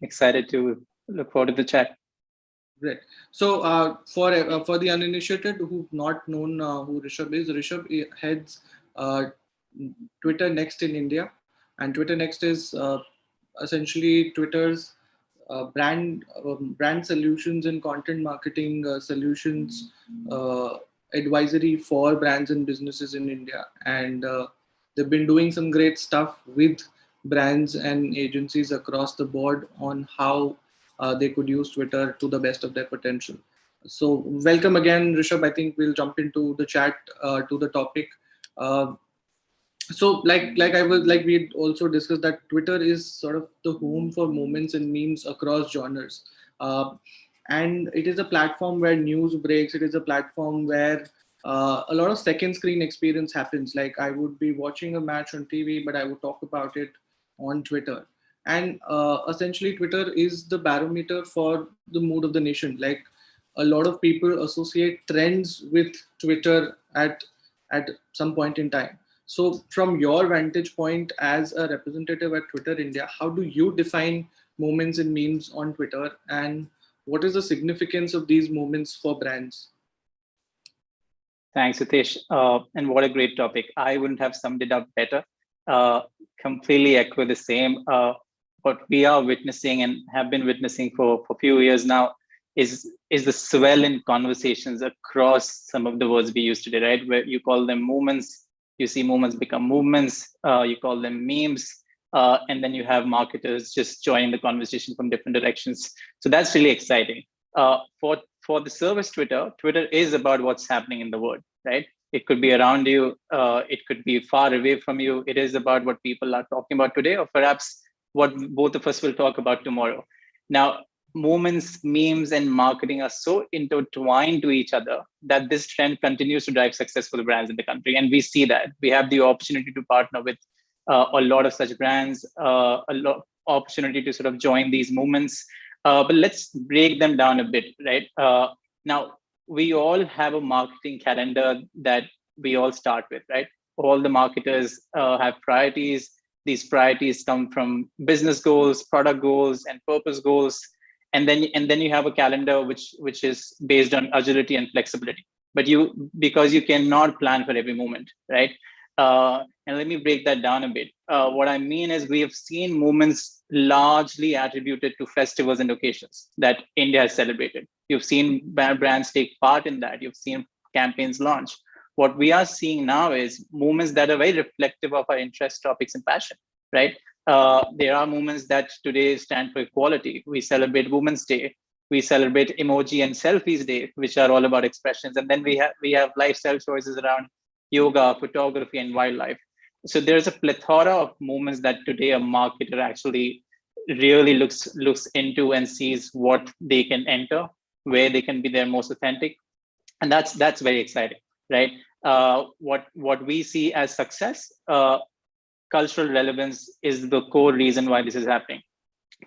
excited to look forward to the chat. Great. So for the uninitiated who've not known who Rishab is, Rishab heads uh, Twitter Next in India, and Twitter Next is essentially Twitter's brand solutions and content marketing solutions advisory for brands and businesses in India, and they've been doing some great stuff with brands and agencies across the board on how they could use Twitter to the best of their potential. So welcome again, Rishabh. I think we'll jump into the chat to the topic. Uh, so like we also discussed that Twitter is sort of the home for moments and memes across genres, uh, and it is a platform where news breaks. It is a platform where a lot of second screen experience happens. Like I would be watching a match on TV, but I would talk about it on Twitter. And essentially Twitter is the barometer for the mood of the nation. Like a lot of people associate trends with Twitter at some point in time. So, from your vantage point as a representative at Twitter India, how do you define moments and memes on Twitter, and what is the significance of these moments for brands? Thanks, Hitesh. And what a great topic. I wouldn't have summed it up better. Completely echo the same. What we are witnessing and have been witnessing for a few years now is the swell in conversations across some of the words we use today, right? Where you call them movements, you see movements become movements, you call them memes, and then you have marketers just joining the conversation from different directions. So that's really exciting. For the service Twitter is about what's happening in the world, right? It could be around you, it could be far away from you. It is about what people are talking about today, or perhaps what both of us will talk about tomorrow. Now, moments, memes, and marketing are so intertwined to each other that this trend continues to drive success for the brands in the country. And we see that. We have the opportunity to partner with a lot of such brands, a lot opportunity to sort of join these movements. But let's break them down a bit, right? Now, we all have a marketing calendar that we all start with, right? All the marketers have priorities. These priorities come from business goals, product goals, and purpose goals. And then you have a calendar which is based on agility and flexibility. But because you cannot plan for every moment, right? And let me break that down a bit. What I mean is we have seen movements largely attributed to festivals and occasions that India has celebrated. You've seen brands take part in that. You've seen campaigns launch. What we are seeing now is movements that are very reflective of our interest, topics, and passion, right? There are movements that today stand for equality. We celebrate Women's Day. We celebrate Emoji and Selfies Day, which are all about expressions. And then we have lifestyle choices around yoga, photography, and wildlife. So there's a plethora of movements that today a marketer actually really looks into and sees what they can enter, where they can be their most authentic, and that's very exciting, right? What we see as success, cultural relevance is the core reason why this is happening.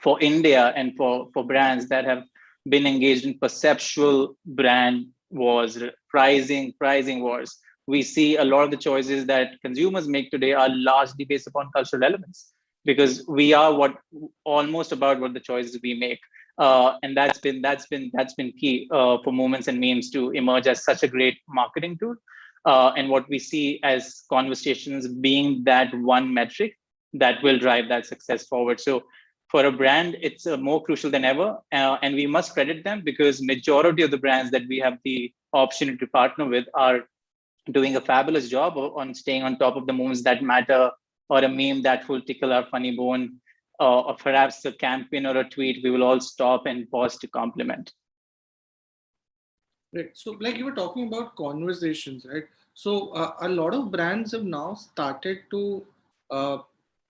For India and for brands that have been engaged in perceptual brand wars, pricing wars, we see a lot of the choices that consumers make today are largely based upon cultural relevance, because we are almost about what the choices we make. And that's been key for moments and memes to emerge as such a great marketing tool. And what we see as conversations being that one metric that will drive that success forward. So for a brand, it's more crucial than ever. And we must credit them, because majority of the brands that we have the opportunity to partner with are doing a fabulous job on staying on top of the moments that matter, or a meme that will tickle our funny bone, or perhaps a campaign or a tweet we will all stop and pause to compliment. Right. So, like you were talking about conversations, right? So, a lot of brands have now started to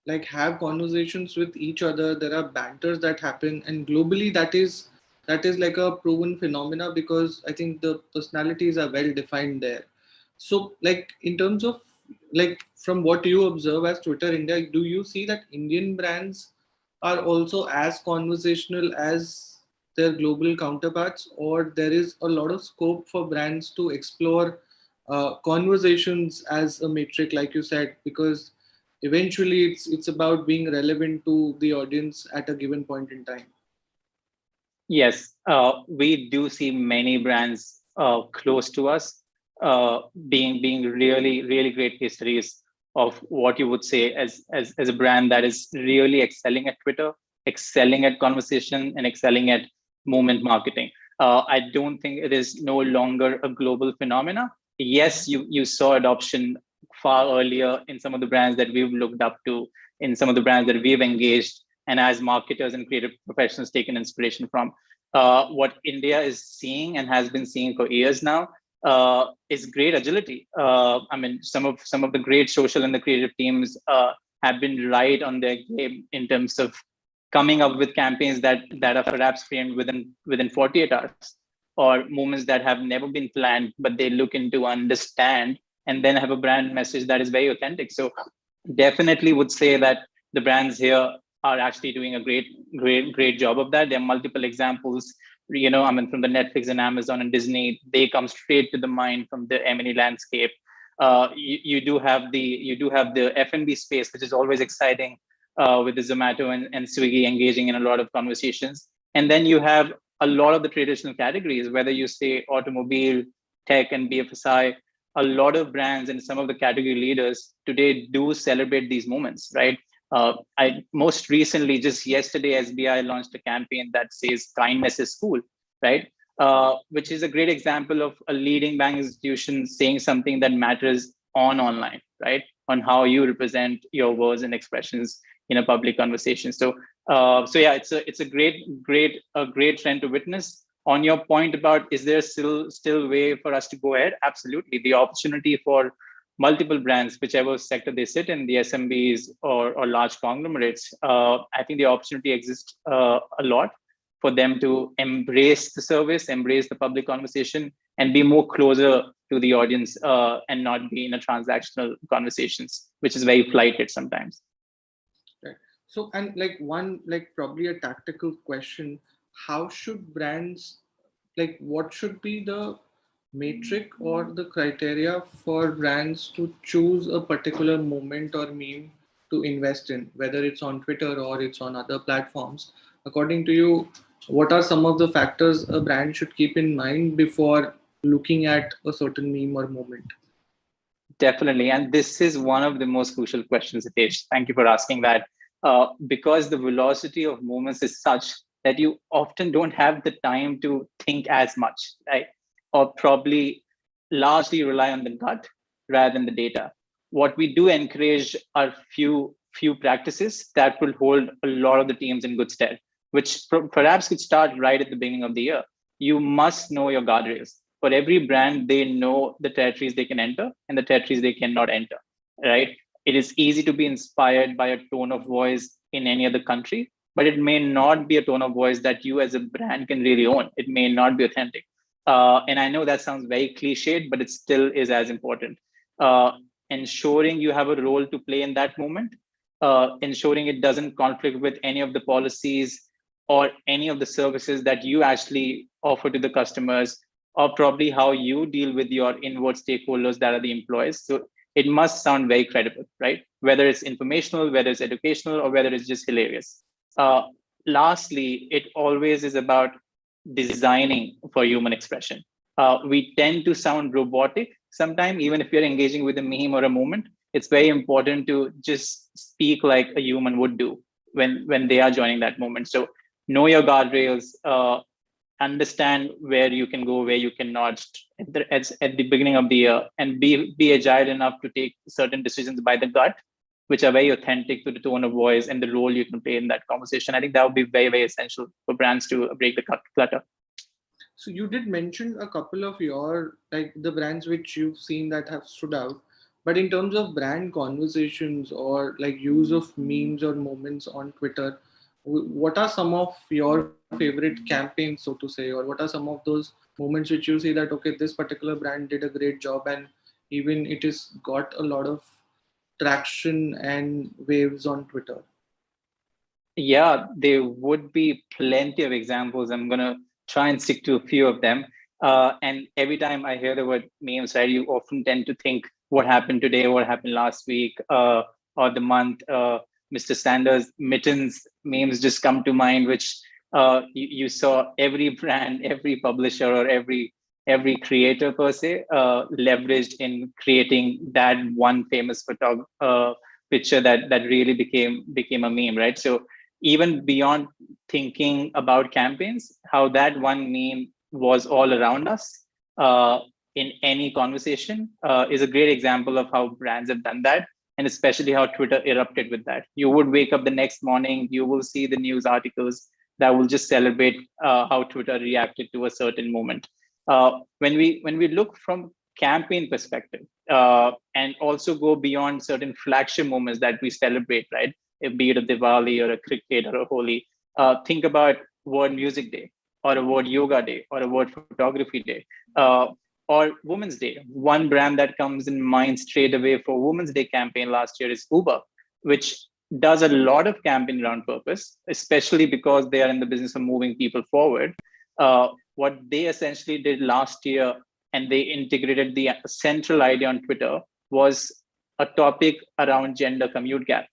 like have conversations with each other. There are banters that happen, and globally, that is like a proven phenomena, because I think the personalities are well defined there. So, like in terms of like from what you observe as Twitter India, do you see that Indian brands are also as conversational as their global counterparts, or there is a lot of scope for brands to explore conversations as a metric, like you said, because eventually it's about being relevant to the audience at a given point in time. Yes, we do see many brands close to us being really great case studies of what you would say as a brand that is really excelling at Twitter, excelling at conversation, and excelling at moment marketing. I don't think it is no longer a global phenomena. Yes, you saw adoption far earlier in some of the brands that we've looked up to, in some of the brands that we've engaged, and as marketers and creative professionals taken inspiration from. What India is seeing and has been seeing for years now is great agility. I mean, some of the great social and the creative teams have been right on their game in terms of coming up with campaigns that are perhaps framed within 48 hours, or moments that have never been planned, but they look into understand and then have a brand message that is very authentic. So definitely would say that the brands here are actually doing a great job of that. There are multiple examples, I mean, from the Netflix and Amazon and Disney, they come straight to the mind from the M&E landscape. You do have the F&B space, which is always exciting, with the Zomato and Swiggy engaging in a lot of conversations. And then you have a lot of the traditional categories, whether you say automobile, tech, and BFSI. A lot of brands and some of the category leaders today do celebrate these moments, right? I most recently, just yesterday, SBI launched a campaign that says kindness is cool, right? Which is a great example of a leading bank institution saying something that matters online, right? On how you represent your words and expressions in a public conversation. So yeah, it's a great trend to witness. On your point about, is there still way for us to go ahead? Absolutely. The opportunity for multiple brands, whichever sector they sit in, the SMBs or large conglomerates, I think the opportunity exists a lot for them to embrace the service, embrace the public conversation, and be more closer to the audience, and not be in a transactional conversations, which is very flighted sometimes. Right. So, and like one, like probably a tactical question, how should brands, like what should be the metric or the criteria for brands to choose a particular moment or meme to invest in, whether it's on Twitter or it's on other platforms? According to you, what are some of the factors a brand should keep in mind before looking at a certain meme or moment? Definitely. And this is one of the most crucial questions, Hitesh. Thank you for asking that. Because the velocity of movements is such that you often don't have the time to think as much, right? Or probably largely rely on the gut rather than the data. What we do encourage are few practices that will hold a lot of the teams in good stead, which perhaps could start right at the beginning of the year. You must know your guardrails. For every brand, they know the territories they can enter and the territories they cannot enter, right? It is easy to be inspired by a tone of voice in any other country, but it may not be a tone of voice that you as a brand can really own. It may not be authentic. And I know that sounds very cliched, but it still is as important. Ensuring you have a role to play in that moment, ensuring it doesn't conflict with any of the policies or any of the services that you actually offer to the customers, or probably how you deal with your inward stakeholders that are the employees. So it must sound very credible, right? Whether it's informational, whether it's educational, or whether it's just hilarious. Uh, Lastly, it always is about designing for human expression. We tend to sound robotic sometimes, even if you're engaging with a meme or a moment. It's very important to just speak like a human would do when they are joining that moment. So know your guardrails, understand where you can go, where you cannot at the beginning of the year, and be agile enough to take certain decisions by the gut, which are very authentic to the tone of voice and the role you can play in that conversation. I think that would be very essential for brands to break the clutter. So you did mention a couple of your, like the brands which you've seen that have stood out, but in terms of brand conversations or like use of memes or moments on Twitter, what are some of your favorite campaigns, so to say, or what are some of those moments which you see that okay, this particular brand did a great job and even it has got a lot of traction and waves on Twitter? Yeah, there would be plenty of examples. I'm going to try and stick to a few of them. And every time I hear the word memes, right, you often tend to think what happened today, what happened last week, or the month. Mr. Sanders mittens memes just come to mind, which you saw every brand, every publisher, or every creator per se leveraged in creating that one famous picture that really became a meme, right? So even beyond thinking about campaigns, how that one meme was all around us in any conversation is a great example of how brands have done that, and especially how Twitter erupted with that. You would wake up the next morning, you will see the news articles that will just celebrate how Twitter reacted to a certain moment. When we look from campaign perspective and also go beyond certain flagship moments that we celebrate, right? Be it a Diwali or a cricket or a Holi, think about World Music Day or a World Yoga Day or a World Photography Day. Or Women's Day. One brand that comes in mind straight away for Women's Day campaign last year is Uber, which does a lot of campaign around purpose, especially because they are in the business of moving people forward. What they essentially did last year, and they integrated the central idea on Twitter, was a topic around gender commute gap.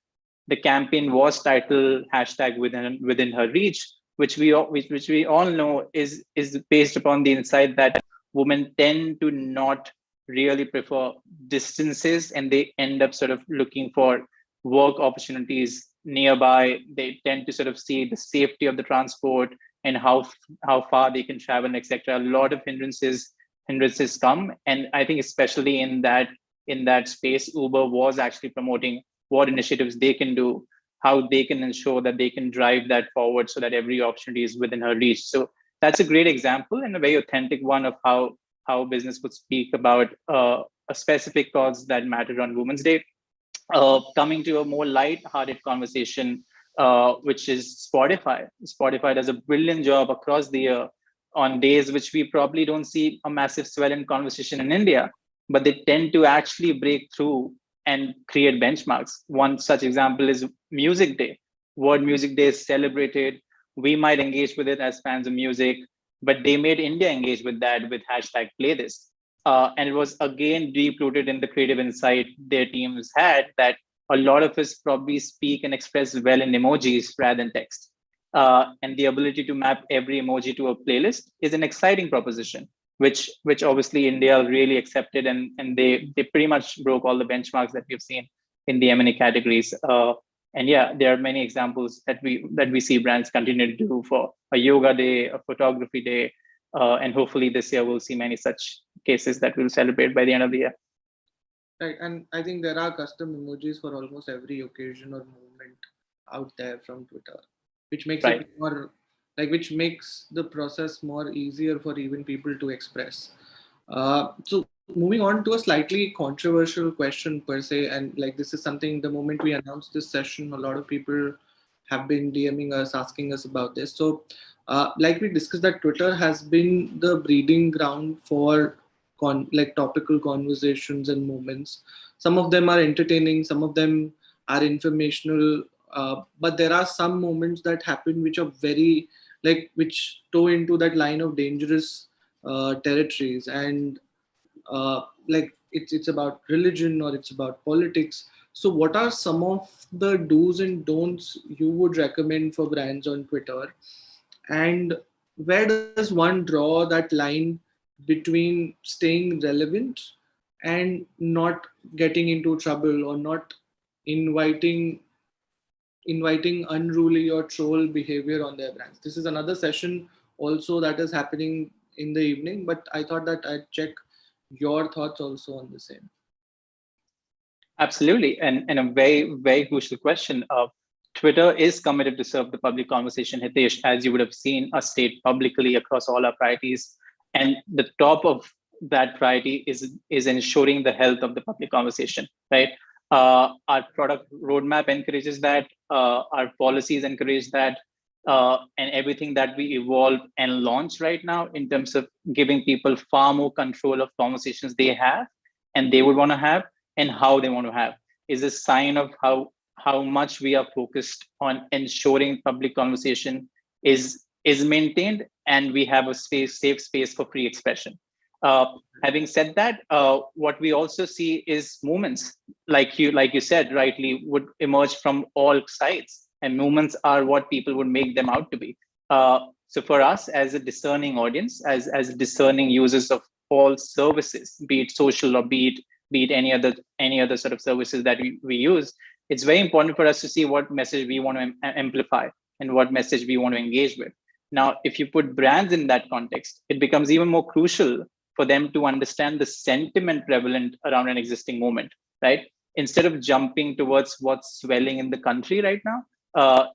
The campaign was titled hashtag within her reach, which we all know is based upon the insight that women tend to not really prefer distances, and they end up sort of looking for work opportunities nearby. They tend to sort of see the safety of the transport and how far they can travel, etc. A lot of hindrances come, and I think especially in that space, Uber was actually promoting what initiatives they can do, how they can ensure that they can drive that forward so that every opportunity is within her reach. So that's a great example and a very authentic one of how business would speak about a specific cause that mattered on Women's Day. Coming to a more light-hearted conversation, which is Spotify. Spotify does a brilliant job across the year on days which we probably don't see a massive swell in conversation in India, but they tend to actually break through and create benchmarks. One such example is Music Day. World Music Day is celebrated. We might engage with it as fans of music, but they made India engage with that with hashtag play this. And it was again deep rooted in the creative insight their teams had that a lot of us probably speak and express well in emojis rather than text. And the ability to map every emoji to a playlist is an exciting proposition, which obviously India really accepted, and they pretty much broke all the benchmarks that we've seen in the M&A categories. And yeah, there are many examples that we see brands continue to do for a yoga day, a photography day, and hopefully this year we'll see many such cases that we'll celebrate by the end of the year. Right, and I think there are custom emojis for almost every occasion or movement out there from Twitter, which makes Right. it more which makes the process more easier for even people to express. So moving on to a slightly controversial question per se, and this is something the moment we announced this session, a lot of people have been DMing us, asking us about this. So like we discussed, that Twitter has been the breeding ground for topical conversations and moments. Some of them are entertaining, some of them are informational, but there are some moments that happen which are very which toe into that line of dangerous territories, and it's about religion or it's about politics. So what are some of the do's and don'ts you would recommend for brands on Twitter, and where does one draw that line between staying relevant and not getting into trouble, or not inviting unruly or troll behavior on their brands? This is another session also that is happening in the evening, but I thought that I'd check your thoughts also on the same. Absolutely, and a very, very crucial question. Twitter is committed to serve the public conversation, Hitesh, as you would have seen us state publicly across all our priorities. And the top of that priority is ensuring the health of the public conversation, right? Our product roadmap encourages that, our policies encourage that, and everything that we evolve and launch right now in terms of giving people far more control of conversations they have and they would want to have and how they want to have is a sign of how much we are focused on ensuring public conversation is maintained and we have a safe space for free expression. Having said that, what we also see is movements, like you said rightly, would emerge from all sides, and movements are what people would make them out to be. So for us, as a discerning audience, as discerning users of all services, be it social or be it any other sort of services that we use, it's very important for us to see what message we want to amplify and what message we want to engage with. Now, if you put brands in that context, it becomes even more crucial for them to understand the sentiment prevalent around an existing moment, right? Instead of jumping towards what's swelling in the country right now,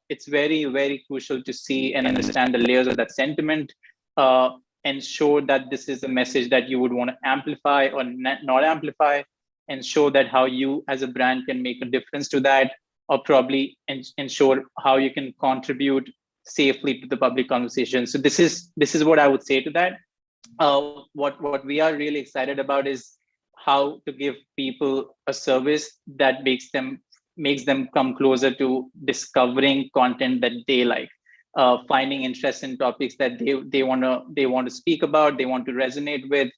it's very, very crucial to see and understand the layers of that sentiment, ensure that this is a message that you would want to amplify or not amplify, and show that how you as a brand can make a difference to that, or probably ensure how you can contribute safely to the public conversation. So this is what I would say to that. What we are really excited about is how to give people a service that makes them come closer to discovering content that they like, finding interest in topics that they want to speak about, they want to resonate with.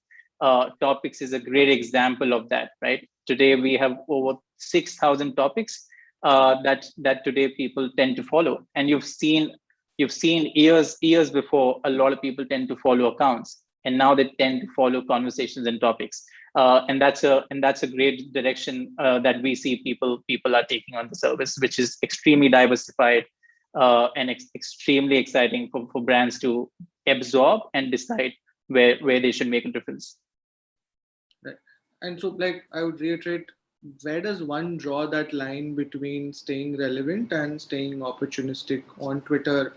Topics is a great example of that, right? Today we have over 6,000 topics that today people tend to follow, and you've seen years before a lot of people tend to follow accounts, and now they tend to follow conversations and topics. And that's a great direction that we see people are taking on the service, which is extremely diversified, and extremely exciting for brands to absorb and decide where they should make a difference. Right. And so, like, I would reiterate, where does one draw that line between staying relevant and staying opportunistic on Twitter,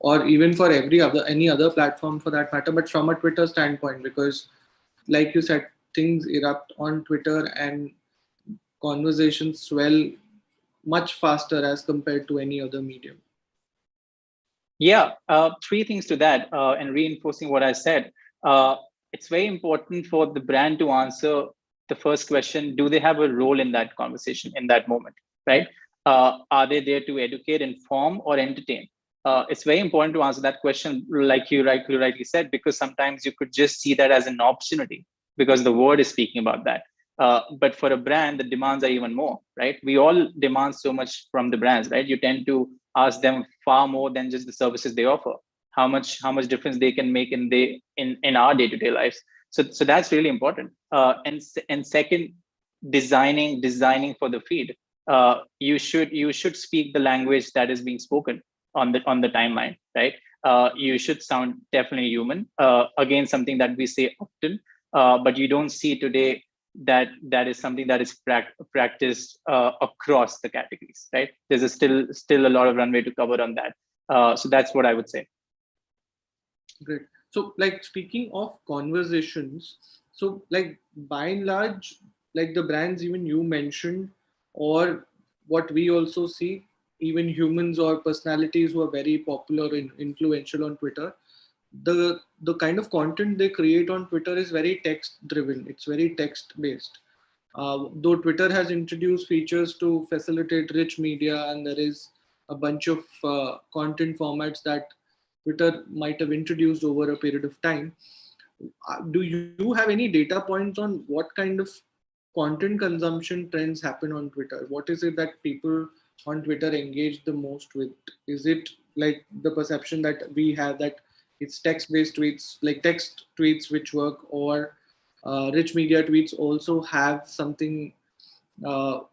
or even for any other platform for that matter, but from a Twitter standpoint? Because, like you said, things erupt on Twitter and conversations swell much faster as compared to any other medium. Yeah, three things to that, and reinforcing what I said. It's very important for the brand to answer the first question: do they have a role in that conversation in that moment, right? Are they there to educate, inform, or entertain? It's very important to answer that question, like you rightly said, because sometimes you could just see that as an opportunity because the word is speaking about that. But for a brand, the demands are even more, right? We all demand so much from the brands, right? You tend to ask them far more than just the services they offer. How much difference they can make in our day-to-day lives. So that's really important. And second, designing for the feed. You should speak the language that is being spoken on the timeline, right? You should sound definitely human. Again, something that we say often, but you don't see today that is something that is practiced across the categories, right? There's still a lot of runway to cover on that. So that's what I would say. Great. So, like, speaking of conversations, so, like, by and large, like the brands even you mentioned, or what we also see, even humans or personalities who are very popular and influential on Twitter, the kind of content they create on Twitter is very text driven. It's very text based. Though Twitter has introduced features to facilitate rich media, and there is a bunch of content formats that Twitter might have introduced over a period of time. Do you have any data points on what kind of content consumption trends happen on Twitter? What is it that people on Twitter engage the most with? Is it like the perception that we have that it's text-based tweets, like text tweets which work, or rich media tweets also have something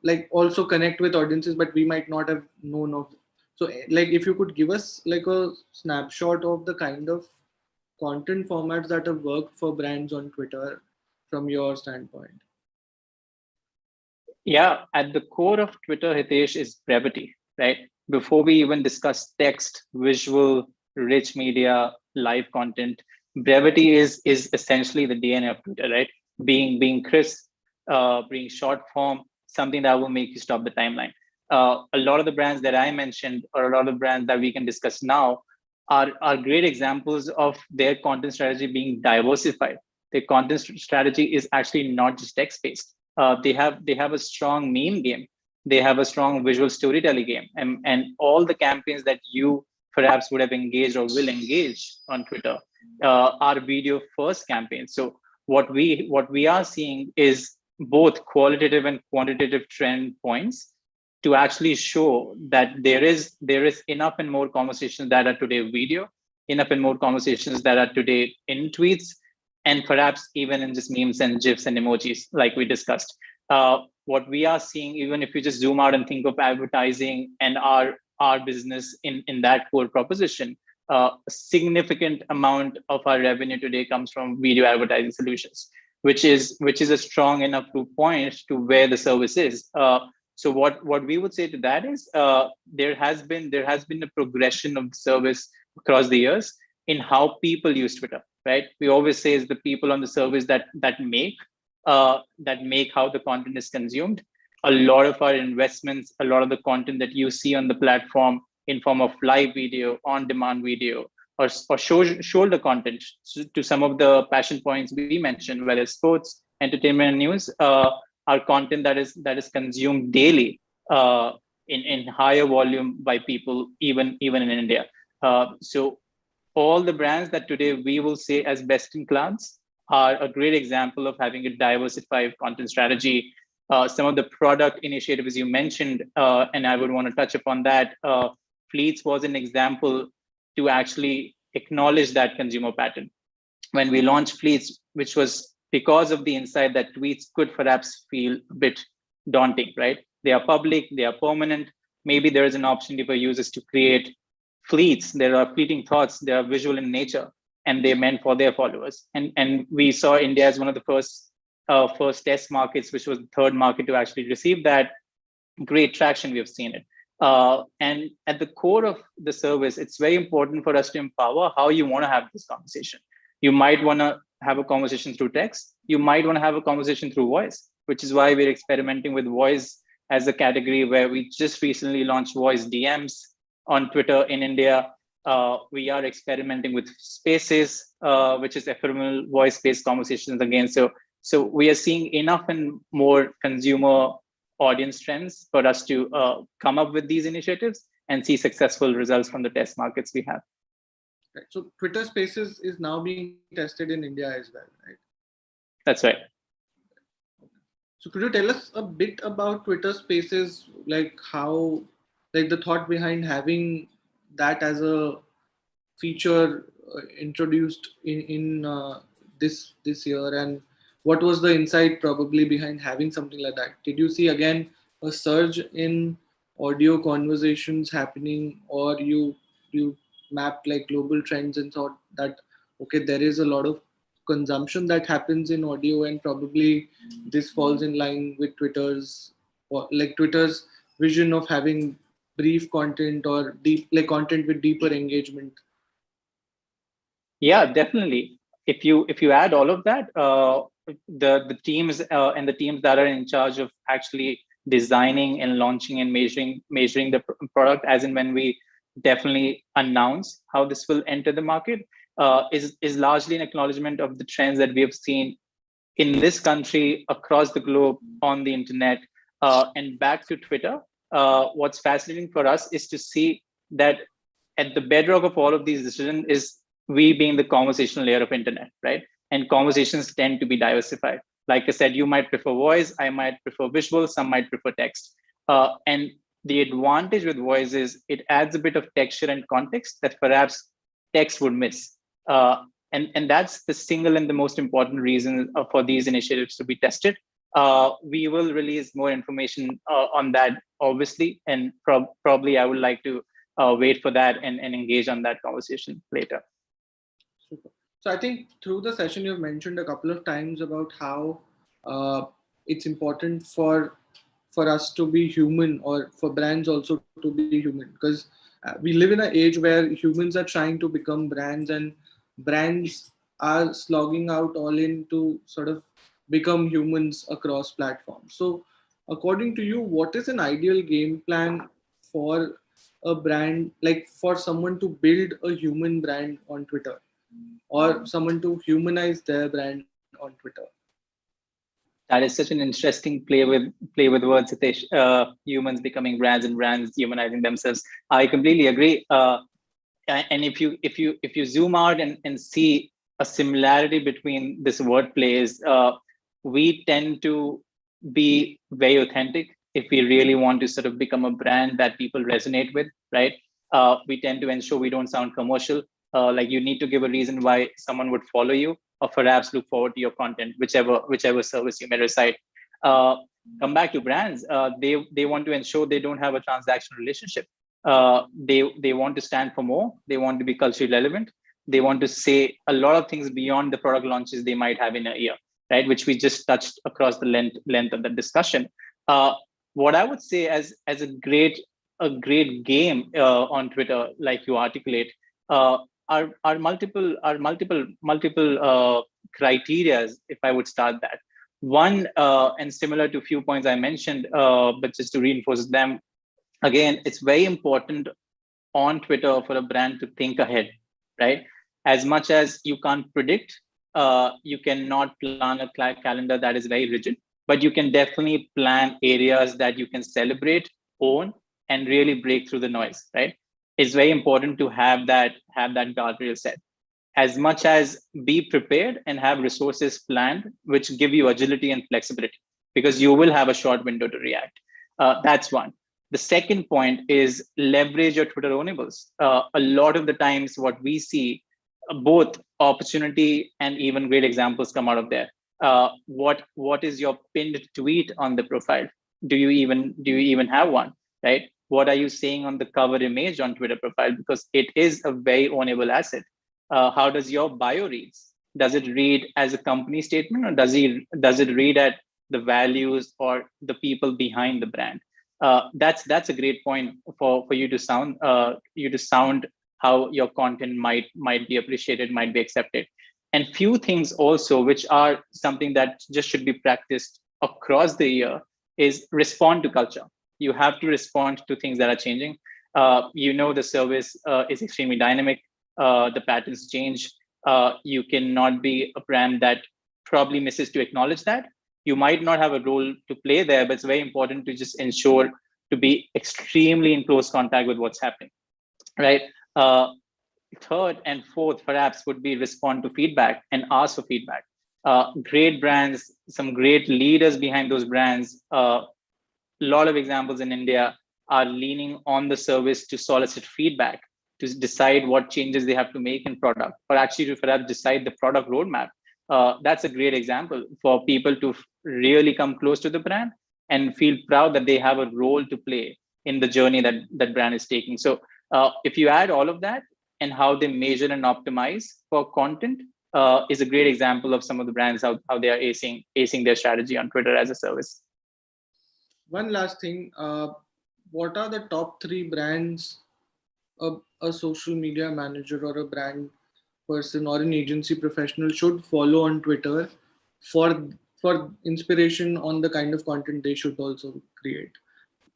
like also connect with audiences, but we might not have known of? So, like, if you could give us like a snapshot of the kind of content formats that have worked for brands on Twitter from your standpoint. Yeah, at the core of Twitter, Hitesh, is brevity, right? Before we even discuss text, visual, rich media, live content, brevity is essentially the DNA of Twitter, right? Being crisp, being short form, something that will make you stop the timeline. A lot of the brands that I mentioned, or a lot of brands that we can discuss now, are great examples of their content strategy being diversified. Their content strategy is actually not just text based. They have a strong meme game. They have a strong visual storytelling game, and all the campaigns that you perhaps would have engaged or will engage on Twitter are video first campaigns. So what we are seeing is both qualitative and quantitative trend points to actually show that there is enough and more conversations that are today video, enough and more conversations that are today in tweets, and perhaps even in just memes and gifs and emojis, like we discussed. What we are seeing, even if you just zoom out and think of advertising and our business in that core proposition, a significant amount of our revenue today comes from video advertising solutions, which is a strong enough proof point to where the service is. So what we would say to that is there has been a progression of the service across the years in how people use Twitter, right? We always say is the people on the service that make how the content is consumed. A lot of our investments, a lot of the content that you see on the platform in form of live video, on-demand video, or shoulder content to some of the passion points we mentioned, whether it's sports, entertainment, and news, are content that is consumed daily in higher volume by people, even in India. So all the brands that today we will say as best in class are a great example of having a diversified content strategy. Some of the product initiatives you mentioned, and I would want to touch upon that. Fleets was an example to actually acknowledge that consumer pattern. When we launched Fleets, which was because of the insight that tweets could perhaps feel a bit daunting, right? They are public, they are permanent. Maybe there is an opportunity for users to create fleets. There are fleeting thoughts, they are visual in nature, and they're meant for their followers. And we saw India as one of the first test markets, which was the third market to actually receive that. Great traction, we have seen it. And at the core of the service, it's very important for us to empower how you want to have this conversation. You might want to have a conversation through text. You might want to have a conversation through voice, which is why we're experimenting with voice as a category, where we just recently launched voice DMs on Twitter in India. We are experimenting with spaces, which is ephemeral voice-based conversations again. So we are seeing enough and more consumer audience trends for us to come up with these initiatives and see successful results from the test markets we have. Right. So Twitter Spaces is now being tested in India as well, right? That's right. So could you tell us a bit about Twitter Spaces, like how, like the thought behind having that as a feature introduced in this year, and what was the insight probably behind having something like that? Did you see again a surge in audio conversations happening, or you mapped like global trends and thought that okay, there is a lot of consumption that happens in audio, and probably this falls in line with Twitter's vision of having brief content or deep, like content with deeper engagement? Yeah, definitely. If you add all of that, the teams and the teams that are in charge of actually designing and launching and measuring the product, as in when we definitely announce how this will enter the market, is largely an acknowledgement of the trends that we have seen in this country, across the globe, on the internet, and back to Twitter. What's fascinating for us is to see that at the bedrock of all of these decisions is we being the conversational layer of internet, right? And conversations tend to be diversified. Like I said, you might prefer voice, I might prefer visual, some might prefer text. And the advantage with voice is it adds a bit of texture and context that perhaps text would miss. And that's the single and the most important reason for these initiatives to be tested. We will release more information on that, obviously, and probably I would like to wait for that and engage on that conversation later. Super. So I think through the session you've mentioned a couple of times about how it's important for us to be human, or for brands also to be human, because we live in an age where humans are trying to become brands, and brands are slogging out all in to sort of become humans across platforms. So according to you, what is an ideal game plan for a brand, like for someone to build a human brand on Twitter, or someone to humanize their brand on Twitter? That is such an interesting play with words, Hitesh. Humans becoming brands and brands humanizing themselves. I completely agree. And if you zoom out and see a similarity between this wordplay is we tend to be very authentic if we really want to sort of become a brand that people resonate with, right? We tend to ensure we don't sound commercial. Like you need to give a reason why someone would follow you or perhaps look forward to your content, whichever service you may recite. Uh, Come back to brands. They want to ensure they don't have a transactional relationship. They want to stand for more. They want to be culturally relevant. They want to say a lot of things beyond the product launches they might have in a year, right? Which we just touched across the length of the discussion. Uh, what I would say as a great game on Twitter, like you articulate, are multiple criterias. If I would start that one, and similar to a few points I mentioned, but just to reinforce them again, it's very important on Twitter for a brand to think ahead, right? As much as you can't predict, you cannot plan a calendar that is very rigid, but you can definitely plan areas that you can celebrate, own, and really break through the noise, right? It's very important to have that guardrail set. As much as be prepared and have resources planned, which give you agility and flexibility, because you will have a short window to react. That's one. The second point is leverage your Twitter ownables. A lot of the times, what we see, both opportunity and even great examples come out of there. What is your pinned tweet on the profile? Do you even have one? Right? What are you saying on the cover image on Twitter profile? Because it is a very ownable asset. How does your bio reads? Does it read as a company statement, or does it read at the values or the people behind the brand? That's a great point for you to sound how your content might be appreciated, might be accepted. And few things also, which are something that just should be practiced across the year, is respond to culture. You have to respond to things that are changing. The service is extremely dynamic. The patterns change. You cannot be a brand that probably misses to acknowledge that. You might not have a role to play there, but it's very important to just ensure to be extremely in close contact with what's happening, right? Third and fourth, perhaps, would be respond to feedback and ask for feedback. Great brands, some great leaders behind those brands. A lot of examples in India are leaning on the service to solicit feedback, to decide what changes they have to make in product, or actually to perhaps decide the product roadmap. That's a great example for people to really come close to the brand and feel proud that they have a role to play in the journey that brand is taking. So if you add all of that and how they measure and optimize for content, is a great example of some of the brands, how they are acing their strategy on Twitter as a service. One last thing, what are the top 3 brands a social media manager or a brand person or an agency professional should follow on Twitter for inspiration on the kind of content they should also create?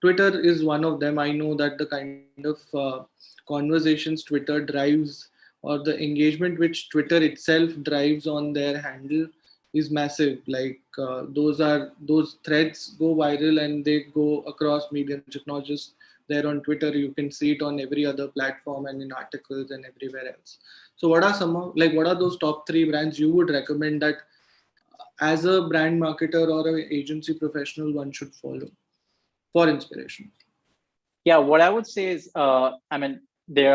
Twitter is one of them. I know that the kind of conversations Twitter drives, or the engagement which Twitter itself drives on their handle, is massive. Like those threads go viral and they go across mediums. It's not just there on Twitter. You can see it on every other platform and in articles and everywhere else. So what are those top 3 brands you would recommend that as a brand marketer or an agency professional one should follow for inspiration? Yeah, what I would say is, we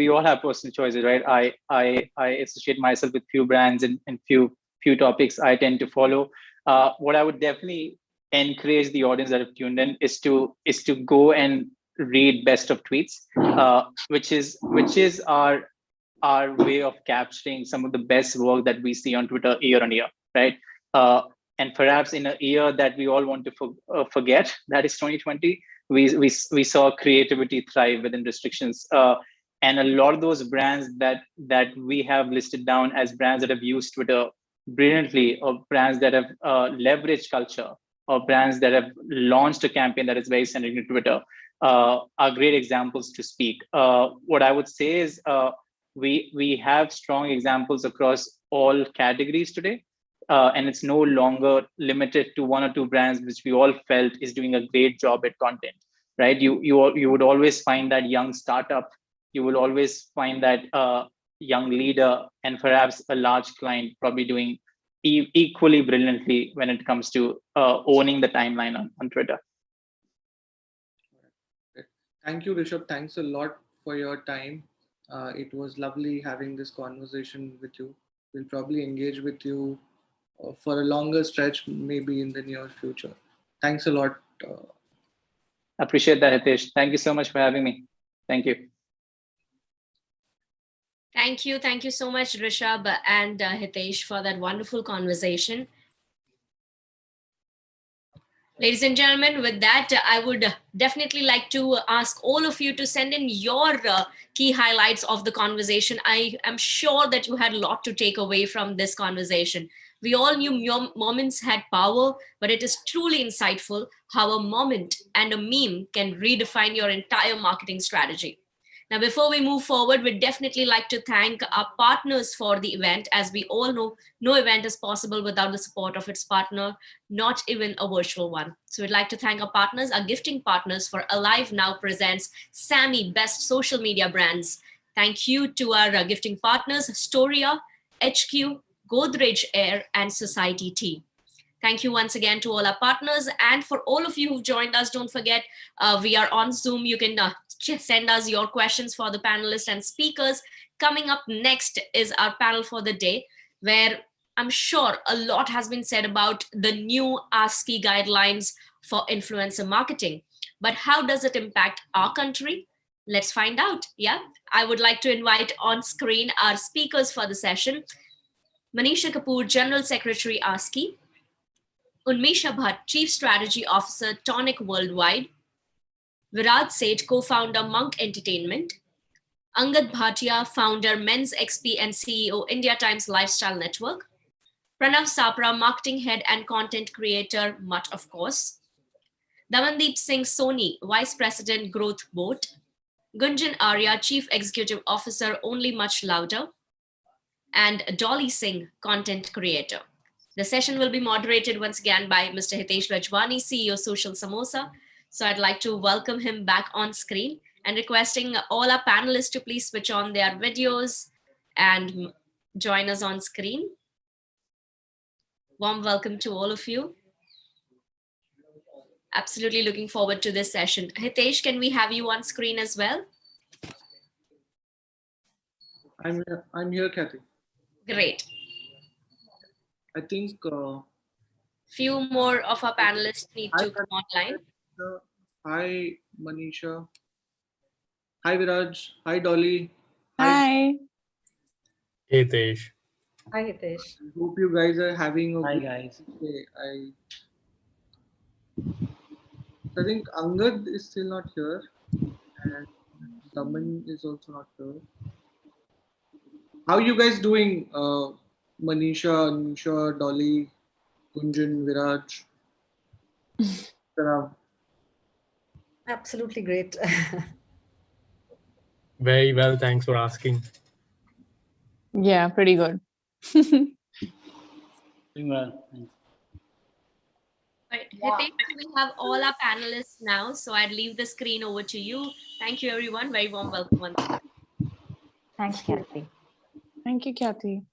all have personal choices, right? I associate myself with few brands and few topics I tend to follow. What I would definitely encourage the audience that have tuned in is to go and read best of tweets, which is our way of capturing some of the best work that we see on Twitter year on year, right? And perhaps in a year that we all want to forget, that is 2020, we saw creativity thrive within restrictions. And a lot of those brands that we have listed down as brands that have used Twitter brilliantly, or brands that have leveraged culture, or brands that have launched a campaign that is very centered in Twitter, are great examples to speak. What I would say is we have strong examples across all categories today. And it's no longer limited to 1 or 2 brands, which we all felt is doing a great job at content, right? You would always find that young startup. You will always find that young leader, and perhaps a large client probably doing equally brilliantly when it comes to owning the timeline on Twitter. Thank you, Rishab. Thanks a lot for your time. It was lovely having this conversation with you. We'll probably engage with you for a longer stretch, maybe in the near future. Thanks a lot. Appreciate that, Hitesh. Thank you so much for having me. Thank you. Thank you. Thank you so much, Rishab and Hitesh, for that wonderful conversation. Ladies and gentlemen, with that, I would definitely like to ask all of you to send in your key highlights of the conversation. I am sure that you had a lot to take away from this conversation. We all knew moments had power, but it is truly insightful how a moment and a meme can redefine your entire marketing strategy. Now, before we move forward, we'd definitely like to thank our partners for the event. As we all know, no event is possible without the support of its partner, not even a virtual one. So we'd like to thank our partners, our gifting partners for AliveNow presents SAMMIE Best Social Media Brands. Thank you to our gifting partners, Storia, HQ, Godrej Air, and Society Tea. Thank you once again to all our partners. And for all of you who've joined us, don't forget, we are on Zoom. You can send us your questions for the panelists and speakers. Coming up next is our panel for the day, where I'm sure a lot has been said about the new ASCI guidelines for influencer marketing. But how does it impact our country? Let's find out. Yeah, I would like to invite on screen our speakers for the session. Manisha Kapoor, General Secretary, ASCI. Unmesha Bhatt, Chief Strategy Officer, Tonic Worldwide. Viraj Seth, co-founder, Monk Entertainment. Angad Bhatia, founder, Men's XP and CEO, India Times Lifestyle Network. Pranav Sapra, marketing head and content creator, Mutt, of course. Damandeep Singh Soni, Vice President, Growth Board. Gunjan Arya, Chief Executive Officer, Only Much Louder. And Dolly Singh, content creator. The session will be moderated once again by Mr. Hitesh Rajwani, CEO, Social Samosa. So I'd like to welcome him back on screen and requesting all our panelists to please switch on their videos and join us on screen. Warm welcome to all of you. Absolutely looking forward to this session. Hitesh, can we have you on screen as well? I'm here, Kathy. Great. I think few more of our panelists need to come online. Hi, Manisha. Hi, Viraj. Hi, Dolly. Hi. Hey, Hitesh. Hi, Hitesh. I hope you guys are having a Hi, good guys. day. I think Angad is still not here, and Daman is also not here. How are you guys doing, Manisha, Anisha, Dolly, Gunjan, Viraj? Absolutely great. Very well, thanks for asking. Yeah, pretty good. Doing well. Thanks. Right. Hitesh, we have all our panelists now, so I'd leave the screen over to you. Thank you, everyone. Very warm welcome once again. Thanks, Kathy. Thank you, Kathy.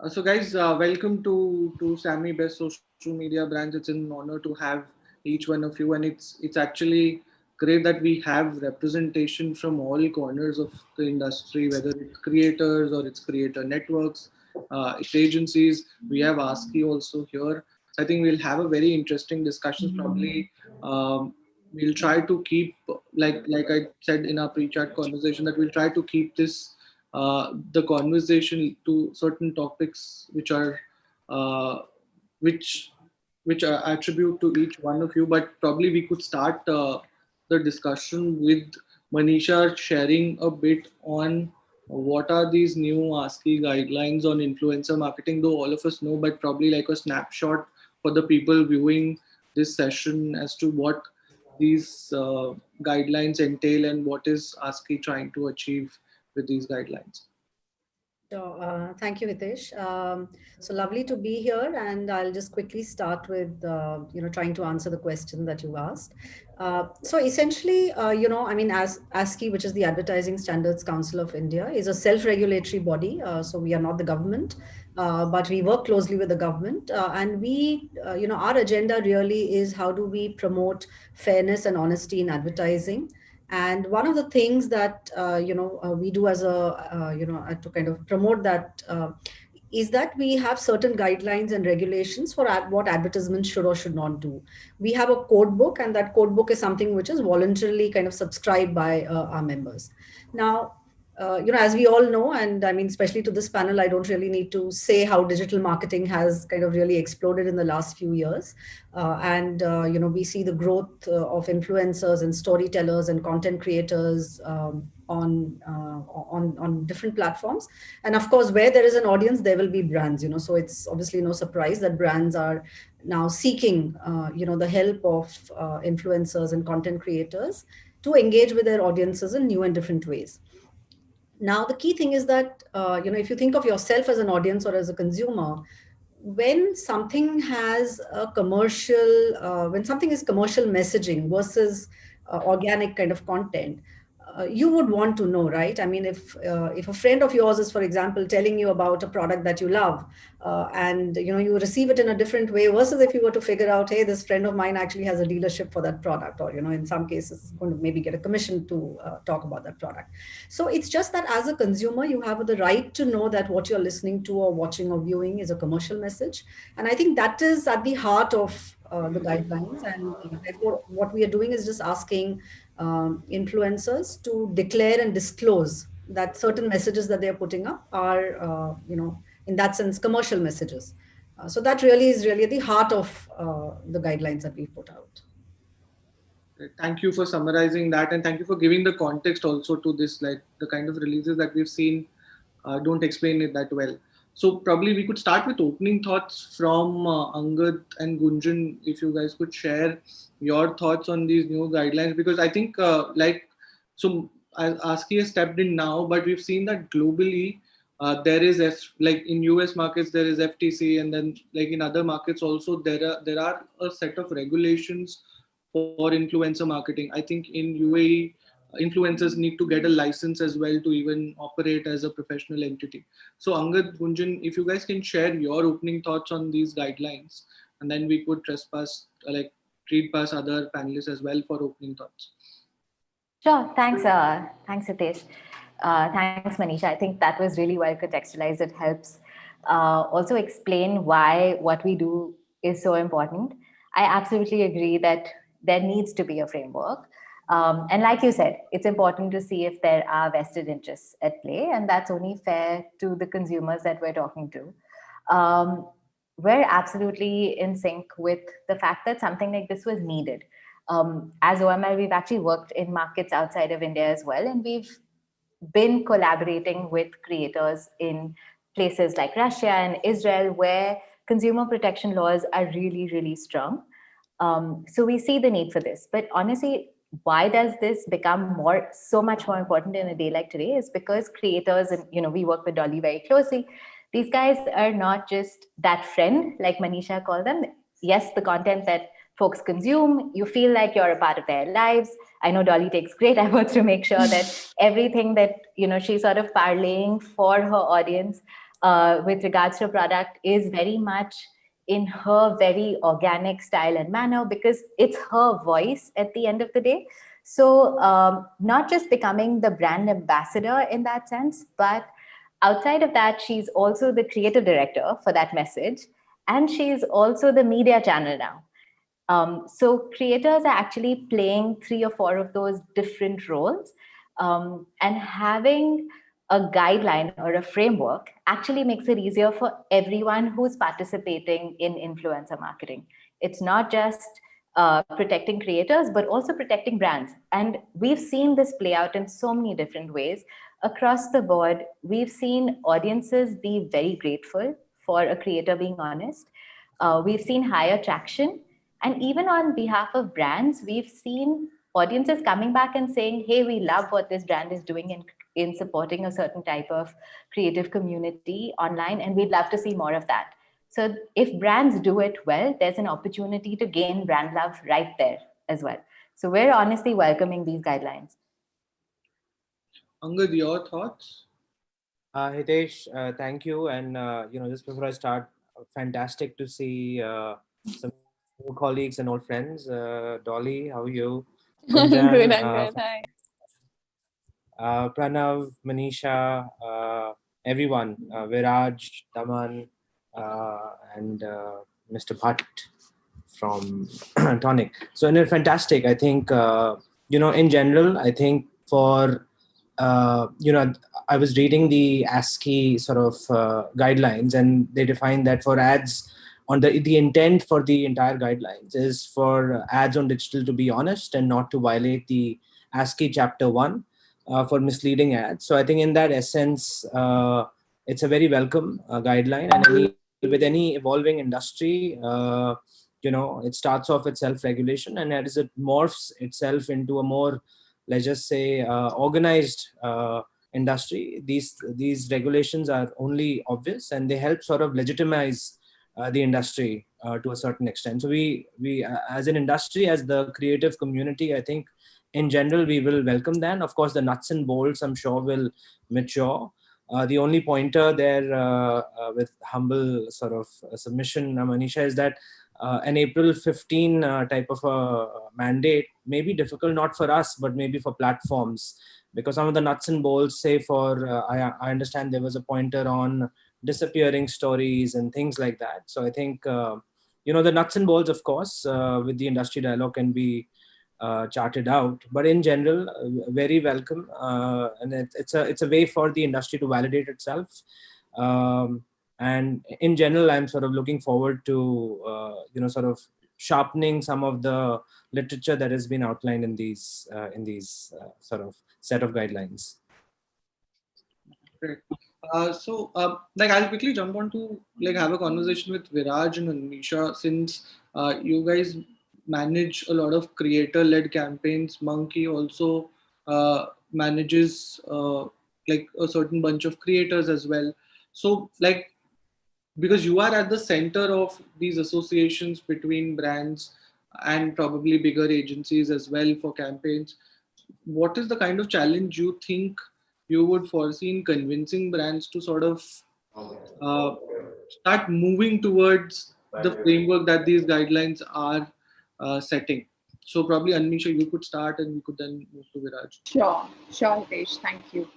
So guys, welcome to SAMMIE Best Social Media Brands. It's an honor to have each one of you, and it's actually great that we have representation from all corners of the industry, whether it's creators or it's creator networks, it's agencies. We have ASCI also here. So I think we'll have a very interesting discussion. Probably we'll try to keep, like I said in our pre-chat conversation, that we'll try to keep this the conversation to certain topics which are which attribute to each one of you. But probably we could start the discussion with Manisha sharing a bit on what are these new ASCI guidelines on influencer marketing, though all of us know, but probably like a snapshot for the people viewing this session as to what these guidelines entail and what is ASCI trying to achieve with these guidelines. So, thank you, Hitesh. So lovely to be here, and I'll just quickly start with trying to answer the question that you asked. So essentially, I mean, as ASCI, which is the Advertising Standards Council of India, is a self-regulatory body. So we are not the government, but we work closely with the government. And we, our agenda really is how do we promote fairness and honesty in advertising. And one of the things that, we do as to kind of promote that is that we have certain guidelines and regulations for what advertisements should or should not do. We have a code book, and that code book is something which is voluntarily kind of subscribed by our members. Now, as we all know, and I mean, especially to this panel, I don't really need to say how digital marketing has kind of really exploded in the last few years. We see the growth of influencers and storytellers and content creators on different platforms. And of course, where there is an audience, there will be brands, so it's obviously no surprise that brands are now seeking, the help of influencers and content creators to engage with their audiences in new and different ways. Now, the key thing is that, if you think of yourself as an audience or as a consumer, when something has a commercial, when something is commercial messaging versus organic kind of content, you would want to know, right? I mean, if a friend of yours is, for example, telling you about a product that you love, and you receive it in a different way versus if you were to figure out, hey, this friend of mine actually has a dealership for that product, or in some cases, is going to maybe get a commission to talk about that product. So it's just that as a consumer, you have the right to know that what you're listening to or watching or viewing is a commercial message, and I think that is at the heart of the guidelines. And therefore, what we are doing is just asking influencers to declare and disclose that certain messages that they are putting up are, in that sense, commercial messages. So that really is really at the heart of the guidelines that we've put out. Thank you for summarizing that, and thank you for giving the context also to this, like the kind of releases that we've seen don't explain it that well. So probably we could start with opening thoughts from Angad and Gunjan, if you guys could share your thoughts on these new guidelines, because I think ASCI has stepped in now, but we've seen that globally there is like in US markets there is FTC, and then like in other markets also there are a set of regulations for influencer marketing. I think in UAE influencers need to get a license as well to even operate as a professional entity. So Angad, Gunjan, if you guys can share your opening thoughts on these guidelines, and then we could treat past other panelists as well for opening thoughts. Sure, thanks Hitesh. Thanks Manisha. I think that was really well contextualized. It helps also explain why what we do is so important. I absolutely agree that there needs to be a framework. And like you said, it's important to see if there are vested interests at play, and that's only fair to the consumers that we're talking to. We're absolutely in sync with the fact that something like this was needed. As OML, we've actually worked in markets outside of India as well, and we've been collaborating with creators in places like Russia and Israel, where consumer protection laws are really, really strong. So we see the need for this. But honestly, why does this become so much more important in a day like today is because creators, and we work with Dolly very closely. These guys are not just that friend, like Manisha called them. Yes, the content that folks consume, you feel like you're a part of their lives. I know Dolly takes great efforts to make sure that everything that she's sort of parlaying for her audience with regards to a product is very much in her very organic style and manner, because it's her voice at the end of the day. So not just becoming the brand ambassador in that sense, but outside of that, she's also the creative director for that message. And she's also the media channel now. So creators are actually playing 3 or 4 of those different roles. And having a guideline or a framework actually makes it easier for everyone who's participating in influencer marketing. It's not just protecting creators, but also protecting brands. And we've seen this play out in so many different ways. Across the board, we've seen audiences be very grateful for a creator being honest. We've seen higher traction. And even on behalf of brands, we've seen audiences coming back and saying, hey, we love what this brand is doing in supporting a certain type of creative community online, and we'd love to see more of that. So if brands do it well, there's an opportunity to gain brand love right there as well. So we're honestly welcoming these guidelines. Angad, your thoughts? Hitesh, thank you. And just before I start, fantastic to see some new colleagues and old friends. Dolly, how are you? Good, Gunjan, Angad. Hi. Pranav, Manisha, everyone, Viraj, Daman, and Mr. Bhatt from Tonic. So, fantastic. I think, in general, I think for, I was reading the ASCI sort of guidelines, and they define that for ads on the intent for the entire guidelines is for ads on digital to be honest and not to violate the ASCI chapter 1 for misleading ads. So I think in that essence, it's a very welcome guideline, and with any evolving industry, it starts off with self-regulation, and as it morphs itself into a more, let's just say, organized industry, these regulations are only obvious, and they help sort of legitimize the industry to a certain extent. So we as an industry, as the creative community, I think in general we will welcome that. Of course, the nuts and bolts, I'm sure, will mature. The only pointer there, with humble sort of submission, Manisha, is that an April 15 type of a mandate may be difficult, not for us, but maybe for platforms, because some of the nuts and bolts, say for, I understand there was a pointer on disappearing stories and things like that. So I think, the nuts and bolts, of course, with the industry dialogue can be charted out, but in general, very welcome, and it's a way for the industry to validate itself. And in general, I'm sort of looking forward to sort of sharpening some of the literature that has been outlined in these sort of set of guidelines. Great. I'll quickly jump on to have a conversation with Viraj and Anisha, since you guys manage a lot of creator-led campaigns. Monkey also manages a certain bunch of creators as well. So because you are at the center of these associations between brands and probably bigger agencies as well for campaigns, what is the kind of challenge you think you would foresee in convincing brands to sort of start moving towards the framework that these guidelines are setting? So probably Anisha, you could start, and we could then move to Viraj. Sure, Hitesh, thank you.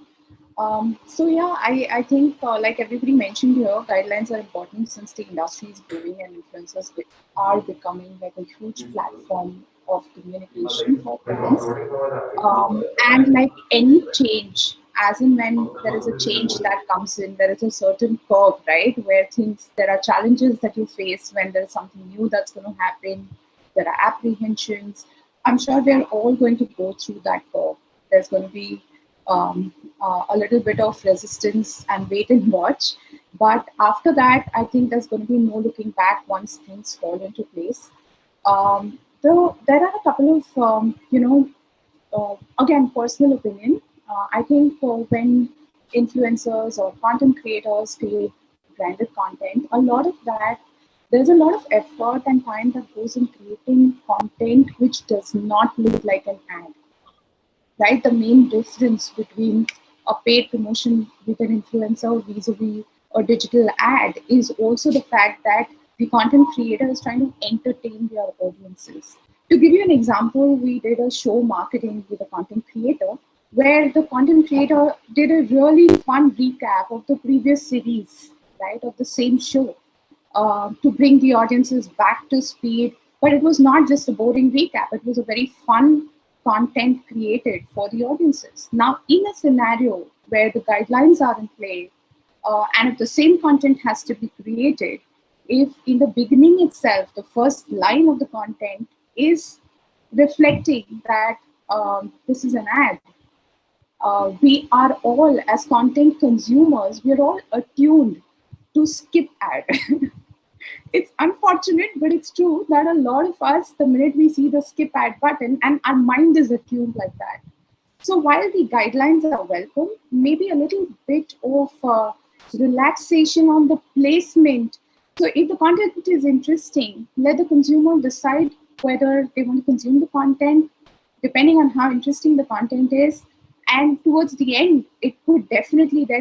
I think like everybody mentioned here, guidelines are important since the industry is growing and influencers are becoming like a huge platform of communication for brands. And like any change, as in when there is a change that comes in, there is a certain curve, right? Where there are challenges that you face when there's something new that's going to happen. There are apprehensions. I'm sure we're all going to go through that curve. There's going to be a little bit of resistance and wait and watch. But after that, I think there's going to be no looking back once things fall into place. Though there are a couple of, again, personal opinion. I think when influencers or content creators create branded content, there's a lot of effort and time that goes in creating content which does not look like an ad. Right? The main difference between a paid promotion with an influencer vis-a-vis a digital ad is also the fact that the content creator is trying to entertain their audiences. To give you an example, we did a show marketing with a content creator where the content creator did a really fun recap of the previous series, right, of the same show to bring the audiences back to speed. But it was not just a boring recap, it was a very fun content created for the audiences. Now, in a scenario where the guidelines are in play, and if the same content has to be created, if in the beginning itself, the first line of the content is reflecting that this is an ad, we are all, as content consumers, we are all attuned to skip ad. It's unfortunate, but it's true that a lot of us, the minute we see the skip ad button, and our mind is attuned like that. So while the guidelines are welcome, maybe a little bit of relaxation on the placement. So if the content is interesting, let the consumer decide whether they want to consume the content depending on how interesting the content is. And towards the end, there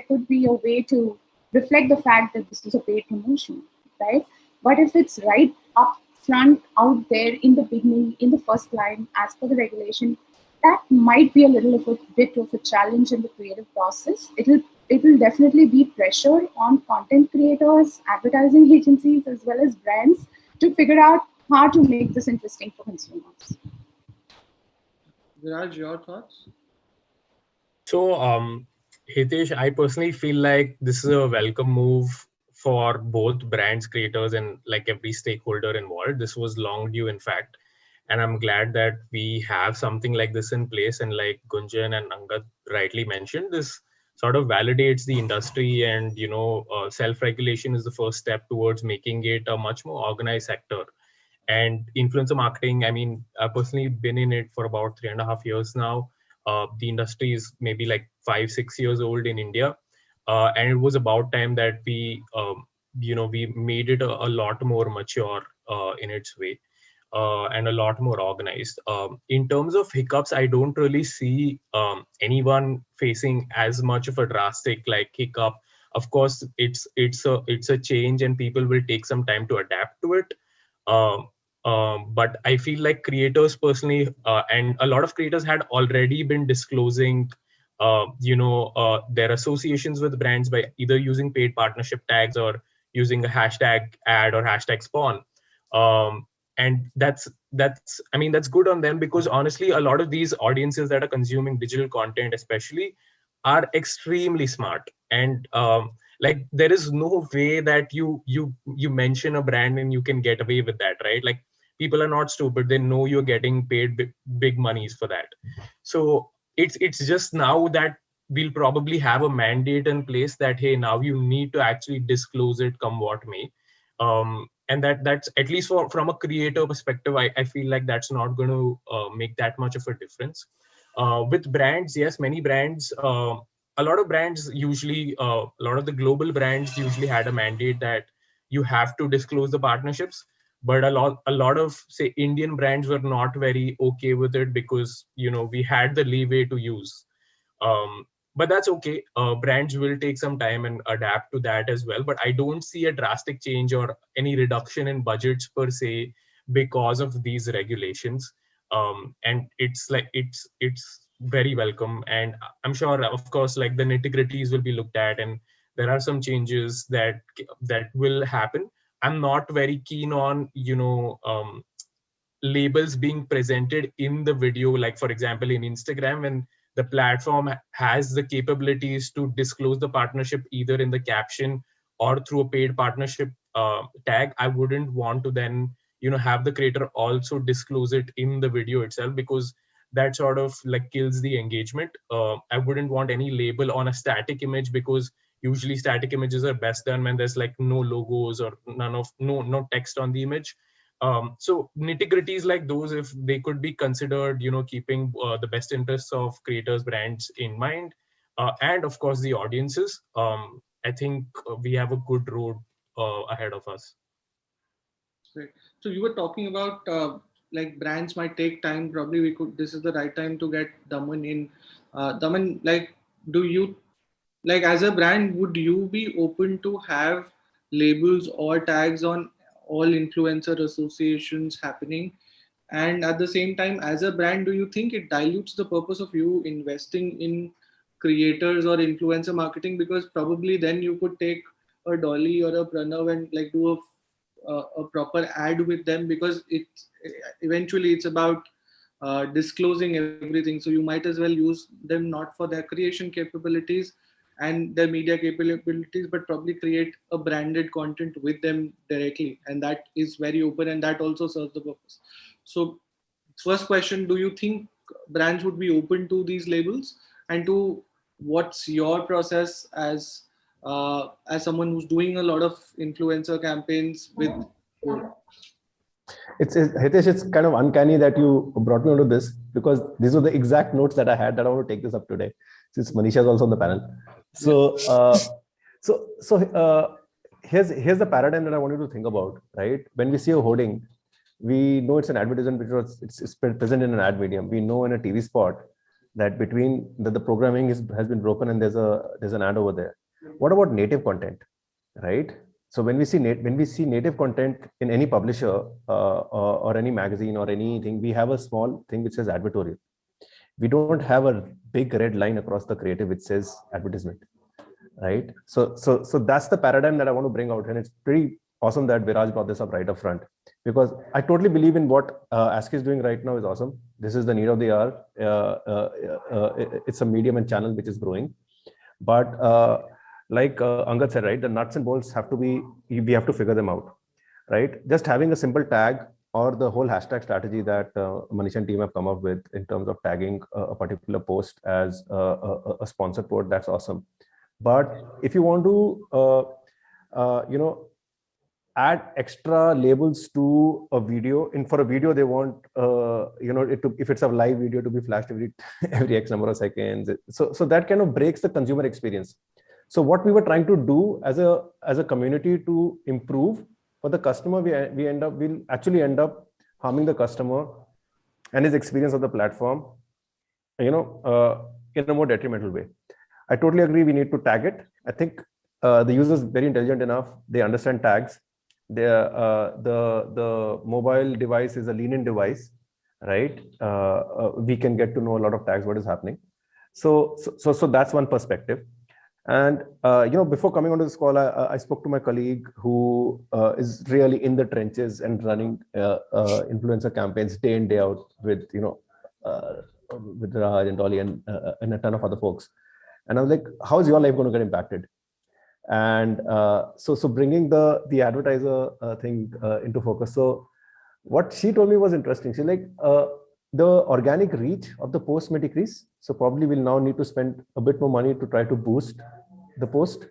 could be a way to reflect the fact that this is a paid promotion, right? But if it's right up front, out there in the beginning, in the first line, as per the regulation, that might be a bit of a challenge in the creative process. It will definitely be pressure on content creators, advertising agencies, as well as brands to figure out how to make this interesting for consumers. Viraj, your thoughts? So, Hitesh, I personally feel like this is a welcome move for both brands, creators, and like every stakeholder involved. This was long due, in fact. And I'm glad that we have something like this in place. And like Gunjan and Angad rightly mentioned, this sort of validates the industry, and self-regulation is the first step towards making it a much more organized sector. And influencer marketing, I mean, I've personally been in it for about 3.5 years now. The industry is maybe like 5-6 years old in India, and it was about time that we made it a lot more mature in its way. And a lot more organized. In terms of hiccups, I don't really see anyone facing as much of a drastic like hiccup. Of course, it's a change, and people will take some time to adapt to it. But I feel like creators personally, and a lot of creators had already been disclosing, their associations with brands by either using paid partnership tags or using a hashtag ad or hashtag spawn. And that's good on them, because honestly, a lot of these audiences that are consuming digital content especially are extremely smart. And like, there is no way that you mention a brand and you can get away with that, right? Like, people are not stupid. They know you're getting paid big monies for that. So it's just now that we'll probably have a mandate in place that, hey, now you need to actually disclose it come what may. And that's at least from a creator perspective, I feel like that's not going to make that much of a difference. With brands, yes, many brands, a lot of brands usually, a lot of the global brands usually had a mandate that you have to disclose the partnerships. But a lot of, say, Indian brands were not very okay with it, because we had the leeway to use. But that's okay. Brands will take some time and adapt to that as well. But I don't see a drastic change or any reduction in budgets per se because of these regulations. And it's very welcome. And I'm sure, of course, like, the nitty-gritties will be looked at, and there are some changes that will happen. I'm not very keen on, labels being presented in the video. Like, for example, in Instagram, when the platform has the capabilities to disclose the partnership either in the caption or through a paid partnership tag, I wouldn't want to then have the creator also disclose it in the video itself, because that sort of like kills the engagement. I wouldn't want any label on a static image, because usually static images are best done when there's like no logos or no text on the image. So nitty-gritties like those, if they could be considered, keeping the best interests of creators, brands in mind, and of course the audiences, I think we have a good road ahead of us. Great. So you were talking about like, brands might take time. Probably this is the right time to get Daman in. Daman, like, do you, like, as a brand, would you be open to have labels or tags on all influencer associations happening? And at the same time, as a brand, do you think it dilutes the purpose of you investing in creators or influencer marketing? Because probably then you could take a Dolly or a Pranav and like do a proper ad with them, because eventually it's about disclosing everything. So you might as well use them not for their creation capabilities and their media capabilities, but probably create a branded content with them directly, and that is very open, and that also serves the purpose. So first question, do you think brands would be open to these labels? And to, what's your process as someone who's doing a lot of influencer campaigns with? Hitesh, it's kind of uncanny that you brought me onto this, because these were the exact notes that I had that I want to take this up today, since Manisha is also on the panel. So, here's the paradigm that I want you to think about, right? When we see a hoarding, we know it's an advertisement because it's present in an ad medium. We know in a TV spot that between the programming has been broken and there's an ad over there. What about native content, right? So when we see native content in any publisher or any magazine or anything, we have a small thing which says advertorial. We don't have a big red line across the creative which says advertisement, right? So that's the paradigm that I want to bring out, and it's pretty awesome that Viraj brought this up right up front, because I totally believe in what ASCI is doing right now is awesome. This is the need of the hour. It's a medium and channel which is growing, but like Angad said, right, the nuts and bolts have to be, we have to figure them out, right? Just having a simple tag or the whole hashtag strategy that Manish and team have come up with in terms of tagging a particular post as a sponsored post, that's awesome. But if you want to, add extra labels to a video, and for a video they want, if it's a live video, to be flashed every X number of seconds. So that kind of breaks the consumer experience. So what we were trying to do as a community to improve for the customer, we'll actually end up harming the customer and his experience of the platform, in a more detrimental way. I totally agree. We need to tag it. I think the user is very intelligent enough. They understand tags. The mobile device is a lean-in device, right? We can get to know a lot of tags, what is happening. So that's one perspective. And before coming onto this call, I spoke to my colleague who is really in the trenches and running influencer campaigns day in, day out with Raj and Dolly and a ton of other folks. And I was like, how is your life going to get impacted? And so bringing the advertiser thing into focus. So what she told me was interesting. She's like, the organic reach of the post may decrease. So probably we'll now need to spend a bit more money to try to boost the post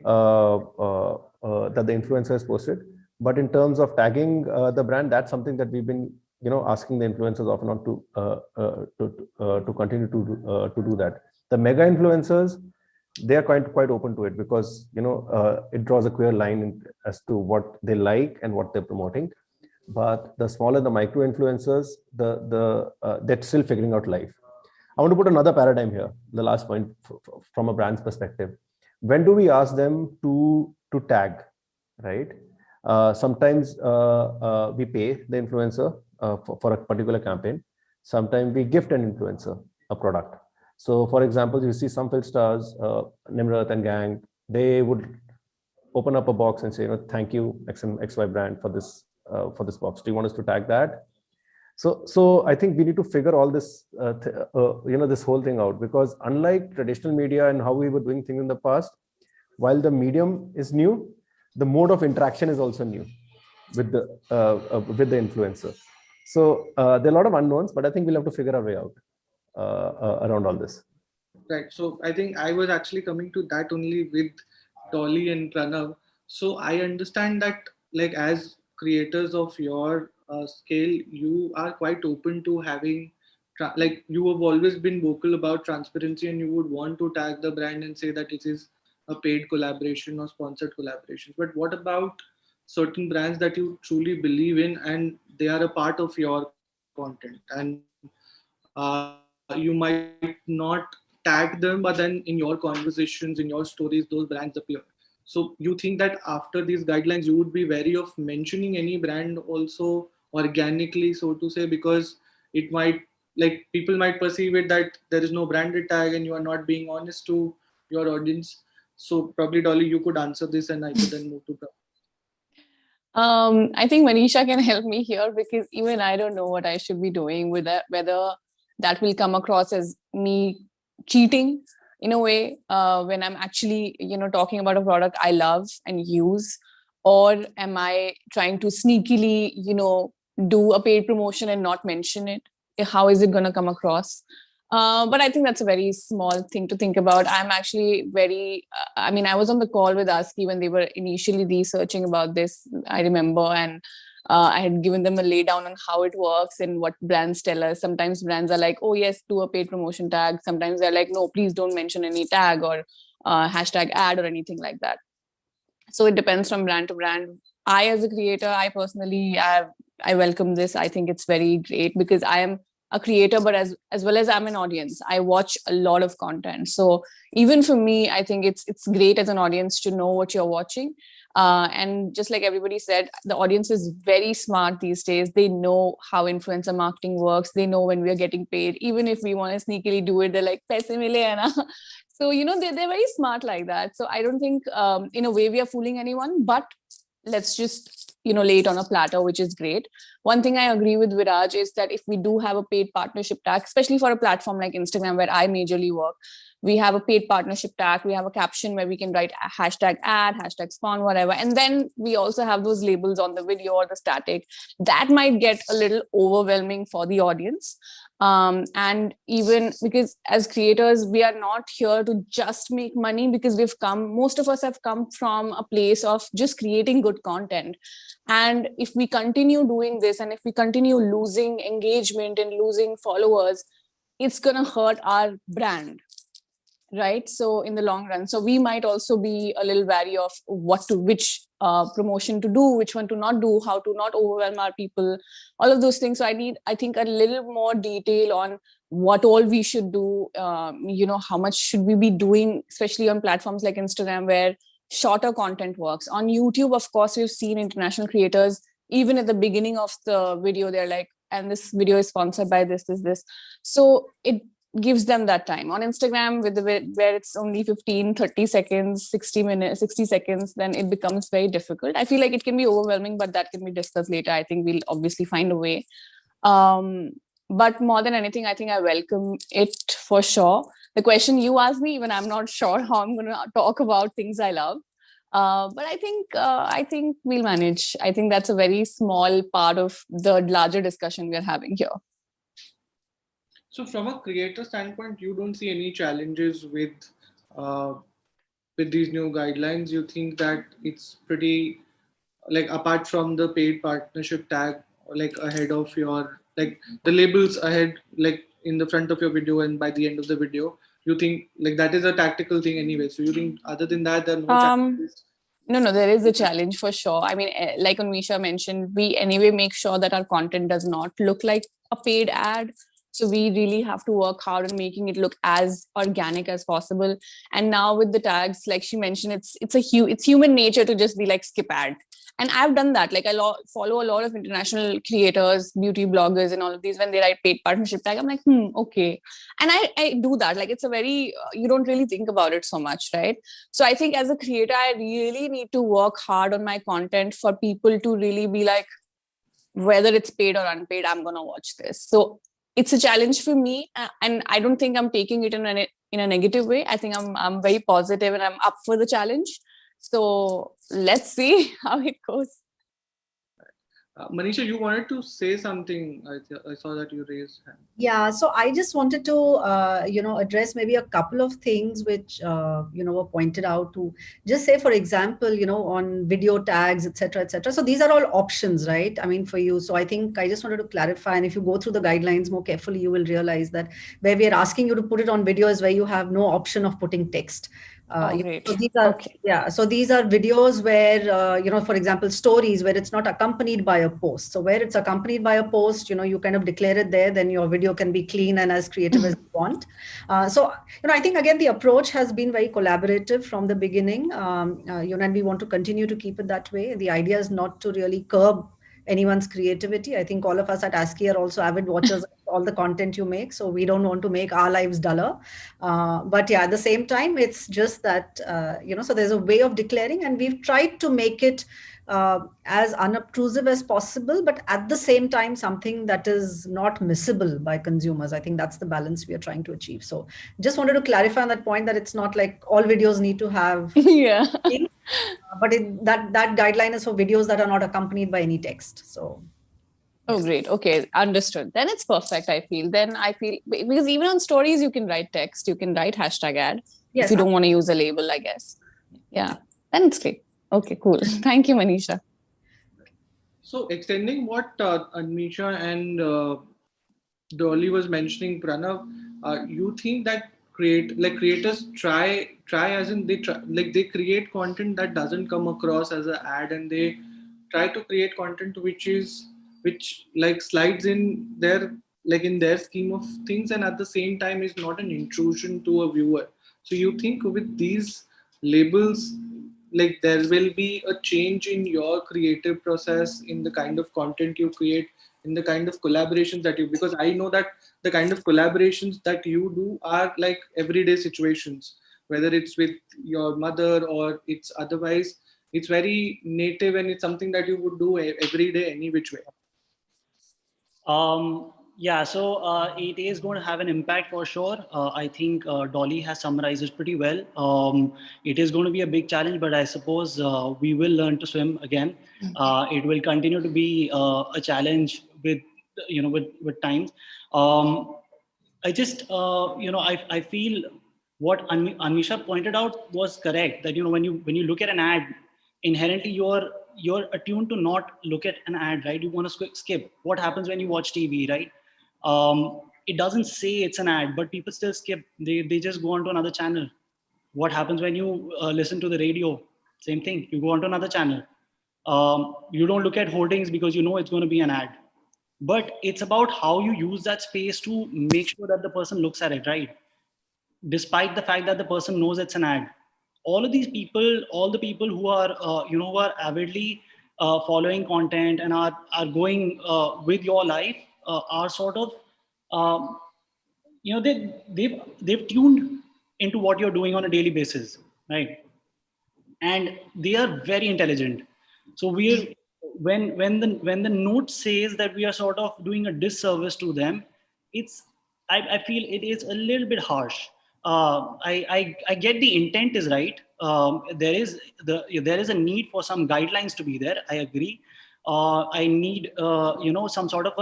that the influencer has posted. But in terms of tagging the brand, that's something that we've been, asking the influencers often on to continue to do that. The mega influencers, they are quite open to it because it draws a clear line as to what they like and what they're promoting. But the smaller the micro influencers, they're still figuring out life. I want to put another paradigm here. The last point from a brand's perspective: when do we ask them to tag, right? Sometimes we pay the influencer for a particular campaign. Sometimes we gift an influencer a product. So, for example, you see some film stars, Nimrat and gang, they would open up a box and say, thank you, XY brand, for this box. Do you want us to tag that? So I think we need to figure all this, this whole thing out, because unlike traditional media and how we were doing things in the past, while the medium is new, the mode of interaction is also new with the influencer. So there are a lot of unknowns, but I think we'll have to figure our way out around all this. Right. So I think I was actually coming to that only with Dolly and Pranav. So I understand that, like, as creators of your scale, you are quite open to having, like, you have always been vocal about transparency, and you would want to tag the brand and say that it is a paid collaboration or sponsored collaboration. But what about certain brands that you truly believe in and they are a part of your content, and you might not tag them, but then in your conversations, in your stories, those brands appear. So you think that after these guidelines, you would be wary of mentioning any brand also organically, so to say, because it might, like, people might perceive it that there is no branded tag and you are not being honest to your audience. So probably, Dolly, you could answer this and I could then move to I think Manisha can help me here, because even I don't know what I should be doing with that, whether that will come across as me cheating in a way when I'm actually, talking about a product I love and use, or am I trying to sneakily, do a paid promotion and not mention it? How is it going to come across? But I think that's a very small thing to think about. I'm actually very, I was on the call with ASCI when they were initially researching about this, I remember, and I had given them a lay down on how it works and what brands tell us. Sometimes brands are like, oh yes, do a paid promotion tag. Sometimes they're like, no, please don't mention any tag or hashtag ad or anything like that. So it depends from brand to brand I, as a creator, I personally, I welcome this. I think it's very great because I am a creator, but as well as I'm an audience, I watch a lot of content. So even for me, I think it's great as an audience to know what you're watching. And just like everybody said, the audience is very smart these days. They know how influencer marketing works. They know when we are getting paid. Even if we want to sneakily do it, they're like, paise mile hai na. So, they're very smart like that. So I don't think in a way we are fooling anyone, but let's just, lay it on a platter, which is great. One thing I agree with Viraj is that if we do have a paid partnership tag, especially for a platform like Instagram, where I majorly work, we have a paid partnership tag, we have a caption where we can write a hashtag ad, hashtag spawn, whatever. And then we also have those labels on the video or the static. That might get a little overwhelming for the audience. And even because as creators, we are not here to just make money, because most of us have come from a place of just creating good content. And if we continue doing this, and if we continue losing engagement and losing followers, it's going to hurt our brand. Right. So in the long run, so we might also be a little wary of which promotion to do, which one to not do, how to not overwhelm our people, all of those things. So I think a little more detail on what all we should do, how much should we be doing, especially on platforms like Instagram, where shorter content works. On YouTube, of course, we've seen international creators, even at the beginning of the video, they're like, and this video is sponsored by this. So it gives them that time. On Instagram, where it's only 15, 30 seconds, 60 seconds, then it becomes very difficult. I feel like it can be overwhelming, but that can be discussed later. I think we'll obviously find a way. But more than anything, I think I welcome it for sure. The question you asked me, even I'm not sure how I'm going to talk about things I love. But I think we'll manage. I think that's a very small part of the larger discussion we're having here. So from a creator standpoint, you don't see any challenges with these new guidelines? You think that it's pretty, like, apart from the paid partnership tag, like ahead of your, like the labels ahead, like in the front of your video and by the end of the video, you think like that is a tactical thing anyway? So you think other than that, there are no challenges? No, there is a challenge for sure. I mean, like Unsha mentioned, we anyway make sure that our content does not look like a paid ad. So we really have to work hard on making it look as organic as possible. And now with the tags, like she mentioned, it's human nature to just be like skip ad. And I've done that. Like I follow a lot of international creators, beauty bloggers, and all of these. When they write paid partnership tag, I'm like, okay. And I do that. Like it's a very, you don't really think about it so much, right? So I think as a creator, I really need to work hard on my content for people to really be like, whether it's paid or unpaid, I'm going to watch this. So it's a challenge for me, and I don't think I'm taking it in a negative way. I think I'm very positive and I'm up for the challenge. So let's see how it goes. Manisha, you wanted to say something. I saw that you raised hand. Yeah, so I just wanted to, address maybe a couple of things which, were pointed out to just say, for example, on video tags, et cetera, et cetera. So these are all options, right? I mean, for you. So I think I just wanted to clarify. And if you go through the guidelines more carefully, you will realize that where we are asking you to put it on video is where you have no option of putting text. So these are, okay. So these are videos where, for example, stories where it's not accompanied by a post. So where it's accompanied by a post, you kind of declare it there, then your video can be clean and as creative as you want. So, I think, again, the approach has been very collaborative from the beginning, and we want to continue to keep it that way. The idea is not to really curb anyone's creativity. I think all of us at ASCI are also avid watchers of all the content you make. So we don't want to make our lives duller. But yeah, at the same time, it's just that, so there's a way of declaring, and we've tried to make it as unobtrusive as possible, but at the same time, something that is not missable by consumers. I think that's the balance we are trying to achieve. So just wanted to clarify on that point, that it's not like all videos need to have yeah. But that guideline is for videos that are not accompanied by any text. So. Oh, great. Okay, understood. Then it's perfect, I feel. Then I feel, because even on stories, you can write text, you can write hashtag ad. Yes, if you don't want to use a label, I guess. Yeah, then it's great. Okay, cool. Thank you, Manisha. So extending what Anisha and Dolly was mentioning, Pranav, you think that creators try as in they create content that doesn't come across as an ad, and they try to create content which like slides in their, like in their scheme of things, and at the same time is not an intrusion to a viewer. So you think with these labels, like there will be a change in your creative process, in the kind of content you create, in the kind of collaborations that you, because I know that the kind of collaborations that you do are like everyday situations, whether it's with your mother or it's otherwise, it's very native and it's something that you would do every day, any which way. Yeah, so it is going to have an impact for sure. I think Dolly has summarized it pretty well. It is going to be a big challenge, but I suppose we will learn to swim again. It will continue to be a challenge with, with time. I just, I feel what Anisha pointed out was correct. That when you look at an ad, inherently you're attuned to not look at an ad, right? You want to skip. What happens when you watch TV, right? It doesn't say it's an ad, but people still skip. They just go on to another channel. What happens when you listen to the radio? Same thing. You go on to another channel. You don't look at holdings because you know it's going to be an ad. But it's about how you use that space to make sure that the person looks at it, right? Despite the fact that the person knows it's an ad. All of these people, all the people who are, who are avidly following content and are going with your life are sort of, they've tuned into what you're doing on a daily basis, right? And they are very intelligent. So when the note says that we are sort of doing a disservice to them, I feel it is a little bit harsh. I get the intent is right. There is a need for some guidelines to be there. I agree. I need some sort of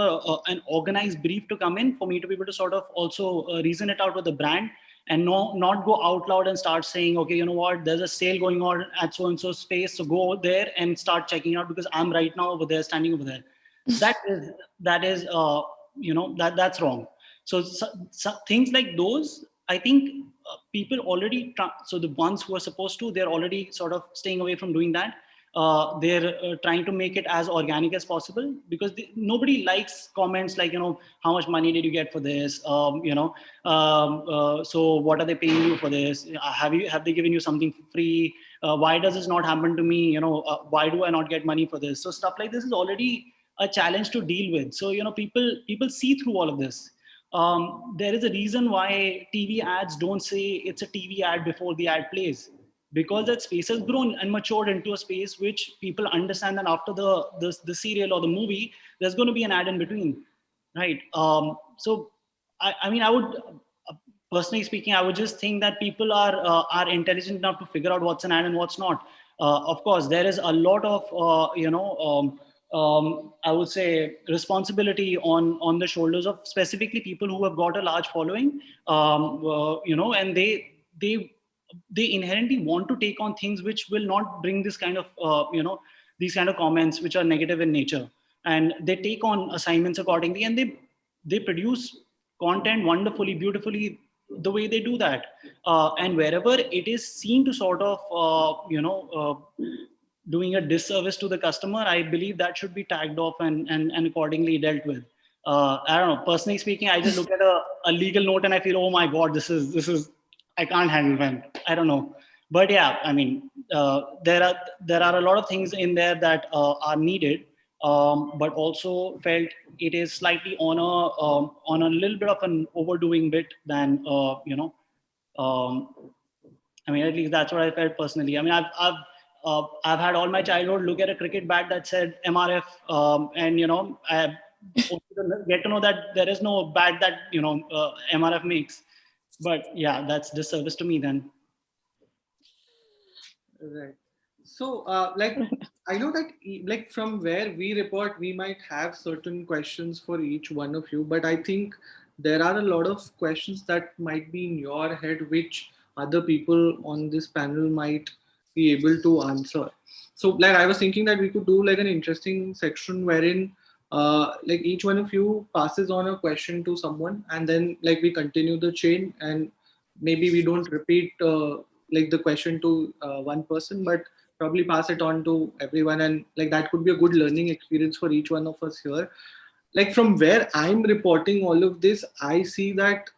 an organized brief to come in for me to be able to sort of also reason it out with the brand, and not go out loud and start saying, okay, you know what, there's a sale going on at so and so space, so go there and start checking out because I'm right now over there, standing over there. That is that's wrong. So things like those, I think people already, so the ones who are supposed to, they're already sort of staying away from doing that. They're trying to make it as organic as possible, because nobody likes comments like, how much money did you get for this? So what are they paying you for this? Have they given you something for free? Why does this not happen to me? Why do I not get money for this? So stuff like this is already a challenge to deal with. So, people see through all of this. There is a reason why TV ads don't say it's a TV ad before the ad plays, because that space has grown and matured into a space which people understand that after the serial or the movie, there's going to be an ad in between, right? So I mean, I would personally speaking, I would just think that people are intelligent enough to figure out what's an ad and what's not. Of course, there is a lot of I would say responsibility on the shoulders of specifically people who have got a large following, and they inherently want to take on things which will not bring this kind of these kind of comments which are negative in nature, and they take on assignments accordingly, and they produce content wonderfully, beautifully, the way they do that, and wherever it is seen to sort of doing a disservice to the customer, I believe that should be tagged off and accordingly dealt with. I don't know, personally speaking, I just look at a legal note and I feel, oh my God, this is I can't handle them. I don't know. But yeah, I mean, there are a lot of things in there that are needed, but also felt it is slightly on a little bit of an overdoing bit than, I mean, at least that's what I felt personally. I mean, I've had all my childhood look at a cricket bat that said MRF, and I get to know that there is no bat that MRF makes. But yeah, that's disservice to me then. Right. So, I know that like from where we report, we might have certain questions for each one of you, but I think there are a lot of questions that might be in your head, which other people on this panel might be able to answer. So, like I was thinking that we could do like an interesting section wherein like each one of you passes on a question to someone, and then like we continue the chain, and maybe we don't repeat like the question to one person, but probably pass it on to everyone, and like that could be a good learning experience for each one of us here. Like from where I'm reporting all of this, I see that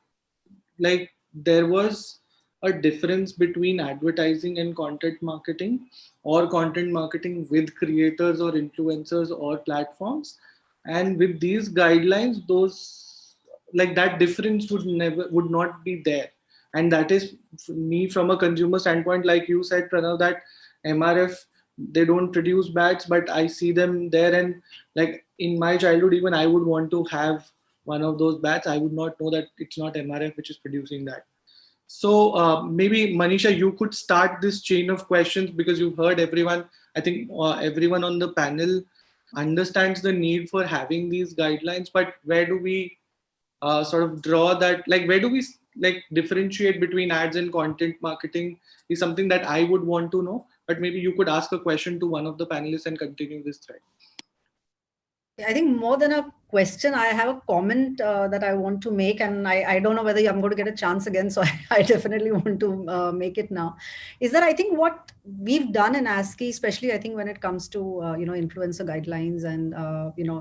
like there was a difference between advertising and content marketing, or content marketing with creators or influencers or platforms. And with these guidelines, those like that difference would not be there. And that is me from a consumer standpoint, like you said, Pranav, that MRF, they don't produce bats, but I see them there. And like in my childhood, even I would want to have one of those bats. I would not know that it's not MRF which is producing that. So maybe Manisha, you could start this chain of questions, because you've heard everyone. I think everyone on the panel understands the need for having these guidelines, but where do we sort of draw that, like where do we like differentiate between ads and content marketing is something that I would want to know. But maybe you could ask a question to one of the panelists and continue this thread. I think more than a question, I have a comment that I want to make, and I don't know whether I'm going to get a chance again, so I definitely want to make it now. Is that I think what we've done in ASCI, especially I think when it comes to influencer guidelines and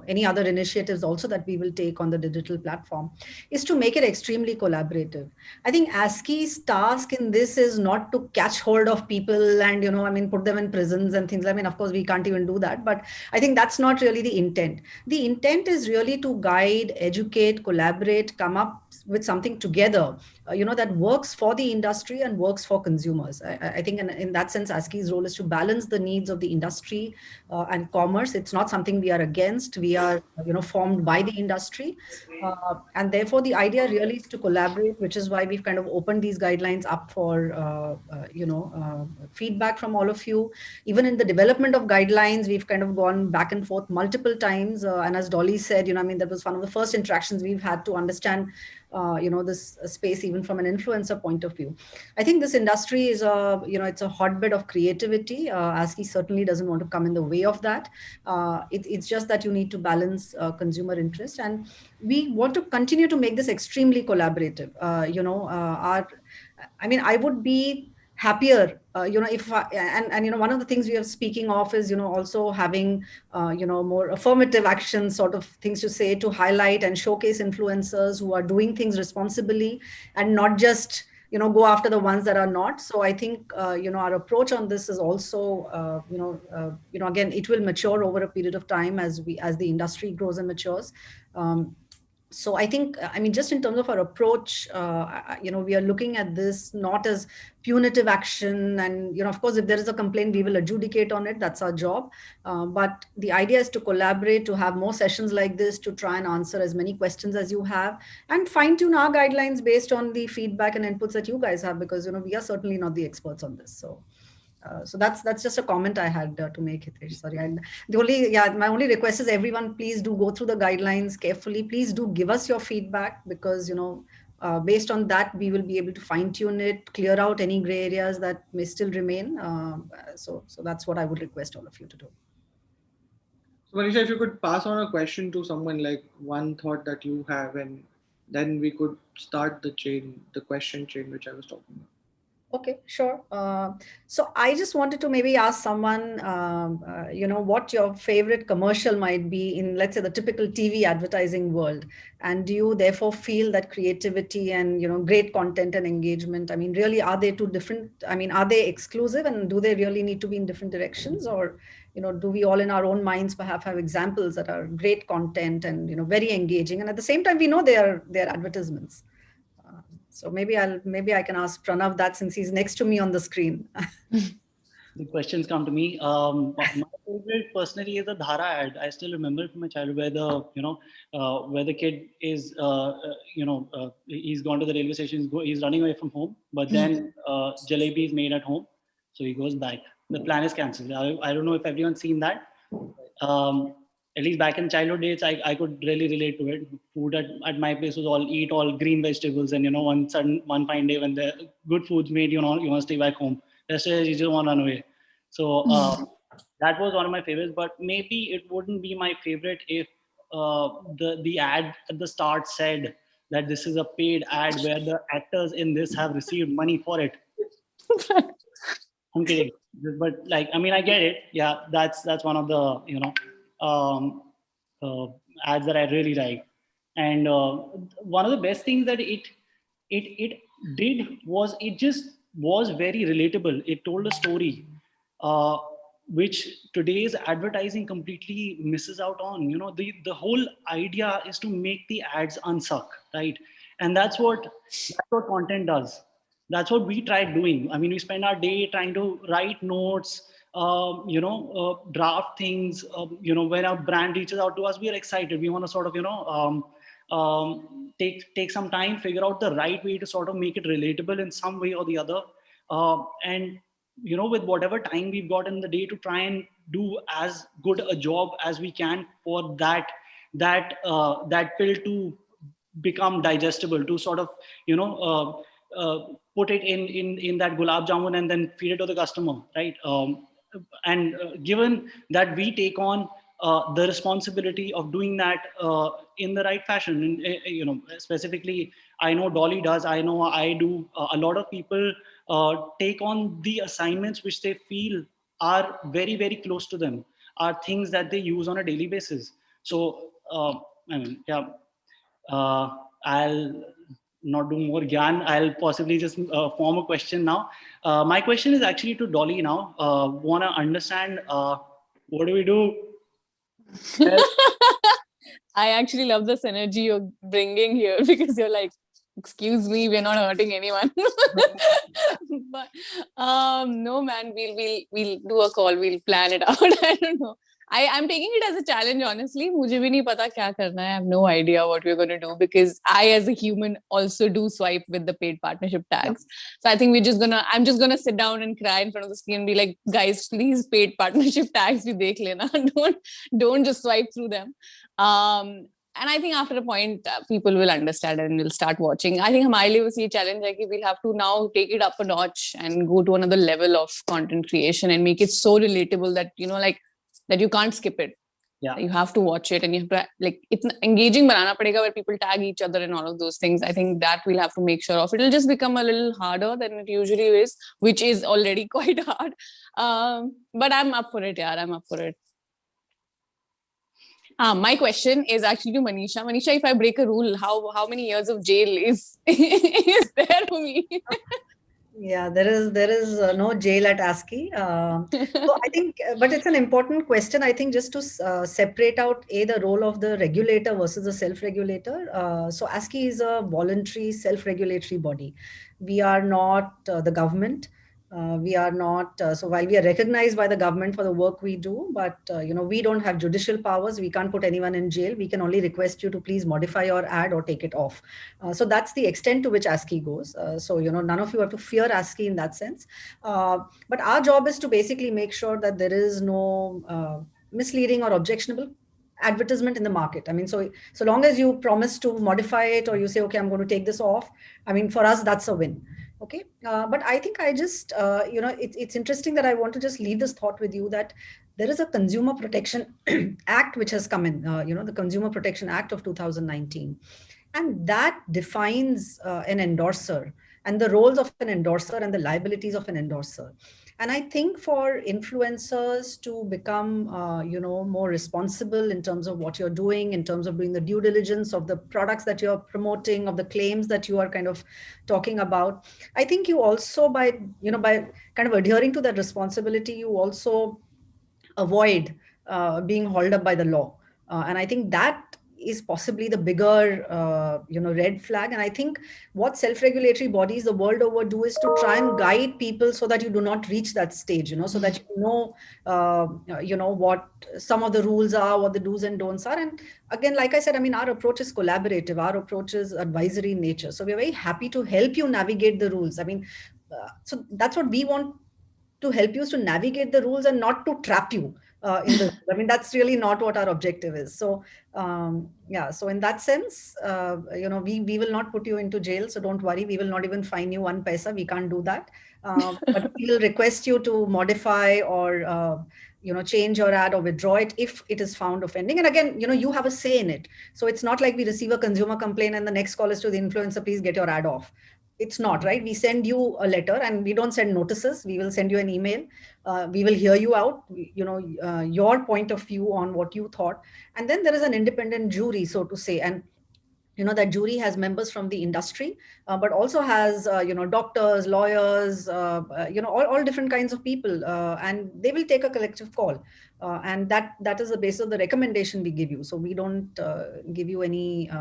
any other initiatives also that we will take on the digital platform, is to make it extremely collaborative. I think ASCI's task in this is not to catch hold of people and put them in prisons and things. Of course we can't even do that, but I think that's not really the intent. The intent is really to guide, educate, collaborate, come up with something together, that works for the industry and works for consumers. I think in that sense, ASCI's role is to balance the needs of the industry and commerce. It's not something we are against. We are, formed by the industry. And therefore, the idea really is to collaborate, which is why we've kind of opened these guidelines up for, feedback from all of you. Even in the development of guidelines, we've kind of gone back and forth multiple times. And as Dolly said, that was one of the first interactions we've had to understand this space, even from an influencer point of view. I think this industry is it's a hotbed of creativity. ASCI certainly doesn't want to come in the way of that. It's just that you need to balance consumer interest, and we want to continue to make this extremely collaborative. I would be happier, if one of the things we are speaking of is, also having, more affirmative action sort of things to say, to highlight and showcase influencers who are doing things responsibly and not just, go after the ones that are not. So I think, our approach on this is also, again, it will mature over a period of time as the industry grows and matures. So I think, just in terms of our approach, we are looking at this not as punitive action. And, of course, if there is a complaint, we will adjudicate on it. That's our job. But the idea is to collaborate, to have more sessions like this, to try and answer as many questions as you have, and fine tune our guidelines based on the feedback and inputs that you guys have, because, we are certainly not the experts on this. So that's just a comment I had to make, Hitesh. Sorry. My only request is everyone, please do go through the guidelines carefully. Please do give us your feedback, because, based on that, we will be able to fine tune it, clear out any gray areas that may still remain. So that's what I would request all of you to do. So Manisha, if you could pass on a question to someone, like one thought that you have, and then we could start the question chain, which I was talking about. Okay, sure. So I just wanted to maybe ask someone, what your favorite commercial might be in, let's say, the typical TV advertising world. And do you therefore feel that creativity and, great content and engagement, really, are they two different? Are they exclusive, and do they really need to be in different directions? Or, do we all in our own minds perhaps have examples that are great content and, very engaging? And at the same time, we know they are advertisements. So maybe I can ask Pranav that, since he's next to me on the screen. The questions come to me. My favorite personally is a Dhara ad. I still remember from my childhood where the kid is, he's gone to the railway station, he's running away from home, but then jalebi is made at home. So he goes back. The plan is cancelled. I don't know if everyone's seen that. At least back in childhood days, I could really relate to it. Food at my place was eat all green vegetables, and one fine day when the good food's made, you want to stay back home. Rest of it, you just want to run away. So that was one of my favorites. But maybe it wouldn't be my favorite if the ad at the start said that this is a paid ad where the actors in this have received money for it. I'm kidding. But like, I mean, I get it. Yeah, that's one of the, you know, ads that I really like. And one of the best things that it did was it just was very relatable. It told a story, which today's advertising completely misses out on. You know, the whole idea is to make the ads unsuck, right? And that's what content does. That's what we tried doing. I mean, we spend our day trying to write notes, draft things. You know, when a brand reaches out to us, we are excited. We want to sort of, take some time, figure out the right way to sort of make it relatable in some way or the other. And, you know, with whatever time we've got in the day to try and do as good a job as we can for that pill to become digestible, to sort of, you know, put it in that gulab jamun and then feed it to the customer, right? And given that we take on the responsibility of doing that in the right fashion, and you know, specifically, I know Dolly does, I know I do. A lot of people take on the assignments which they feel are very, very close to them, are things that they use on a daily basis. So I mean, yeah. I'll not do more gyan. I'll possibly just form a question now. My question is actually to Dolly now. Want to understand what do we do? I actually love this energy you're bringing here, because you're like, excuse me, we're not hurting anyone. But no, man, we'll do a call. We'll plan it out. I don't know. I'm taking it as a challenge, honestly. मुझे भी नहीं पता क्या करना है. I have no idea what we're going to do, because I, as a human, also do swipe with the paid partnership tags. So I think I'm just gonna sit down and cry in front of the screen and be like, guys, please, paid partnership tags bhi dekh lena. Don't just swipe through them. And I think after a point, people will understand and will start watching. I think हमारे लिए बस ये challenge है कि we'll have to now take it up a notch and go to another level of content creation and make it so relatable that, you know, like, that you can't skip it. Yeah. You have to watch it, and you have to, like, it's engaging banana padega, where people tag each other and all of those things. I think that we'll have to make sure of. It'll just become a little harder than it usually is, which is already quite hard. But I'm up for it, yeah. I'm up for it. My question is actually to Manisha. Manisha, if I break a rule, how many years of jail is there for me? Yeah, there is no jail at ASCI. So I think, but it's an important question. I think just to separate out the role of the regulator versus the self-regulator. So ASCI is a voluntary self-regulatory body. We are not the government. We are not, so while we are recognized by the government for the work we do, but you know, we don't have judicial powers. We can't put anyone in jail. We can only request you to please modify your ad or take it off. So that's the extent to which ASCI goes. So, you know, none of you have to fear ASCI in that sense. But our job is to basically make sure that there is no misleading or objectionable advertisement in the market. I mean, so long as you promise to modify it, or you say, okay, I'm going to take this off, I mean, for us, that's a win. Okay. But I think I just, you know, it's interesting that I want to just leave this thought with you, that there is a Consumer Protection Act which has come in, you know, the Consumer Protection Act of 2019. And that defines an endorser and the roles of an endorser and the liabilities of an endorser. And I think for influencers to become, you know, more responsible in terms of what you're doing, in terms of doing the due diligence of the products that you're promoting, of the claims that you are kind of talking about, I think you also, by kind of adhering to that responsibility, you also avoid being hauled up by the law. And I think that is possibly the bigger, you know, red flag. And I think what self-regulatory bodies the world over do is to try and guide people so that you do not reach that stage, you know, so that you know what some of the rules are, what the do's and don'ts are. And again, like I said, I mean, our approach is collaborative. Our approach is advisory in nature. So we're very happy to help you navigate the rules. I mean, so that's what we want to help you, is to navigate the rules and not to trap you. In the, I mean, that's really not what our objective is. So, yeah. So in that sense, you know, we will not put you into jail. So don't worry. We will not even fine you 1 paisa. We can't do that. But we will request you to modify or, you know, change your ad or withdraw it if it is found offending. And again, you know, you have a say in it. So it's not like we receive a consumer complaint and the next call is to the influencer, please get your ad off. It's not, right? We send you a letter, and we don't send notices. We will send you an email. We will hear you out, your point of view on what you thought. And then there is an independent jury, so to say. And that jury has members from the industry, but also has doctors, lawyers, all different kinds of people, and they will take a collective call, and that is the basis of the recommendation we give you. So we don't give you any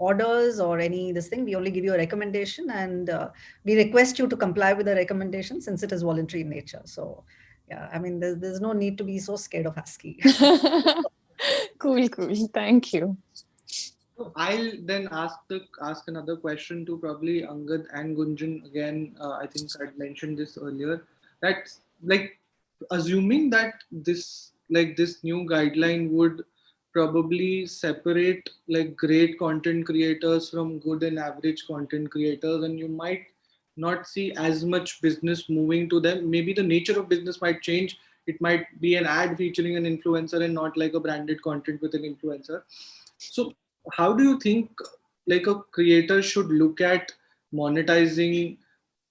orders or any this thing. We only give you a recommendation, and we request you to comply with the recommendation, since it is voluntary in nature. So yeah, I mean, there's no need to be so scared of ASCII. Cool. Thank you. I'll then ask another question to probably Angad and Gunjan again. I think I'd mentioned this earlier. That, like, assuming that this new guideline would probably separate like great content creators from good and average content creators, and you might not see as much business moving to them. Maybe the nature of business might change. It might be an ad featuring an influencer and not like a branded content with an influencer. So how do you think like a creator should look at monetizing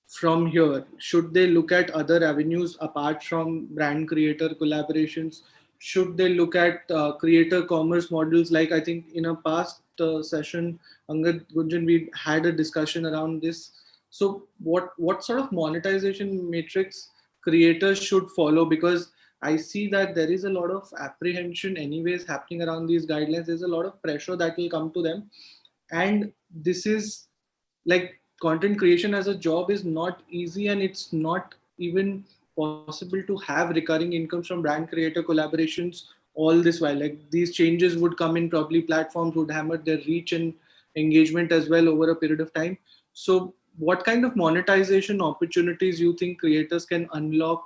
from here? Should they look at other avenues apart from brand creator collaborations? Should they look at creator commerce models? Like, I think in a past session, Angad, Gunjan, we had a discussion around this. So what sort of monetization matrix creators should follow? Because I see that there is a lot of apprehension anyways happening around these guidelines. There's a lot of pressure that will come to them. And this is like, content creation as a job is not easy, and it's not even possible to have recurring incomes from brand creator collaborations all this while. Like, these changes would come in, probably platforms would hammer their reach and engagement as well over a period of time. So what kind of monetization opportunities you think creators can unlock?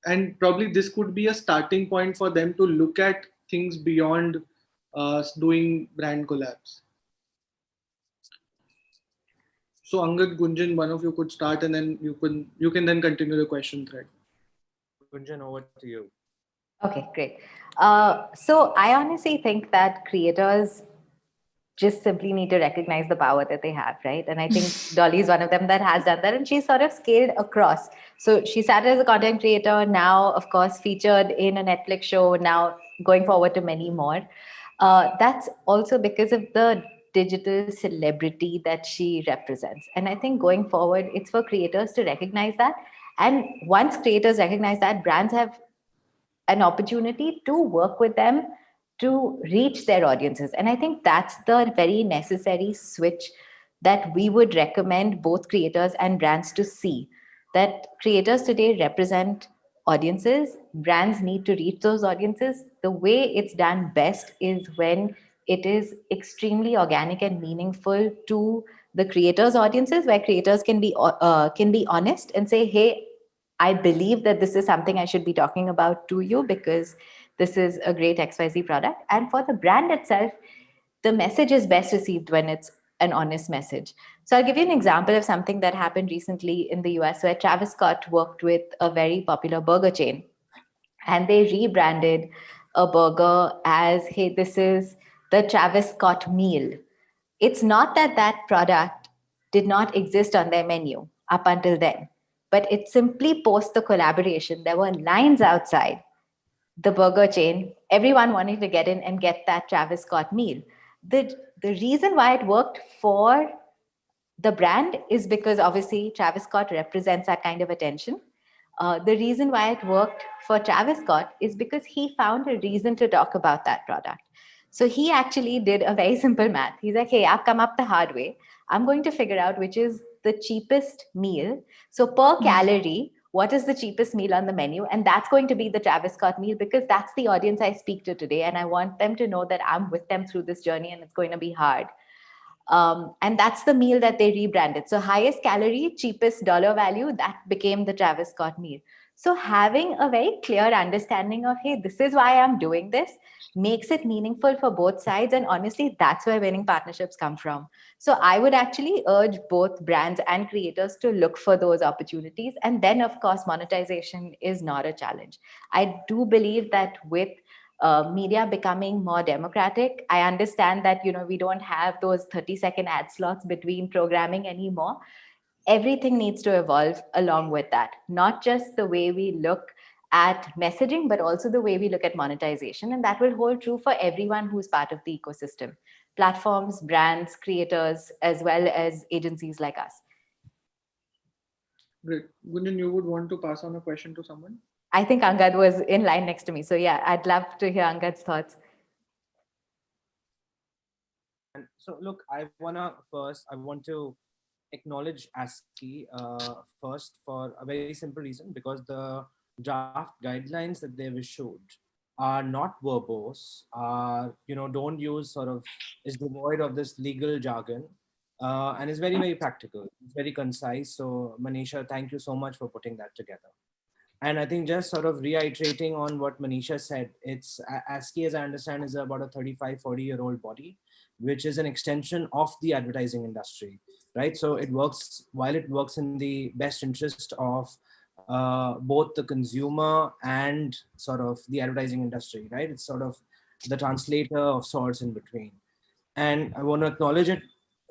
And probably this could be a starting point for them to look at things beyond doing brand collabs. So Angad, Gunjan, one of you could start, and then you can then continue the question thread. Gunjan, over to you. Okay, great. So I honestly think that creators just simply need to recognize the power that they have, right? And I think Dolly is one of them that has done that, and she's sort of scaled across. So she started as a content creator, now, of course, featured in a Netflix show, now going forward to many more. That's also because of the digital celebrity that she represents. And I think going forward, it's for creators to recognize that. And once creators recognize that, brands have an opportunity to work with them to reach their audiences. And I think that's the very necessary switch that we would recommend both creators and brands to see. That creators today represent audiences, brands need to reach those audiences. The way it's done best is when it is extremely organic and meaningful to the creators' audiences, where creators can be honest and say, hey, I believe that this is something I should be talking about to you because this is a great XYZ product. And for the brand itself, the message is best received when it's an honest message. So I'll give you an example of something that happened recently in the US, where Travis Scott worked with a very popular burger chain, and they rebranded a burger as, hey, this is the Travis Scott meal. It's not that that product did not exist on their menu up until then, but it simply post the collaboration. There were lines outside the burger chain, everyone wanting to get in and get that Travis Scott meal. The reason why it worked for the brand is because obviously Travis Scott represents that kind of attention. The reason why it worked for Travis Scott is because he found a reason to talk about that product. So he actually did a very simple math. He's like, hey, I've come up the hard way. I'm going to figure out which is the cheapest meal. So per calorie, what is the cheapest meal on the menu? And that's going to be the Travis Scott meal, because that's the audience I speak to today. And I want them to know that I'm with them through this journey, and it's going to be hard. And that's the meal that they rebranded. So highest calorie, cheapest dollar value, that became the Travis Scott meal. So having a very clear understanding of, hey, this is why I'm doing this, makes it meaningful for both sides. And honestly, that's where winning partnerships come from. So I would actually urge both brands and creators to look for those opportunities. And then, of course, monetization is not a challenge. I do believe that with media becoming more democratic, I understand that, we don't have those 30-second ad slots between programming anymore. everything needs to evolve along with that, not just the way we look at messaging, but also the way we look at monetization. And that will hold true for everyone who's part of the ecosystem, platforms, brands, creators, as well as agencies like us. Great. Gunjan, you would want to pass on a question to someone? I think Angad was in line next to me. So yeah, I'd love to hear Angad's thoughts. And so look, I want to acknowledge ASCI first for a very simple reason, because the draft guidelines that they've issued are not verbose, don't use is devoid of this legal jargon, and is very, very practical. It's very concise. So Manisha, thank you so much for putting that together. And I think just sort of reiterating on what Manisha said, it's ASCI, as I understand, is about a 35, 40-year-old body, which is an extension of the advertising industry, right? So it works, while it works in the best interest of both the consumer and sort of the advertising industry, right? It's sort of the translator of sorts in between. And I want to acknowledge it,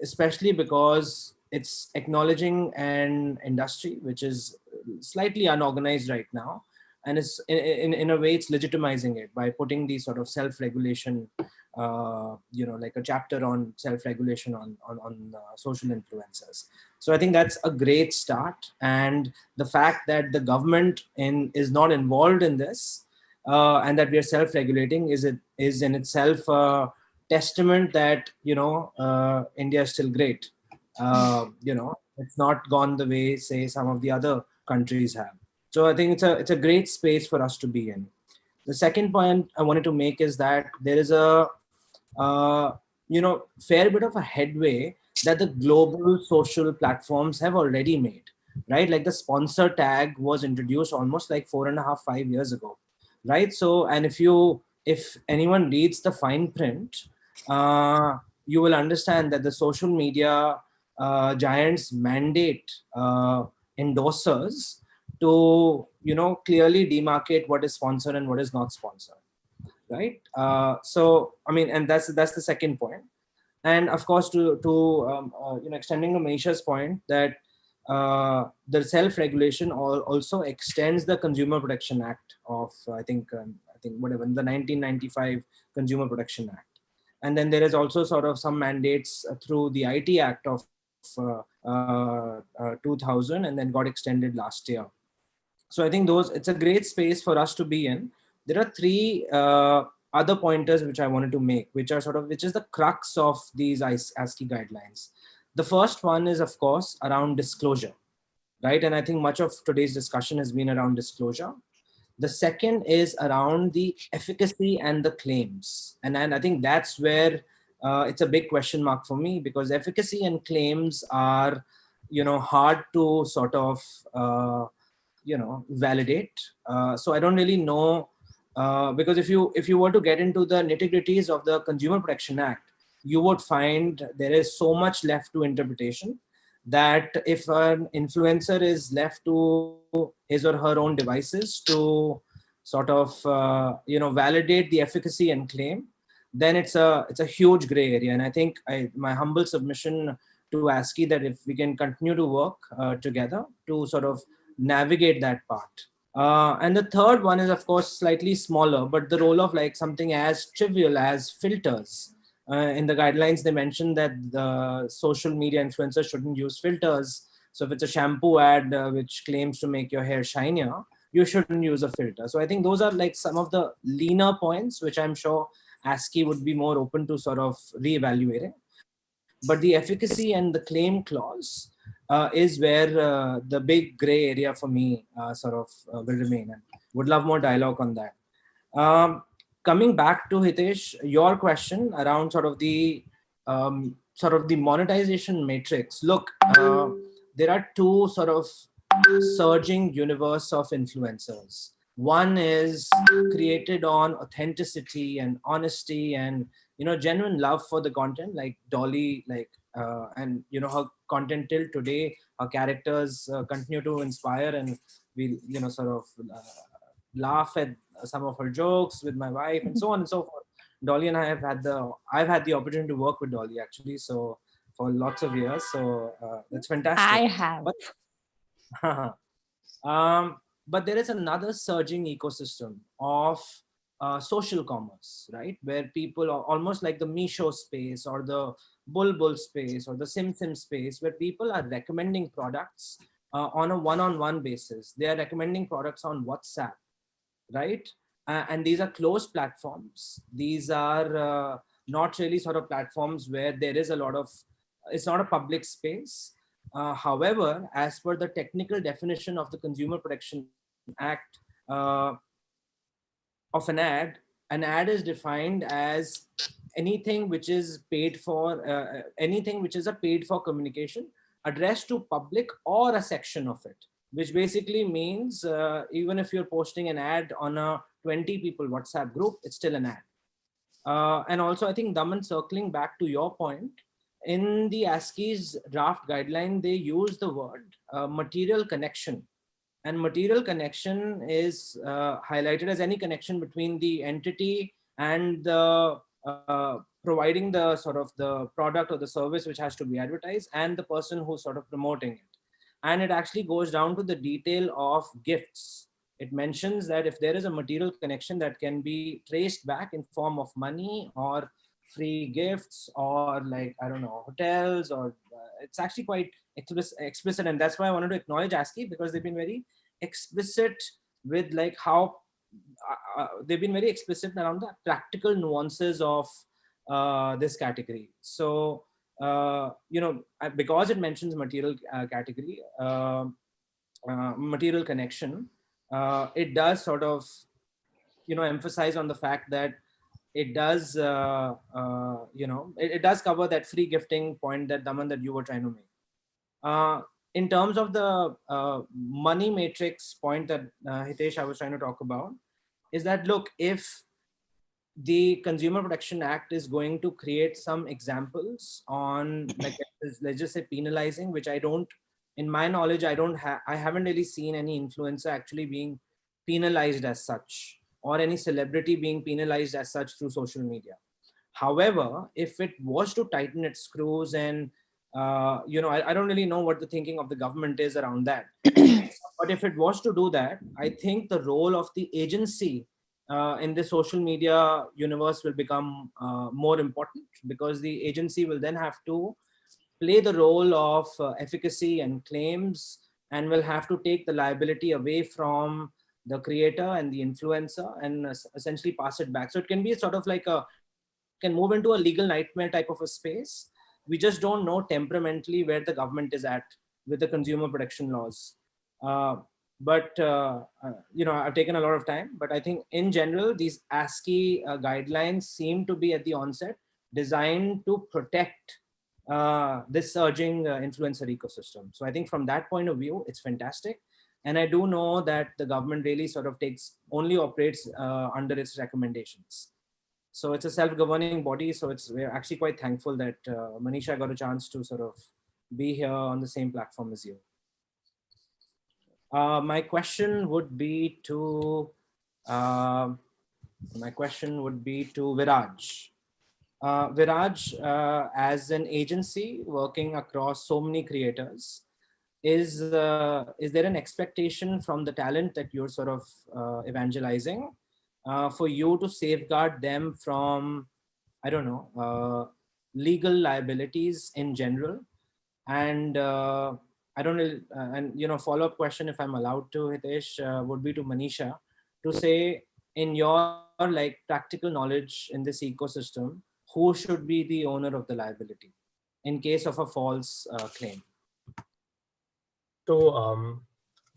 especially because it's acknowledging an industry which is slightly unorganized right now. And it's in a way, it's legitimizing it by putting the sort of self-regulation, like a chapter on self-regulation on social influencers. So I think that's a great start. And the fact that the government is not involved in this, and that we are self-regulating is in itself a testament that, India is still great. It's not gone the way, say, some of the other countries have. So I think it's a great space for us to be in. The second point I wanted to make is that there is a fair bit of a headway that the global social platforms have already made, right? Like the sponsor tag was introduced almost like 4.5, 5 years ago, right? So, and if anyone reads the fine print, you will understand that the social media giants mandate endorsers to clearly demarcate what is sponsored and what is not sponsored, right? So I mean, and that's the second point. And of course, to extending to Manisha's point, that the self-regulation also extends the Consumer Protection Act of I think whatever, the 1995 Consumer Protection Act. And then there is also sort of some mandates through the IT Act of 2000, and then got extended last year. So I think it's a great space for us to be in. There are three other pointers which I wanted to make, which is the crux of these ASCI guidelines. The first one is, of course, around disclosure, right? And I think much of today's discussion has been around disclosure. The second is around the efficacy and the claims. And I think that's where it's a big question mark for me, because efficacy and claims are, hard to sort of, validate. So I don't really know, because if you were to get into the nitty-gritties of the Consumer Protection Act, you would find there is so much left to interpretation, that if an influencer is left to his or her own devices to sort of validate the efficacy and claim, then it's a huge gray area. And I think my humble submission to ASCI, that if we can continue to work together to sort of navigate that part. And the third one is, of course, slightly smaller, but the role of like something as trivial as filters. In the guidelines, they mentioned that the social media influencers shouldn't use filters. So if it's a shampoo ad which claims to make your hair shinier, you shouldn't use a filter. So I think those are like some of the leaner points, which I'm sure ASCI would be more open to sort of reevaluating. But the efficacy and the claim clause is where the big gray area for me will remain, and would love more dialogue on that. Coming back to Hitesh, your question around sort of the monetization matrix. Look, there are two sort of surging universe of influencers. One is created on authenticity and honesty and genuine love for the content, like Dolly, and her content till today, her characters continue to inspire, and we sort of laugh at some of her jokes with my wife and so on and so forth. Dolly and I I've had the opportunity to work with Dolly actually, so for lots of years. So that's fantastic. I have. But there is another surging ecosystem of social commerce, right? Where people are almost like the Misho space or the Bulbul space or the SimSim space, where people are recommending products on a one-on-one basis. They are recommending products on WhatsApp, right? And these are closed platforms. These are not really sort of platforms where there is a lot of, it's not a public space. However, as per the technical definition of the Consumer Protection Act of an ad is defined as anything which is paid for, anything which is a paid for communication addressed to public or a section of it, which basically means even if you're posting an ad on a 20 people WhatsApp group, it's still an ad. And also, I think, Daman, circling back to your point, in the ASCI's draft guideline, they use the word material connection. And material connection is highlighted as any connection between the entity and the providing the sort of the product or the service which has to be advertised and the person who's sort of promoting it. And it actually goes down to the detail of gifts. It mentions that if there is a material connection that can be traced back in form of money or free gifts or like, I don't know, hotels, or it's actually quite explicit. And that's why I wanted to acknowledge ASCI, because they've been very explicit with like how they've been very explicit around the practical nuances of this category. So, you know, because it mentions material category, material connection, it does sort of, you know, emphasize on the fact that it does, you know, it does cover that free gifting point that, Daman, that you were trying to make. In terms of the money matrix point that Hitesh, I was trying to talk about, is that, look, if the Consumer Protection Act is going to create some examples on, like, let's just say penalizing, which I don't, in my knowledge, I haven't really seen any influencer actually being penalized as such, or any celebrity being penalized as such through social media. However, if it was to tighten its screws and, you know, I don't really know what the thinking of the government is around that. But if it was to do that, I think the role of the agency in the social media universe will become more important, because the agency will then have to play the role of efficacy and claims, and will have to take the liability away from the creator and the influencer and essentially pass it back. So it can be sort of like can move into a legal nightmare type of a space. We just don't know temperamentally where the government is at with the consumer protection laws. But you know, I've taken a lot of time, but I think in general, these ASCI guidelines seem to be at the onset designed to protect this surging influencer ecosystem. So I think from that point of view, it's fantastic. And I do know that the government really sort of only operates under its recommendations. So it's a self-governing body. So we're actually quite thankful that Manisha got a chance to sort of be here on the same platform as you. My question would be to Viraj. Viraj, as an agency working across so many creators, is there an expectation from the talent that you're sort of evangelizing for you to safeguard them from, I don't know, legal liabilities in general? And I don't know, and you know, follow-up question, if I'm allowed to, Hitesh, would be to Manisha, to say, in your like practical knowledge in this ecosystem, who should be the owner of the liability in case of a false claim? So,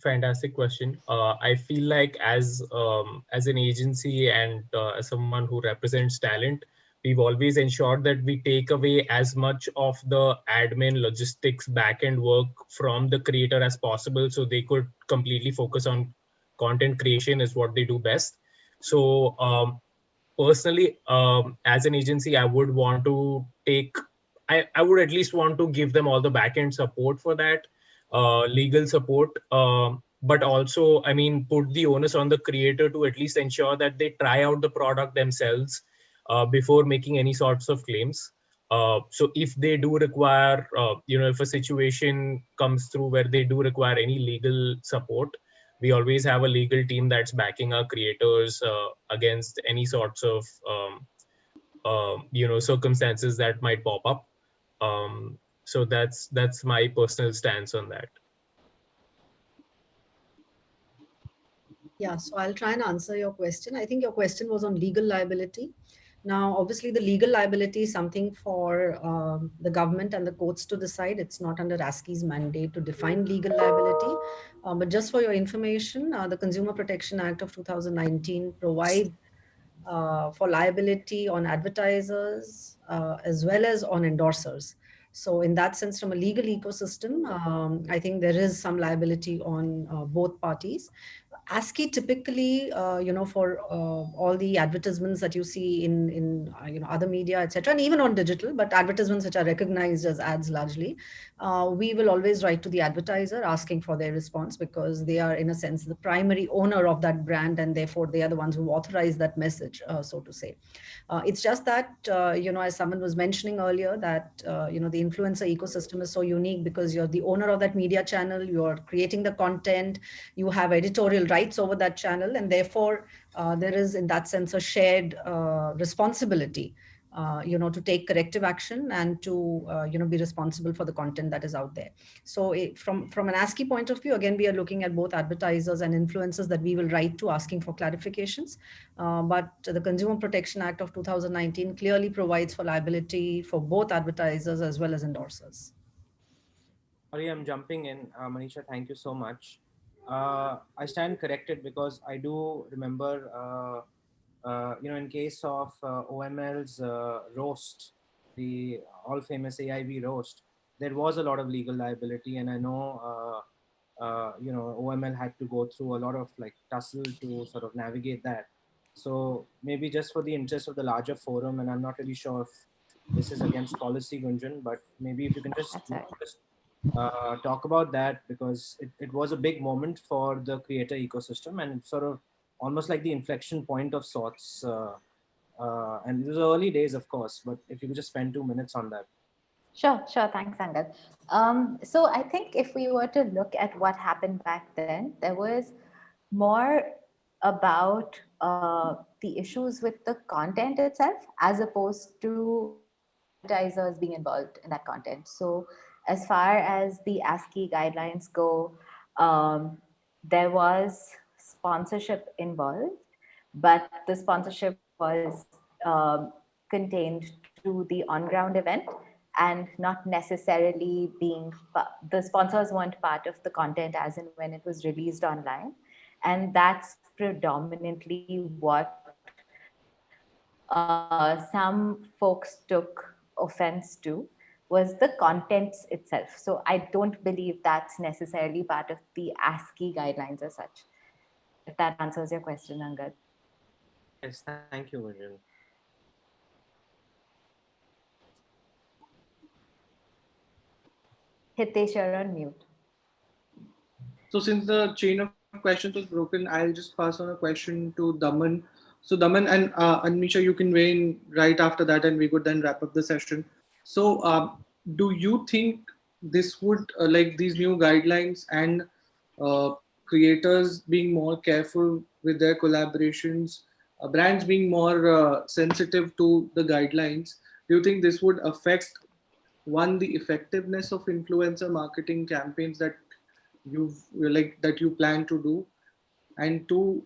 fantastic question. I feel like as an agency and as someone who represents talent, we've always ensured that we take away as much of the admin, logistics, backend work from the creator as possible, so they could completely focus on content creation is what they do best. So personally, as an agency, I would want to I would at least want to give them all the backend support for that, legal support, but also, I mean, put the onus on the creator to at least ensure that they try out the product themselves before making any sorts of claims. So if they do require, if a situation comes through where they do require any legal support, we always have a legal team that's backing our creators against any sorts of, circumstances that might pop up. So that's my personal stance on that. Yeah, so I'll try and answer your question. I think your question was on legal liability. Now, obviously, the legal liability is something for the government and the courts to decide. It's not under ASCI's mandate to define legal liability. But just for your information, the Consumer Protection Act of 2019 provides for liability on advertisers as well as on endorsers. So in that sense, from a legal ecosystem, I think there is some liability on both parties. ASCI typically, for all the advertisements that you see in other media, etc., and even on digital, but advertisements which are recognized as ads largely, we will always write to the advertiser asking for their response, because they are, in a sense, the primary owner of that brand, and therefore they are the ones who authorize that message, so to say. It's just that, as someone was mentioning earlier, that, the influencer ecosystem is so unique because you're the owner of that media channel, you're creating the content, you have editorial rights over that channel, and therefore there is, in that sense, a shared responsibility, to take corrective action and to, be responsible for the content that is out there. So from an ASCI point of view, again, we are looking at both advertisers and influencers that we will write to asking for clarifications. But the Consumer Protection Act of 2019 clearly provides for liability for both advertisers as well as endorsers. Sorry, I'm jumping in. Manisha, thank you so much. I stand corrected because I do remember, in case of OML's roast, the all famous AIV roast, there was a lot of legal liability, and I know, OML had to go through a lot of tussle to sort of navigate that. So maybe just for the interest of the larger forum, and I'm not really sure if this is against policy, Gunjan, but maybe if you can just talk about that, because it was a big moment for the creator ecosystem, and it's sort of almost like the inflection point of sorts. And it was early days, of course, but if you could just spend 2 minutes on that. Sure. Thanks, Angad. So I think if we were to look at what happened back then, there was more about the issues with the content itself, as opposed to advertisers being involved in that content. So as far as the ASCI guidelines go, there was sponsorship involved, but the sponsorship was contained to the on-ground event, and not necessarily the sponsors weren't part of the content as in when it was released online. And that's predominantly what some folks took offense to, was the contents itself. So I don't believe that's necessarily part of the ASCI guidelines as such. If that answers your question, Angad. Yes, thank you, Gunjan. Hitesh, you're on mute. So since the chain of questions was broken, I'll just pass on a question to Daman. So Daman and Anisha, you can weigh in right after that, and we could then wrap up the session. So do you think this would, these new guidelines and creators being more careful with their collaborations, brands being more sensitive to the guidelines, do you think this would affect, one, the effectiveness of influencer marketing campaigns that you plan to do, and two,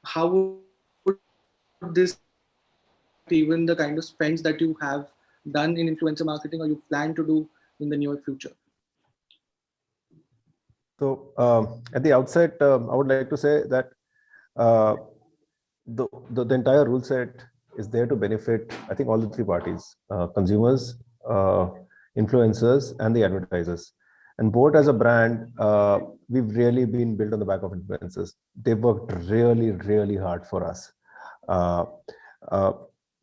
how would this even the kind of spends that you have done in influencer marketing or you plan to do in the near future? So at the outset, I would like to say that the entire rule set is there to benefit, I think, all the three parties: consumers, influencers, and the advertisers. And Boat as a brand, we've really been built on the back of influencers. They've worked really, really hard for us.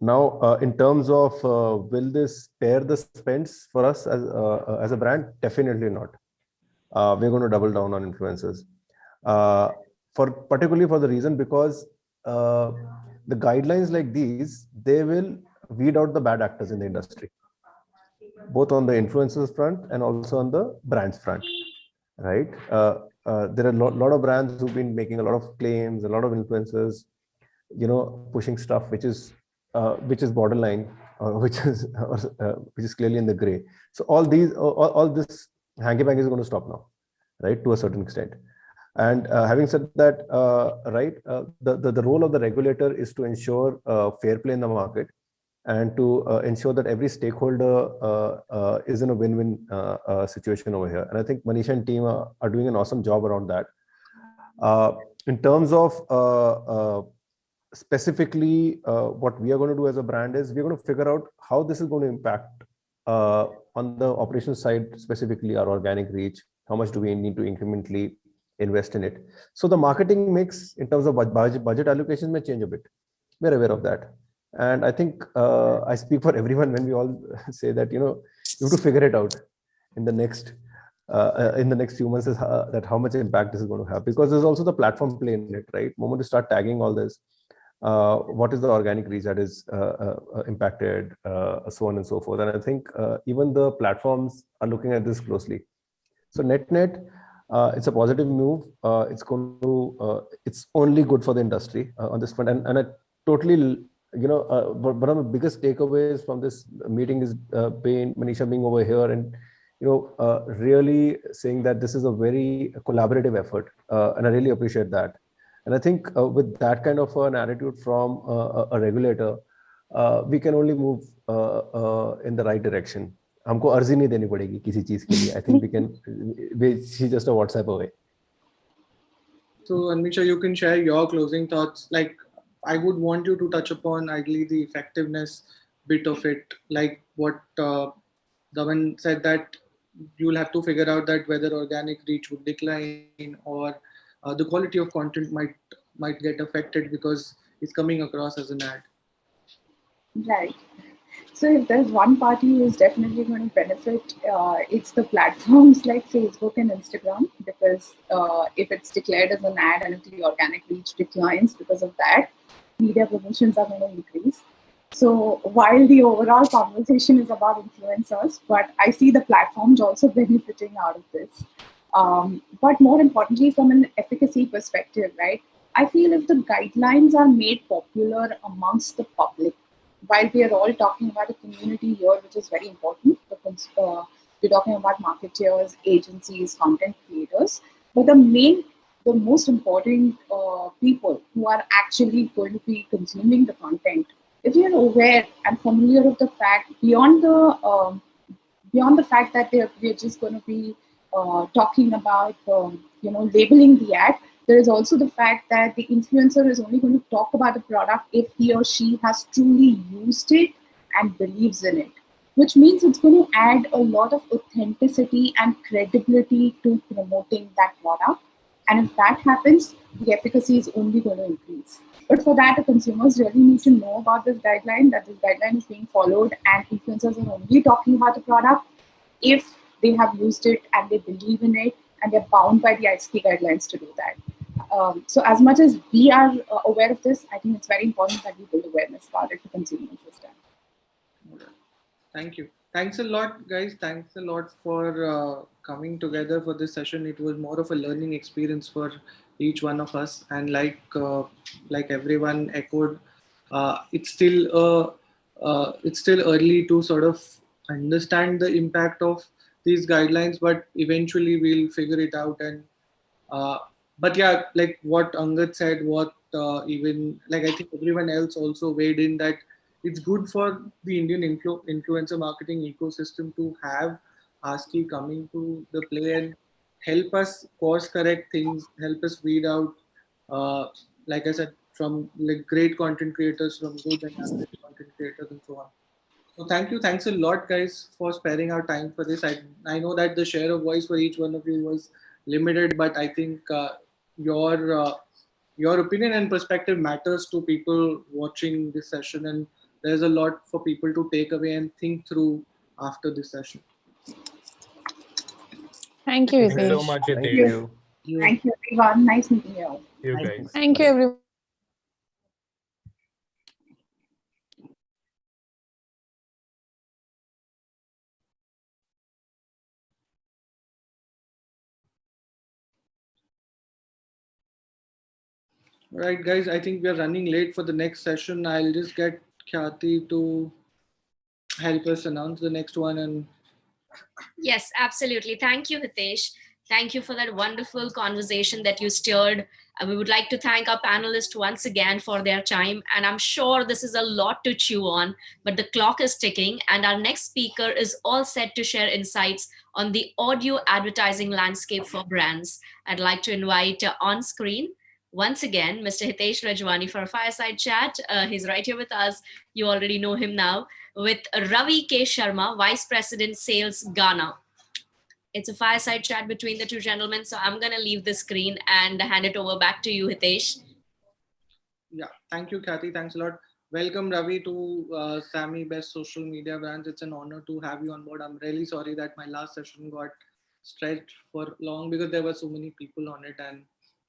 Now, in terms of will this spare the spends for us as a brand? Definitely not. We're going to double down on influencers, particularly for the reason because the guidelines like these, they will weed out the bad actors in the industry, both on the influencers front and also on the brands front, right? There are a lot of brands who've been making a lot of claims, a lot of influencers, pushing stuff which is borderline, which is clearly in the gray. So all this hanky-panky is going to stop now, right, to a certain extent. And having said that, right, the role of the regulator is to ensure fair play in the market and to ensure that every stakeholder is in a win-win situation over here. And I think Manisha and team are doing an awesome job around that. In terms of specifically what we are going to do as a brand is we're going to figure out how this is going to impact on the operations side, specifically our organic reach. How much do we need to incrementally invest in it? So the marketing mix in terms of budget allocation may change a bit. We're aware of that. And I think I speak for everyone when we all say that, you have to figure it out in the next few months is that how much impact this is going to have, because there's also the platform play in it, right? Moment to start tagging all this, what is the organic reach that is impacted, so on and so forth. And I think even the platforms are looking at this closely. So net, it's a positive move. It's only good for the industry on this front. And I totally, one of the biggest takeaways from this meeting is Manisha being over here and really saying that this is a very collaborative effort, and I really appreciate that. And I think with that kind of an attitude from a regulator, we can only move in the right direction. हमको अर्जी नहीं देनी पड़ेगी किसी चीज के लिए. I think she's just a WhatsApp away. So Anmisha, you can share your closing thoughts. Like, I would want you to touch upon ideally the effectiveness bit of it, like what Dhawan said, that you'll have to figure out that whether organic reach would decline or the quality of content might get affected because it's coming across as an ad. Right. So if there's one party who is definitely going to benefit, it's the platforms like Facebook and Instagram, because if it's declared as an ad and if the organic reach declines because of that, media promotions are going to increase. So while the overall conversation is about influencers, but I see the platforms also benefiting out of this. But more importantly, from an efficacy perspective, right? I feel if the guidelines are made popular amongst the public, while we are all talking about a community here, which is very important, because we're talking about marketers, agencies, content creators, but the most important people who are actually going to be consuming the content, if you're aware and familiar with the fact, beyond the fact that we're just going to be talking about labeling the ad, there is also the fact that the influencer is only going to talk about the product if he or she has truly used it and believes in it, which means it's going to add a lot of authenticity and credibility to promoting that product. And if that happens, the efficacy is only going to increase. But for that, the consumers really need to know about this guideline, that this guideline is being followed, and influencers are only talking about the product if they have used it and they believe in it, and they're bound by the ASCI guidelines to do that. So as much as we are aware of this, I think it's very important that we build awareness about it to consumers this time. Thank you. Thanks a lot, guys. Thanks a lot for coming together for this session. It was more of a learning experience for each one of us. And like everyone echoed, it's still early to sort of understand the impact of these guidelines, but eventually we'll figure it out. And but yeah, like what Angad said, what even like I think everyone else also weighed in, that it's good for the Indian influencer marketing ecosystem to have ASCI coming to the play and help us course correct things, help us weed out, like I said, from like great content creators, from good and average content creators, and so on. So thanks a lot, guys, for sparing our time for this. I know that the share of voice for each one of you was limited, but I think your opinion and perspective matters to people watching this session, and there's a lot for people to take away and think through after this session. Thank you, Thank you so Hitesh. much, Thank Hitesh. you. Thank you, everyone. Nice meeting you all. You guys. Thank you, everyone. Right, guys, I think we are running late for the next session. I'll just get Khyati to help us announce the next one. And Yes, absolutely. Thank you, Hitesh. Thank you for that wonderful conversation that you stirred. We would like to thank our panelists once again for their time. And I'm sure this is a lot to chew on, but the clock is ticking. And our next speaker is all set to share insights on the audio advertising landscape for brands. I'd like to invite on screen once again Mr. Hitesh Rajwani for a fireside chat. He's right here with us. You already know him now, with Ravi K. Sharma, Vice President Sales, Ghana. It's a fireside chat between the two gentlemen, so I'm going to leave the screen and hand it over back to you, Hitesh. yeah, thank you, Khyati. Thanks a lot. Welcome, Ravi, to SAMMIE Best Social Media Brands. It's an honor to have you on board. I'm really sorry that my last session got stretched for long because there were so many people on it and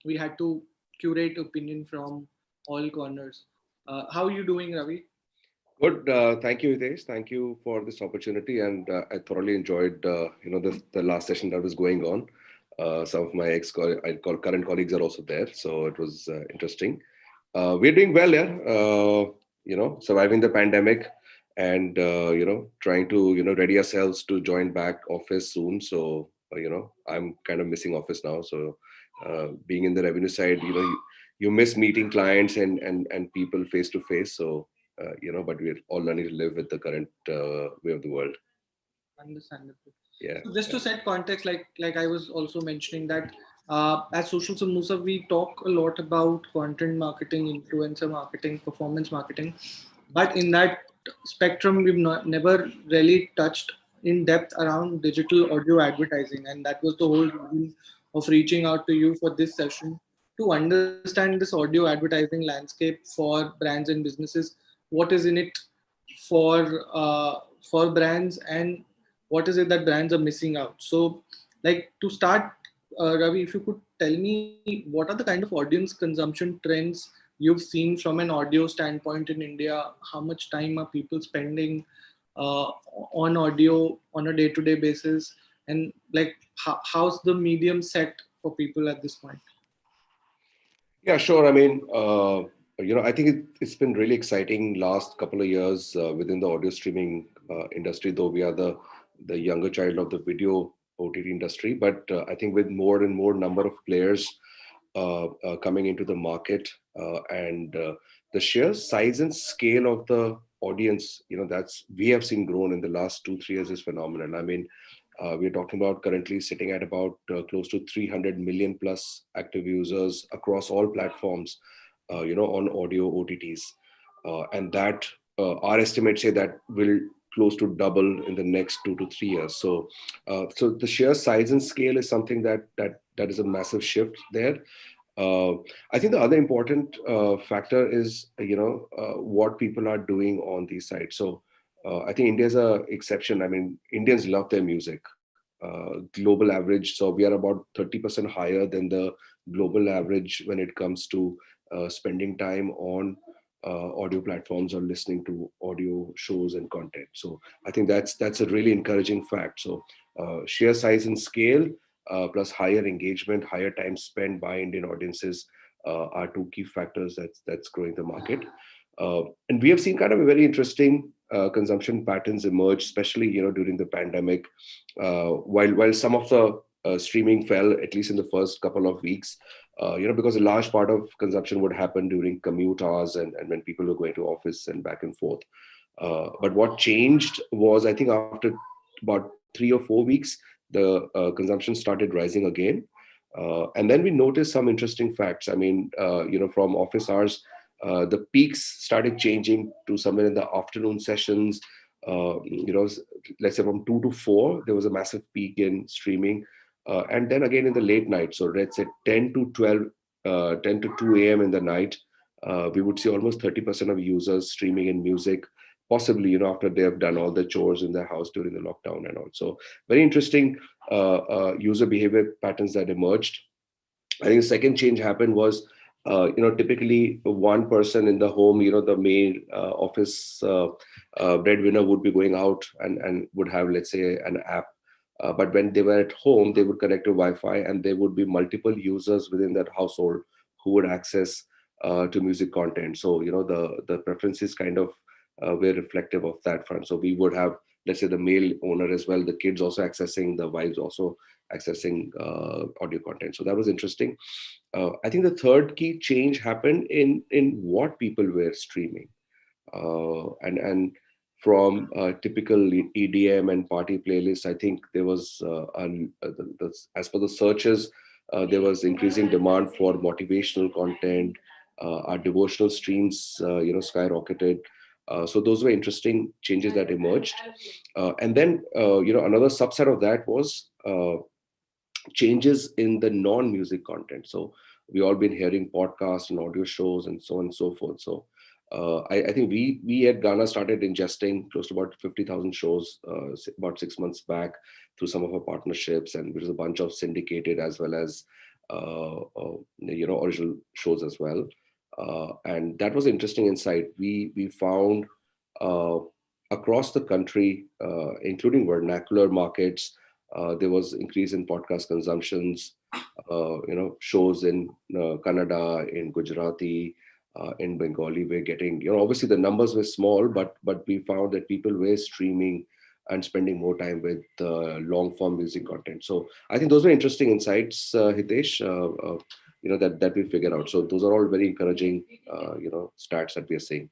we had to curate opinion from all corners. How are you doing, Ravi? Good. Thank you, Hitesh. Thank you for this opportunity, and I thoroughly enjoyed, the last session that was going on. Some of my current colleagues are also there, so it was interesting. We're doing well here. Surviving the pandemic, and trying to ready ourselves to join back office soon. So I'm kind of missing office now. So being in the revenue side, you miss meeting clients and people face to face. So. But we're all learning to live with the current way of the world. Understandable. Yeah. So just to set context, like I was also mentioning that at Social Samosa, we talk a lot about content marketing, influencer marketing, performance marketing. But in that spectrum, we've never really touched in depth around digital audio advertising. And that was the whole reason of reaching out to you for this session to understand this audio advertising landscape for brands and businesses. What is in it for brands, and what is it that brands are missing out? So, like to start, Ravi, if you could tell me what are the kind of audience consumption trends you've seen from an audio standpoint in India? How much time are people spending on audio on a day-to-day basis, and like how's the medium set for people at this point? Yeah, sure. I mean, I think it's been really exciting last couple of years within the audio streaming industry, though we are the younger child of the video OTT industry. But I think with more and more number of players coming into the market and the sheer size and scale of the audience, that's we have seen grown in the last 2-3 years is phenomenal. I mean, we're talking about currently sitting at about close to 300 million plus active users across all platforms, on audio OTTs. And that our estimates say that will close to double in the next 2 to 3 years. So the sheer size and scale is something that is a massive shift there. I think the other important factor is, what people are doing on these sites. So I think India's a exception. I mean, Indians love their music. Global average. So we are about 30% higher than the global average when it comes to spending time on audio platforms or listening to audio shows and content. So I think that's a really encouraging fact. So sheer size and scale plus higher engagement, higher time spent by Indian audiences are two key factors that's growing the market. And we have seen kind of a very interesting consumption patterns emerge, especially during the pandemic. While some of the streaming fell, at least in the first couple of weeks, because a large part of consumption would happen during commute hours and when people were going to office and back and forth. But what changed was, I think after about 3 or 4 weeks, the consumption started rising again. And then we noticed some interesting facts. I mean, from office hours, the peaks started changing to somewhere in the afternoon sessions. Let's say from 2 to 4, there was a massive peak in streaming. And then again in the late night, so let's say 10 to 2 a.m. in the night, we would see almost 30% of users streaming in music, possibly, after they have done all the chores in their house during the lockdown and all. So very interesting user behavior patterns that emerged. I think the second change happened was, typically one person in the home, the main office breadwinner would be going out and would have, let's say, an app. But when they were at home, they would connect to Wi-Fi, and there would be multiple users within that household who would access to music content. So, the preferences kind of were reflective of that front. So we would have, let's say, the male owner as well, the kids also accessing, the wives also accessing audio content. So that was interesting. I think the third key change happened in what people were streaming. And from typical EDM and party playlists, I think there was, as per the searches, there was increasing demand for motivational content. Our devotional streams, skyrocketed. So those were interesting changes that emerged. And then, another subset of that was changes in the non-music content. So we all been hearing podcasts and audio shows and so on and so forth. So I think we at Ghana started ingesting close to about 50,000 shows about 6 months back through some of our partnerships, and which is a bunch of syndicated as well as original shows as well. And that was interesting insight. We found across the country, including vernacular markets, there was increase in podcast consumptions. Shows in Kannada, in Gujarati, in Bengali. We're getting, obviously the numbers were small, but we found that people were streaming and spending more time with long form music content. So I think those were interesting insights, Hitesh. That we figured out. So those are all very encouraging, stats that we are seeing.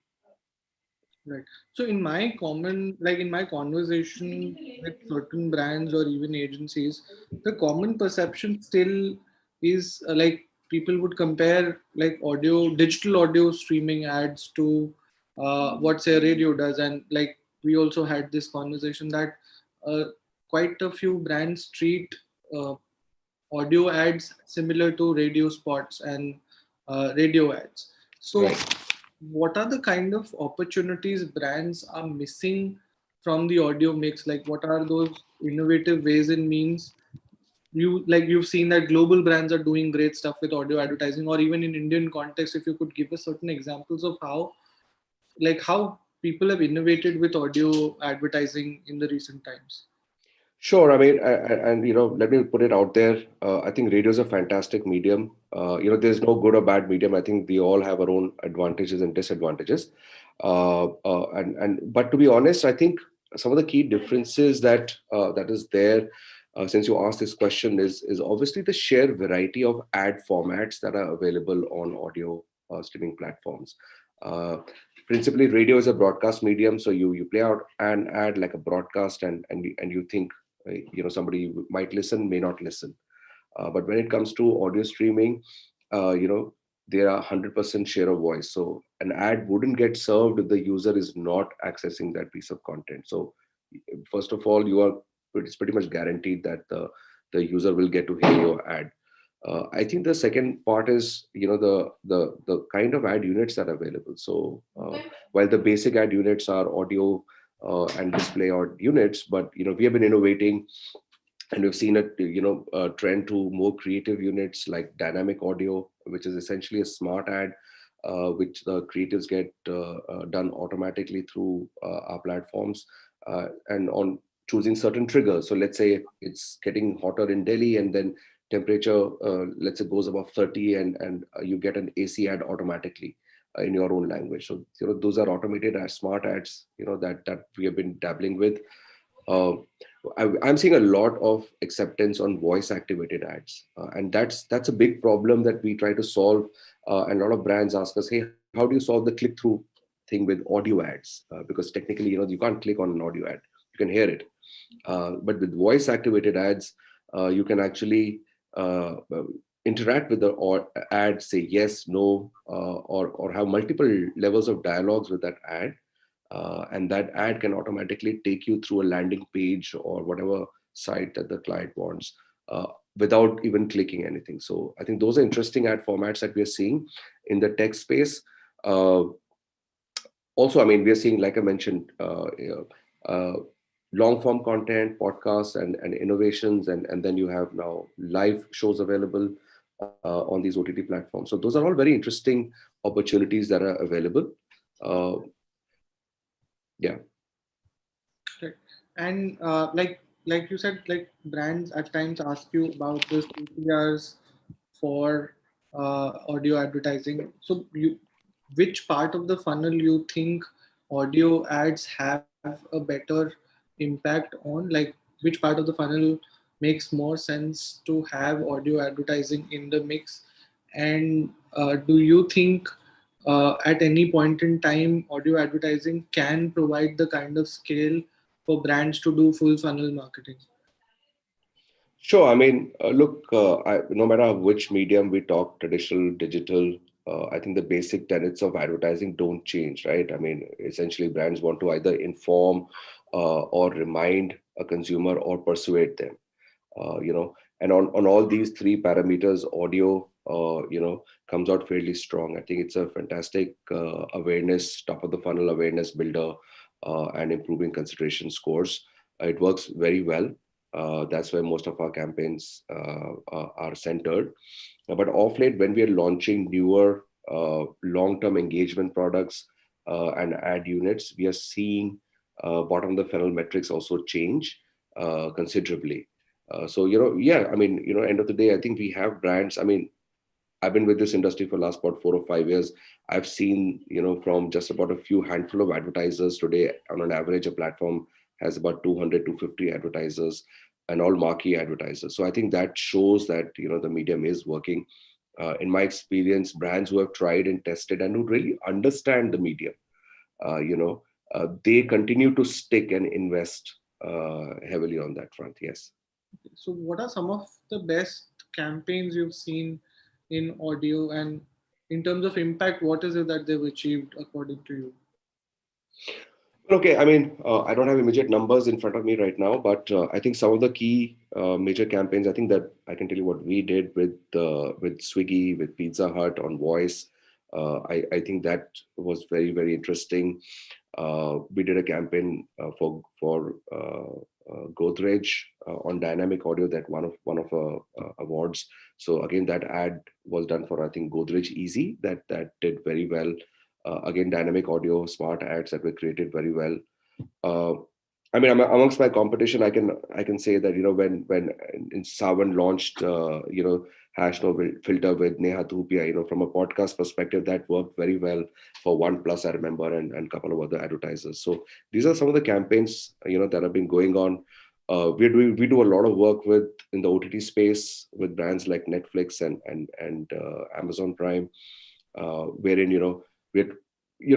Right. So in my conversation with certain brands or even agencies, the common perception still is people would compare digital audio streaming ads to what say radio does. And we also had this conversation that quite a few brands treat audio ads similar to radio spots and radio ads. So Right. what are the kind of opportunities brands are missing from the audio mix? What are those innovative ways and means? You've seen that global brands are doing great stuff with audio advertising, or even in Indian context, if you could give us certain examples of how people have innovated with audio advertising in the recent times. Sure. I mean, and let me put it out there. I think radio is a fantastic medium. There's no good or bad medium. I think we all have our own advantages and disadvantages. But to be honest, I think some of the key differences that is there, since you asked this question, is obviously the sheer variety of ad formats that are available on audio streaming platforms. Principally, radio is a broadcast medium, so you play out an ad like a broadcast, and you think somebody might listen, may not listen. But when it comes to audio streaming, there are 100% share of voice. So an ad wouldn't get served if the user is not accessing that piece of content. So first of all, it's pretty much guaranteed that the user will get to hear your ad. I think the second part is, the kind of ad units that are available. So while the basic ad units are audio and display or units, but we have been innovating, and we've seen a trend to more creative units like dynamic audio, which is essentially a smart ad, which the creatives get done automatically through our platforms, and on choosing certain triggers. So let's say it's getting hotter in Delhi, and then temperature, let's say, goes above 30, and you get an AC ad automatically in your own language. So those are automated as smart ads, that we have been dabbling with. I'm seeing a lot of acceptance on voice activated ads, and that's a big problem that we try to solve. And a lot of brands ask us, hey, how do you solve the click-through thing with audio ads? Because technically, you can't click on an audio ad, you can hear it. But with voice activated ads, you can actually interact with the ad, say yes, no, or have multiple levels of dialogues with that ad. And that ad can automatically take you through a landing page or whatever site that the client wants, without even clicking anything. So I think those are interesting ad formats that we are seeing in the tech space. Also, I mean, we are seeing, like I mentioned, long form content, podcasts, and innovations, and then you have now live shows available on these OTT platforms. So those are all very interesting opportunities that are available. Yeah. Right. And like you said, brands at times ask you about the CPRs for audio advertising. So which part of the funnel you think audio ads have a better impact on? Like which part of the funnel makes more sense to have audio advertising in the mix? And do you think at any point in time audio advertising can provide the kind of scale for brands to do full funnel marketing? Sure. I mean, look, no matter which medium we talk, traditional, digital, I think the basic tenets of advertising don't change, right? I mean, essentially, brands want to either inform or remind a consumer or persuade them. And on all these three parameters, audio, comes out fairly strong. I think it's a fantastic awareness, top of the funnel awareness builder, and improving consideration scores. It works very well. That's where most of our campaigns are centered. But off late, when we are launching newer long-term engagement products and ad units, we are seeing bottom of the funnel metrics also change considerably. So, I mean, end of the day, I think we have brands. I mean, I've been with this industry for the last about 4 or 5 years. I've seen, from just about a few handful of advertisers today, on an average, a platform has about 200, 250 advertisers, and all marquee advertisers. So I think that shows that, the medium is working. In my experience, brands who have tried and tested and who really understand the medium, they continue to stick and invest heavily on that front. Yes. So what are some of the best campaigns you've seen in audio, and in terms of impact, what is it that they've achieved according to you? Okay, I mean, I don't have immediate numbers in front of me right now, but I think some of the key major campaigns, I think that I can tell you what we did with Swiggy, with Pizza Hut on voice. I think that was very, very interesting. We did a campaign for Godrej on dynamic audio that one of awards. So again, that ad was done for, I think, Godrej Easy. That did very well. Again, dynamic audio, smart ads that were created very well. I mean, amongst my competition, I can say that when in Sawan launched hash no filter with Neha Dhupia, from a podcast perspective, that worked very well for OnePlus, I remember, and a couple of other advertisers. So these are some of the campaigns that have been going on. We do a lot of work in the OTT space with brands like Netflix and Amazon Prime, wherein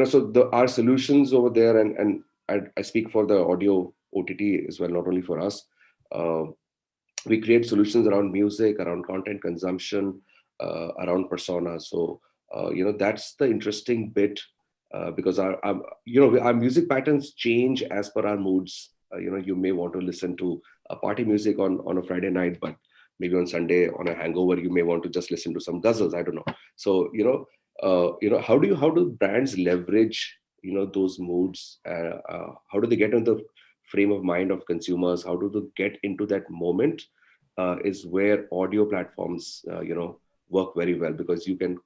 so our solutions over there, and I speak for the audio OTT as well, not only for us. We create solutions around music, around content consumption, around persona. So that's the interesting bit, because our music patterns change as per our moods. You may want to listen to a party music on a Friday night, but maybe on Sunday on a hangover you may want to just listen to some ghazals. I don't know. So how do brands leverage those moods? How do they get into the frame of mind of consumers? How do they get into that moment? Is where audio platforms work very well, because you can,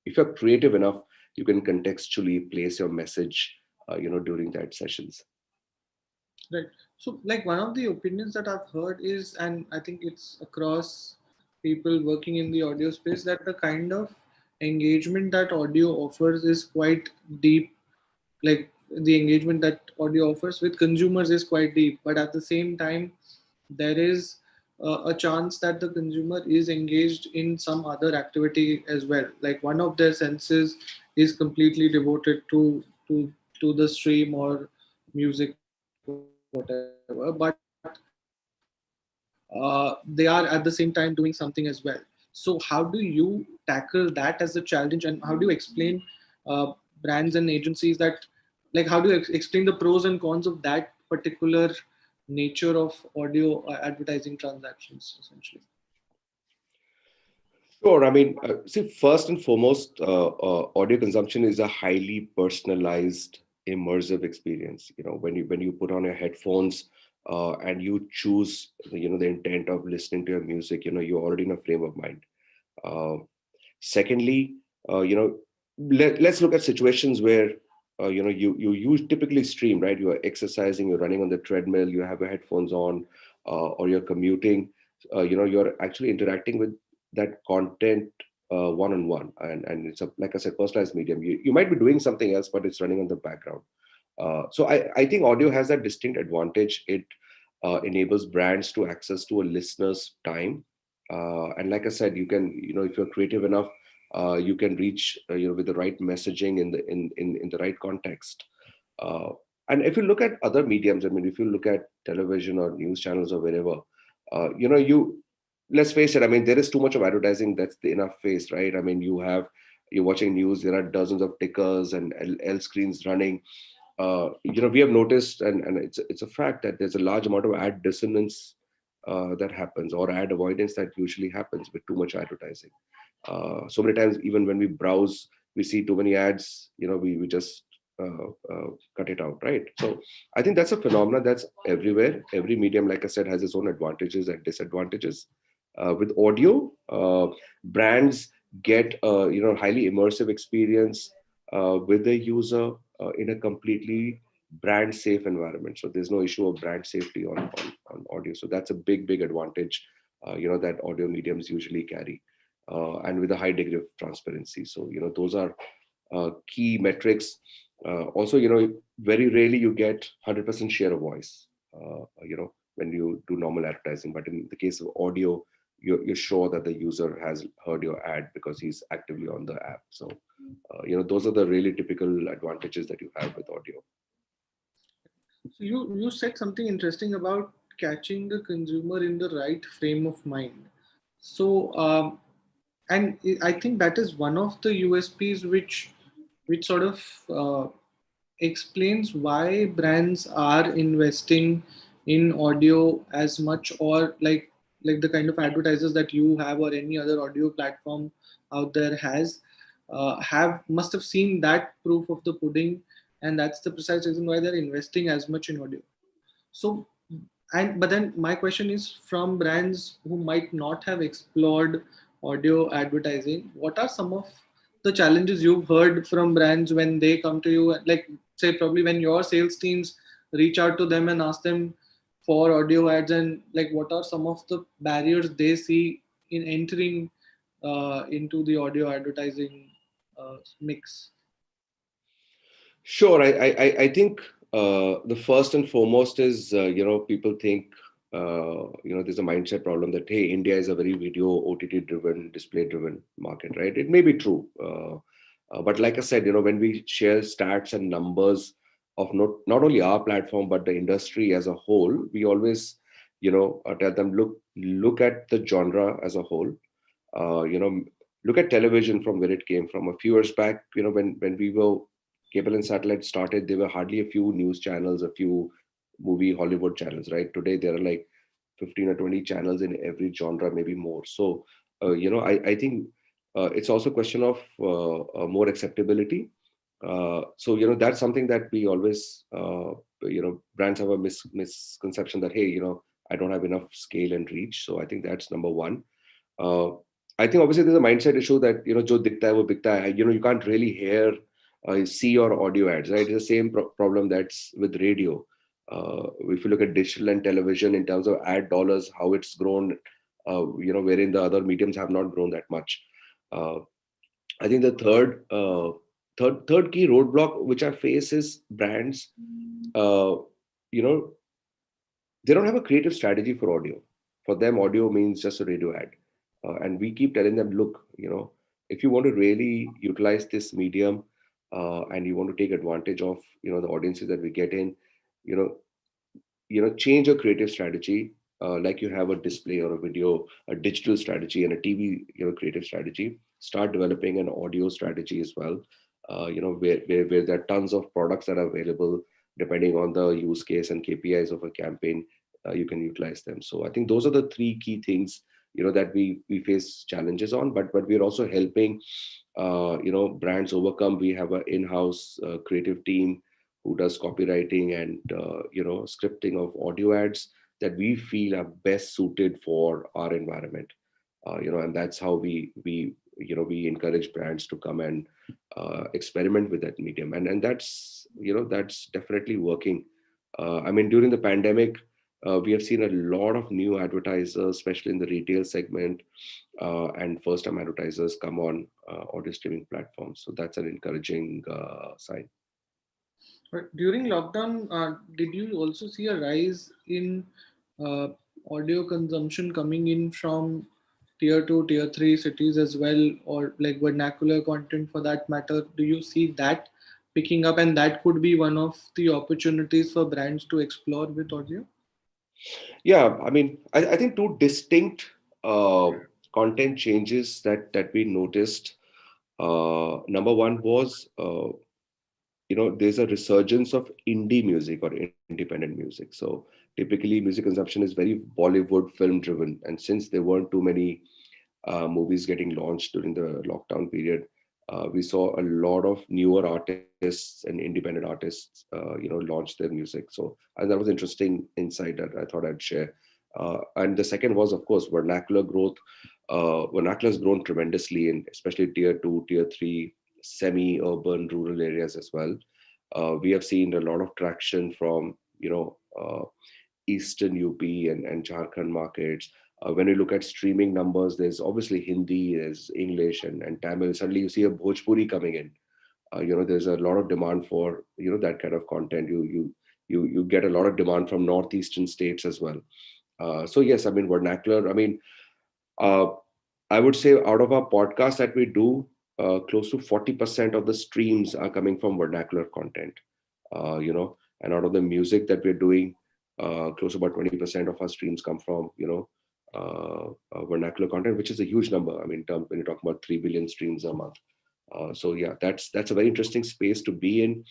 if you're creative enough, you can contextually place your message during that sessions. Right. So like one of the opinions that I've heard is, and I think it's across people working in the audio space, that the kind of engagement that audio offers is quite deep. Like the engagement that audio offers with consumers is quite deep, but at the same time, there is a chance that the consumer is engaged in some other activity as well. Like one of their senses is completely devoted to the stream or music, whatever, but they are at the same time doing something as well. So how do you tackle that as a challenge, and how do you explain brands and agencies that, like, how do you explain the pros and cons of that particular nature of audio advertising transactions, essentially? Sure. I mean, see, first and foremost, audio consumption is a highly personalized, immersive experience. When you put on your headphones and you choose, the intent of listening to your music, you're already in a frame of mind. Secondly, let's look at situations where you typically stream, right? You are exercising, you're running on the treadmill, you have your headphones on, or you're commuting. You're actually interacting with that content one-on-one, and it's a, like I said, personalized medium. You might be doing something else, but it's running on the background. So I think audio has that distinct advantage. It enables brands to access to a listener's time, and like I said, you can, if you're creative enough, you can reach with the right messaging in the right context. And if you look at other mediums, I mean, if you look at television or news channels or wherever, you let's face it, I mean, there is too much of advertising. That's the enough face, right? I mean, you're watching news, there are dozens of tickers and L screens running. We have noticed, and it's a fact, that there's a large amount of ad dissonance that happens, or ad avoidance that usually happens with too much advertising. So many times, even when we browse, we see too many ads, we just cut it out, right? So I think that's a phenomenon that's everywhere. Every medium, like I said, has its own advantages and disadvantages. With audio, brands get highly immersive experience with the user in a completely brand safe environment. So there's no issue of brand safety on audio. So that's a big advantage that audio mediums usually carry, and with a high degree of transparency. So those are key metrics. Also, very rarely you get 100% share of voice when you do normal advertising, but in the case of audio, you're sure that the user has heard your ad because he's actively on the app. So those are the really typical advantages that you have with audio. So you said something interesting about catching the consumer in the right frame of mind. So and I think that is one of the USPs which sort of explains why brands are investing in audio as much, or like the kind of advertisers that you have or any other audio platform out there has must have seen that proof of the pudding, and that's the precise reason why they're investing as much in audio. So, but then my question is, from brands who might not have explored audio advertising, what are some of the challenges you've heard from brands when they come to you, like say probably when your sales teams reach out to them and ask them for audio ads, and like what are some of the barriers they see in entering into the audio advertising mix? Sure. I think the first and foremost is, people think, there's a mindset problem that, hey, India is a very video OTT driven, display driven market, right? It may be true. But like I said, when we share stats and numbers of not only our platform, but the industry as a whole, we always, tell them, look at the genre as a whole. Look at television from where it came from. A few years back, when we were cable and satellite started, there were hardly a few news channels, a few movie Hollywood channels, right? Today there are like 15 or 20 channels in every genre, maybe more. So I think it's also a question of more acceptability. So that's something that we always brands have a misconception that, hey, I don't have enough scale and reach. So I think that's number one. I think obviously there's a mindset issue that jo dikhta hai wo bikta hai. You can't really hear see your audio ads, right? It's the same problem that's with radio. If you look at digital and television in terms of ad dollars, how it's grown, wherein the other mediums have not grown that much. I think the third key roadblock which I face is brands, they don't have a creative strategy for audio. For them, audio means just a radio ad. And we keep telling them, look, if you want to really utilize this medium, and you want to take advantage of the audiences that we get in, change your creative strategy, like you have a display or a video, a digital strategy, and a TV creative strategy. Start developing an audio strategy as well, where there are tons of products that are available depending on the use case and KPIs of a campaign. You can utilize them. So I think those are the three key things that we face challenges on, but we're also helping brands overcome. We have an in-house creative team who does copywriting and scripting of audio ads that we feel are best suited for our environment. And that's how we encourage brands to come and experiment with that medium, and that's definitely working. I mean, during the pandemic, we have seen a lot of new advertisers, especially in the retail segment, and first-time advertisers come on audio streaming platforms. So that's an encouraging sign. But during lockdown, did you also see a rise in audio consumption coming in from tier 2, tier 3 cities as well, or like vernacular content for that matter? Do you see that picking up, and that could be one of the opportunities for brands to explore with audio? Yeah, I mean, I think two distinct content changes that we noticed. Number one was, there's a resurgence of indie music or independent music. So typically, music consumption is very Bollywood film driven, and since there weren't too many movies getting launched during the lockdown period, we saw a lot of newer artists and independent artists, launch their music. So and that was interesting insight that I thought I'd share. And the second was, of course, vernacular growth. Vernacular has grown tremendously in especially tier 2, tier 3, semi-urban, rural areas as well. We have seen a lot of traction from, Eastern UP and Jharkhand markets. When you look at streaming numbers, there's obviously Hindi, there's English and Tamil. Suddenly you see a Bhojpuri coming in. There's a lot of demand for, that kind of content. You get a lot of demand from northeastern states as well. So yes, I mean, vernacular. I mean, I would say out of our podcast that we do, close to 40% of the streams are coming from vernacular content. And out of the music that we're doing, close to about 20% of our streams come from, vernacular content, which is a huge number. I mean, when you talk about 3 billion streams a month. So yeah, that's a very interesting space to be in.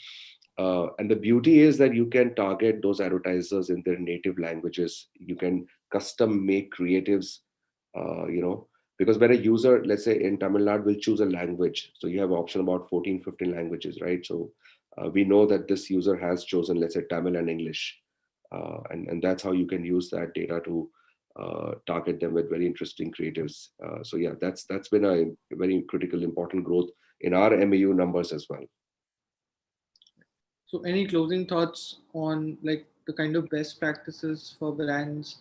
And the beauty is that you can target those advertisers in their native languages. You can custom make creatives, because when a user, let's say in Tamil Nadu, will choose a language. So you have an option about 14, 15 languages, right? So we know that this user has chosen, let's say, Tamil and English. And that's how you can use that data to target them with very interesting creatives. So yeah, that's been a very critical, important growth in our MAU numbers as well. So any closing thoughts on like the kind of best practices for brands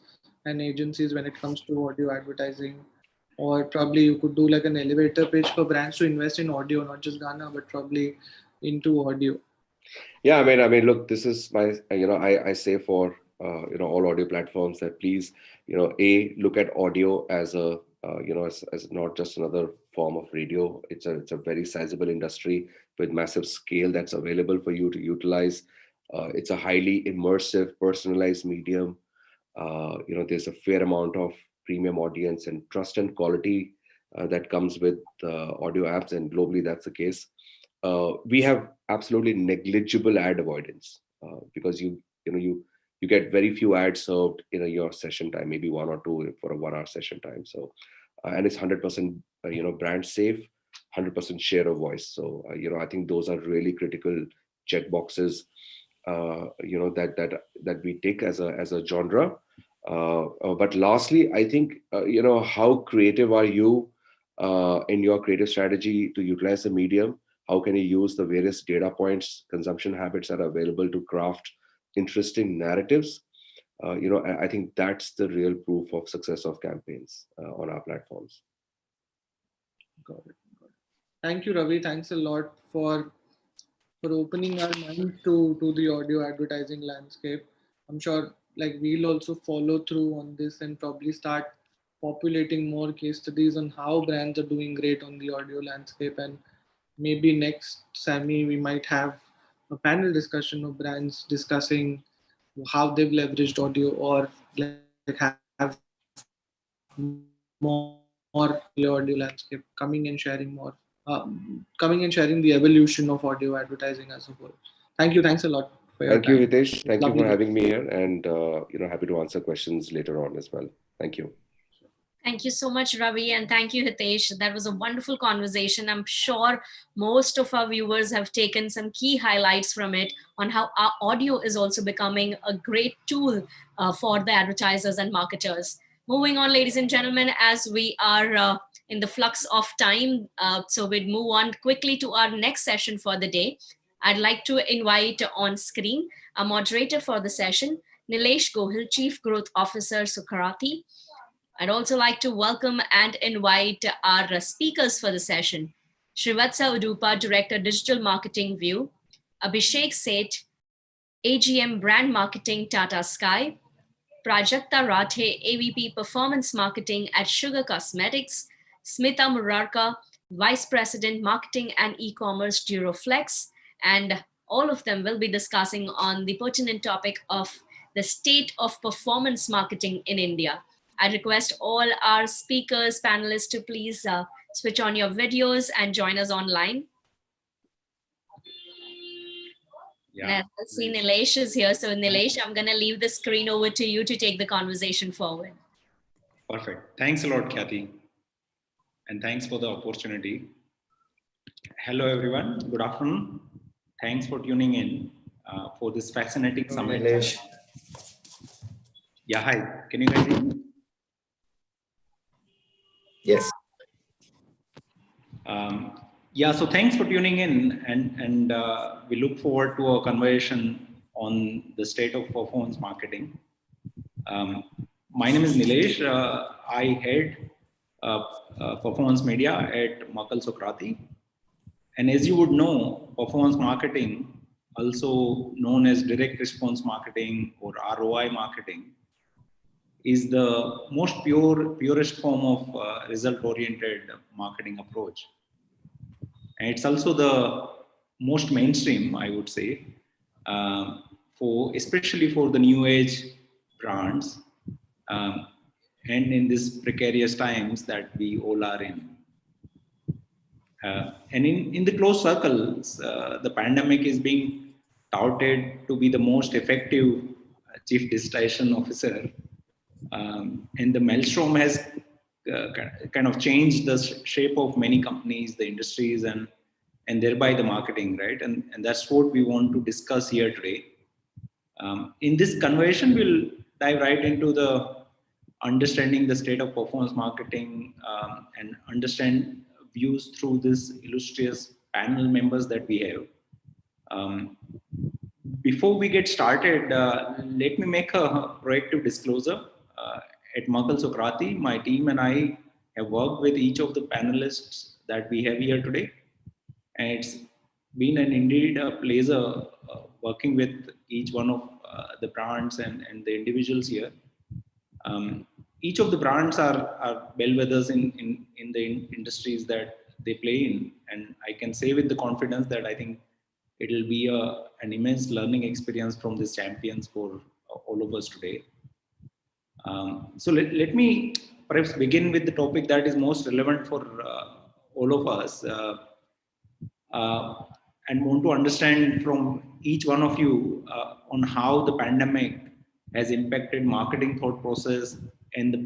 and agencies when it comes to audio advertising? Or probably you could do like an elevator pitch for brands to invest in audio, not just Ghana, but probably into audio. Yeah, I mean, look, this is my, I say for, all audio platforms that please, look at audio as a, as not just another form of radio. It's a very sizable industry with massive scale that's available for you to utilize. It's a highly immersive, personalized medium. There's a fair amount of premium audience and trust and quality that comes with audio apps, and globally that's the case. We have absolutely negligible ad avoidance because you get very few ads served in your session time, maybe one or two for a 1 hour session time. So and it's 100% brand safe, 100% share of voice. So I think those are really critical check boxes that we take as a genre. But lastly, I think how creative are you in your creative strategy to utilize the medium? How can you use the various data points, consumption habits that are available to craft interesting narratives? I think that's the real proof of success of campaigns on our platforms. Got it. Thank you, Ravi. Thanks a lot for opening our minds to the audio advertising landscape. I'm sure like we'll also follow through on this and probably start populating more case studies on how brands are doing great on the audio landscape. And maybe next SAMMIE, we might have a panel discussion of brands discussing how they've leveraged audio, or like have more the audio landscape coming and sharing more, coming and sharing the evolution of audio advertising as a whole. Thank you. Thanks a lot for your time. Thank you, Hitesh. Thank you for having me here, and happy to answer questions later on as well. Thank you. Thank you so much, Ravi, and thank you, Hitesh. That was a wonderful conversation. I'm sure most of our viewers have taken some key highlights from it on how our audio is also becoming a great tool for the advertisers and marketers. Moving on, ladies and gentlemen, as we are in the flux of time, so we'd move on quickly to our next session for the day. I'd like to invite on screen a moderator for the session, Nilesh Gohil, Chief Growth Officer, Sukharati. I'd also like to welcome and invite our speakers for the session. Srivatsa Udupa, Director, Digital Marketing View, Abhishek Seth, AGM Brand Marketing, Tata Sky, Prajakta Rathe, AVP Performance Marketing at Sugar Cosmetics, Smita Murarka, Vice President Marketing and E-Commerce, Duroflex, and all of them will be discussing on the pertinent topic of the state of performance marketing in India. I request all our speakers, panelists to please switch on your videos and join us online. Yeah. I see Nilesh is here. So Nilesh, I'm going to leave the screen over to you to take the conversation forward. Perfect. Thanks a lot, Kathy. And thanks for the opportunity. Hello, everyone. Good afternoon. Thanks for tuning in for this fascinating summit. Nilesh. Yeah, hi. Can you guys hear me? Yes. Yeah, so thanks for tuning in, and we look forward to a conversation on the state of performance marketing. My name is Nilesh. I head performance media at Makal Sokrati. And as you would know, performance marketing, also known as direct response marketing or ROI marketing, is the most purest form of result-oriented marketing approach. And it's also the most mainstream, I would say, especially for the new age brands, and in these precarious times that we all are in. And in the close circles, the pandemic is being touted to be the most effective chief digitization officer. And the maelstrom has kind of changed the shape of many companies, the industries, and thereby the marketing, right? And that's what we want to discuss here today. In this conversation, we'll dive right into the understanding the state of performance marketing and understand views through this illustrious panel members that we have. Before we get started, let me make a proactive disclosure. At Makal Sokrati, my team and I have worked with each of the panelists that we have here today. And it's been indeed a pleasure working with each one of the brands and the individuals here. Each of the brands are bellwethers in the industries that they play in. And I can say with the confidence that I think it'll be an immense learning experience from these champions for all of us today. So let me perhaps begin with the topic that is most relevant for all of us, and want to understand from each one of you on how the pandemic has impacted marketing thought process and the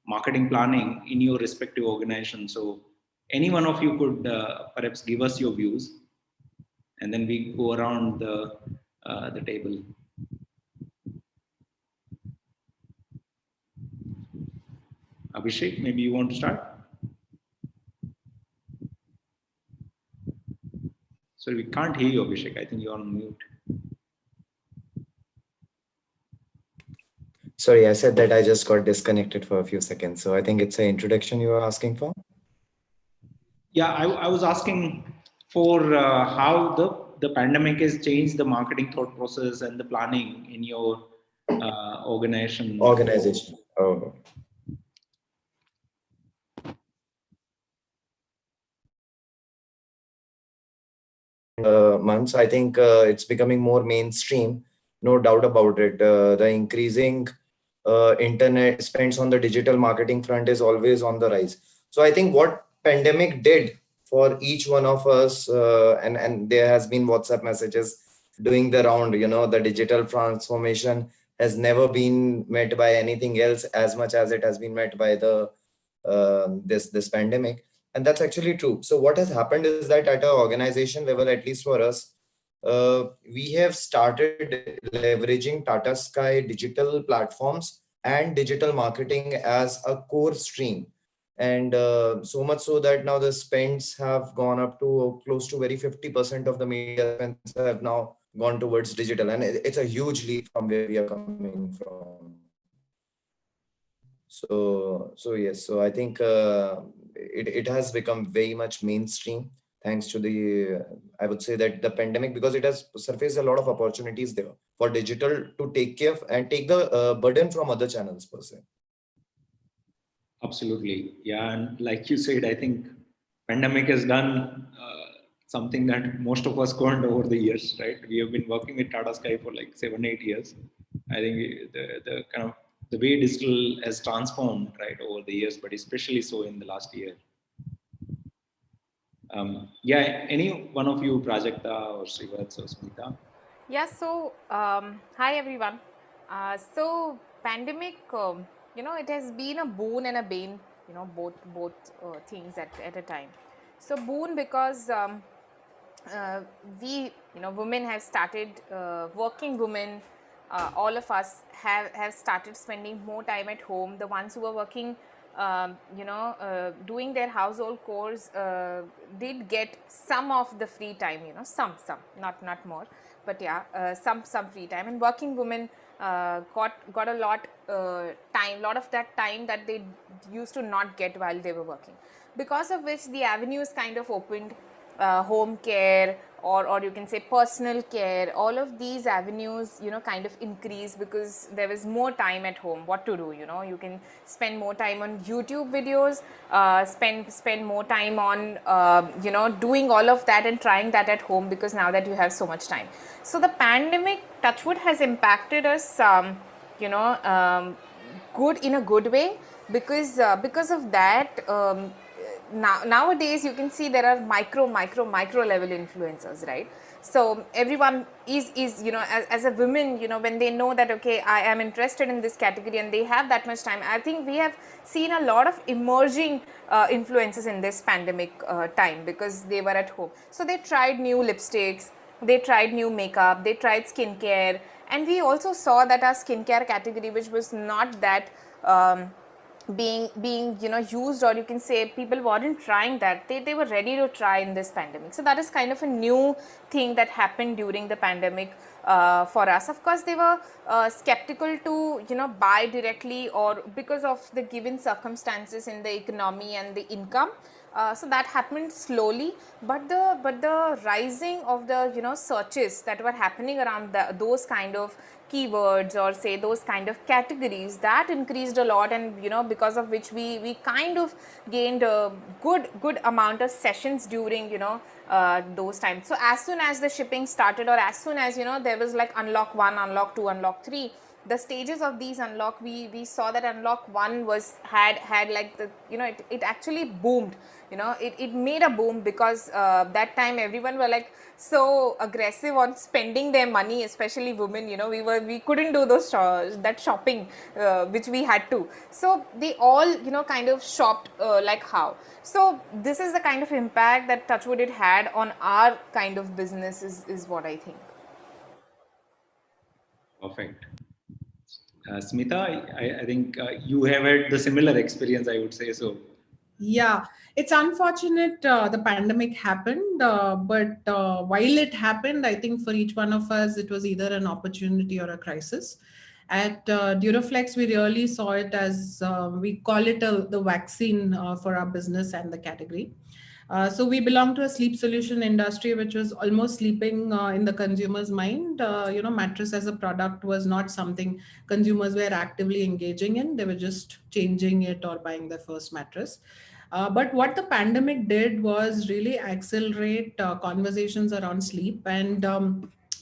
marketing planning in your respective organization. So any one of you could perhaps give us your views, and then we go around the table. Abhishek, maybe you want to start? Sorry, we can't hear you, Abhishek. I think you're on mute. Sorry, I said that I just got disconnected for a few seconds. So I think it's an introduction you were asking for. Yeah, I was asking for how the pandemic has changed the marketing thought process and the planning in your organization. Oh. Months, I think it's becoming more mainstream, no doubt about it. The increasing internet spends on the digital marketing front is always on the rise. So I think what pandemic did for each one of us, and there has been WhatsApp messages doing the round, the digital transformation has never been met by anything else as much as it has been met by the this pandemic. And that's actually true. So what has happened is that at an organization level, at least for us, we have started leveraging Tata Sky digital platforms and digital marketing as a core stream. And so much so that now the spends have gone up to close to very 50% of the media spends have now gone towards digital, and it's a huge leap from where we are coming from. So yes, so I think it has become very much mainstream thanks to the, I would say that the pandemic, because it has surfaced a lot of opportunities there for digital to take care of and take the burden from other channels per se. Absolutely. Yeah. And like you said, I think pandemic has done something that most of us couldn't over the years, right? We have been working with Tata Sky for like 7-8 years. I think the kind of the way digital has transformed, right, over the years, but especially so in the last year. Yeah, any one of you, Prajakta or Srivat or Smita? Yeah, so hi everyone. So pandemic, it has been a boon and a bane, both things at a time. So boon because we, women have started, working women, all of us have started spending more time at home. The ones who were working, doing their household chores did get some of the free time, some, not more, but yeah, some free time. And working women got a lot lot of that time that they used to not get while they were working, because of which the avenues kind of opened. Home care, or you can say personal care, all of these avenues kind of increase because there was more time at home. What to do, you can spend more time on YouTube videos, spend more time on doing all of that and trying that at home, because now that you have so much time. So the pandemic, touchwood, has impacted us good, in a good way, because of that. Nowadays you can see there are micro level influencers, right? So everyone is as a woman, when they know that, okay, I am interested in this category and they have that much time, I think we have seen a lot of emerging influencers in this pandemic time, because they were at home. So they tried new lipsticks, they tried new makeup, they tried skincare, and we also saw that our skincare category, which was not that being used, or you can say people weren't trying that, they were ready to try in this pandemic. So that is kind of a new thing that happened during the pandemic for us. Of course, they were skeptical to buy directly, or because of the given circumstances in the economy and the income. So that happened slowly, but the rising of the searches that were happening around those kind of keywords, or say those kind of categories, that increased a lot, and because of which we kind of gained a good amount of sessions during those times. So as soon as the shipping started, or as soon as there was like unlock 1, unlock 2, unlock 3, the stages of these unlock, we saw that unlock 1 had like the it actually boomed. It made a boom, because that time everyone were like so aggressive on spending their money, especially women. We couldn't do those that shopping which we had to, so they all kind of shopped like how. So this is the kind of impact that touchwood it had on our kind of business, is what I think. Perfect. Smita, I think you have had the similar experience, I would say so. Yeah, it's unfortunate the pandemic happened, but while it happened, I think for each one of us, it was either an opportunity or a crisis. At Duraflex, we really saw it as, we call it the vaccine for our business and the category. So we belong to a sleep solution industry, which was almost sleeping in the consumer's mind. Mattress as a product was not something consumers were actively engaging in. They were just changing it or buying their first mattress. But what the pandemic did was really accelerate conversations around sleep. And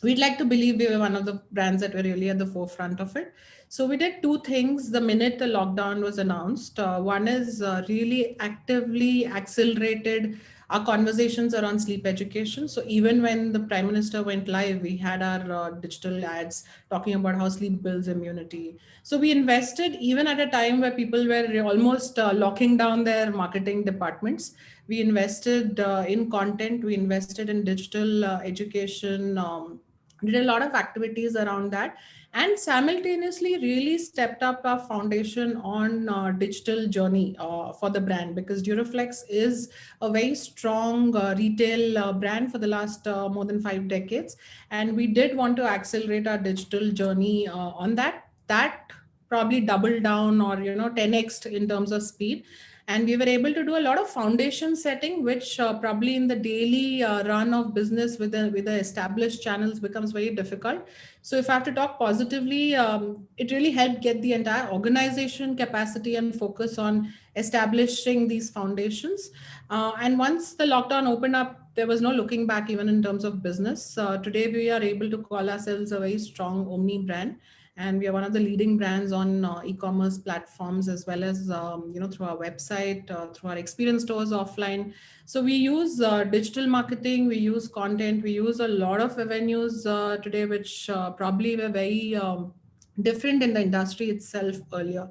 we'd like to believe we were one of the brands that were really at the forefront of it. So we did two things the minute the lockdown was announced. One is really actively accelerated our conversations around sleep education. So even when the Prime Minister went live, we had our digital ads talking about how sleep builds immunity. So we invested even at a time where people were almost locking down their marketing departments. We invested in content, we invested in digital education, did a lot of activities around that, and simultaneously really stepped up our foundation on digital journey for the brand, because Duraflex is a very strong retail brand for the last more than 5 decades, and we did want to accelerate our digital journey on that probably double down or 10x in terms of speed. And we were able to do a lot of foundation setting, which probably in the daily run of business with the established channels becomes very difficult. So if I have to talk positively, it really helped get the entire organization capacity and focus on establishing these foundations. And once the lockdown opened up, there was no looking back even in terms of business. Today we are able to call ourselves a very strong omni brand, and we are one of the leading brands on e-commerce platforms, as well as through our website, through our experience stores offline. So we use digital marketing, we use content, we use a lot of avenues today, which probably were very different in the industry itself earlier.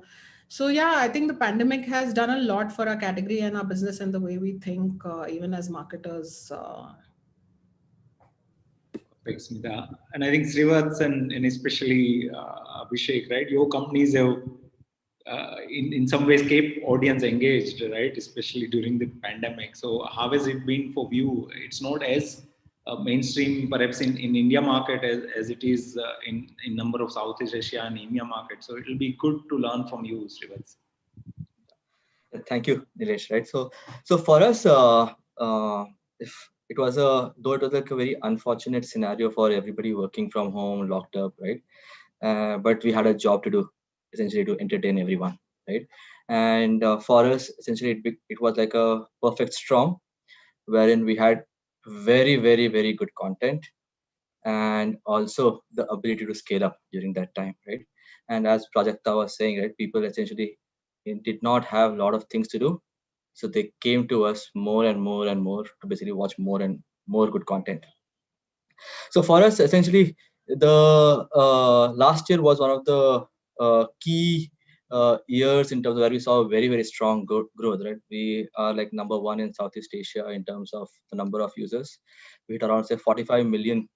So yeah, I think the pandemic has done a lot for our category and our business and the way we think, even as marketers. Thanks, Smita. And I think Srivats and especially Abhishek, right? Your companies have in some ways kept audience engaged, right? Especially during the pandemic. So how has it been for you? It's not as mainstream perhaps in India market as it is in number of Southeast Asia and EMEA market. So it will be good to learn from you, Srivats. Thank you, Nilesh. Right. So for us, if it was though it was like a very unfortunate scenario for everybody working from home, locked up, right? But we had a job to do, essentially to entertain everyone, right? And for us, essentially, it was like a perfect storm, wherein we had very, very, very good content, and also the ability to scale up during that time, right? And as Prajakta was saying, right, people essentially did not have a lot of things to do, so they came to us more and more and more to basically watch more and more good content. So for us, essentially, the last year was one of the key years in terms of where we saw very, very strong growth, right? We are like number 1 in Southeast Asia in terms of the number of users. We hit around say 45 million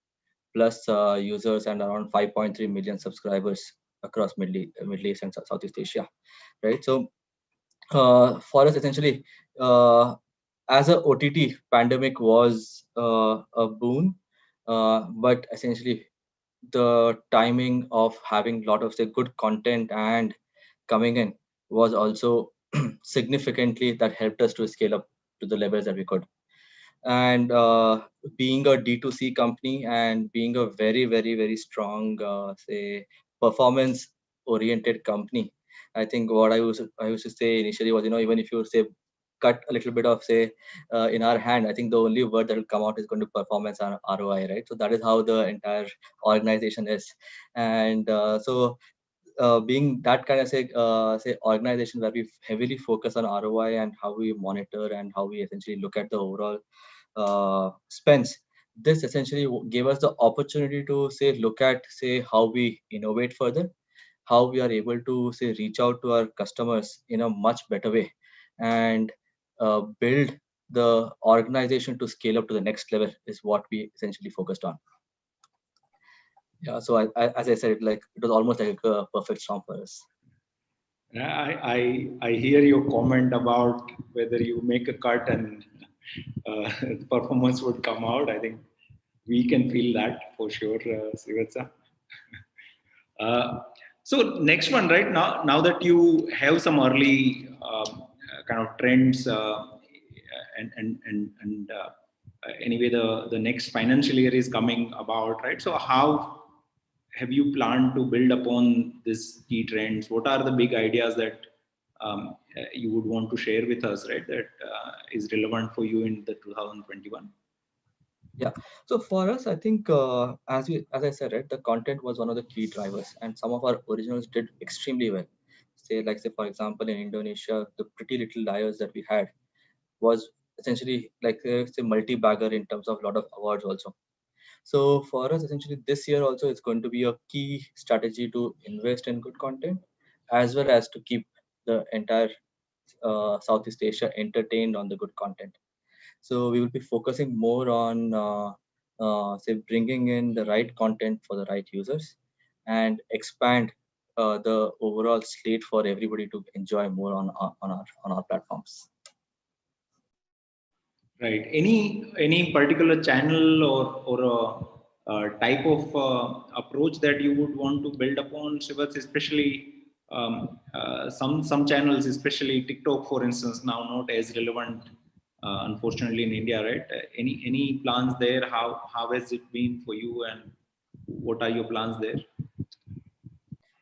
plus users and around 5.3 million subscribers across Middle East and Southeast Asia, right? So for us, essentially, as a OTT, pandemic was a boon, but essentially the timing of having a lot of say good content and coming in was also significantly that helped us to scale up to the levels that we could. And being a D2C company and being a very, very, very strong say performance oriented company, I think what I used to say initially was, even if you say cut a little bit of say in our hand, I think the only word that will come out is going to performance and ROI, right? So that is how the entire organization is. And so being that kind of say organization where we heavily focus on ROI and how we monitor and how we essentially look at the overall spends, this essentially gave us the opportunity to say look at say how we innovate further, how we are able to say reach out to our customers in a much better way, and build the organization to scale up to the next level is what we essentially focused on. Yeah, so as I said, like it was almost like a perfect storm for us. I hear your comment about whether you make a cut and performance would come out. I think we can feel that for sure, Srivatsa. So next one, right now that you have some early kind of trends and anyway the next financial year is coming about, right? So how have you planned to build upon these key trends? What are the big ideas that you would want to share with us, right? That is relevant for you in the 2021? Yeah. So for us, I think as I said, right, the content was one of the key drivers, and some of our originals did extremely well. Say for example, in Indonesia, the Pretty Little Liars that we had was essentially like say multi-bagger in terms of a lot of awards also. So for us, essentially this year also it's going to be a key strategy to invest in good content, as well as to keep the entire Southeast Asia entertained on the good content. So we will be focusing more on say bringing in the right content for the right users and expand the overall slate for everybody to enjoy more on our platforms. Right. Any particular channel or type of approach that you would want to build upon, Shivats, especially some channels, especially TikTok, for instance, now not as relevant, unfortunately, in India, right? Any plans there? How has it been for you, and what are your plans there?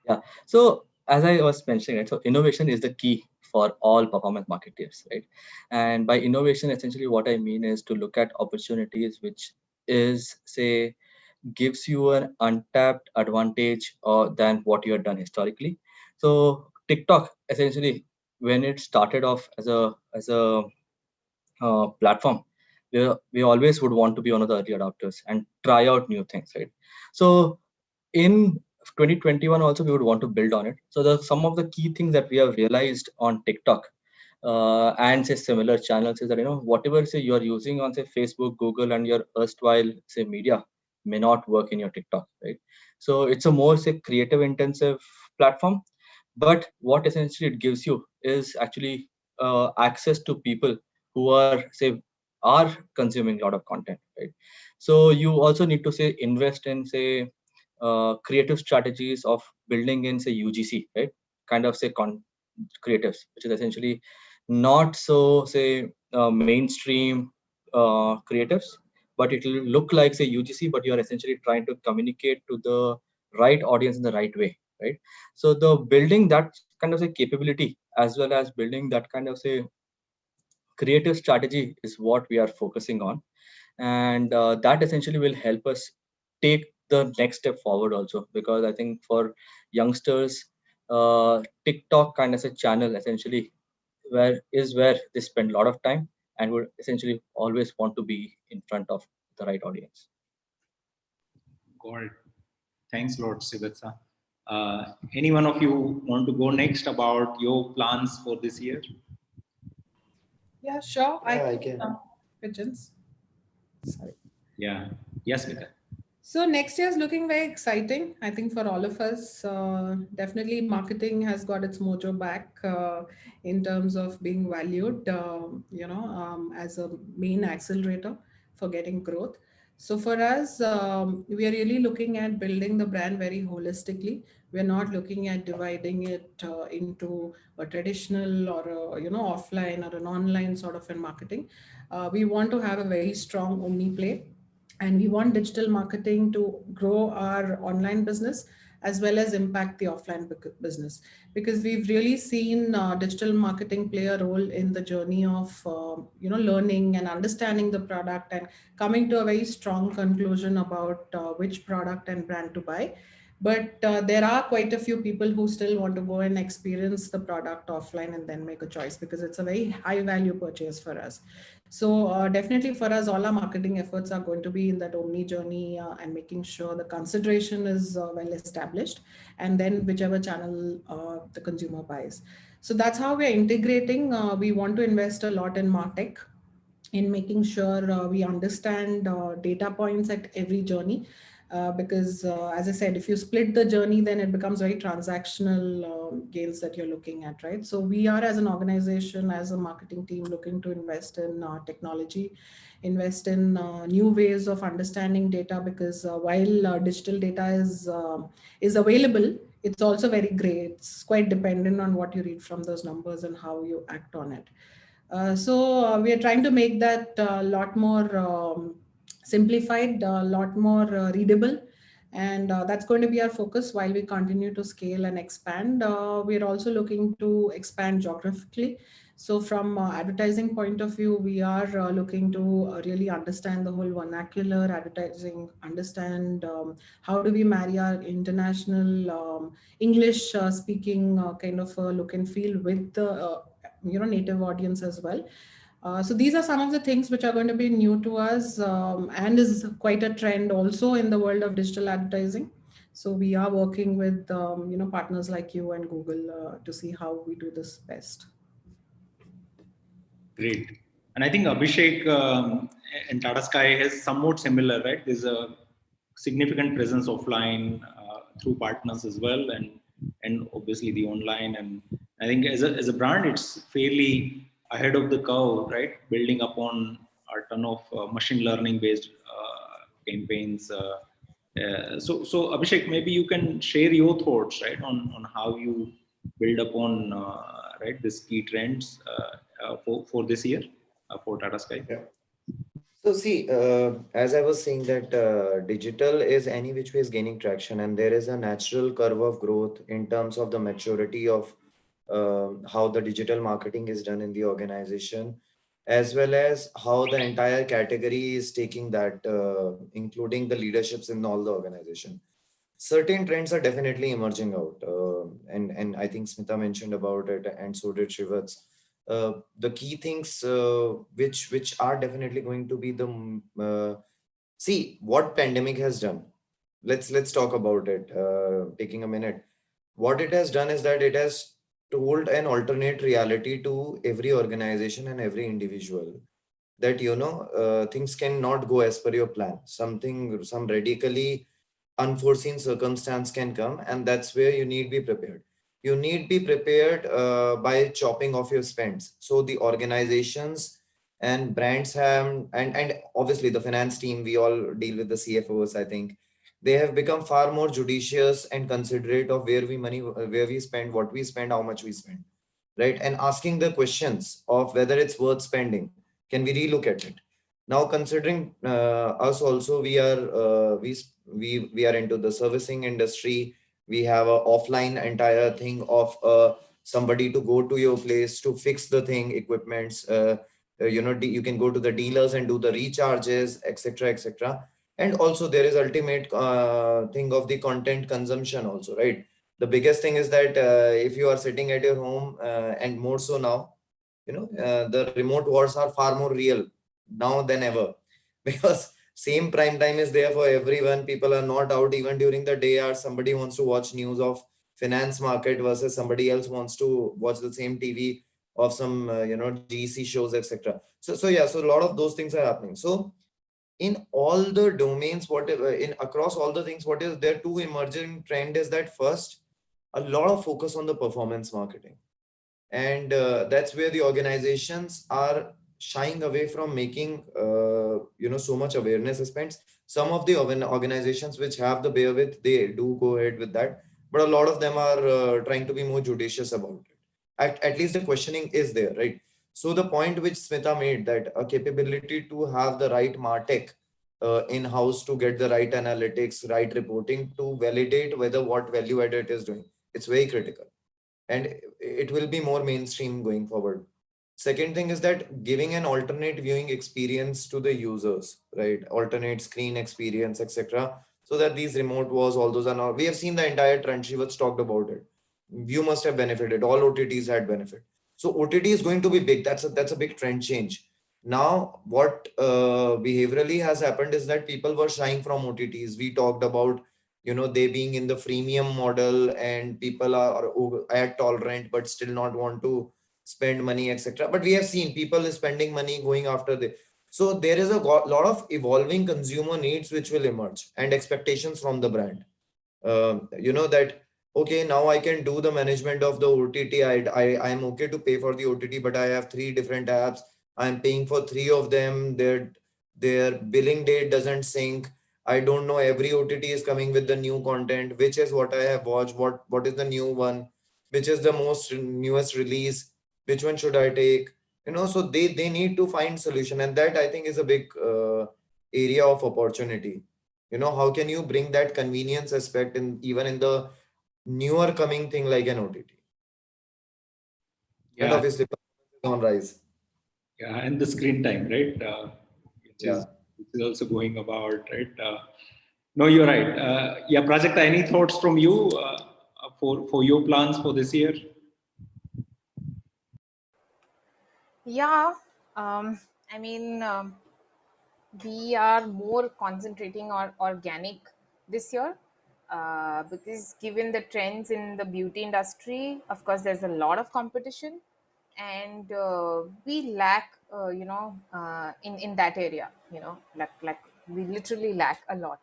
Yeah. So as I was mentioning, right, so innovation is the key for all performance marketers, right? And by innovation, essentially what I mean is to look at opportunities which is, say, gives you an untapped advantage than what you have done historically. So TikTok, essentially, when it started off as a platform, we always would want to be one of the early adopters and try out new things, right? So in 2021 also we would want to build on it. So some of the key things that we have realized on TikTok and say similar channels is that, whatever say you're using on say Facebook, Google, and your erstwhile say media may not work in your TikTok, right? So it's a more say creative intensive platform, but what essentially it gives you is actually access to people who are consuming a lot of content, right? So you also need to say invest in say creative strategies of building in say UGC, right? Kind of say creatives, which is essentially not so say mainstream creatives, but it will look like say UGC, but you are essentially trying to communicate to the right audience in the right way, right? So the building that kind of say capability as well as building that kind of say creative strategy is what we are focusing on, and that essentially will help us take the next step forward also, because I think for youngsters, TikTok kind of a channel essentially where they spend a lot of time and would essentially always want to be in front of the right audience. Got it. Thanks a lot, Sivatsa. Any one of you want to go next about your plans for this year? Yeah, sure. Yeah, I can. Pigeons. Sorry. Yeah. Yes, Mika. So next year is looking very exciting, I think, for all of us. Definitely marketing has got its mojo back in terms of being valued, as a main accelerator for getting growth. So for us, we are really looking at building the brand very holistically. We're not looking at dividing it into a traditional or offline or an online sort of in marketing. We want to have a very strong omni play, and we want digital marketing to grow our online business as well as impact the offline business, because we've really seen digital marketing play a role in the journey of learning and understanding the product and coming to a very strong conclusion about which product and brand to buy. But there are quite a few people who still want to go and experience the product offline and then make a choice, because it's a very high value purchase for us. So definitely for us, all our marketing efforts are going to be in that omni journey and making sure the consideration is well established, and then whichever channel the consumer buys. So that's how we're integrating. We want to invest a lot in MarTech, in making sure we understand data points at every journey. Because as I said, if you split the journey, then it becomes very transactional gains that you're looking at, right? So we are, as an organization, as a marketing team, looking to invest in technology, invest in new ways of understanding data, because while digital data is available, it's also very gray. It's quite dependent on what you read from those numbers and how you act on it. So we are trying to make that a lot more simplified, a lot more readable, and that's going to be our focus while we continue to scale and expand. We're also looking to expand geographically. So from advertising point of view, we are looking to really understand the whole vernacular advertising, understand how do we marry our international English speaking kind of look and feel with the native audience as well. So these are some of the things which are going to be new to us, and is quite a trend also in the world of digital advertising. So we are working with partners like you and Google to see how we do this best. Great. And I think Abhishek and Tata Sky has somewhat similar, right? There's a significant presence offline through partners as well, and obviously the online. And I think as a brand, it's fairly ahead of the curve, right? Building upon a ton of machine learning based campaigns. So Abhishek, maybe you can share your thoughts, right, on how you build upon right this key trends for this year for Tata Sky. Yeah. So see, as I was saying that digital is any which way is gaining traction, and there is a natural curve of growth in terms of the maturity of how the digital marketing is done in the organization, as well as how the entire category is taking that, including the leaderships in all the organization. Certain trends are definitely emerging out, and I think Smita mentioned about it, and so did Shivats. The key things which are definitely going to be the see what pandemic has done. Let's talk about it. Taking a minute, what it has done is that it has told an alternate reality to every organization and every individual that things cannot go as per your plan. Some radically unforeseen circumstance can come, and that's where you need be prepared. You need be prepared by chopping off your spends. So the organizations and brands have, and obviously the finance team, we all deal with the CFOs. I think they have become far more judicious and considerate of where we spend, what we spend, how much we spend, right? And asking the questions of whether it's worth spending. Can we relook at it? Now, considering us also, we are we are into the servicing industry. We have a offline entire thing of somebody to go to your place to fix the thing, equipments. You can go to the dealers and do the recharges, etc., etc. And also there is ultimate thing of the content consumption also, right? The biggest thing is that if you are sitting at your home, and more so now, the remote wars are far more real now than ever, because same prime time is there for everyone. People are not out even during the day hours. Somebody wants to watch news of finance market versus somebody else wants to watch the same TV of some GC shows, etc. So yeah, so a lot of those things are happening. So in all the domains, whatever, in across all the things, what is there, two emerging trend is that first, a lot of focus on the performance marketing, and that's where the organizations are shying away from making so much awareness spends. Some of the organizations which have the bear with, they do go ahead with that, but a lot of them are trying to be more judicious about it. At least the questioning is there, right? So the point which Smita made, that a capability to have the right martech in-house to get the right analytics, right reporting to validate whether what value add it is doing, it's very critical, and it will be more mainstream going forward. Second thing is that giving an alternate viewing experience to the users, right? Alternate screen experience, etc. So that these remote wars, all those are not, we have seen the entire trend. Shivats talked about it. You must have benefited. All OTTs had benefit. So OTT is going to be big. That's a big trend change. Now, what behaviorally has happened is that people were shying from OTTs. We talked about they being in the freemium model, and people are ad tolerant but still not want to spend money, etc. But we have seen people spending money going after the, so there is a lot of evolving consumer needs which will emerge, and expectations from the brand. That okay, now I can do the management of the OTT. I'm okay to pay for the OTT, but I have 3 different apps. I'm paying for 3 of them. Their billing date doesn't sync. I don't know, every OTT is coming with the new content, which is what I have watched, what is the new one, which is the most newest release, which one should I take? So they need to find solution, and that I think is a big area of opportunity. How can you bring that convenience aspect in even in the newer coming thing like an OTT? And Yeah. obviously on rise. Yeah, and the screen time, right? Which is also going about, right? No, you're right. Yeah, Prajakta, any thoughts from you for your plans for this year? Yeah, I mean, we are more concentrating on organic this year, because given the trends in the beauty industry, of course, there's a lot of competition. and we lack, in that area, like we literally lack a lot,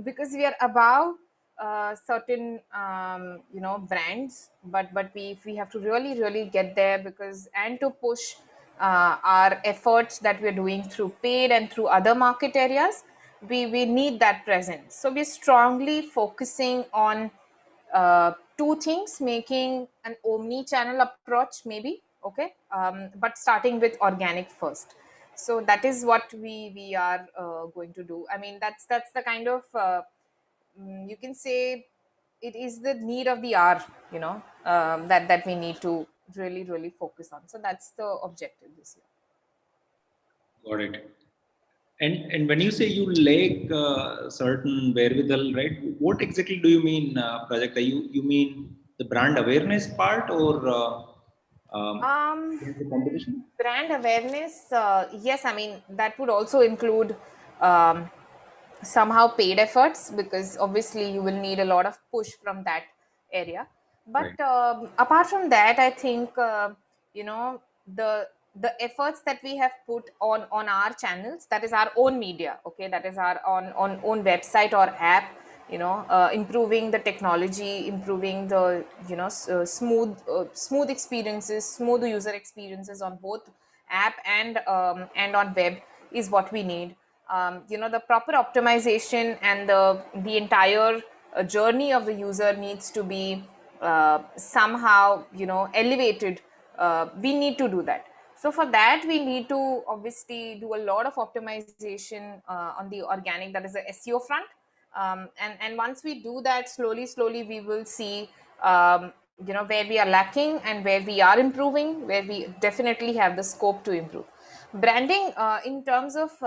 because we are above certain brands, but we have to really get there, because and to push our efforts that we're doing through paid and through other market areas, we need that presence. So we're strongly focusing on two things: making an omni-channel approach, maybe, okay, but starting with organic first. So that is what we are going to do. I mean, that's the kind of you can say it is the need of the hour, that we need to really focus on. So that's the objective this year. Got it. And when you say you lack certain wherewithal, right? What exactly do you mean, Prajakta? You mean the brand awareness part, or the competition? Brand awareness, yes. I mean, that would also include um, somehow paid efforts, because obviously you will need a lot of push from that area. But apart from that, I think the efforts that we have put on our channels, that is our own media, okay, that is our on own website or app, improving the technology, improving the smooth experiences, smooth user experiences on both app and on web is what we need. The proper optimization and the entire journey of the user needs to be somehow elevated. We need to do that. So for that, we need to obviously do a lot of optimization on the organic, that is the SEO front. And once we do that, slowly we will see where we are lacking and where we are improving, where we definitely have the scope to improve. Branding, in terms of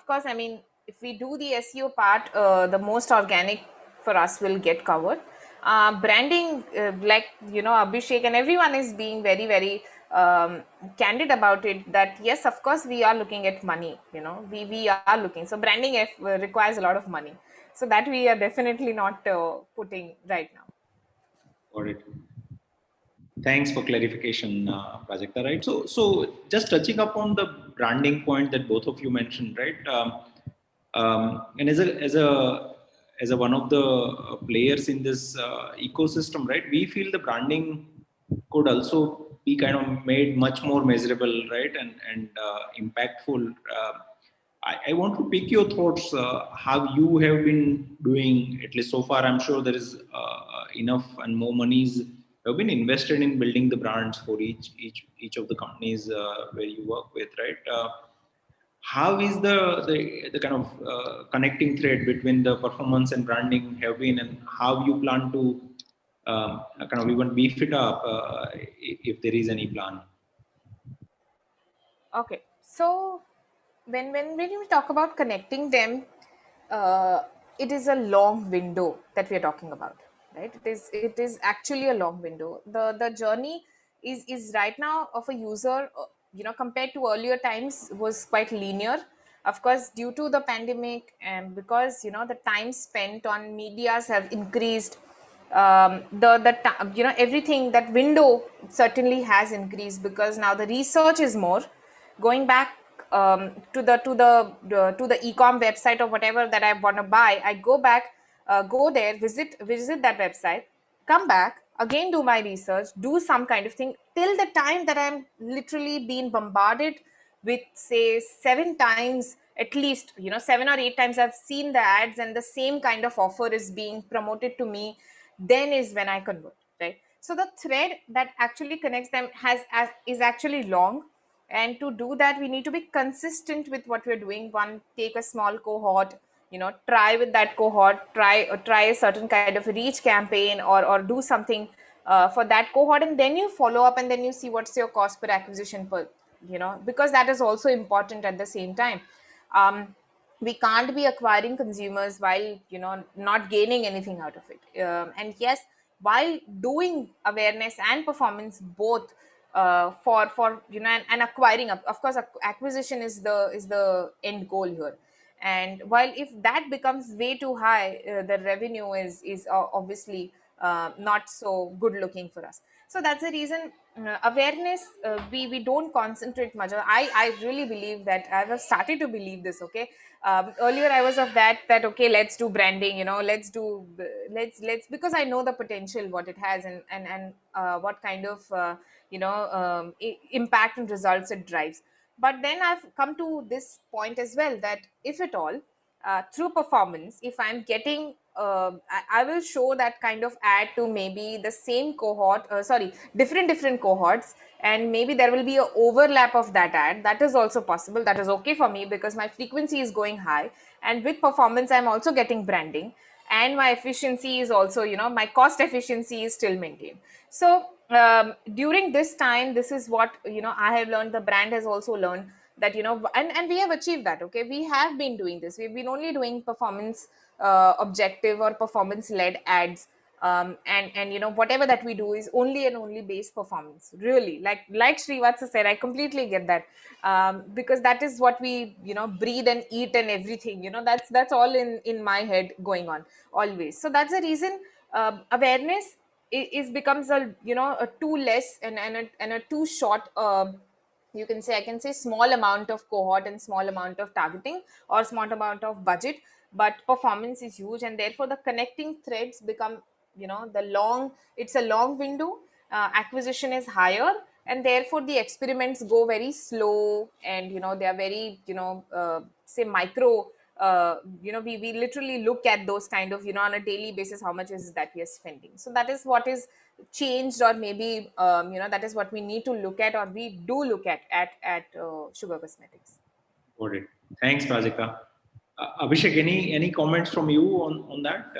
course, I mean, if we do the SEO part, the most organic for us will get covered. Branding, like Abhishek and everyone is being very candid about it, that yes, of course, we are looking at money. We are looking. So branding requires a lot of money. So that we are definitely not putting right now. Got it. Thanks for clarification, Prajakta. Right. So just touching upon the branding point that both of you mentioned, right? And as a one of the players in this ecosystem, right? We feel the branding could also be kind of made much more measurable, right? And impactful. I want to pick your thoughts, how you have been doing, at least so far. I'm sure there is enough and more monies have been invested in building the brands for each of the companies where you work with, right? How is the kind of connecting thread between the performance and branding have been, and how you plan to kind of even beef it up if there is any plan? Okay, so when we talk about connecting them, it is a long window that we are talking about, right? It is actually a long window. The journey is right now of a user, compared to earlier times, was quite linear. Of course, due to the pandemic, and because the time spent on medias have increased, everything, that window certainly has increased, because now the research is more. Going back to the e-com website or whatever that I want to buy, I go back, go there, visit that website, come back again, do my research, do some kind of thing, till the time that I'm literally being bombarded with, say, 7 times at least, 7 or 8 times I've seen the ads and the same kind of offer is being promoted to me, then is when I convert, right? So the thread that actually connects them is actually long. And to do that, we need to be consistent with what we're doing. One, take a small cohort, try with that cohort, try a certain kind of reach campaign, or do something for that cohort, and then you follow up, and then you see what's your cost per acquisition per, because that is also important at the same time. We can't be acquiring consumers while not gaining anything out of it. And yes, while doing awareness and performance both, for and acquiring, of course, acquisition is the end goal here. And while if that becomes way too high, the revenue is obviously not so good looking for us. So that's the reason awareness, we don't concentrate much. I really believe that. I have started to believe this. Okay, earlier I was of that okay, let's do branding, let's because I know the potential what it has, and what kind of impact and results it drives. But then I've come to this point as well, that if at all, through performance, if I'm getting I will show that kind of ad to maybe the same cohort, different cohorts, and maybe there will be a overlap of that ad. That is also possible. That is okay for me, because my frequency is going high, and with performance I'm also getting branding, and my efficiency is also, my cost efficiency is still maintained. So during this time, this is what I have learned. The brand has also learned that, and we have achieved that. Okay, we have been doing this. We've been only doing performance objective or performance led ads, and whatever that we do is only and only based performance, really, like Srivatsa said. I completely get that, because that is what we breathe and eat and everything. That's all in my head going on always. So that's the reason awareness is becomes a too less and a too short, you can say, I can say, small amount of cohort and small amount of targeting or small amount of budget, but performance is huge, and therefore the connecting threads become, it's a long window. Acquisition is higher, and therefore the experiments go very slow, and they are very say micro. We literally look at those kind of, on a daily basis, how much is that we are spending. So that is what is changed, or maybe that is what we need to look at, or we do look at Sugar Cosmetics. Got it. Thanks, Prajakta. Abhishek, any comments from you on that?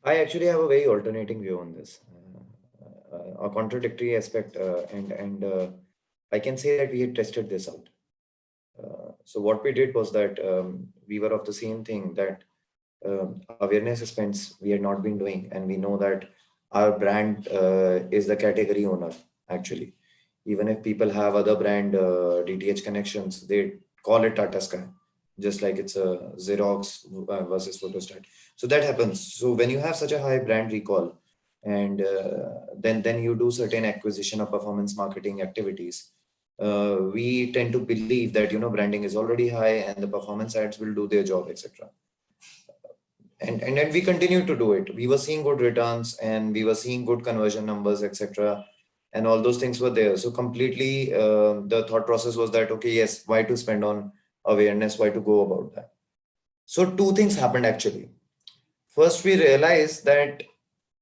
I actually have a very alternating view on this, a contradictory aspect, and I can say that we had tested this out. So what we did was that we were of the same thing, that awareness spends we had not been doing, and we know that our brand is the category owner. Actually, even if people have other brand DTH connections, they call it Tata Sky, just like it's a Xerox versus Photostat. So that happens. So when you have such a high brand recall, and then you do certain acquisition of performance marketing activities, we tend to believe that branding is already high and the performance ads will do their job, etc. And then we continue to do it. We were seeing good returns, and we were seeing good conversion numbers, etc. And all those things were there. So completely the thought process was that, okay, yes, why to spend on awareness, why to go about that? So two things happened actually. First, we realized that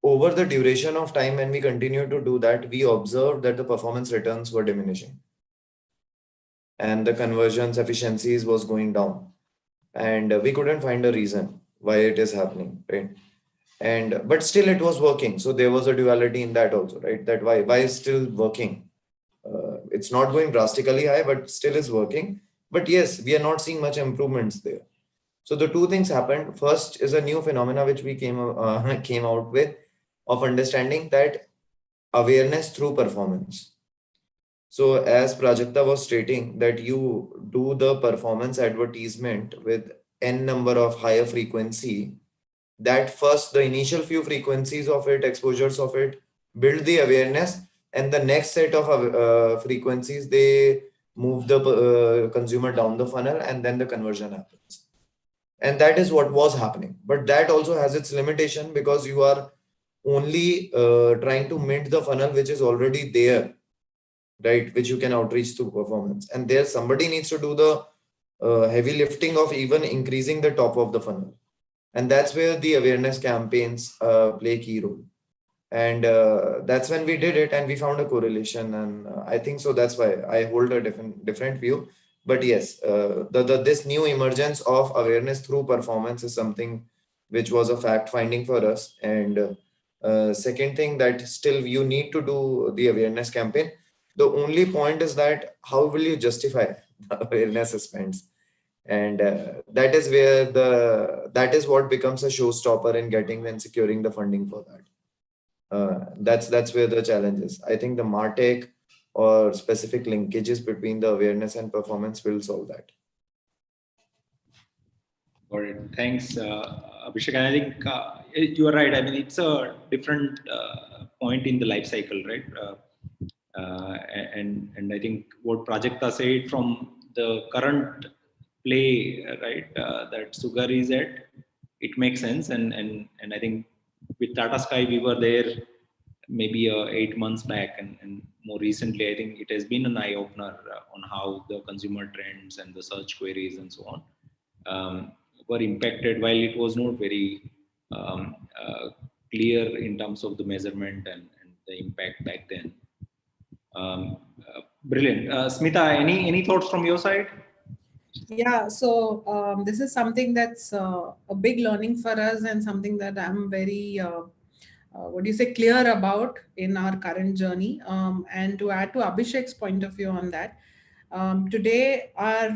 over the duration of time, when we continued to do that, we observed that the performance returns were diminishing, and the conversions efficiencies was going down, and we couldn't find a reason why it is happening, right? And but still it was working. So there was a duality in that also, right? That why is still working? It's not going drastically high, but still is working. But yes, we are not seeing much improvements there. So the two things happened. First is a new phenomena which we came out with, of understanding that awareness through performance. So as Prajakta was stating, that you do the performance advertisement with n number of higher frequency, that first the initial few frequencies of it, exposures of it, build the awareness, and the next set of frequencies, they move the consumer down the funnel, and then the conversion happens. And that is what was happening. But that also has its limitation, because you are only trying to mint the funnel which is already there, right? Which you can outreach through performance. And there somebody needs to do the heavy lifting of even increasing the top of the funnel. And that's where the awareness campaigns play a key role. And that's when we did it, and we found a correlation. And I think so that's why I hold a different view. But yes, this new emergence of awareness through performance is something which was a fact finding for us. And second thing, that still you need to do the awareness campaign. The only point is that how will you justify the awareness spends? And that is where that is what becomes a showstopper in getting and securing the funding for that. That's where the challenge is. I think the MarTech or specific linkages between the awareness and performance will solve that. Got it. Thanks, Abhishek. And I think you are right. I mean, it's a different point in the life cycle, right? And I think what Prajakta said from the current play, right, that Sugar is at, it makes sense. And I think with Tata Sky, we were there maybe 8 months back, and more recently, I think it has been an eye opener on how the consumer trends and the search queries and so on were impacted, while it was not very clear in terms of the measurement and the impact back then. Brilliant. Smita, any thoughts from your side? Yeah, so this is something that's a big learning for us, and something that I'm very what do you say, clear about in our current journey. And to add to Abhishek's point of view on that, today our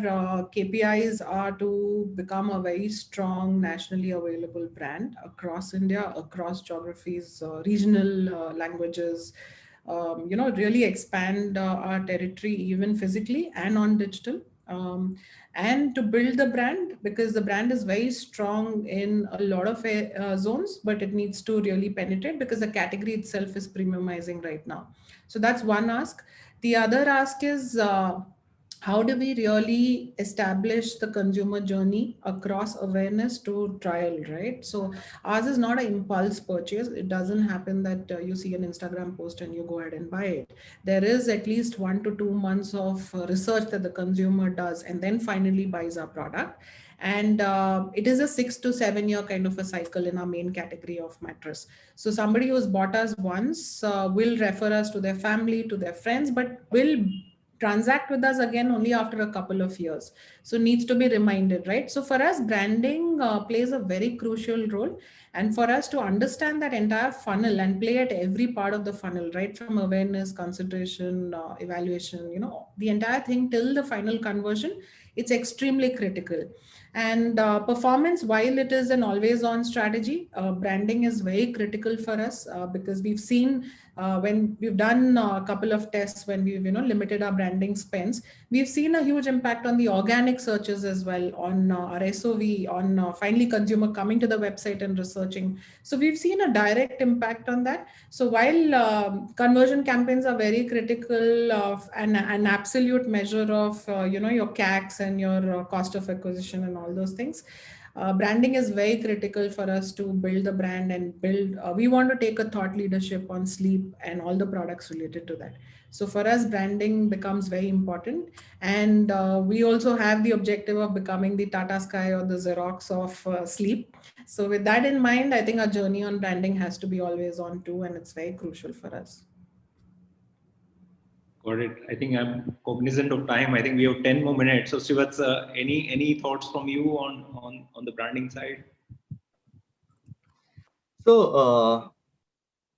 KPIs are to become a very strong nationally available brand across India, across geographies, regional languages, really expand our territory even physically and on digital. And to build the brand, because the brand is very strong in a lot of zones, but it needs to really penetrate because the category itself is premiumizing right now. So that's one ask. The other ask is, how do we really establish the consumer journey across awareness to trial, right? So ours is not an impulse purchase. It doesn't happen that you see an Instagram post and you go ahead and buy it. There is at least 1 to 2 months of research that the consumer does and then finally buys our product. And it is a 6 to 7 year kind of a cycle in our main category of mattress. So somebody who's bought us once will refer us to their family, to their friends, but will transact with us again only after a couple of years. So needs to be reminded, right? So for us, branding plays a very crucial role. And for us to understand that entire funnel and play at every part of the funnel, right from awareness, consideration, evaluation, the entire thing till the final conversion, it's extremely critical. And performance, while it is an always on strategy, branding is very critical for us because we've seen when we've done a couple of tests, when we've limited our branding spends, we've seen a huge impact on the organic searches as well, on our SOV, on finally consumer coming to the website and researching. So we've seen a direct impact on that. So while conversion campaigns are very critical of an absolute measure of your CACs and your cost of acquisition and all those things, branding is very critical for us to build the brand and build. We want to take a thought leadership on sleep and all the products related to that. So for us, branding becomes very important. And we also have the objective of becoming the Tata Sky or the Xerox of sleep. So with that in mind, I think our journey on branding has to be always on too, and it's very crucial for us. Got it. I think I'm cognizant of time. I think we have 10 more minutes. So Srivats, any thoughts from you on the branding side? So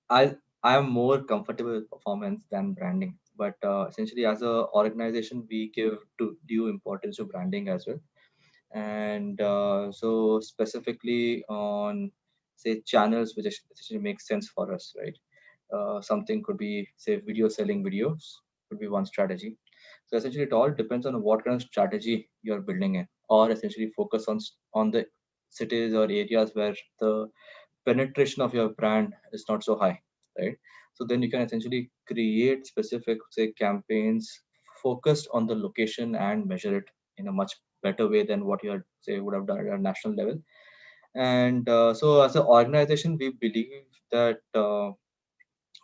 I am more comfortable with performance than branding, but essentially as an organization, we give due importance to branding as well. And so specifically on, say, channels which essentially make sense for us, right? Something could be, say, video selling videos could be one strategy. So essentially it all depends on what kind of strategy you're building in, or essentially focus on the cities or areas where the penetration of your brand is not so high, right? So then you can essentially create specific, say, campaigns focused on the location and measure it in a much better way than what you would have done at a national level. And so as an organization, we believe that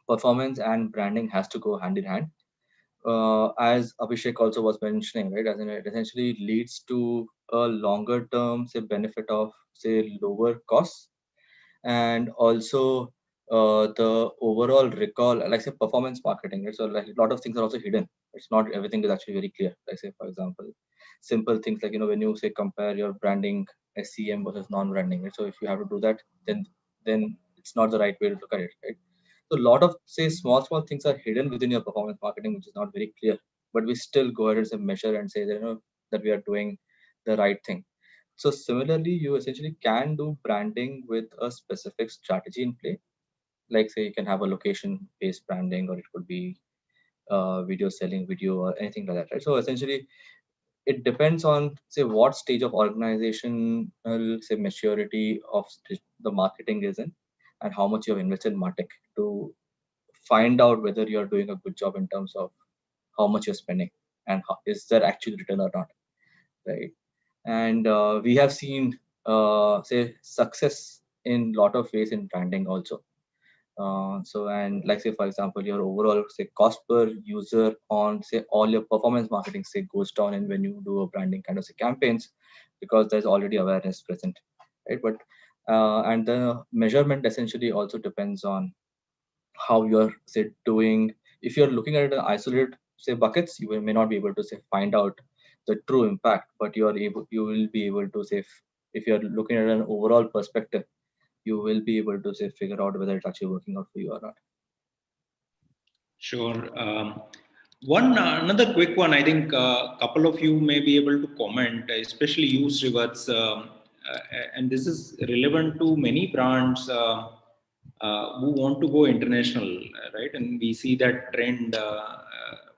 performance and branding has to go hand in hand. As Abhishek also was mentioning, right, as in it essentially leads to a longer term, say, benefit of, say, lower costs, and also the overall recall, like, say, performance marketing, right? So like a lot of things are also hidden. It's not everything is actually very clear. Like, say, for example, simple things like, when you say compare your branding SCM versus non-branding, right? So if you have to do that, then it's not the right way to look at it, right? So a lot of, say, small things are hidden within your performance marketing, which is not very clear, but we still go ahead and say measure and say that, that we are doing the right thing. So similarly, you essentially can do branding with a specific strategy in play. Like, say, you can have a location-based branding, or it could be video selling video or anything like that, right? So essentially, it depends on, say, what stage of organizational, say, maturity of the marketing is in, and how much you have invested in martech to find out whether you're doing a good job in terms of how much you're spending and is there actually return or not, right? And we have seen say success in lot of ways in branding also. So, and like say for example, your overall say cost per user on say all your performance marketing say goes down, and when you do a branding kind of say campaigns, because there's already awareness present, right? But and the measurement essentially also depends on how you're say doing. If you're looking at it in isolated say buckets, you may not be able to say find out the true impact, but you will be able to say if you're looking at an overall perspective, you will be able to say figure out whether it's actually working out for you or not. Sure. Another quick one. I think a couple of you may be able to comment, especially you, Srivatsa, and this is relevant to many brands who want to go international, right? And we see that trend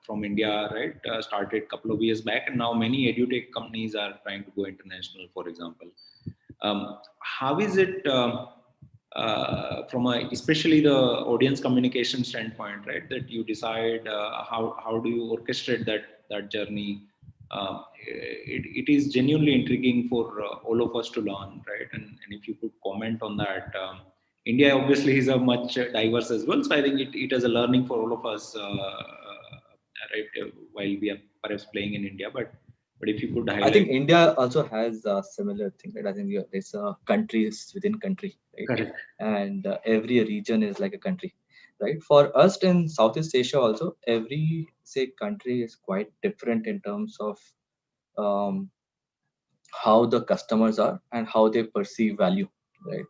from India, right? Started a couple of years back, and now many edutech companies are trying to go international, for example. How is it from especially the audience communication standpoint, right? That you decide how do you orchestrate that journey? It is genuinely intriguing for all of us to learn, right? And if you could comment on that. India obviously is a much diverse as well, so I think it is a learning for all of us, right? While we are perhaps playing in India, but if you could highlight. I think India also has a similar thing, right? I think it's countries within country, right? Correct. And every region is like a country, right? For us in Southeast Asia also, every say country is quite different in terms of how the customers are and how they perceive value, right?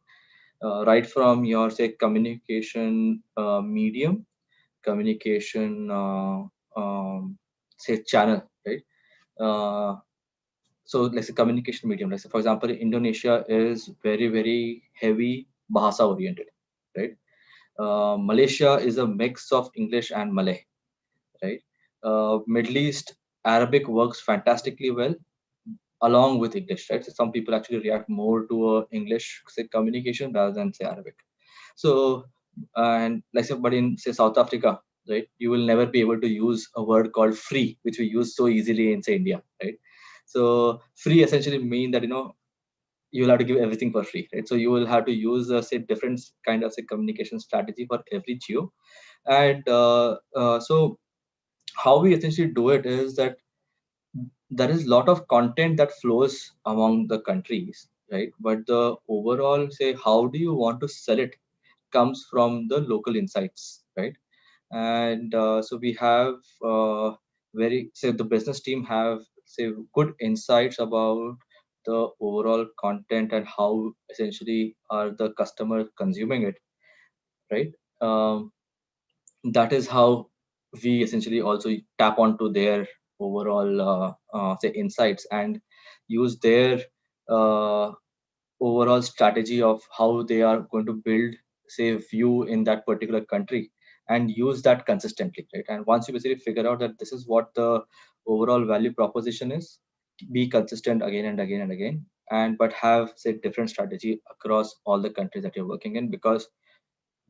Right from your say communication medium, communication say channel, right? So let's say communication medium. Let's say for example, Indonesia is very heavy Bahasa oriented, right? Malaysia is a mix of English and Malay, right? Middle East Arabic works fantastically well along with English, right? So some people actually react more to English say communication rather than say Arabic. So and like say, but in say South Africa, right, you will never be able to use a word called free, which we use so easily in say India, right? So free essentially mean that you'll have to give everything for free, right? So you will have to use say different kind of say communication strategy for every geo, and so how we essentially do it is that there is a lot of content that flows among the countries, right? But the overall say how do you want to sell it comes from the local insights, right? And so we have the business team have say good insights about the overall content and how essentially are the customer consuming it, right? That is how we essentially also tap onto their overall say insights and use their overall strategy of how they are going to build say view in that particular country and use that consistently, right? And once you basically figure out that this is what the overall value proposition is, be consistent again and again and again, and but have say different strategy across all the countries that you're working in, because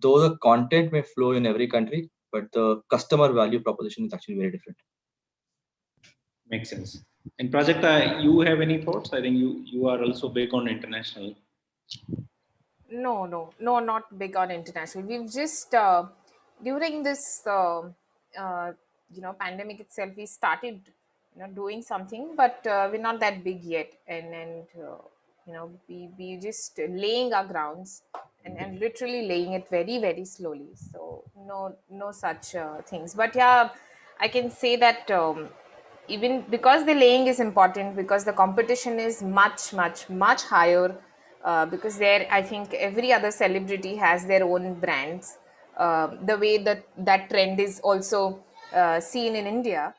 though the content may flow in every country, but the customer value proposition is actually very different. Makes sense. And Prajakta, you have any thoughts? I think you are also big on international. No, not big on international. We've just during this pandemic itself, we started doing something, but we're not that big yet, and we just laying our grounds and literally laying it very slowly. So no such things. But yeah, I can say that even because the laying is important, because the competition is much higher, because there I think every other celebrity has their own brands. The way that trend is also seen in India,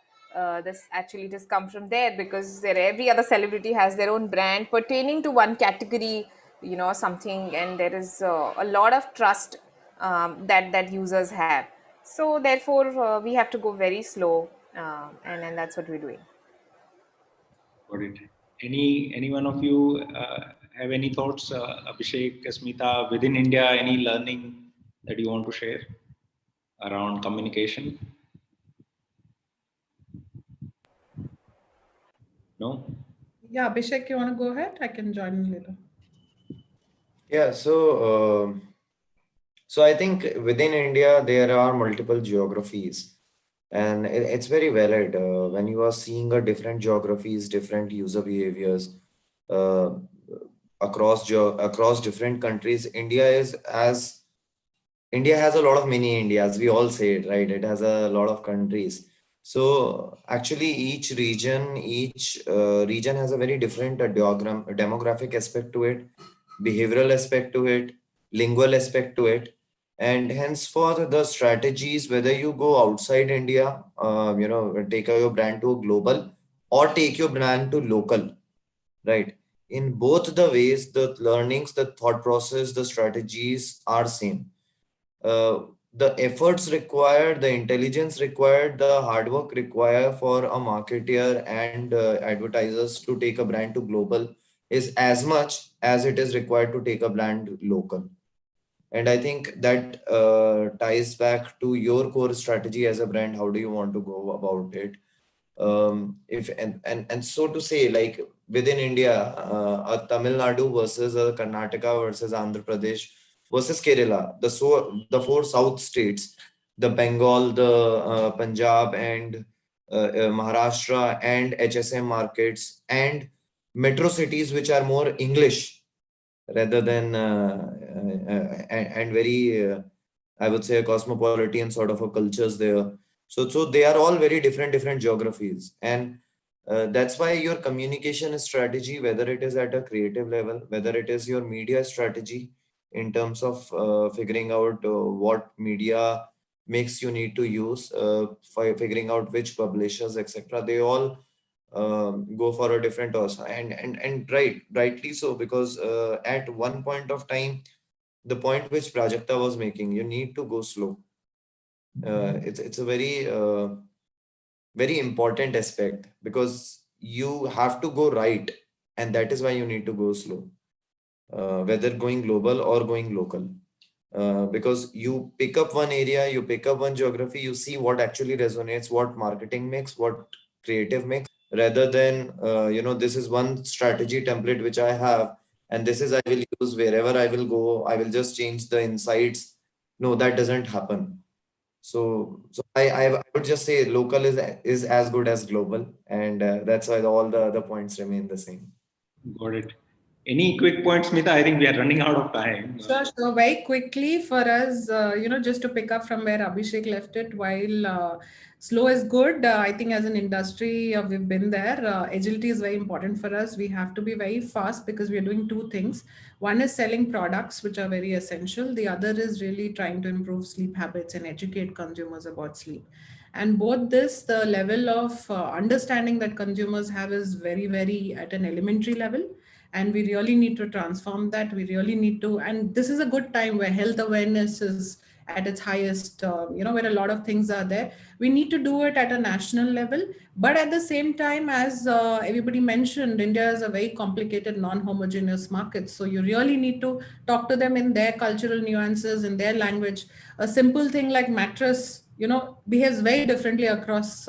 this actually just come from there, because every other celebrity has their own brand pertaining to one category, something, and there is a lot of trust that users have. So therefore we have to go very slow, and that's what we're doing. Got it. Any one of you have any thoughts, Abhishek, Smita, within India, any learning that you want to share? around communication? No? Yeah, Abhishek, you want to go ahead? I can join in later. Yeah, so I think within India there are multiple geographies, and it's very valid when you are seeing a different geographies, different user behaviors uh, across different countries. India has a lot of mini Indias. We all say it, right? It has a lot of countries. So actually, each region has a very different demographic aspect to it, behavioral aspect to it, lingual aspect to it, and henceforth the strategies, whether you go outside India, take your brand to global or take your brand to local, right? In both the ways, the learnings, the thought process, the strategies are same. uh, the efforts required, the intelligence required, the hard work required for a marketer and advertisers to take a brand to global is as much as it is required to take a brand local. And I think that ties back to your core strategy as a brand. How do you want to go about it? If and so to say, like within India, a Tamil Nadu versus a Karnataka versus Andhra Pradesh versus Kerala, the four south states, the Bengal, the Punjab, and Maharashtra, and HSM markets, and metro cities which are more English rather than and very I would say a cosmopolitan sort of a cultures there. So they are all very different geographies, and that's why your communication strategy, whether it is at a creative level, whether it is your media strategy in terms of figuring out what media mix you need to use, for figuring out which publishers, etc., they all go for a different toss, and rightly so, because at one point of time, the point which Prajakta was making, you need to go slow. It's a very important aspect, because you have to go right, and that is why you need to go slow, whether going global or going local. Because you pick up one area, you pick up one geography, you see what actually resonates, what marketing makes, what creative makes, rather than this is one strategy template which I have, and this is I will use wherever I will go. I will just change the insights. No, that doesn't happen. So I would just say local is as good as global, and that's why all the other points remain the same. Got it. Any quick points, Smita? I think we are running out of time. Sure. So very quickly for us, just to pick up from where Abhishek left it, while slow is good, I think as an industry, we've been there. Agility is very important for us. We have to be very fast because we are doing two things. One is selling products, which are very essential. The other is really trying to improve sleep habits and educate consumers about sleep. And both this, the level of understanding that consumers have is very, very at an elementary level. And we really need to transform that. We really need to, and this is a good time where health awareness is at its highest, where a lot of things are there. We need to do it at a national level, but at the same time, as everybody mentioned, India is a very complicated, non-homogeneous market. So you really need to talk to them in their cultural nuances, in their language. A simple thing like mattress, behaves very differently across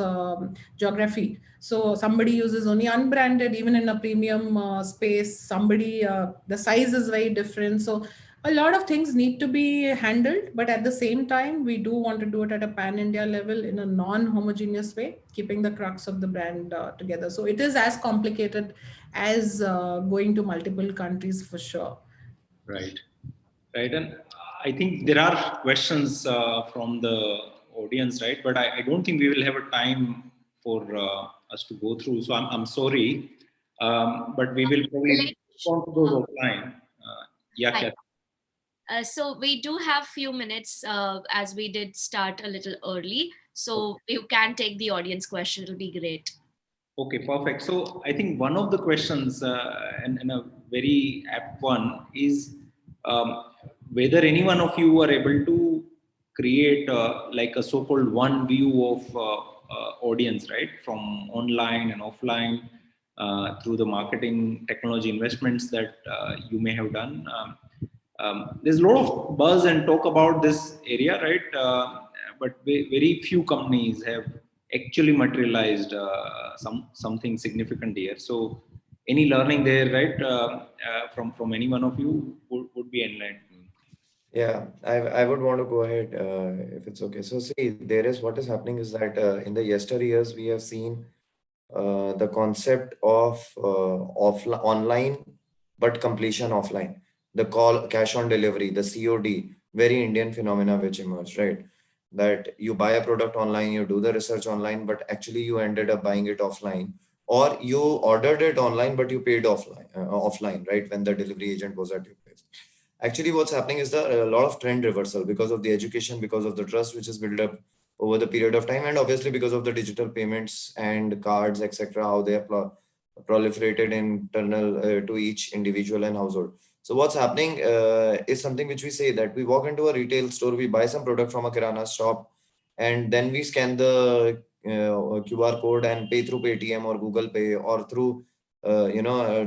geography. So somebody uses only unbranded, even in a premium space. Somebody, the size is very different. So a lot of things need to be handled, but at the same time, we do want to do it at a pan-India level in a non-homogeneous way, keeping the crux of the brand together. So it is as complicated as going to multiple countries for sure. Right. And I think there are questions from the audience, right? But I don't think we will have a time for us to go through. So I'm sorry, but we will probably respond to those offline. Yeah. So we do have few minutes as we did start a little early. So you can take the audience question. It'll be great. Okay, perfect. So I think one of the questions and a very apt one is whether any one of you are able to create like a so-called one view of audience, right? From online and offline through the marketing technology investments that you may have done. There's a lot of buzz and talk about this area, right? but very few companies have actually materialized something significant here. So any learning there, right, from any one of you would be enlightened. Yeah, I would want to go ahead if it's okay. So see, there is what is happening is that in the yesteryears we have seen the concept of online but completion offline, the call cash on delivery, the COD, very Indian phenomena which emerged, right? That you buy a product online, you do the research online, but actually you ended up buying it offline, or you ordered it online but you paid offline, right? When the delivery agent was at your place. Actually, what's happening is a lot of trend reversal because of the education, because of the trust which is built up over the period of time, and obviously because of the digital payments and cards, etc., how they are proliferated internal to each individual and household. So what's happening is something which we say that we walk into a retail store, we buy some product from a kirana shop, and then we scan the QR code and pay through Paytm or Google Pay or through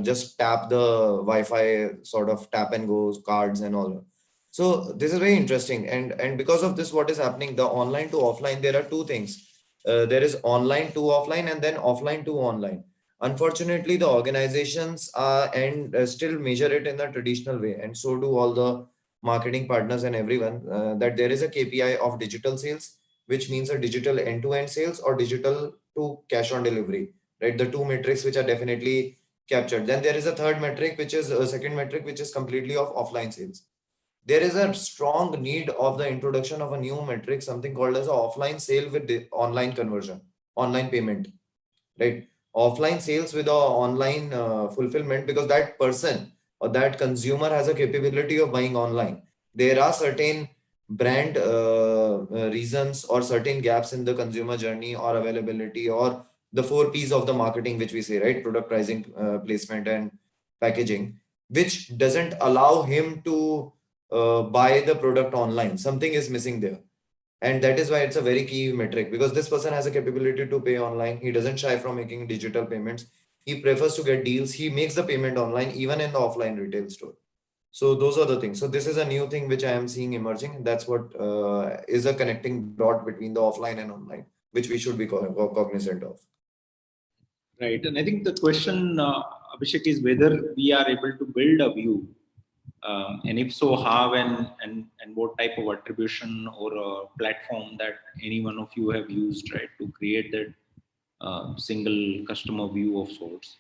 just tap the Wi-Fi sort of tap and go cards and all. So this is very interesting, and because of this, what is happening? The online to offline, there are two things. There is online to offline and then offline to online. Unfortunately, the organizations still measure it in the traditional way, and so do all the marketing partners and everyone. That there is a KPI of digital sales, which means a digital end-to-end sales or digital to cash on delivery. Right, the two metrics which are definitely captured. Then there is a third metric, which is a second metric, which is completely of offline sales. There is a strong need of the introduction of a new metric, something called as an offline sale with the online conversion, online payment, right? Offline sales with a online fulfillment, because that person or that consumer has a capability of buying online. There are certain brand reasons or certain gaps in the consumer journey or availability or the 4 P's of the marketing, which we say, right? Product, pricing, placement, and packaging, which doesn't allow him to buy the product online. Something is missing there. And that is why it's a very key metric, because this person has a capability to pay online. He doesn't shy from making digital payments. He prefers to get deals. He makes the payment online, even in the offline retail store. So those are the things. So this is a new thing which I am seeing emerging. That's what is a connecting dot between the offline and online, which we should be cognizant of. Right. And I think the question, Abhishek, is whether we are able to build a view. And if so, how and what type of attribution or a platform that any one of you have used, right, to create that single customer view of sorts.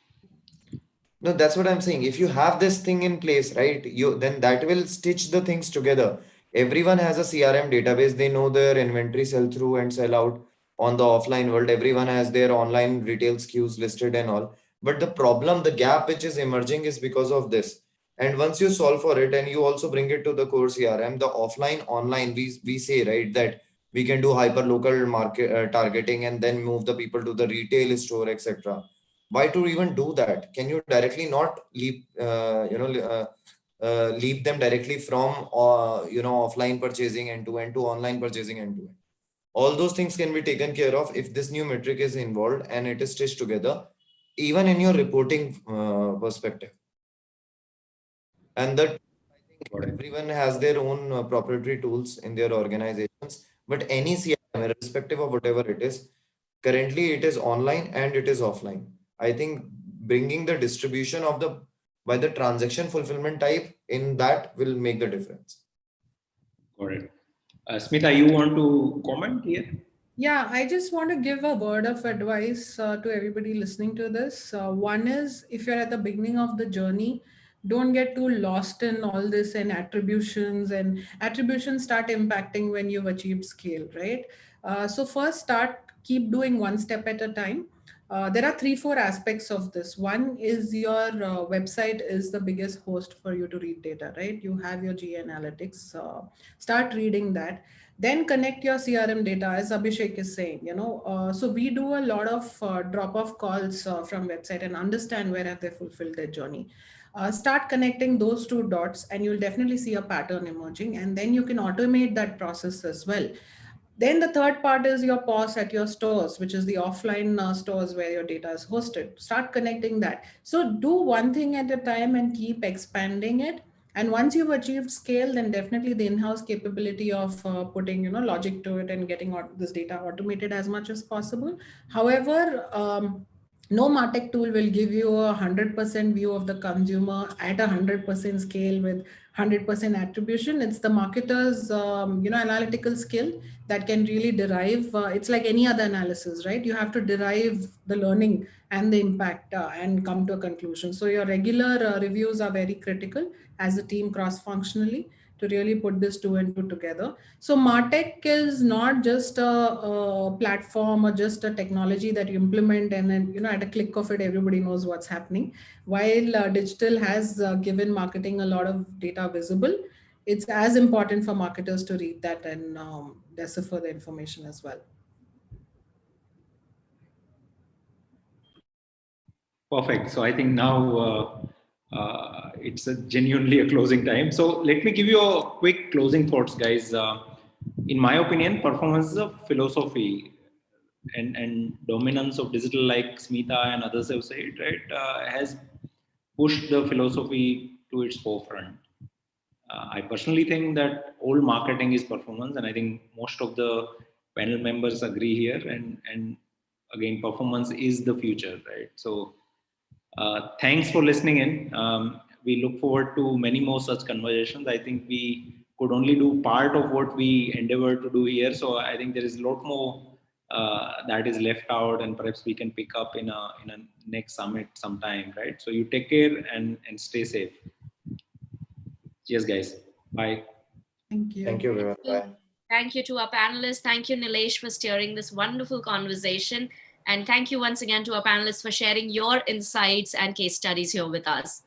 No, that's what I'm saying. If you have this thing in place, right, then that will stitch the things together. Everyone has a CRM database. They know their inventory sell through and sell out on the offline world. Everyone has their online retail SKUs listed and all. But the problem, the gap which is emerging is because of this. And once you solve for it and you also bring it to the core CRM, the offline, online, we say, right, that we can do hyper local market targeting and then move the people to the retail store, etc. Why to even do that? Can you directly not leap leap them directly from offline purchasing end to end to online purchasing end to end? All those things can be taken care of if this new metric is involved and it is stitched together, even in your reporting perspective. And that, I think everyone has their own proprietary tools in their organizations, but any CRM, irrespective of whatever it is, currently it is online and it is offline. I think bringing the distribution of by the transaction fulfillment type in that will make the difference. Got it. Smita, you want to comment here? Yeah, I just want to give a word of advice to everybody listening to this. One is, if you're at the beginning of the journey, don't get too lost in all this and attributions start impacting when you've achieved scale, right? So first keep doing one step at a time. There are 3-4 aspects of this. One is your website is the biggest host for you to read data, right? You have your G analytics, start reading that. Then connect your CRM data, as Abhishek is saying, so we do a lot of drop-off calls from website and understand where have they fulfilled their journey. Start connecting those two dots and you'll definitely see a pattern emerging, and then you can automate that process as well. Then the third part is your POS at your stores, which is the offline stores where your data is hosted. Start connecting that. So do one thing at a time and keep expanding it. And once you've achieved scale, then definitely the in-house capability of putting, logic to it and getting this data automated as much as possible. However, no MarTech tool will give you a 100% view of the consumer at 100% scale with 100% attribution. It's the marketer's, analytical skill that can really derive. It's like any other analysis, right? You have to derive the learning and the impact and come to a conclusion. So your regular reviews are very critical as a team cross-functionally to really put this two and two together. So MarTech is not just a platform or just a technology that you implement and then, at a click of it, everybody knows what's happening. While digital has given marketing a lot of data visible, it's as important for marketers to read that and decipher the information as well. Perfect. So I think now it's genuinely a closing time. So let me give you a quick closing thoughts, guys. In my opinion, performance is a philosophy, and dominance of digital, like Smita and others have said, right, has pushed the philosophy to its forefront. I personally think that all marketing is performance, and I think most of the panel members agree here. And again, performance is the future, right? So thanks for listening in. We look forward to many more such conversations. I think we could only do part of what we endeavor to do here. So I think there is a lot more that is left out, and perhaps we can pick up in a next summit sometime, right? So you take care and stay safe. Cheers, guys. Bye. Thank you. Thank you. Bye. Thank you to our panelists. Thank you, Nilesh, for steering this wonderful conversation. And thank you once again to our panelists for sharing your insights and case studies here with us.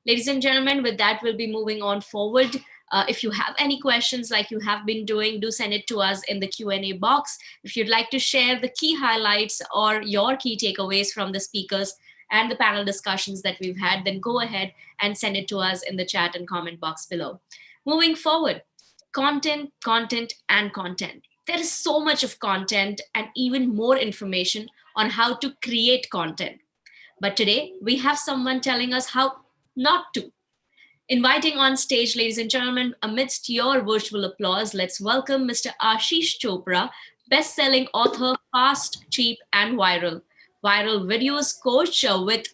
Ladies and gentlemen, with that, we'll be moving on forward. If you have any questions like you have been doing, do send it to us in the Q&A box. If you'd like to share the key highlights or your key takeaways from the speakers and the panel discussions that we've had, then go ahead and send it to us in the chat and comment box below. Moving forward, content, content, and content. There is so much of content and even more information on how to create content. But today, we have someone telling us how not to. Inviting on stage, ladies and gentlemen, amidst your virtual applause, let's welcome Mr. Ashish Chopra, best-selling author, Fast, Cheap, and Viral. Viral videos coach with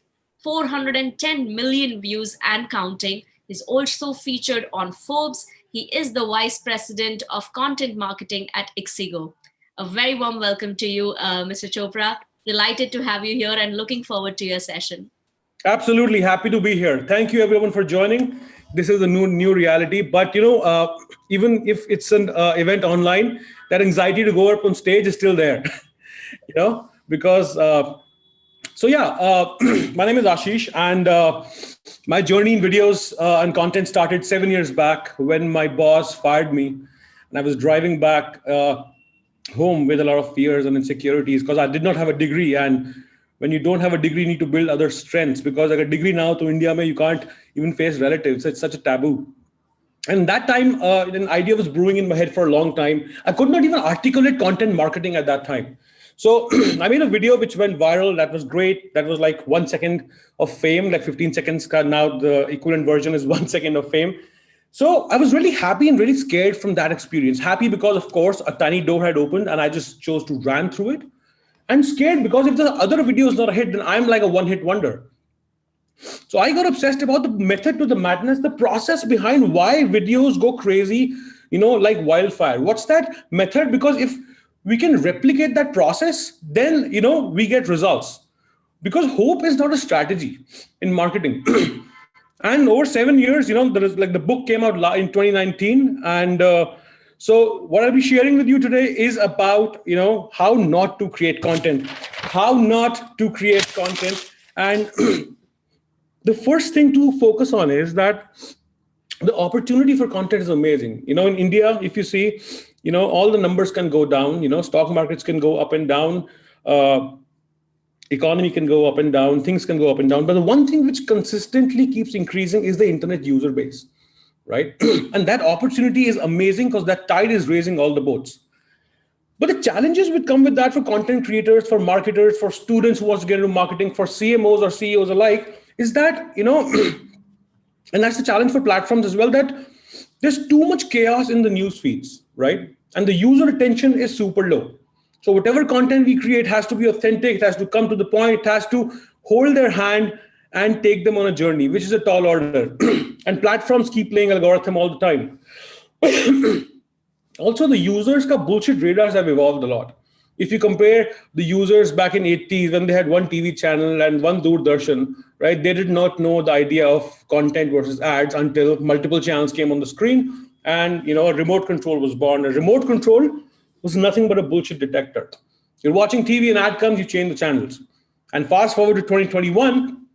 410 million views and counting. Is also featured on Forbes. He is the Vice President of Content Marketing at Ixigo. A very warm welcome to you, Mr. Chopra. Delighted to have you here and looking forward to your session. Absolutely happy to be here. Thank you everyone for joining. This is a new reality, but even if it's an event online, that anxiety to go up on stage is still there, because my name is Ashish, and my journey in videos and content started 7 years back when my boss fired me, and I was driving back home with a lot of fears and insecurities because I did not have a degree. And when you don't have a degree, you need to build other strengths, because like a degree now to India, you can't even face relatives. It's such a taboo. And that time, an idea was brewing in my head for a long time. I could not even articulate content marketing at that time. So I made a video which went viral. That was great. That was like 1 second of fame, like 15 seconds. Now the equivalent version is 1 second of fame. So I was really happy and really scared from that experience. Happy because, of course, a tiny door had opened and I just chose to run through it. And scared because if the other video is not a hit, then I'm like a one-hit wonder. So I got obsessed about the method to the madness, the process behind why videos go crazy, like wildfire. What's that method? Because if we can replicate that process, then, we get results. Because hope is not a strategy in marketing. And over 7 years, there is like the book came out in 2019. And so what I'll be sharing with you today is about, how not to create content, And the first thing to focus on is that the opportunity for content is amazing. In India, if you see, all the numbers can go down, stock markets can go up and down, economy can go up and down, things can go up and down. But the one thing which consistently keeps increasing is the internet user base, right? And that opportunity is amazing because that tide is raising all the boats. But the challenges which come with that for content creators, for marketers, for students who want to get into marketing, for CMOs or CEOs alike, is that, And that's the challenge for platforms as well, that there's too much chaos in the news feeds, right? And the user attention is super low. So whatever content we create has to be authentic, it has to come to the point, it has to hold their hand and take them on a journey, which is a tall order. And platforms keep playing algorithm all the time. Also, the users' bullshit radars have evolved a lot. If you compare the users back in 80s when they had one TV channel and one Doordarshan, right? They did not know the idea of content versus ads until multiple channels came on the screen and a remote control was born. A remote control was nothing but a bullshit detector. You're watching TV, an ad comes, you change the channels. And fast forward to 2021,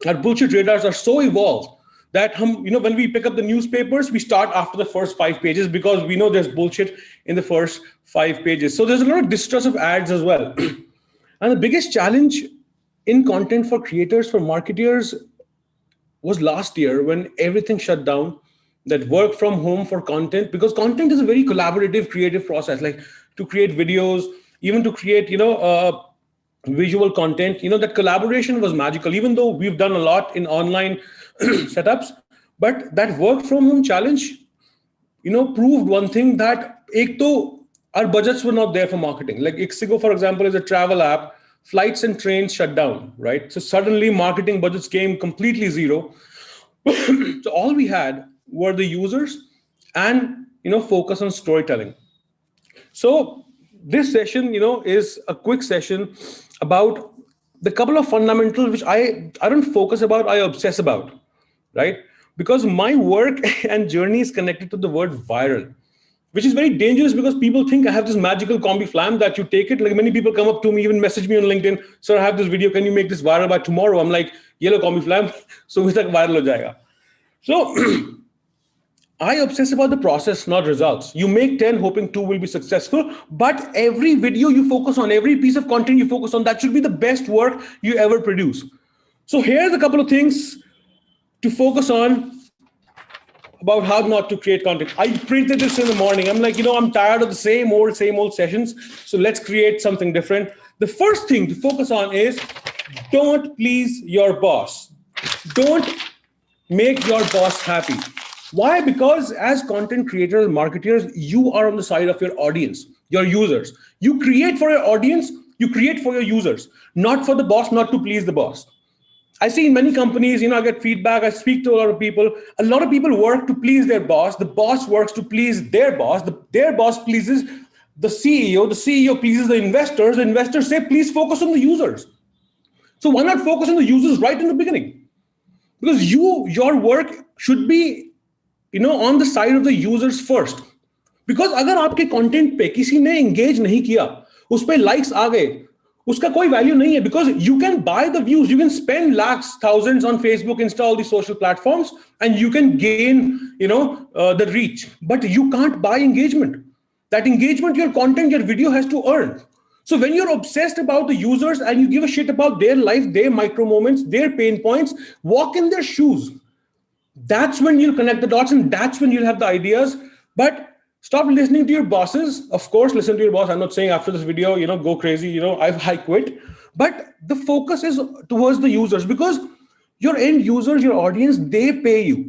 our bullshit radars are so evolved that when we pick up the newspapers, we start after the first 5 pages because we know there's bullshit in the first 5 pages. So there's a lot of distrust of ads as well. And the biggest challenge in content for creators, for marketers, was last year when everything shut down, that work from home for content, because content is a very collaborative, creative process, like to create videos, even to create, visual content, that collaboration was magical, even though we've done a lot in online setups. But that work from home challenge, proved one thing, that our budgets were not there for marketing. Like Ixigo, for example, is a travel app. Flights and trains shut down, right? So suddenly marketing budgets came completely zero. So all we had were the users and, focus on storytelling. So this session, is a quick session about the couple of fundamentals which I don't focus about, I obsess about, right? Because my work and journey is connected to the word viral, which is very dangerous because people think I have this magical combi flam that you take it. Like many people come up to me, even message me on LinkedIn, sir, I have this video, can you make this viral by tomorrow? I'm like, yellow combi flam, so it's like viral ho jayega. So I obsess about the process, not results. You make 10 hoping 2 will be successful, but every video you focus on, every piece of content you focus on, that should be the best work you ever produce. So here's a couple of things to focus on about how not to create content. I printed this in the morning. I'm like, I'm tired of the same old sessions. So let's create something different. The first thing to focus on is don't please your boss. Don't make your boss happy. Why? Because as content creators, marketers, you are on the side of your audience, your users. You create for your audience, you create for your users, not for the boss, not to please the boss. I see in many companies, I get feedback, I speak to a lot of people. A lot of people work to please their boss. The boss works to please their boss. Their boss pleases the CEO pleases the investors say, please focus on the users. So why not focus on the users right in the beginning? Because your work should be on the side of the users first. Because अगर आपके content पे किसी ने engage नहीं किया, उस पे likes आ गए, उसका कोई value नहीं है, because you can buy the views, you can spend lakhs, thousands on Facebook, Insta, all these social platforms, and you can gain, the reach, but you can't buy engagement. That engagement, your content, your video has to earn. So when you're obsessed about the users and you give a shit about their life, their micro moments, their pain points, walk in their shoes. That's when you'll connect the dots and that's when you'll have the ideas. But stop listening to your bosses. Of course, listen to your boss. I'm not saying after this video, go crazy, I quit. But the focus is towards the users, because your end users, your audience, they pay you,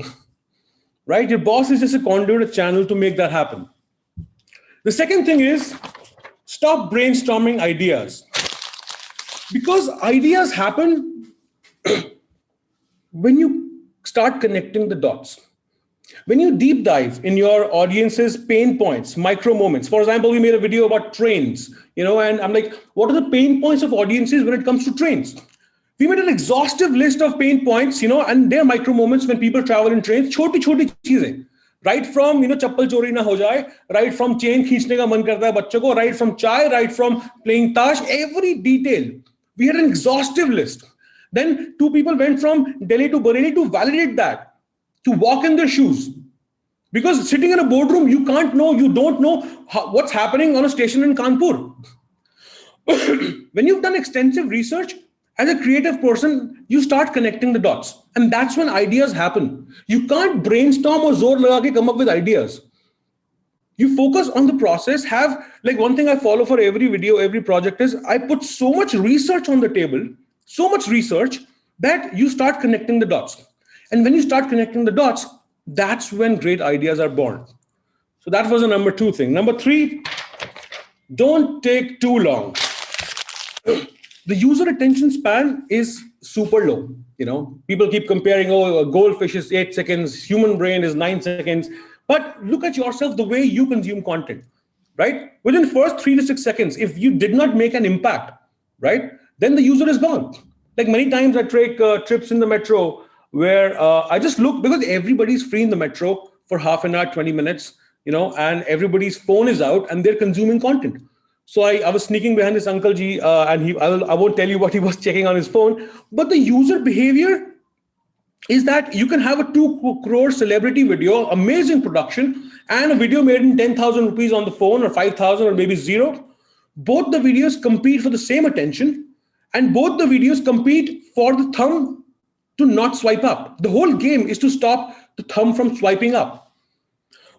right? Your boss is just a conduit, a channel to make that happen. The second thing is stop brainstorming ideas, because ideas happen when you start connecting the dots. When you deep dive in your audience's pain points, micro moments. For example, we made a video about trains, and I'm like, what are the pain points of audiences when it comes to trains? We made an exhaustive list of pain points, and their micro moments when people travel in trains, choti cheezein. Right from, chappal chori na ho jaye, right from chain kheenchne ka man karta hai bachcho ko, right from chai, right from playing tash, every detail. We had an exhaustive list. Then 2 people went from Delhi to Bareilly to validate that, to walk in their shoes. Because sitting in a boardroom, you don't know what's happening on a station in Kanpur. When you've done extensive research, as a creative person, you start connecting the dots. And that's when ideas happen. You can't brainstorm or zor laga ke come up with ideas. You focus on the process. Like one thing I follow for every video, every project is I put so much research on the table, so much research that you start connecting the dots. And when you start connecting the dots, that's when great ideas are born. So that was the number 2 thing. Number 3, don't take too long. The user attention span is super low. People keep comparing, a goldfish is 8 seconds, human brain is 9 seconds. But look at yourself, the way you consume content, right? Within the first 3 to 6 seconds, if you did not make an impact, right, then the user is gone. Like many times I take trips in the metro where I just look, because everybody's free in the metro for half an hour, 20 minutes, and everybody's phone is out and they're consuming content. So I was sneaking behind this uncle ji, and I won't tell you what he was checking on his phone, but the user behavior is that you can have a 2 crore celebrity video, amazing production, and a video made in 10,000 rupees on the phone, or 5,000, or maybe 0. Both the videos compete for the same attention, and both the videos compete for the thumb to not swipe up. The whole game is to stop the thumb from swiping up.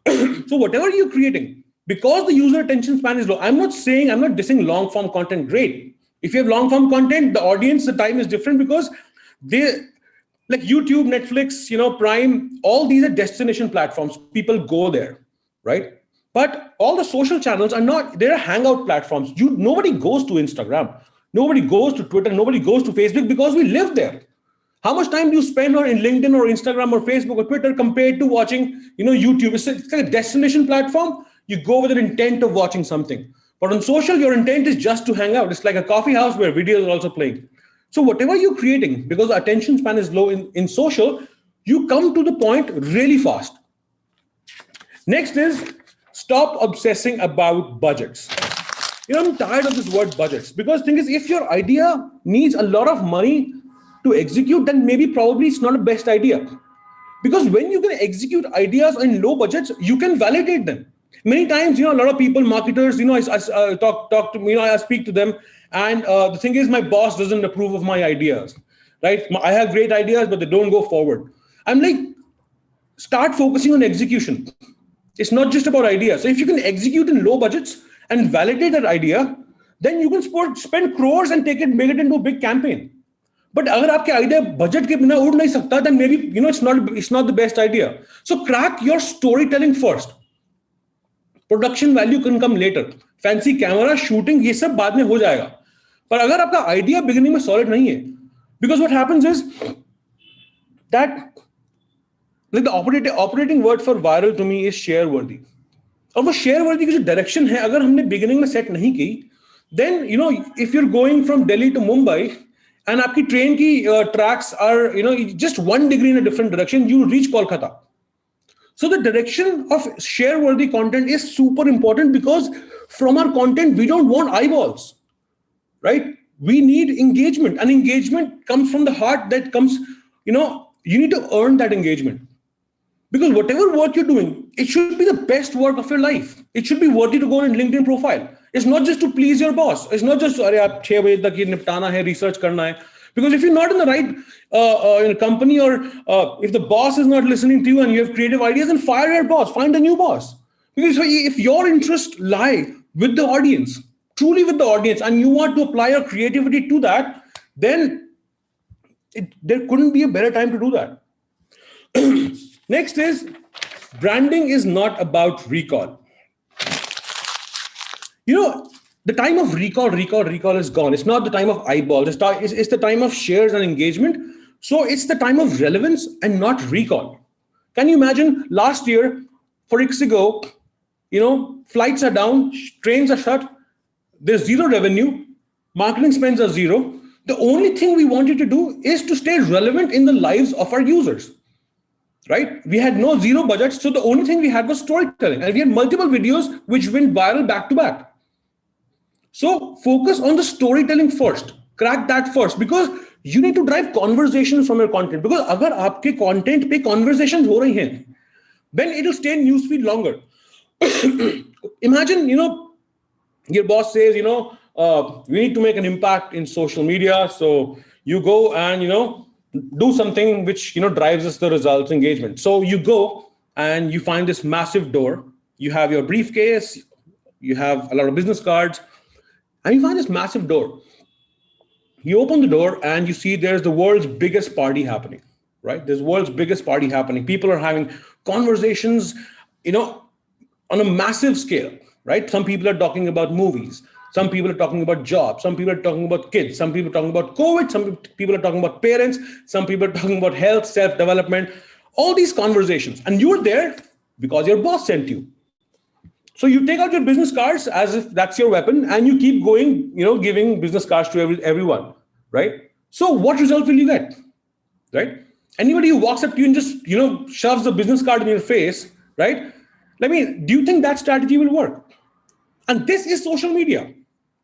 So whatever you're creating, because the user attention span is low, I'm not dissing long form content, great. If you have long form content, the audience, the time is different, because they, like YouTube, Netflix, Prime, all these are destination platforms. People go there, right? But all the social channels are not, they're hangout platforms. Nobody goes to Instagram, nobody goes to Twitter, nobody goes to Facebook, because we live there. How much time do you spend on in LinkedIn or Instagram or Facebook or Twitter compared to watching, YouTube? It's like a destination platform. You go with an intent of watching something. But on social, your intent is just to hang out. It's like a coffee house where videos are also playing. So whatever you're creating, because the attention span is low in social, you come to the point really fast. Next is stop obsessing about budgets. I'm tired of this word budgets, because thing is, if your idea needs a lot of money to execute, then probably it's not the best idea. Because when you can execute ideas in low budgets, you can validate them. Many times, a lot of people, marketers, I talk to me, I speak to them, and the thing is, my boss doesn't approve of my ideas, right? I have great ideas, but they don't go forward. I'm like, start focusing on execution. It's not just about ideas. So if you can execute in low budgets and validate that idea, then you can spend crores and make it into a big campaign. But agar aapke idea budget ke bina ud nahi sakta, then maybe it's not the best idea. So crack your storytelling first. Production value can come later. Fancy camera, shooting, ये सब बाद में हो जाएगा. पर अगर आपका idea beginning में solid नहीं है, because what happens is that, like the operating word for viral to me is share worthy. और वो share worthy की जो direction है, अगर हमने beginning में set नहीं की, then if you're going from Delhi to Mumbai and आपकी train की tracks are just 1 degree in a different direction, you reach Kolkata. So the direction of share-worthy content is super important, because from our content, we don't want eyeballs, right? We need engagement, and engagement comes from the heart. That comes, you need to earn that engagement, because whatever work you're doing, it should be the best work of your life. It should be worthy to go on LinkedIn profile. It's not just to please your boss. It's not just, "Arey, aap 6 baje tak ye niptana hai, research karna hai." Because if you're not in the right company, or if the boss is not listening to you and you have creative ideas, then fire your boss, find a new boss. Because if your interests lie with the audience, truly with the audience, and you want to apply your creativity to that, then there couldn't be a better time to do that. Next is, branding is not about recall. The time of recall is gone. It's not the time of eyeballs. It's the time of shares and engagement. So it's the time of relevance and not recall. Can you imagine last year, 4 weeks ago, flights are down, trains are shut, there's zero revenue, marketing spends are zero. The only thing we wanted to do is to stay relevant in the lives of our users, right? We had zero budget. So the only thing we had was storytelling. And we had multiple videos which went viral back to back. So focus on the storytelling first, crack that first, because you need to drive conversations from your content. Because agar aapke content pe conversations ho rahi hain, then it'll stay in newsfeed longer. Imagine, your boss says, we need to make an impact in social media. So you go and, do something which, drives us the results, engagement. So you go and you find this massive door. You have your briefcase, you have a lot of business cards, and you find this massive door. You open the door and you see there's the world's biggest party happening. right? There's world's biggest party happening. People are having conversations, on a massive scale, right? Some people are talking about movies. Some people are talking about jobs. Some people are talking about kids. Some people are talking about COVID. Some people are talking about parents. Some people are talking about health, self-development, all these conversations. And you were there because your boss sent you. So you take out your business cards as if that's your weapon, and you keep going, giving business cards to everyone, right? So what result will you get, right? Anybody who walks up to you and just, shoves a business card in your face, right? Do you think that strategy will work? And this is social media,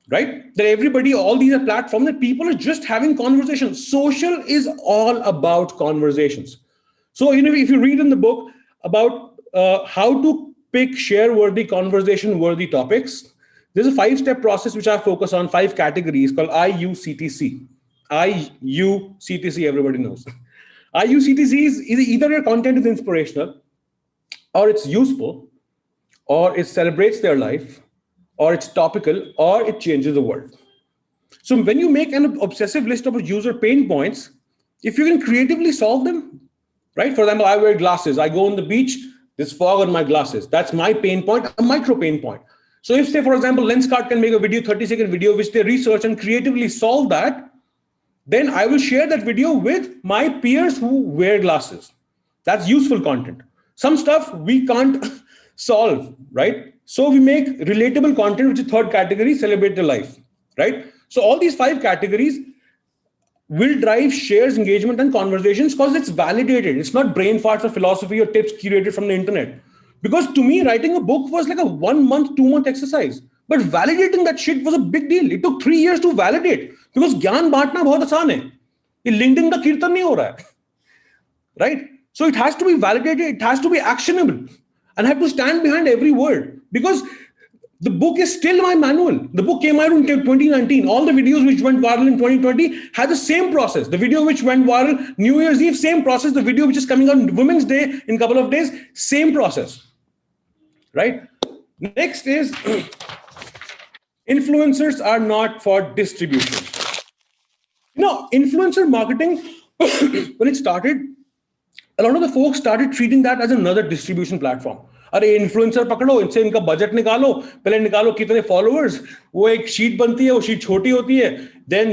right? That everybody, all these are platforms that people are just having conversations. Social is all about conversations. So, if you read in the book about how to pick share-worthy, conversation-worthy topics, there's a 5-step process which I focus on, 5 categories called IUCTC. IUCTC, everybody knows. IUCTC is either your content is inspirational, or it's useful, or it celebrates their life, or it's topical, or it changes the world. So when you make an obsessive list of user pain points, if you can creatively solve them, right? For example, I wear glasses. I go on the beach, there's fog on my glasses. That's my pain point, a micro pain point. So if, say, for example, Lenskart can make a video, 30-second video, which they research and creatively solve that, then I will share that video with my peers who wear glasses. That's useful content. Some stuff we can't solve, right? So we make relatable content, which is 3rd category, celebrate the life, right? So all these 5 categories will drive shares, engagement, and conversations because it's validated. It's not brain farts or philosophy or tips curated from the internet. Because to me, writing a book was like a 1-month, 2-month exercise. But validating that shit was a big deal. It took 3 years to validate because ज्ञान बांटना बहुत आसान है. ये LinkedIn का कीर्तन नहीं हो रहा है, right? So it has to be validated. It has to be actionable, and I have to stand behind every word because the book is still my manual. The book came out in 2019. All the videos which went viral in 2020 had the same process. The video which went viral New Year's Eve, same process. The video which is coming on Women's Day in a couple of days, same process, right? Next is influencers are not for distribution. Influencer marketing, when it started, a lot of the folks started treating that as another distribution platform. अरे influencer पकड़ो, इनसे इनका budget निकालो, पहले निकालो कितने followers, वो एक शीट बनती है, वो शीट छोटी होती है, then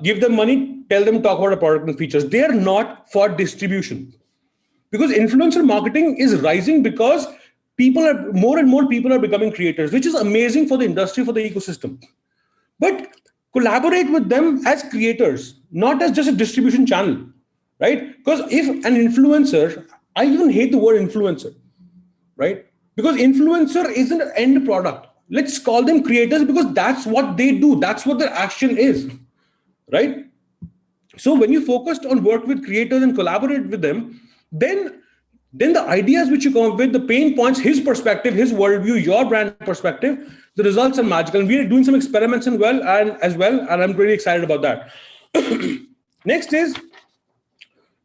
give them money, tell them talk about the product and features. They are not for distribution. Because influencer marketing is rising because more and more people are becoming creators, which is amazing for the industry, for the ecosystem. But collaborate with them as creators, not as just a distribution channel, right? Because if an influencer, I even hate the word influencer, right? Because influencer isn't an end product. Let's call them creators because that's what they do. That's what their action is, right? So when you focused on work with creators and collaborate with them, then the ideas which you come up with, the pain points, his perspective, his worldview, your brand perspective, the results are magical. And we are doing some experiments as well, and I'm really excited about that. Next is,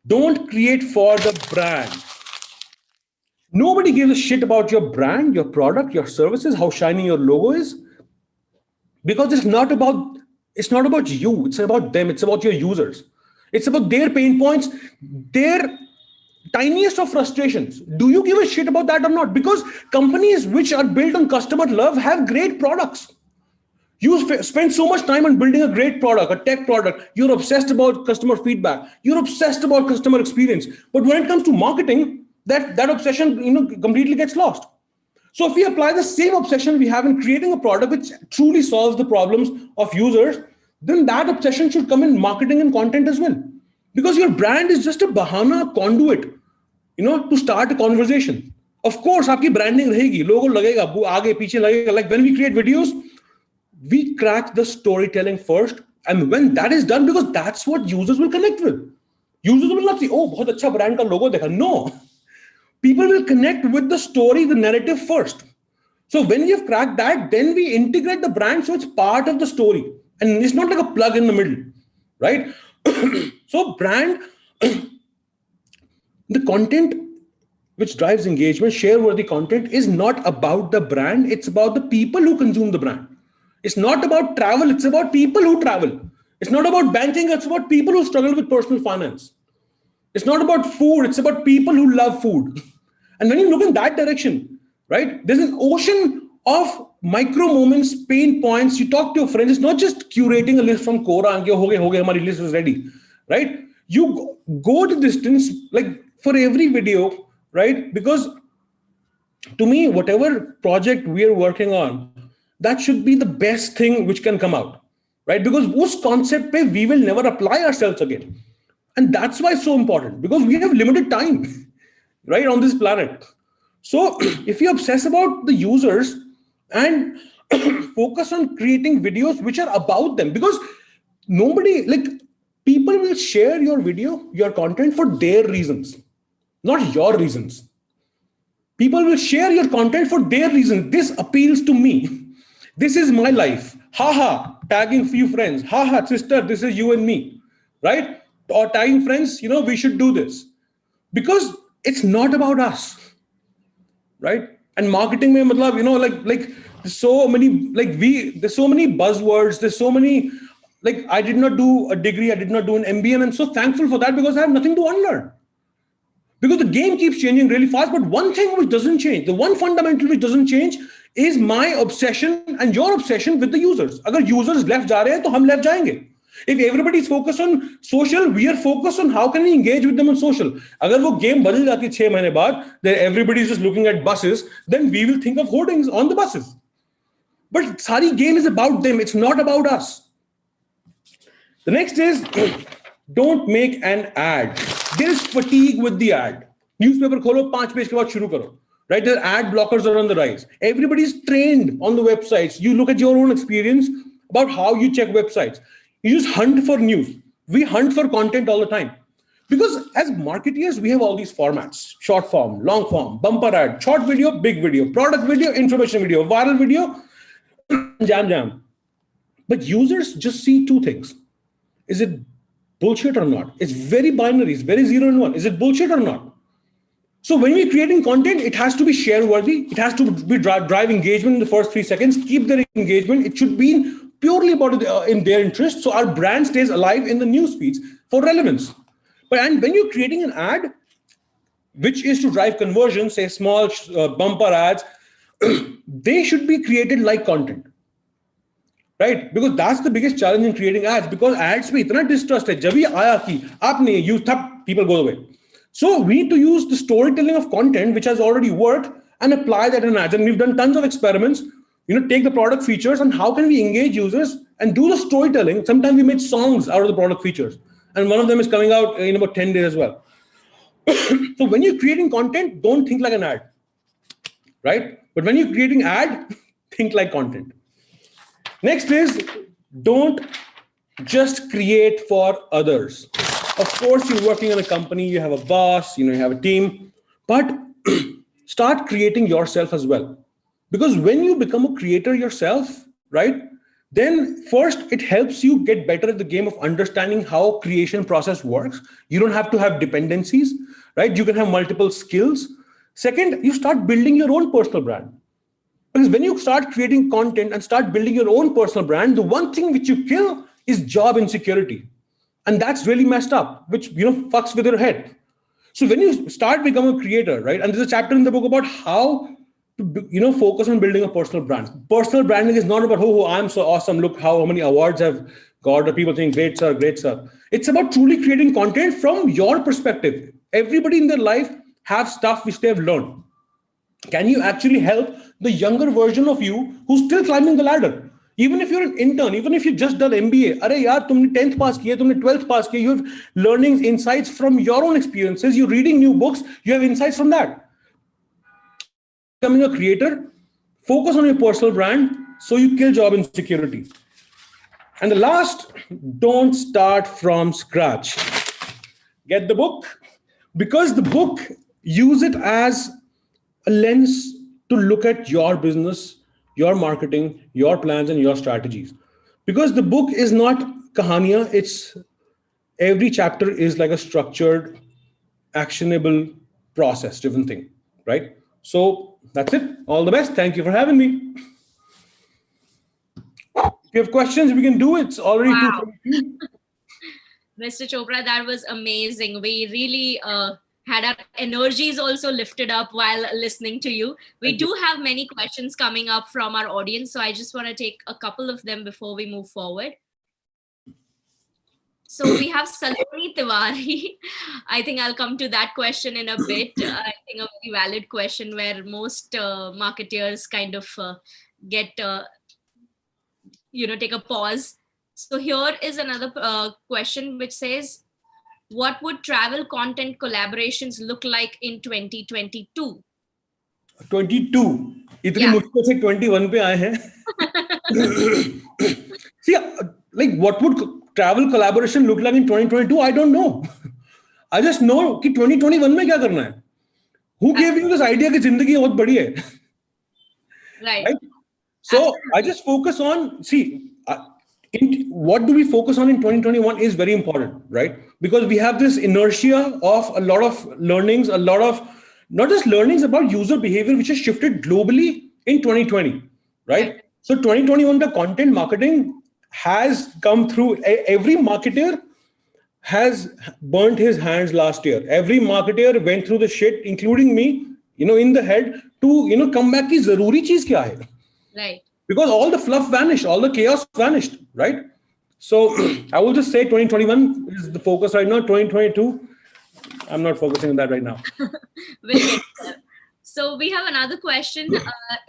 don't create for the brand. Nobody gives a shit about your brand, your product, your services, how shiny your logo is, because it's not about you. It's about them. It's about your users. It's about their pain points, their tiniest of frustrations. Do you give a shit about that or not? Because companies which are built on customer love have great products. You spend so much time on building a great product, a tech product. You're obsessed about customer feedback. You're obsessed about customer experience. But when it comes to marketing, that obsession completely gets lost. So if we apply the same obsession we have in creating a product which truly solves the problems of users, then that obsession should come in marketing and content as well. Because your brand is just a bahana, a conduit, to start a conversation. Of course, aapki branding rahegi, logo lagega, aage piche lagega. Like when we create videos, we crack the storytelling first. And when that is done, because that's what users will connect with. Users will not say, oh, bahut acha brand ka logo dekha. No. People will connect with the story, the narrative first. So when you've cracked that, then we integrate the brand so it's part of the story. And it's not like a plug in the middle, right? So brand, the content which drives engagement, share-worthy content is not about the brand. It's about the people who consume the brand. It's not about travel. It's about people who travel. It's not about banking. It's about people who struggle with personal finance. It's not about food. It's about people who love food. And when you look in that direction, right, there's an ocean of micro moments, pain points. You talk to your friends. It's not just curating a list from Quora and my list is ready, right? You go the distance, like for every video, right? Because to me, whatever project we are working on, that should be the best thing which can come out, right? Because those concept pe we will never apply ourselves again. And that's why it's so important, because we have limited time, right, on this planet. So if you obsess about the users and focus on creating videos which are about them, because nobody, like, people will share your video, your content for their reasons, not your reasons. People will share your content for their reasons. This appeals to me. This is my life. Haha, tagging few friends. Haha, sister, this is you and me, right? Or tagging friends, we should do this. Because it's not about us, right? And marketing, like there's so many, there's so many buzzwords. There's so many, like, I did not do a degree. I did not do an MBA. And I'm so thankful for that, because I have nothing to unlearn. Because the game keeps changing really fast, but one thing which doesn't change, the one fundamental which doesn't change, is my obsession and your obsession with the users. Agar users left ja rahe hain, to hum left jayenge. If everybody is focused on social, we are focused on how can we engage with them on social. Agar wo game badal jati 6 mahine baad, then everybody is just looking at buses, then we will think of hoardings on the buses. But sari game is about them. It's not about us. The next is, don't make an ad. There is fatigue with the ad. Newspaper kholo, 5 page ke baad shuru karo. Right? There ad blockers are on the rise. Everybody is trained on the websites. You look at your own experience about how you check websites. You just hunt for news. We hunt for content all the time. Because as marketeers, we have all these formats: short form, long form, bumper ad, short video, big video, product video, information video, viral video, jam. But users just see two things. Is it bullshit or not? It's very binary. It's very 0 and 1. Is it bullshit or not? So when we're creating content, it has to be share worthy. It has to be drive engagement in the first 3 seconds. Keep their engagement. It should be purely about in their interest. So our brand stays alive in the news feeds for relevance. And when you're creating an ad, which is to drive conversion, say small bumper ads, they should be created like content. Right? Because that's the biggest challenge in creating ads, because ads mein itna distrust hai. Jab ye aaya ki aapne use thab, people go away. So we need to use the storytelling of content which has already worked and apply that in ads. And we've done tons of experiments, take the product features and how can we engage users and do the storytelling. Sometimes we made songs out of the product features. And one of them is coming out in about 10 days as well. So when you're creating content, don't think like an ad, right? But when you're creating ad, think like content. Next is, don't just create for others. Of course, you're working in a company, you have a boss, you have a team, but start creating yourself as well. Because when you become a creator yourself, right, then first it helps you get better at the game of understanding how creation process works. You don't have to have dependencies, right? You can have multiple skills. Second, you start building your own personal brand. Because when you start creating content and start building your own personal brand, the one thing which you kill is job insecurity. And that's really messed up, which, fucks with your head. So when you start becoming a creator, right? And there's a chapter in the book about how to, focus on building a personal brand. Personal branding is not about, oh, I'm so awesome. Look how many awards I've got. Or people saying, great, sir, great, sir. It's about truly creating content from your perspective. Everybody in their life have stuff which they've learned. Can you actually help the younger version of you who's still climbing the ladder? Even if you're an intern, even if you just done MBA, arey yaar, tumne 10th pass kiya, tumne 12th pass kiya, you have learnings, insights from your own experiences, you're reading new books, you have insights from that. Becoming a creator, focus on your personal brand so you kill job insecurity. And the last, don't start from scratch. Get the book, because the book, use it as a lens to look at your business, your marketing, your plans, and your strategies. Because the book is not kahaniya, it's every chapter is like a structured, actionable, process-driven thing, right? So that's it. All the best. Thank you for having me. If you have questions, we can do it. It's already 2:32. Mr. Chopra, that was amazing. We really had our energies also lifted up while listening to you. We do have many questions coming up from our audience, so I just want to take a couple of them before we move forward. So we have Saloni Tiwari. I think I'll come to that question in a bit. I think a very valid question where most marketers kind of get, take a pause. So here is another question which says, what would travel content collaborations look like in 2022? 22. इतनी मुश्किल से 21 पे आए हैं. See, like what would travel collaboration look like in 2022? I don't know. I just know कि 2021 में क्या करना है. Who gave you this idea कि जिंदगी बहुत बड़ी है? Right. So I just focus on, what do we focus on in 2021 is very important, right? Because we have this inertia of a lot of learnings, a lot of not just learnings about user behavior, which has shifted globally in 2020, right? So 2021, the content marketing has come through. Every marketer has burnt his hands last year. Every marketer went through the shit, including me, in the head to, come back ki zaruri cheez kya hai? Right. Because all the fluff vanished, all the chaos vanished, right? So I will just say 2021 is the focus right now. 2022, I'm not focusing on that right now. We'll get there. So we have another question.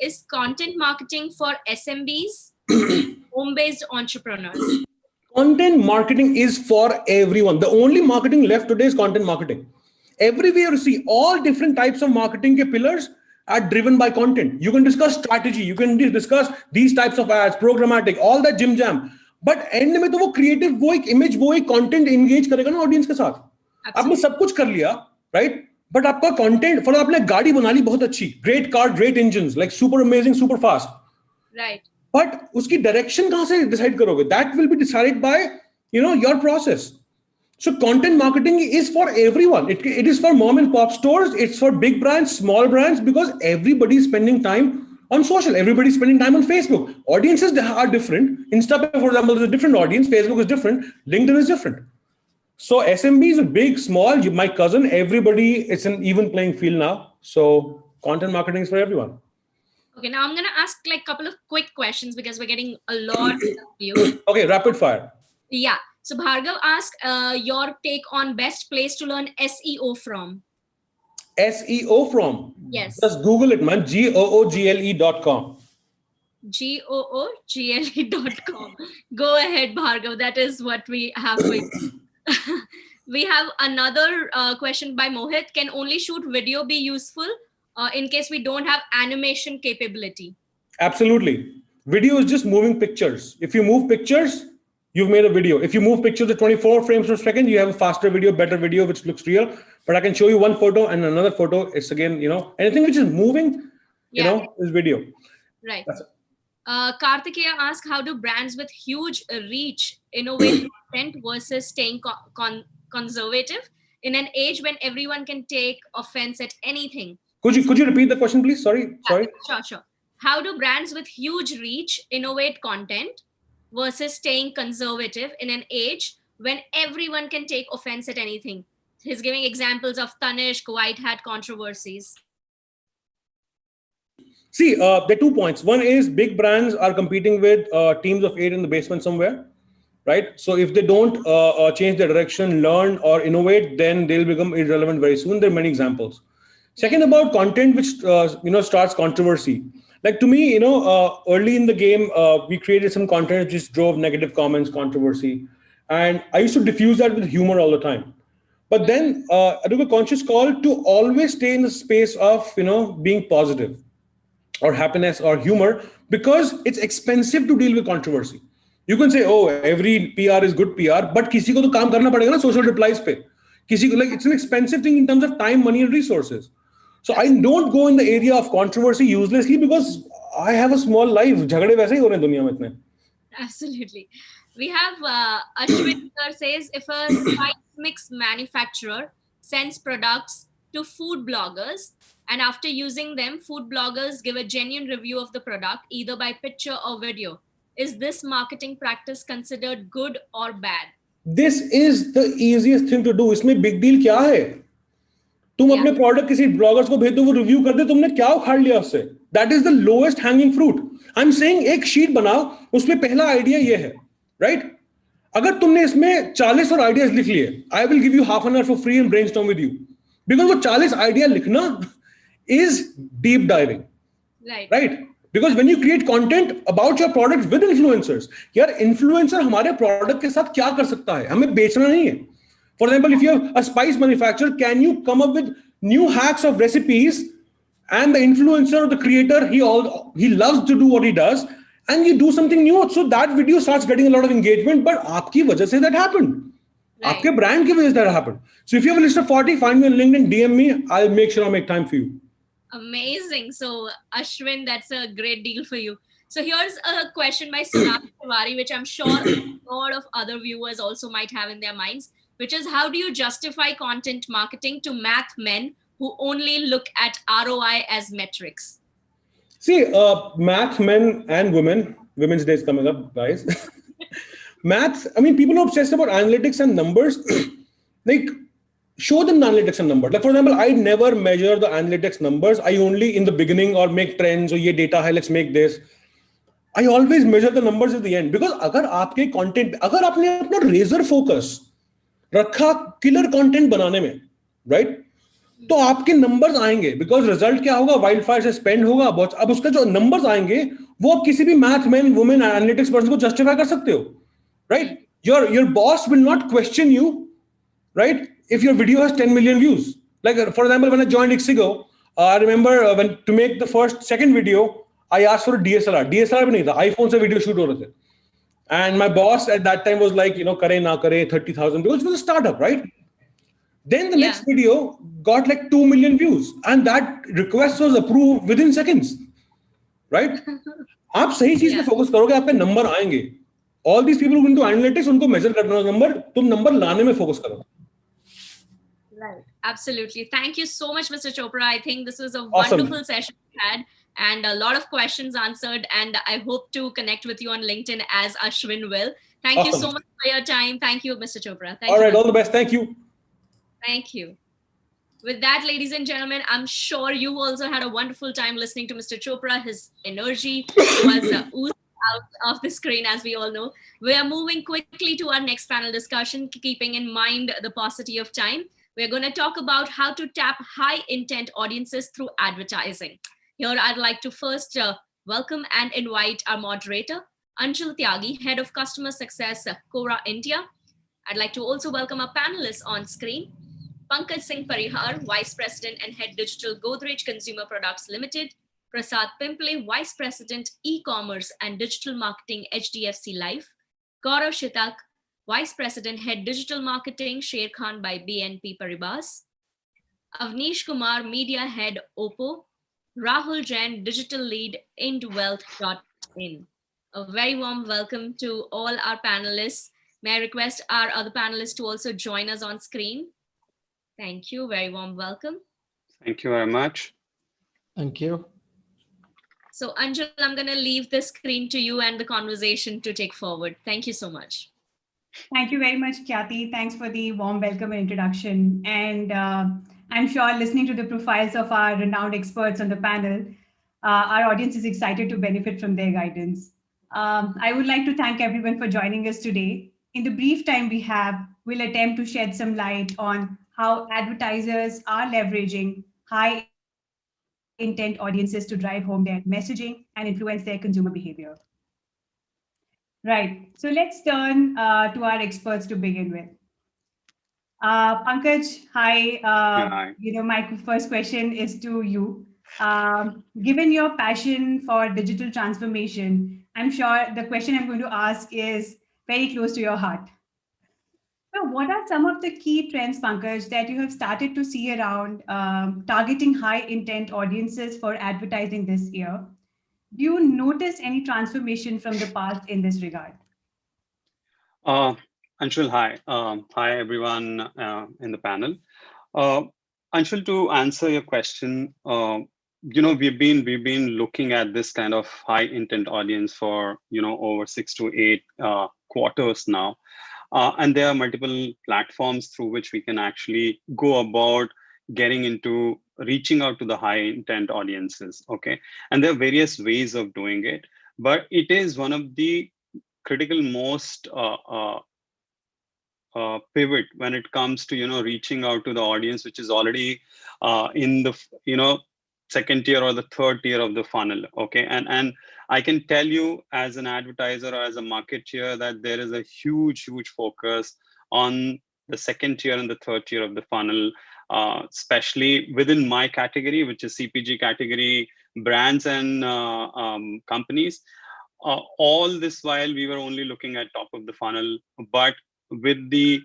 Is content marketing for SMBs, home-based entrepreneurs? Content marketing is for everyone. The only marketing left today is content marketing. Everywhere you see all different types of marketing ke pillars are driven by content. You can discuss strategy. You can discuss these types of ads, programmatic, all that jim jam. But end में तो वो creative, वो एक image, वो एक content engage करेगा ना audience के साथ. आपने सब कुछ कर लिया, right? But आपका content, for आपने गाड़ी बना ली बहुत अच्छी, great car, great engines, like super amazing, super fast. Right. But उसकी direction कहाँ से decide करोगे? That will be decided by, your process. So content marketing is for everyone. It is for mom and pop stores. It's for big brands, small brands, because everybody is spending time on social. Everybody is spending time on Facebook. Audiences are different. Insta, for example, is a different audience. Facebook is different. LinkedIn is different. So SMB is a big, small, my cousin, everybody, it's an even playing field now. So content marketing is for everyone. Okay, now I'm going to ask like a couple of quick questions because we're getting a lot of you. Okay, rapid fire. Yeah. So Bhargav asked your take on best place to learn SEO from. SEO from? Yes. Just Google it, man. google.com. google.com. Go ahead, Bhargav. That is what we have for you. We have another question by Mohit. Can only shoot video be useful in case we don't have animation capability? Absolutely. Video is just moving pictures. If you move pictures, you've made a video. If you move pictures at 24 frames per second, you have a faster video, better video, which looks real. But I can show you one photo and another photo. It's again, anything which is moving, is video. Right. Kartikeya asked, how do brands with huge reach innovate content versus staying conservative in an age when everyone can take offense at anything? Could you repeat the question, please? Sorry. Sure. How do brands with huge reach innovate content versus staying conservative in an age when everyone can take offense at anything? He's giving examples of Tanishq, white hat controversies. See, there are 2 points. One is big brands are competing with teams of 8 in the basement somewhere, right? So if they don't change their direction, learn or innovate, then they'll become irrelevant very soon. There are many examples. Second, about content which starts controversy. Like to me, early in the game, we created some content which drove negative comments, controversy, and I used to diffuse that with humor all the time. But then I took a conscious call to always stay in the space of being positive or happiness or humor, because it's expensive to deal with controversy. You can say, oh, every PR is good PR, but किसी को तो काम करना पड़ेगा ना social replies पे. किसी को, like, it's an expensive thing in terms of time, money, and resources. So I don't go in the area of controversy uselessly because I have a small life. झगड़े वैसे ही हो रहे हैं दुनिया में इतने. Absolutely. We have Ashwin says, if a spice mix manufacturer sends products to food bloggers, and after using them, food bloggers give a genuine review of the product, either by picture or video, is this marketing practice considered good or bad? This is the easiest thing to do. इसमें big deal क्या है? तुम अपने product किसी bloggers को भेज दो, वो रिव्यू कर दे, तुमने क्या उखाड़ लिया उससे? That is the lowest hanging fruit. I am saying एक शीट बनाओ, उसमें पहला आइडिया ये है, राइट? अगर तुमने इसमें 40 और आइडियाज लिख लिए, I will give you half an hour for free and brainstorm with you, because वो 40 आइडिया लिखना is deep diving, right? Because when you create content about your product with influencers, यार influencer हमारे product के साथ क्या कर सकता है? हमें बेचना नहीं है. For example, if you're a spice manufacturer, can you come up with new hacks of recipes, and the influencer or the creator, he loves to do what he does, and you do something new, so that video starts getting a lot of engagement, but आपकी वजह से that happened. आपके brand की वजह से that happened. So if you have a list of 40, find me on LinkedIn, DM me, I'll make sure I make time for you. Amazing. So Ashwin, that's a great deal for you. So here's a question by Sunam, which I'm sure a lot of other viewers also might have in their minds, which is, how do you justify content marketing to math men who only look at ROI as metrics? See, math men and women, Women's Day is coming up, guys. Math, I mean, people are obsessed about analytics and numbers. Like, show them the analytics and numbers. Like, for example, I never measure the analytics numbers. I only in the beginning or make trends or ye data hai, let's make this. I always measure the numbers at the end, because अगर आपके content, अगर आपने अपना razor focus रखा killer content बनाने में, right? तो आपके numbers आएंगे, because result क्या होगा? Wildfire से spend होगा बहुत. अब उसका जो numbers आएंगे, वो आप किसी भी math man, woman, analytics person को justify कर सकते हो, right? Your boss will not question you, right? If your video has 10 million views. Like, for example, when I joined Ixigo, I remember when to make the second video, I asked for a DSLR. DSLR भी नहीं था, iPhone से video shoot हो रहे थे. And my boss at that time was like, करे ना करे, 30,000, because it was a startup, right? Then the next video got like 2 million views, and that request was approved within seconds, right? आप सही चीज पे फोकस करोगे, आपके number आएंगे. All these people who do analytics, उनको measure करना number, तुम नंबर लाने में फोकस करो. Right. Absolutely. Thank you so much, Mr. Chopra. I think this was a wonderful session we had, and a lot of questions answered. And I hope to connect with you on LinkedIn, as Ashwin will. Thank you so much for your time. Thank you, Mr. Chopra. All right. All the best. Thank you. Thank you. With that, ladies and gentlemen, I'm sure you also had a wonderful time listening to Mr. Chopra. His energy was oozing out of the screen, as we all know. We are moving quickly to our next panel discussion, keeping in mind the paucity of time. We're going to talk about how to tap high intent audiences through advertising. Here, I'd like to first welcome and invite our moderator, Anshul Tyagi, Head of Customer Success, Cora India. I'd like to also welcome our panelists on screen. Pankaj Singh Parihar, Vice President and Head Digital Godrej Consumer Products Limited. Prasad Pimple, Vice President E-Commerce and Digital Marketing, HDFC Life. Gaurav Shitak, Vice President, Head Digital Marketing, Sher Khan by BNP Paribas. Avnish Kumar, Media Head, Oppo. Rahul Jain, Digital Lead, IndWealth.in. A very warm welcome to all our panelists. May I request our other panelists to also join us on screen? Thank you. Very warm welcome. Thank you very much. Thank you. So Anjal, I'm going to leave the screen to you and the conversation to take forward. Thank you so much. Thank you very much, Khyati. Thanks for the warm welcome and introduction. And I'm sure listening to the profiles of our renowned experts on the panel, our audience is excited to benefit from their guidance. I would like to thank everyone for joining us today. In the brief time we have, we'll attempt to shed some light on how advertisers are leveraging high intent audiences to drive home their messaging and influence their consumer behavior. Right, so let's turn to our experts to begin with. Pankaj, hi. Hi. My first question is to you. Given your passion for digital transformation, I'm sure the question I'm going to ask is very close to your heart. So what are some of the key trends, Pankaj, that you have started to see around targeting high intent audiences for advertising this year? Do you notice any transformation from the past in this regard? Anshul, hi. Hi, everyone in the panel. Anshul, to answer your question, we've been looking at this kind of high intent audience for over 6 to 8 quarters now. And there are multiple platforms through which we can actually go about getting into reaching out to the high intent audiences. Okay. And there are various ways of doing it, but it is one of the critical most pivot when it comes to, reaching out to the audience, which is already in the, second tier or the third tier of the funnel. Okay. And I can tell you as an advertiser or as a marketeer that there is a huge focus on the second tier and the third tier of the funnel, especially within my category, which is CPG category, brands and companies. All this while we were only looking at top of the funnel, but with the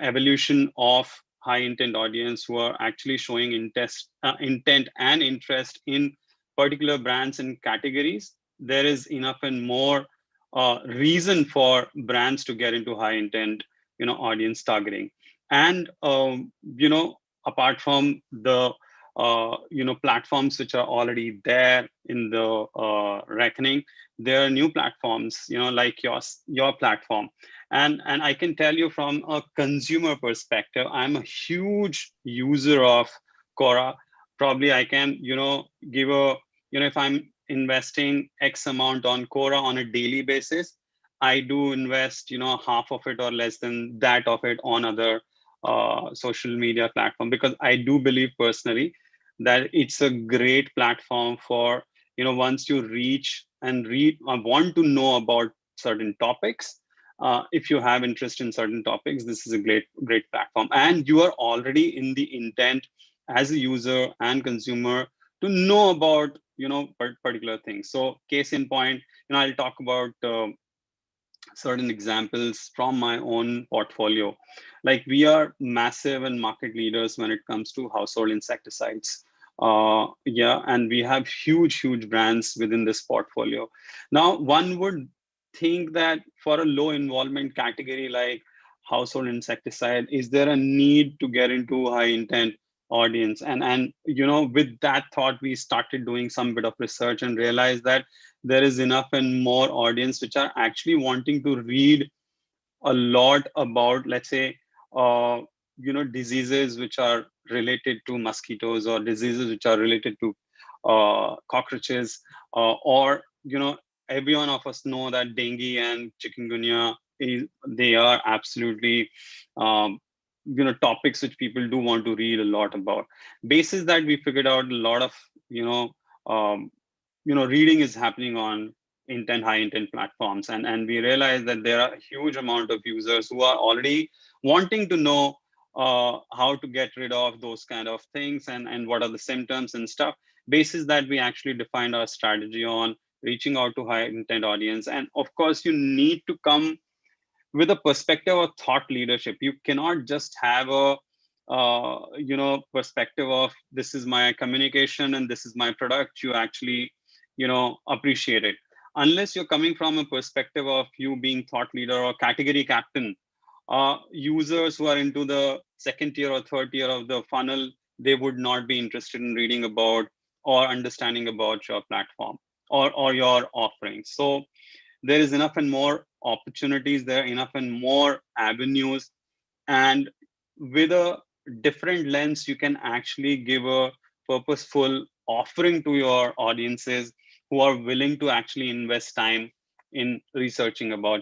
evolution of high intent audience who are actually showing intent and interest in particular brands and categories, there is enough and more reason for brands to get into high intent audience targeting. And apart from the platforms which are already there in the reckoning, there are new platforms like your platform. And I can tell you from a consumer perspective, I'm a huge user of Quora. Probably I can give a if I'm investing X amount on Quora on a daily basis, I do invest half of it or less than that of it on other social media platform, because I do believe personally that it's a great platform for once you reach and read or want to know about certain topics. If you have interest in certain topics, this is a great platform, and you are already in the intent as a user and consumer to know about particular things. So case in point, I'll talk about certain examples from my own portfolio. Like, we are massive and market leaders when it comes to household insecticides. And we have huge brands within this portfolio. Now, one would think that for a low involvement category like household insecticide, is there a need to get into high intent audience? And with that thought, we started doing some bit of research and realized that there is enough and more audience which are actually wanting to read a lot about, let's say, diseases which are related to mosquitoes, or diseases which are related to cockroaches, or every one of us know that dengue and chikungunya they are absolutely topics which people do want to read a lot about. Basis that, we figured out a lot of reading is happening on high intent platforms, and we realized that there are a huge amount of users who are already wanting to know how to get rid of those kind of things and what are the symptoms and stuff. Basis that, we actually defined our strategy on reaching out to high intent audience. And of course, you need to come with a perspective of thought leadership. You cannot just have a perspective of this is my communication and this is my product. You actually appreciate it. Unless you're coming from a perspective of you being thought leader or category captain, users who are into the second tier or third tier of the funnel, they would not be interested in reading about or understanding about your platform or your offerings. So there is enough and more opportunities there, enough and more avenues, and with a different lens, you can actually give a purposeful offering to your audiences who are willing to actually invest time in researching about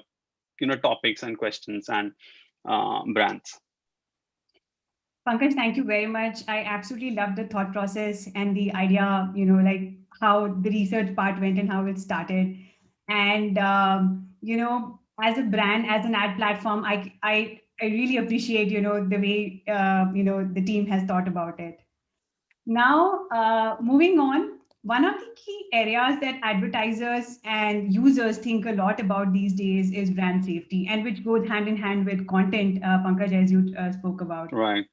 topics and questions and brands. Pankaj, thank you very much. I absolutely love the thought process and the idea, like how the research part went and how it started. And, as a brand, as an ad platform, I really appreciate, the way, the team has thought about it. Now, moving on, one of the key areas that advertisers and users think a lot about these days is brand safety, and which goes hand in hand with content, Pankaj, as you spoke about. Right.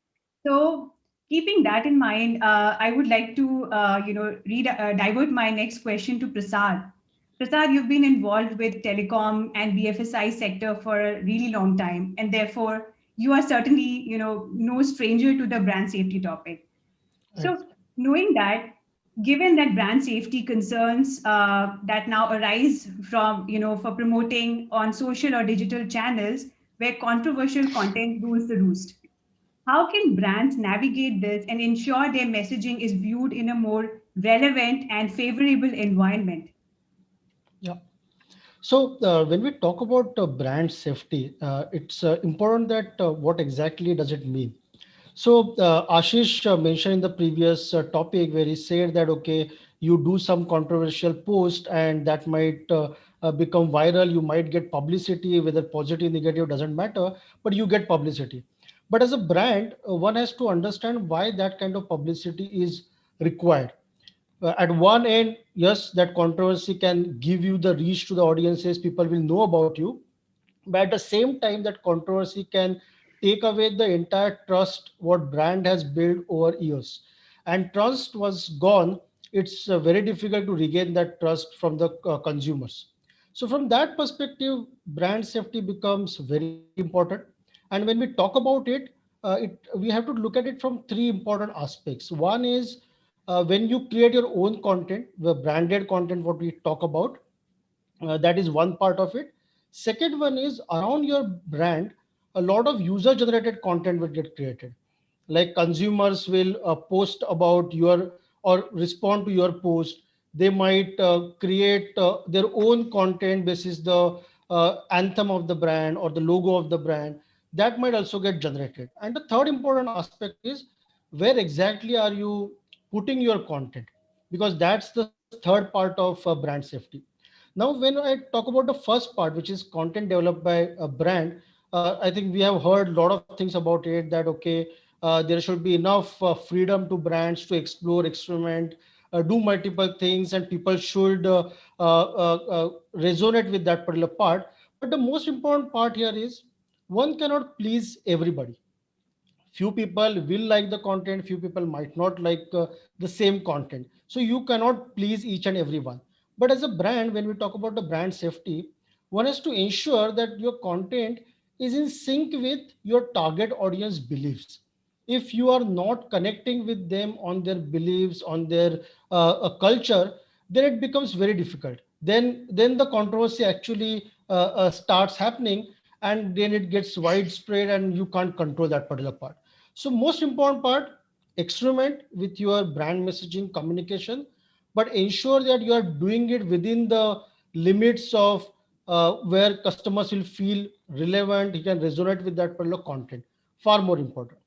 So, keeping that in mind, I would like to, divert my next question to Prasad. Prasad, you've been involved with telecom and BFSI sector for a really long time, and therefore you are certainly, no stranger to the brand safety topic. So, knowing that, given that brand safety concerns that now arise from, for promoting on social or digital channels, where controversial content rules the roost. How can brands navigate this and ensure their messaging is viewed in a more relevant and favorable environment? Yeah. So when we talk about brand safety, it's important that what exactly does it mean? So Ashish mentioned in the previous topic where he said that, okay, you do some controversial post and that might become viral. You might get publicity, whether positive, negative, doesn't matter, but you get publicity. But as a brand, one has to understand why that kind of publicity is required. At one end, yes, that controversy can give you the reach to the audiences, people will know about you, but at the same time that controversy can take away the entire trust what brand has built over years, and trust was gone. It's very difficult to regain that trust from the consumers. So from that perspective, brand safety becomes very important. And when we talk about it, we have to look at it from three important aspects. One is when you create your own content, the branded content what we talk about, that is one part of it. Second one is around your brand, a lot of user generated content will get created. Like consumers will post about your or respond to your post. They might create their own content basis the anthem of the brand or the logo of the brand. That might also get generated. And the third important aspect is where exactly are you putting your content, because that's the third part of brand safety. Now, when I talk about the first part, which is content developed by a brand, I think we have heard a lot of things about it that, okay, there should be enough freedom to brands to explore, experiment, do multiple things, and people should resonate with that particular part. But the most important part here is one cannot please everybody. Few people will like the content, few people might not like the same content, so you cannot please each and everyone. But as a brand, when we talk about the brand safety, one has to ensure that your content is in sync with your target audience beliefs. If you are not connecting with them on their beliefs, on their culture, then it becomes very difficult. Then the controversy actually starts happening, and then it gets widespread and you can't control that particular part. So most important part, experiment with your brand messaging communication, but ensure that you are doing it within the limits of where customers will feel relevant, he can resonate with that particular content. Far more important.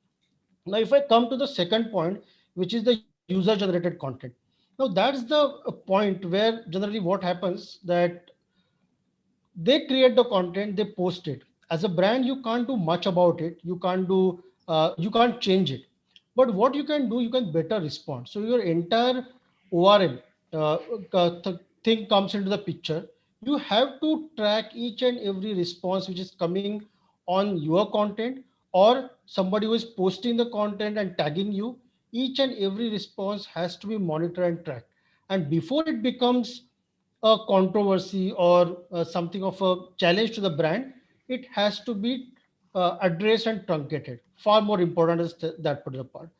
Now, if I come to the second point, which is the user generated content. Now, that's the point where generally what happens that they create the content, they post it. As a brand, you can't do much about it. You can't change it. But what you can do, you can better respond. So your entire ORM thing comes into the picture. You have to track each and every response which is coming on your content, or somebody who is posting the content and tagging you. Each and every response has to be monitored and tracked. And before it becomes a controversy or something of a challenge to the brand, it has to be addressed and truncated. Far more important is that particular part.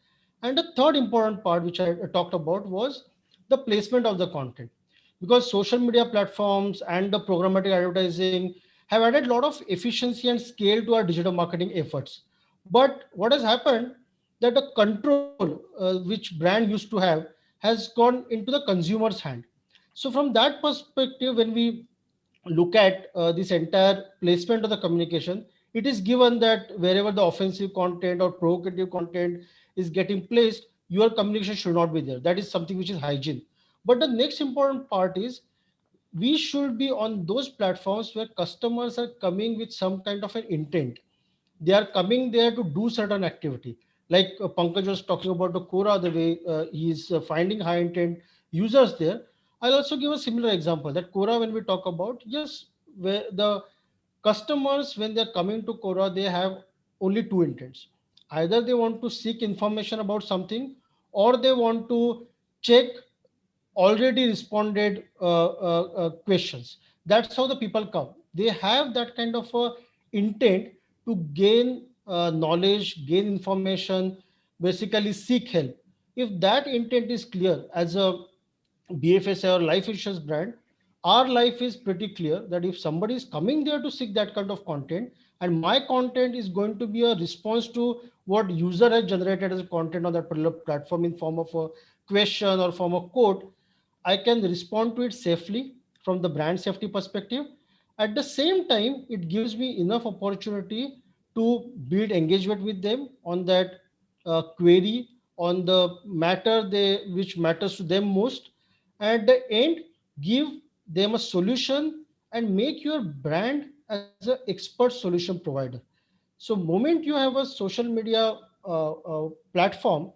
And the third important part, which I talked about, was the placement of the content. Because social media platforms and the programmatic advertising have added a lot of efficiency and scale to our digital marketing efforts. But what has happened that the control which brand used to have has gone into the consumer's hand. So from that perspective, when we look at this entire placement of the communication, it is given that wherever the offensive content or provocative content is getting placed, your communication should not be there. That is something which is hygiene. But the next important part is we should be on those platforms where customers are coming with some kind of an intent. They are coming there to do certain activity. Like Pankaj was talking about the Quora, the way he is finding high intent users there. I'll also give a similar example that Quora, when we talk about, yes, where the customers, when they're coming to Quora, they have only two intents. Either they want to seek information about something, or they want to check already responded questions. That's how the people come. They have that kind of intent to gain knowledge, gain information, basically seek help. If that intent is clear as a BFSI or life insurance brand, our life is pretty clear that if somebody is coming there to seek that kind of content, and my content is going to be a response to what user has generated as a content on that particular platform in form of a question or form of quote, I can respond to it safely from the brand safety perspective. At the same time, it gives me enough opportunity to build engagement with them on that query, on the matter which matters to them most. At the end, give them a solution and make your brand as an expert solution provider. So moment you have a social media platform,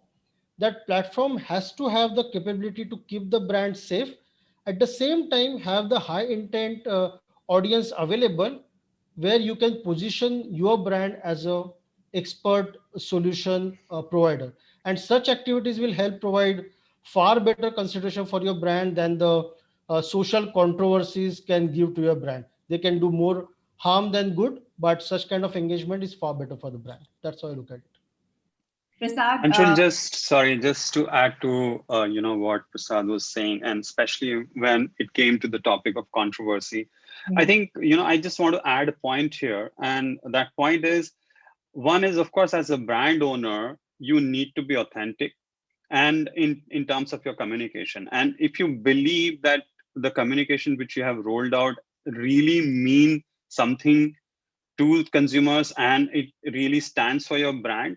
that platform has to have the capability to keep the brand safe, at the same time have the high intent audience available, where you can position your brand as a expert solution provider. And such activities will help provide far better consideration for your brand than the social controversies can give to your brand. They can do more harm than good, but such kind of engagement is far better for the brand. That's how I look at it. Prasad, Anshul, just to add to what Prasad was saying, and especially when it came to the topic of controversy, I think I just want to add a point here, and that point is, one is, of course, as a brand owner, you need to be authentic, and in terms of your communication, and if you believe that the communication which you have rolled out really mean something to consumers and it really stands for your brand.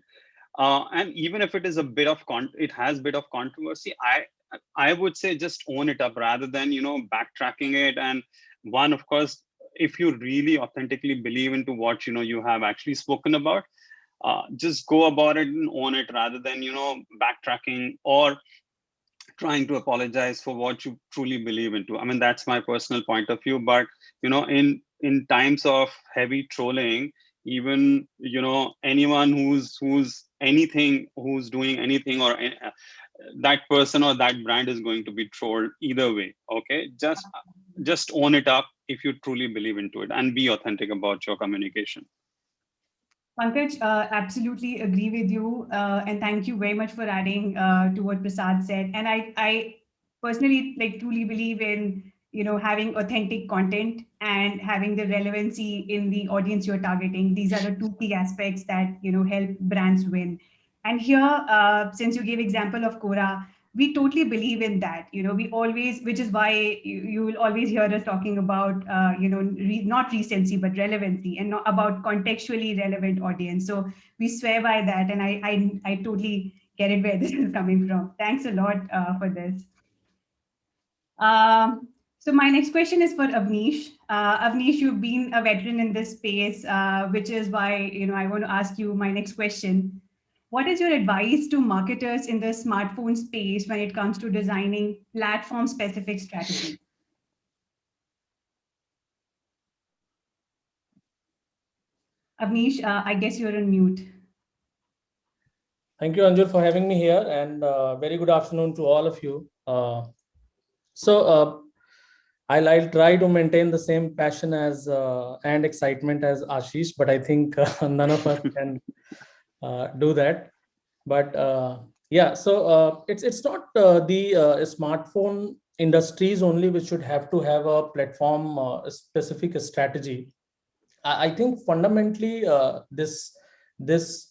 And even if it is a bit of it has bit of controversy, I would say just own it up rather than backtracking it. And one, of course, if you really authentically believe into what you have actually spoken about, just go about it and own it rather than backtracking or trying to apologize for what you truly believe into. I mean, that's my personal point of view. But in times of heavy trolling, even anyone who's doing anything, or that person or that brand is going to be trolled either way. Okay, just own it up if you truly believe into it, and be authentic about your communication. Pankaj, absolutely agree with you. And thank you very much for adding to what Prasad said. And I personally truly believe in, having authentic content and having the relevancy in the audience you're targeting. These are the two key aspects that, help brands win. And here, since you gave example of Quora, we totally believe in that. We always, which is why you will always hear us talking about, not recency, but relevancy, and not about contextually relevant audience. So we swear by that. And I totally get it where this is coming from. Thanks a lot for this. So my next question is for Avnish. Avnish, you've been a veteran in this space, which is why, I want to ask you my next question. What is your advice to marketers in the smartphone space when it comes to designing platform-specific strategies? Avnish, I guess you're on mute. Thank you, Anjul, for having me here, and very good afternoon to all of you. I'll try to maintain the same passion as and excitement as Ashish, but I think none of us can do that. But yeah, so it's not the smartphone industries only which should have to have a platform specific strategy. I think fundamentally this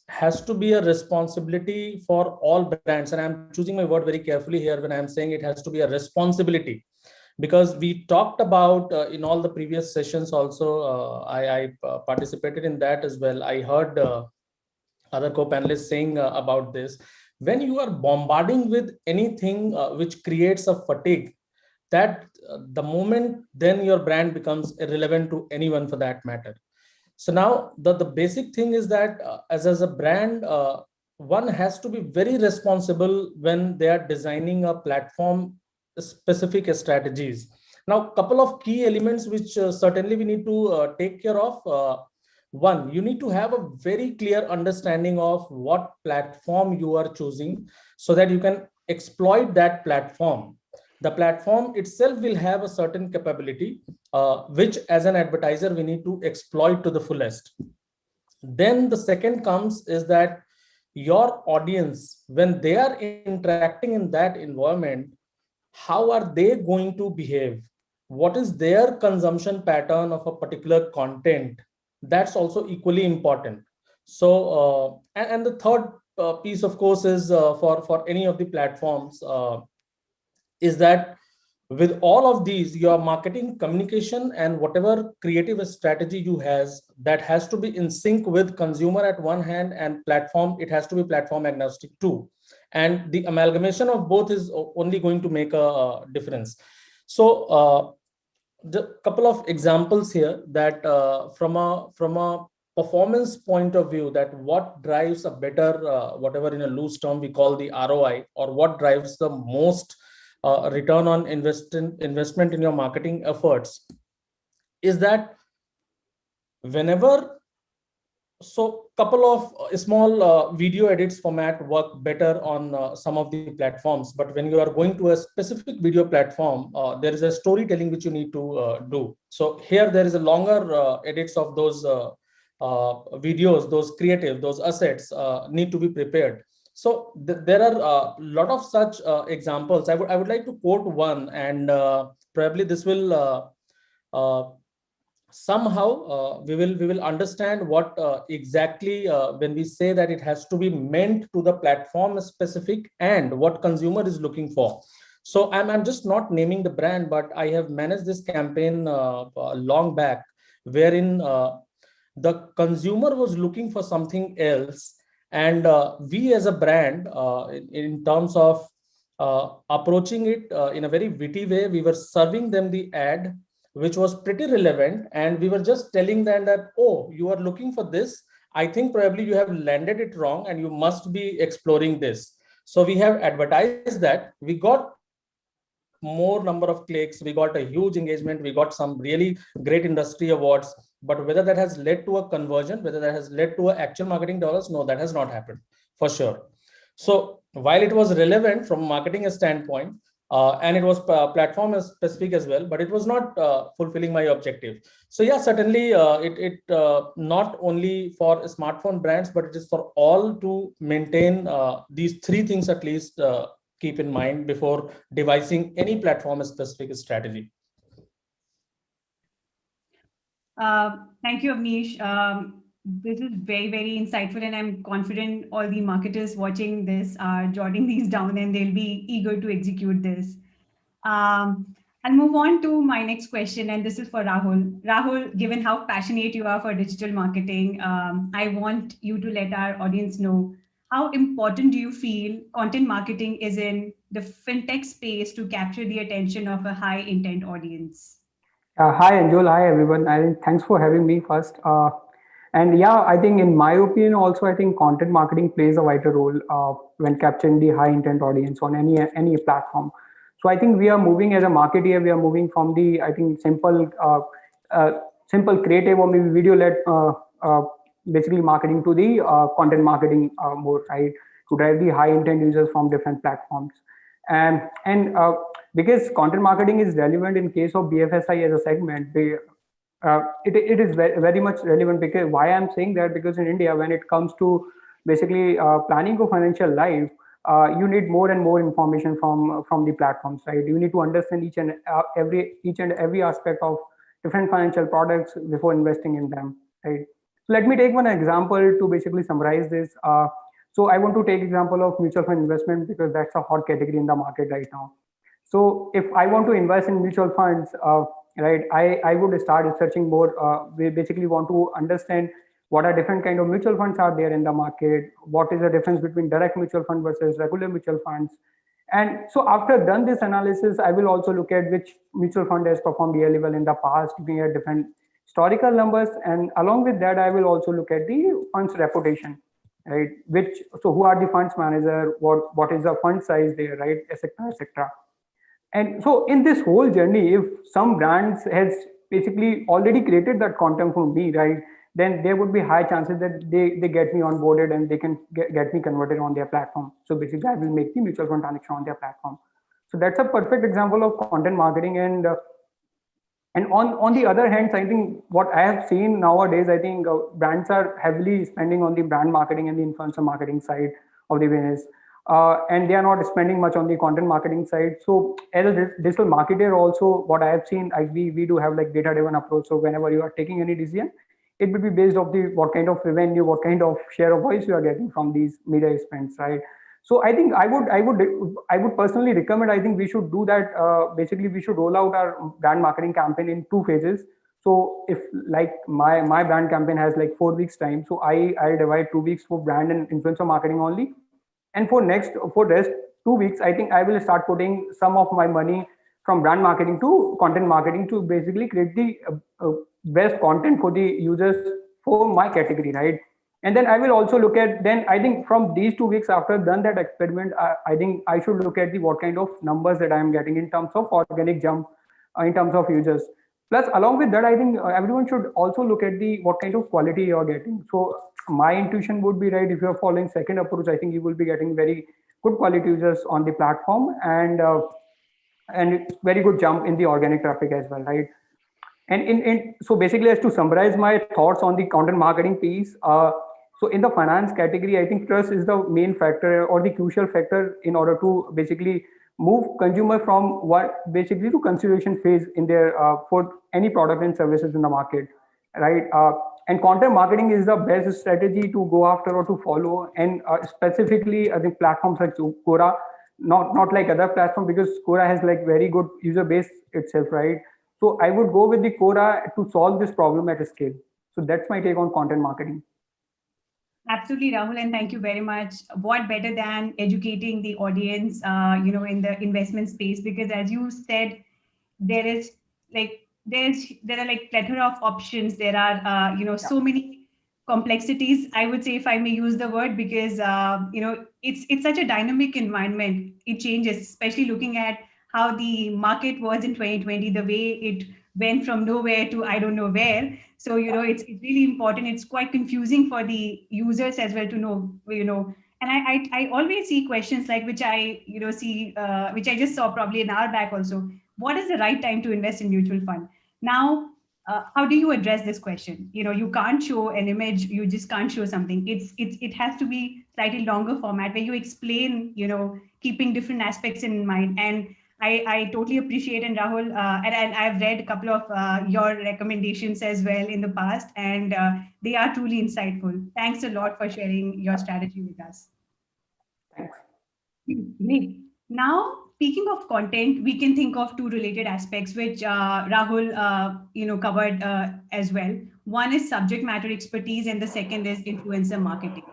has to be a responsibility for all brands, and I'm choosing my word very carefully here when I'm saying it has to be a responsibility, because we talked about in all the previous sessions also. I participated in that as well. I heard other co-panelists saying about this. When you are bombarding with anything which creates a fatigue, that the moment then your brand becomes irrelevant to anyone for that matter. So now the basic thing is that as a brand, one has to be very responsible when they are designing a platform specific strategies. Now, a couple of key elements which certainly we need to take care of. One, you need to have a very clear understanding of what platform you are choosing so that you can exploit that platform. The platform itself will have a certain capability, which as an advertiser, we need to exploit to the fullest. Then the second comes is that your audience, when they are interacting in that environment, how are they going to behave? what is their consumption pattern of a particular content. That's also equally important. So and the third piece, of course, is for any of the platforms, is that with all of these, your marketing communication and whatever creative strategy you has, that has to be in sync with consumer at one hand, and platform, it has to be platform agnostic too. And the amalgamation of both is only going to make a difference. So the couple of examples here, that from a performance point of view, that what drives a better, whatever in a loose term we call the ROI, or what drives the most return on investment in your marketing efforts, is that whenever, so couple of small video edits format work better on some of the platforms, but when you are going to a specific video platform, there is a storytelling which you need to do. So here there is a longer edits of those videos, those creative, those assets need to be prepared. So there are a lot of such examples. I would like to quote one, and probably this will somehow we will understand what exactly when we say that it has to be meant to the platform specific and what consumer is looking for. So I'm just not naming the brand, but I have managed this campaign long back, wherein the consumer was looking for something else, and we as a brand, in terms of approaching it in a very witty way, we were serving them the ad, which was pretty relevant, and we were just telling them that, oh, you are looking for this, I think probably you have landed it wrong and you must be exploring this. So we have advertised that, we got more number of clicks, we got a huge engagement, we got some really great industry awards, but whether that has led to a conversion, whether that has led to actual marketing dollars, no, that has not happened for sure. So while it was relevant from a marketing standpoint, and it was platform specific as well, but it was not fulfilling my objective. So yeah, certainly it not only for smartphone brands, but it is for all to maintain these three things at least, keep in mind before devising any platform specific strategy. Thank you, Avnish. This is very, very insightful, and I'm confident all the marketers watching this are jotting these down and they'll be eager to execute this. I'll move on to my next question, and this is for Rahul. Rahul, given how passionate you are for digital marketing, I want you to let our audience know, how important do you feel content marketing is in the fintech space to capture the attention of a high intent audience? Hi, Anjul. Hi, everyone. Thanks for having me first. And yeah, I think in my opinion, also, I think content marketing plays a vital role when capturing the high intent audience on any platform. So I think we are moving as a marketer, we are moving from the, I think, simple creative or maybe video led basically marketing to the content marketing more, right? To drive the high intent users from different platforms. And because content marketing is relevant in case of BFSI as a segment, it is very much relevant. Because why I'm saying that, because in India, when it comes to basically planning for financial life, you need more and more information from the platforms, right? You need to understand each and every aspect of different financial products before investing in them, right? So let me take one example to basically summarize this. So I want to take example of mutual fund investment, because that's a hot category in the market right now. So if I want to invest in mutual funds, right, I would start researching more. We basically want to understand what are different kind of mutual funds are there in the market, what is the difference between direct mutual fund versus regular mutual funds. And so after done this analysis, I will also look at which mutual fund has performed really well in the past, looking at different historical numbers. And along with that, I will also look at the fund's reputation, right? So who are the funds manager, what is the fund size there, right, etc., etc. And so in this whole journey, if some brands has basically already created that content for me, right, then there would be high chances that they get me onboarded and they can get me converted on their platform. So basically I will make the mutual fund transaction on their platform. So that's a perfect example of content marketing. And on the other hand, I think what I have seen nowadays, I think brands are heavily spending on the brand marketing and the influencer marketing side of the business. and they are not spending much on the content marketing side. So as a digital marketer also, what I have seen, we do have like data driven approach. So whenever you are taking any decision, it will be based off the what kind of revenue, what kind of share of voice you are getting from these media spends, right? So I think I would personally recommend, I think we should do that. Basically we should roll out our brand marketing campaign in 2 phases. So if like my brand campaign has like 4 weeks time, so I divide 2 weeks for brand and influencer marketing only, and for rest 2 weeks, I think I will start putting some of my money from brand marketing to content marketing to basically create the best content for the users for my category, right? And then I will also look at, then I think from these 2 weeks after I've done that experiment, I think I should look at the what kind of numbers that I'm getting in terms of organic jump, in terms of users. Plus, along with that, I think everyone should also look at the what kind of quality you're getting. So my intuition would be right, if you're following second approach, I think you will be getting very good quality users on the platform, and it's very good jump in the organic traffic as well, right? And so basically, as to summarize my thoughts on the content marketing piece, so in the finance category, I think trust is the main factor or the crucial factor in order to basically move consumer from what basically to consideration phase in their for any product and services in the market, right? And content marketing is the best strategy to go after or to follow, and specifically I think platforms like Quora, not like other platform, because Quora has like very good user base itself, right? So I would go with the Quora to solve this problem at a scale. So that's my take on content marketing. Absolutely, Rahul, and thank you very much. What better than educating the audience, in the investment space? Because as you said, there is like there are like plethora of options. There are so many complexities, I would say, if I may use the word, because it's such a dynamic environment. It changes, especially looking at how the market was in 2020, the way it went from nowhere to I don't know where. So it's really important. It's quite confusing for the users as well to know, and I always see questions like, which I see which I just saw probably an hour back also. What is the right time to invest in mutual fund? Now, how do you address this question? You can't show an image, you just can't show something. It has to be slightly longer format where you explain, keeping different aspects in mind. And I totally appreciate, and Rahul, and I've read a couple of your recommendations as well in the past, and they are truly insightful. Thanks a lot for sharing your strategy with us. Thanks. Great. Now, speaking of content, we can think of two related aspects, which Rahul, covered as well. One is subject matter expertise, and the second is influencer marketing.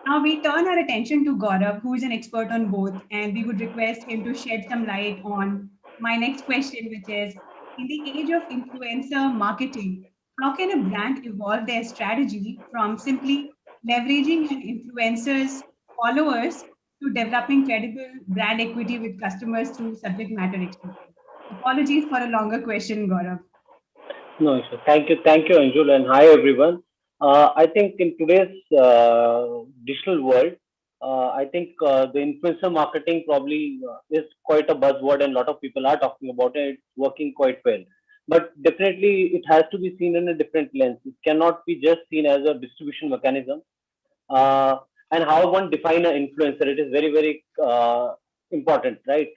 Now we turn our attention to Gaurav, who is an expert on both, and we would request him to shed some light on my next question, which is, in the age of influencer marketing, how can a brand evolve their strategy from simply leveraging an influencer's followers to developing credible brand equity with customers through subject matter expertise? Apologies for a longer question, Gaurav. No issue. Thank you, Anjul, and hi everyone. I think in today's digital world, I think the influencer marketing probably is quite a buzzword, and a lot of people are talking about it. It's working quite well, but definitely it has to be seen in a different lens. It cannot be just seen as a distribution mechanism. Uh, and how one define an influencer, it is very, very important, right?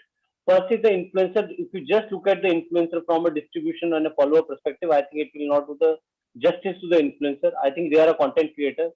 First is the influencer. If you just look at the influencer from a distribution and a follower perspective, I think it will not do the justice to the influencer. I think they are a content creator,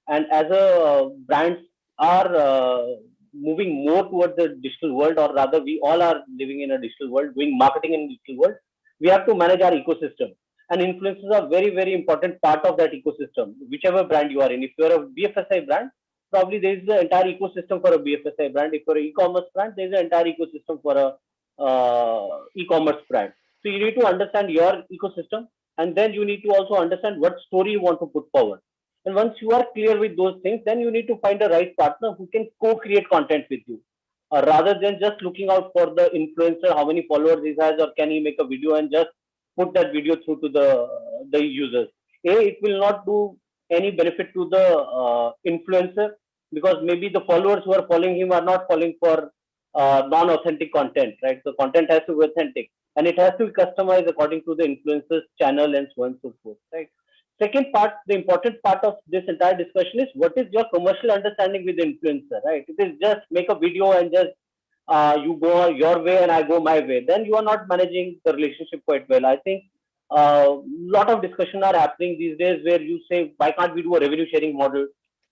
and as a brands are moving more towards the digital world, or rather, we all are living in a digital world, doing marketing in digital world. We have to manage our ecosystem, and influencers are very, very important part of that ecosystem. Whichever brand you are in, if you are a BFSI brand, probably there is the entire ecosystem for a BFSI brand. If you're an e-commerce brand, there is an entire ecosystem for a e-commerce brand. So you need to understand your ecosystem, and then you need to also understand what story you want to put forward. And once you are clear with those things, then you need to find a right partner who can co-create content with you, rather than just looking out for the influencer, how many followers he has, or can he make a video and just put that video through to the users. It will not do any benefit to the influencer, because maybe the followers who are following him are not following for non-authentic content, right? So content has to be authentic, and it has to be customized according to the influencer's channel and so on and so forth, right? second part, the important part of this entire discussion is what is your commercial understanding with the influencer, right? It is just make a video and just you go your way and I go my way. Then you are not managing the relationship quite well. I think a lot of discussion are happening these days where you say, why can't we do a revenue sharing model?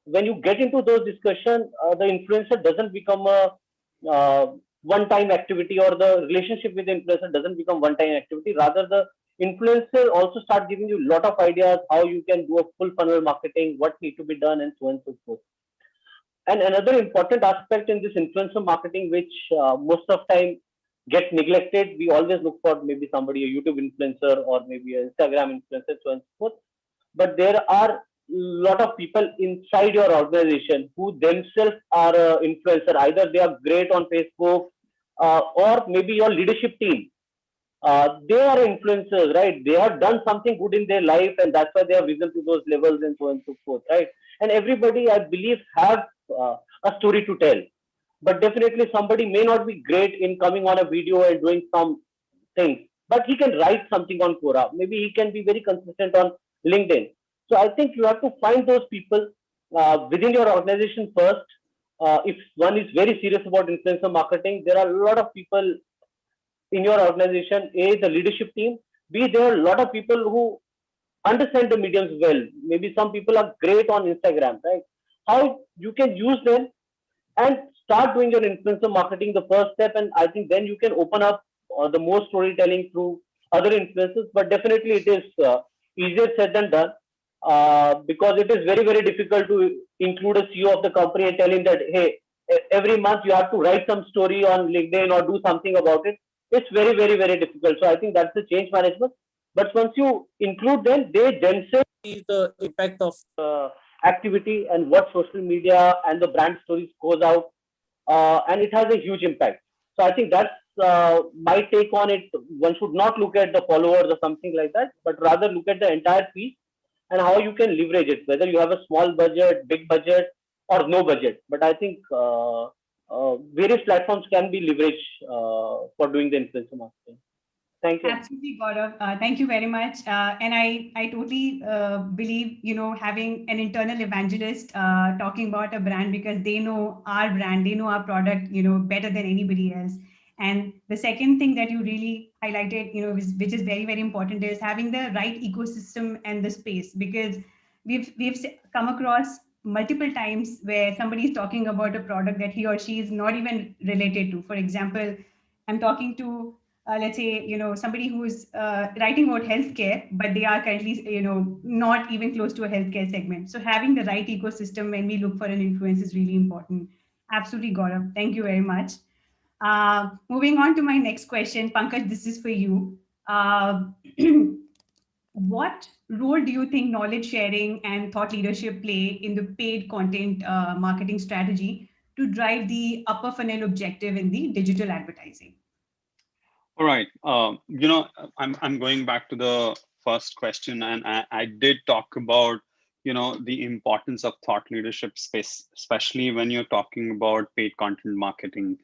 When you get into those discussions, the influencer doesn't become a one-time activity, or the relationship with the influencer doesn't become one-time activity. Rather, the influencer also start giving you a lot of ideas how you can do a full funnel marketing, what need to be done, and so on and so forth. And another important aspect in this influencer marketing, which most of time gets neglected, we always look for maybe somebody, a YouTube influencer or maybe an Instagram influencer, so on and so forth. But there are a lot of people inside your organization who themselves are influencer. Either they are great on Facebook, or maybe your leadership team. They are influencers, right? They have done something good in their life, and that's why they have risen to those levels, and so on and so forth, right? And everybody, I believe, have a story to tell. But definitely, somebody may not be great in coming on a video and doing some things, but he can write something on Quora. Maybe he can be very consistent on LinkedIn. So I think you have to find those people within your organization first. If one is very serious about influencer marketing, there are a lot of people in your organization, A, the leadership team, B, there are a lot of people who understand the mediums well. Maybe some people are great on Instagram, right? How you can use them and start doing your influencer marketing, the first step. And I think then you can open up the more storytelling through other influencers. But definitely it is easier said than done, because it is very, very difficult to include a CEO of the company and tell him that, hey, every month you have to write some story on LinkedIn or do something about it. It's very, very, very difficult. So I think that's the change management. But once you include them, they themselves see the impact of activity and what social media and the brand stories goes out, and it has a huge impact. So I think that's my take on it. One should not look at the followers or something like that, but rather look at the entire piece and how you can leverage it, whether you have a small budget, big budget, or no budget. But I think various platforms can be leveraged for doing the influencer marketing. Thank you. Absolutely, Gaurav. Thank you very much. And I totally believe, having an internal evangelist talking about a brand, because they know our brand, they know our product, better than anybody else. And the second thing that you really highlighted, which is very, very important, is having the right ecosystem and the space, because we've come across multiple times where somebody is talking about a product that he or she is not even related to. For example, I'm talking to let's say, somebody who's writing about healthcare, but they are currently, not even close to a healthcare segment. So having the right ecosystem when we look for an influence is really important. Absolutely, Gaurav. Thank you very much. Moving on to my next question, Pankaj, this is for you. What role do you think knowledge sharing and thought leadership play in the paid content marketing strategy to drive the upper funnel objective in the digital advertising? All right. I'm going back to the first question, and I did talk about, the importance of thought leadership space, especially when you're talking about paid content marketing.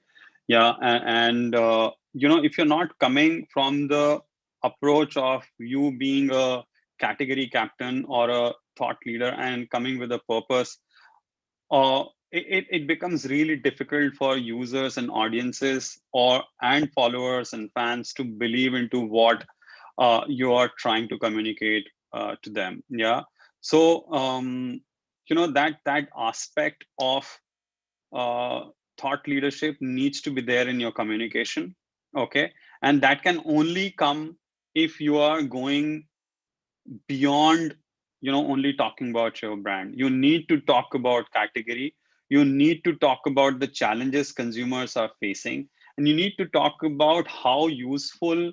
Yeah, and if you're not coming from the approach of you being a category captain or a thought leader and coming with a purpose, it becomes really difficult for users and audiences and followers and fans to believe into what you are trying to communicate to them. Yeah. So that aspect of thought leadership needs to be there in your communication. Okay. And that can only come if you are going beyond only talking about your brand. You need to talk about category. You need to talk about the challenges consumers are facing, and you need to talk about how useful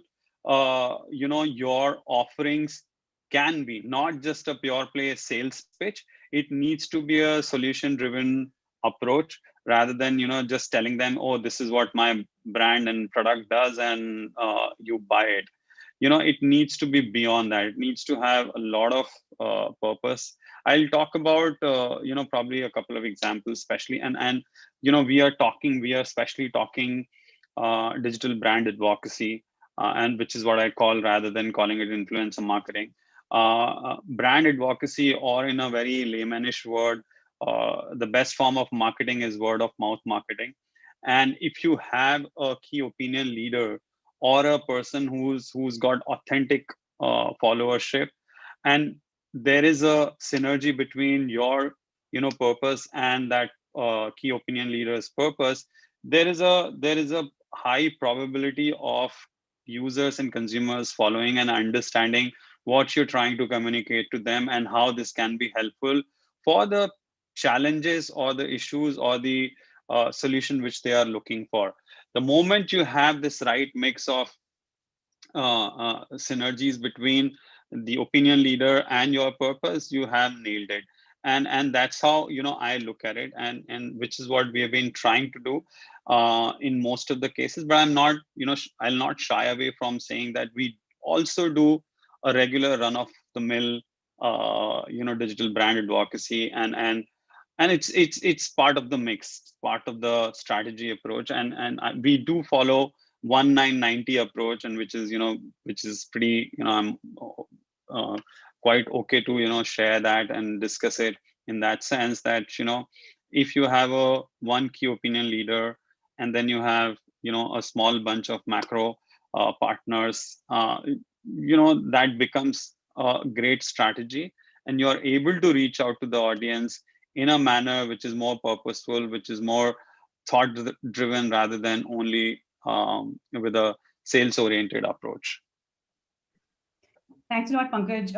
your offerings can be. Not just a pure play sales pitch. It needs to be a solution driven approach, rather than just telling them, oh, this is what my brand and product does, and you buy it. It needs to be beyond that. It needs to have a lot of purpose. I'll talk about probably a couple of examples, especially, and we are especially talking digital brand advocacy, and which is what I call, rather than calling it influencer marketing. brand advocacy, or in a very laymanish word, the best form of marketing is word of mouth marketing. And if you have a key opinion leader or a person who's got authentic followership, and there is a synergy between your purpose and that key opinion leader's purpose, there is a high probability of users and consumers following and understanding what you're trying to communicate to them and how this can be helpful for the challenges or the issues or the solution which they are looking for. The moment you have this right mix of synergies between the opinion leader and your purpose, you have nailed it. And that's how I look at it, and which is what we have been trying to do in most of the cases. But I'm not, I'll not shy away from saying that we also do a regular run of the mill digital brand advocacy, and it's part of the mix, part of the strategy approach, and we do follow 1990 approach, and which is pretty, I'm quite okay to share that and discuss it in that sense, that if you have a one key opinion leader and then you have a small bunch of macro partners, that becomes a great strategy, and you're able to reach out to the audience in a manner which is more purposeful, which is more thought driven, rather than only with a sales oriented approach. Thanks a lot, Pankaj.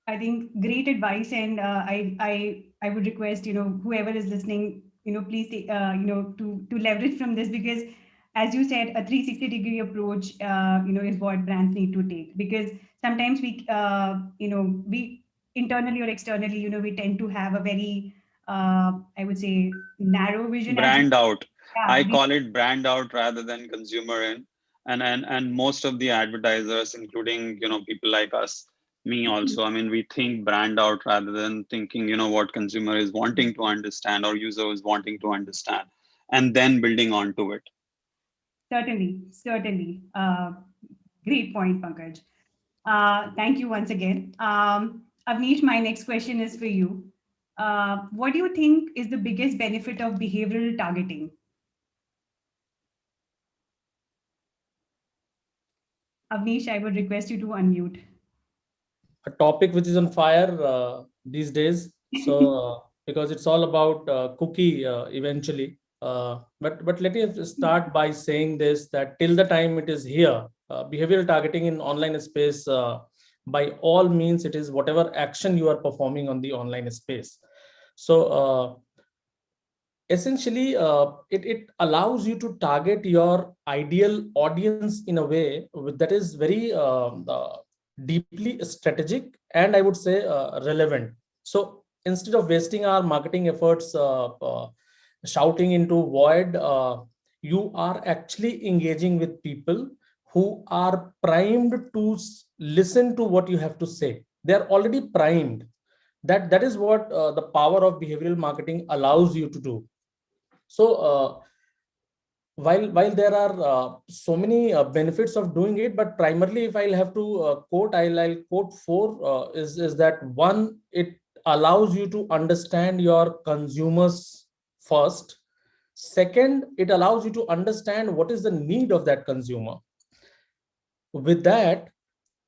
I think great advice, and I would request whoever is listening, please to leverage from this, because as you said, a 360-degree approach is what brands need to take, because sometimes we we internally or externally we tend to have a very I would say narrow vision. Brand out. Yeah, I call it brand out rather than consumer in. And most of the advertisers, including people like us, me also, I mean, we think brand out rather than thinking what consumer is wanting to understand or user is wanting to understand, and then building onto it. Certainly. Great point, Pankaj. Thank you once again. Avnish, my next question is for you. What do you think is the biggest benefit of behavioral targeting? Avnish, I would request you to unmute. A topic which is on fire these days. So because it's all about cookie eventually. But let me start by saying this, that till the time it is here, behavioral targeting in online space, by all means, it is whatever action you are performing on the online space. So essentially, it allows you to target your ideal audience in a way that is very deeply strategic, and I would say relevant. So instead of wasting our marketing efforts shouting into void, you are actually engaging with people who are primed to listen to what you have to say. They're already primed. That is what the power of behavioral marketing allows you to do. So while there are so many benefits of doing it, but primarily if I'll have to quote, I'll quote four, is that one, it allows you to understand your consumers first. Second, it allows you to understand what is the need of that consumer. With that,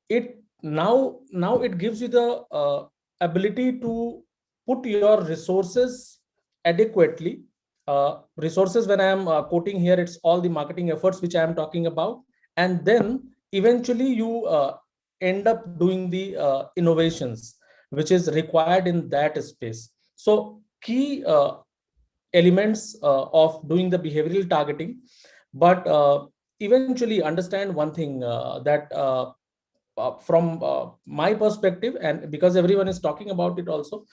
it now it gives you the ability to put your resources adequately. Resources, when I am quoting here, it's all the marketing efforts which I am talking about, and then eventually you end up doing the innovations which is required in that space. So key elements of doing the behavioral targeting, but eventually understand one thing, that from my perspective, and because everyone is talking about it also,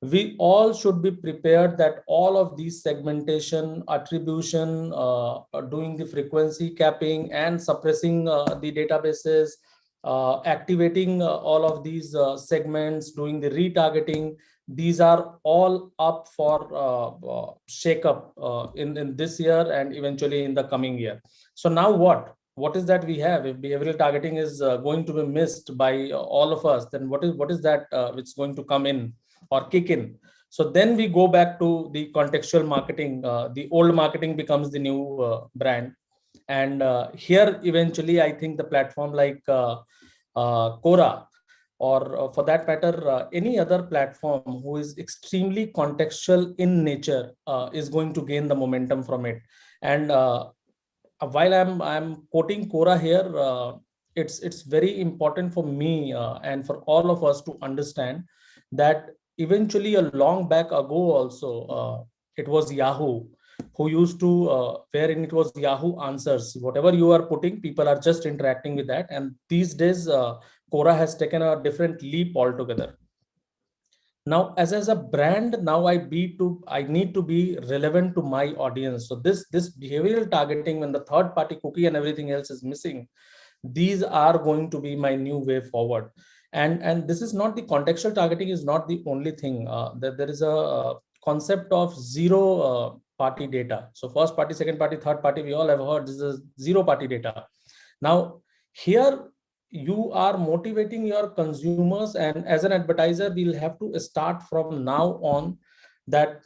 we all should be prepared that all of these segmentation, attribution, doing the frequency capping and suppressing the databases, activating all of these segments, doing the retargeting, these are all up for shake up in this year and eventually in the coming year. So now what what is that we have? If behavioral targeting is going to be missed by all of us, then what is that which is going to come in or kick in? So then we go back to the contextual marketing. The old marketing becomes the new brand. And here, eventually, I think the platform like Quora, or for that matter, any other platform who is extremely contextual in nature is going to gain the momentum from it. And while I'm quoting Quora here, it's very important for me and for all of us to understand that eventually a long back ago also it was Yahoo who used to wherein it was Yahoo Answers. Whatever you are putting, people are just interacting with that. And these days, Quora has taken a different leap altogether. Now, as a brand, now I need to be relevant to my audience. So this behavioral targeting, when the third party cookie and everything else is missing, these are going to be my new way forward. And this is not, the contextual targeting is not the only thing. There is a concept of zero party data. So first party, second party, third party, we all have heard this is zero party data. Now here you are motivating your consumers, and as an advertiser we'll have to start from now on that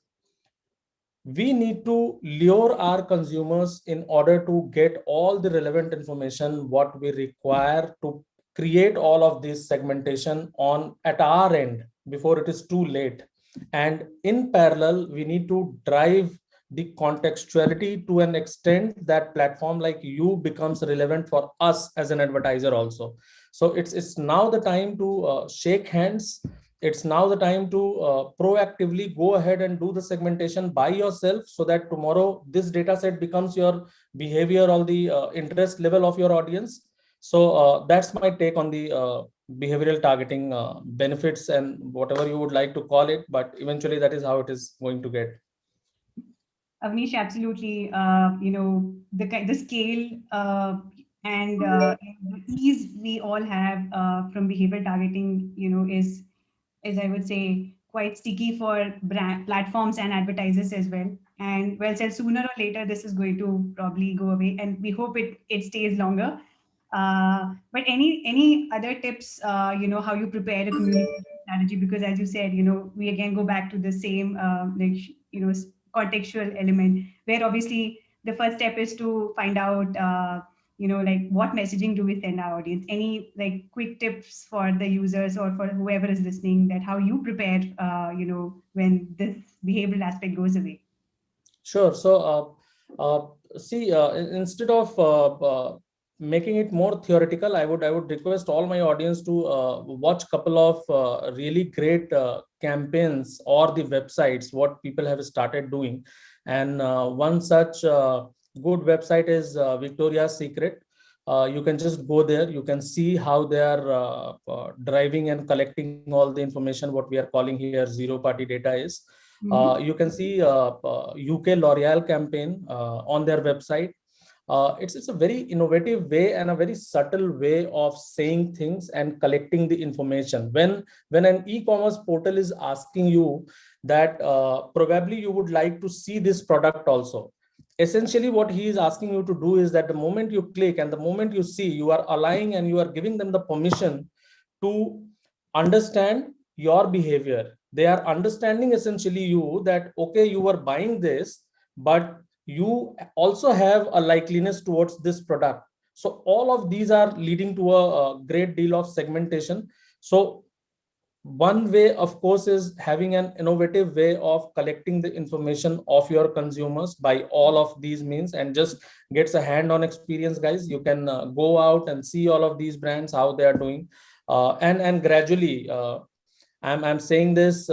we need to lure our consumers in order to get all the relevant information what we require to create all of this segmentation on at our end before it is too late. And in parallel, we need to drive the contextuality to an extent that platform like you becomes relevant for us as an advertiser also. So it's now the time to shake hands. It's now the time to proactively go ahead and do the segmentation by yourself, so that tomorrow this data set becomes your behavior or the interest level of your audience. So that's my take on the behavioral targeting benefits and whatever you would like to call it, but eventually that is how it is going to get. Avnish, absolutely. The scale and the ease we all have from behavioral targeting, is I would say quite sticky for brand platforms and advertisers as well. And well said, sooner or later this is going to probably go away, and we hope it stays longer. But any other tips, how you prepare a communication strategy? Because as you said, we again go back to the same contextual element, where obviously the first step is to find out like what messaging do we send our audience. Any like quick tips for the users or for whoever is listening, that how you prepare when this behavioral aspect goes away? Sure. So see, instead of making it more theoretical, I would request all my audience to watch couple of really great campaigns or the websites what people have started doing. And one such good website is Victoria's Secret. You can just go there. You can see how they are driving and collecting all the information what we are calling here zero party data is. You can see UK L'Oreal campaign on their website. It's a very innovative way and a very subtle way of saying things and collecting the information. When an e-commerce portal is asking you that probably you would like to see this product also, essentially what he is asking you to do is that the moment you click and the moment you see, you are allowing and you are giving them the permission to understand your behavior. They are understanding essentially you that, okay, you were buying this, but you also have a likeliness towards this product. So all of these are leading to a great deal of segmentation. So one way, of course, is having an innovative way of collecting the information of your consumers by all of these means, and just gets a hand-on experience, guys. You can go out and see all of these brands, how they are doing. And gradually, I'm saying this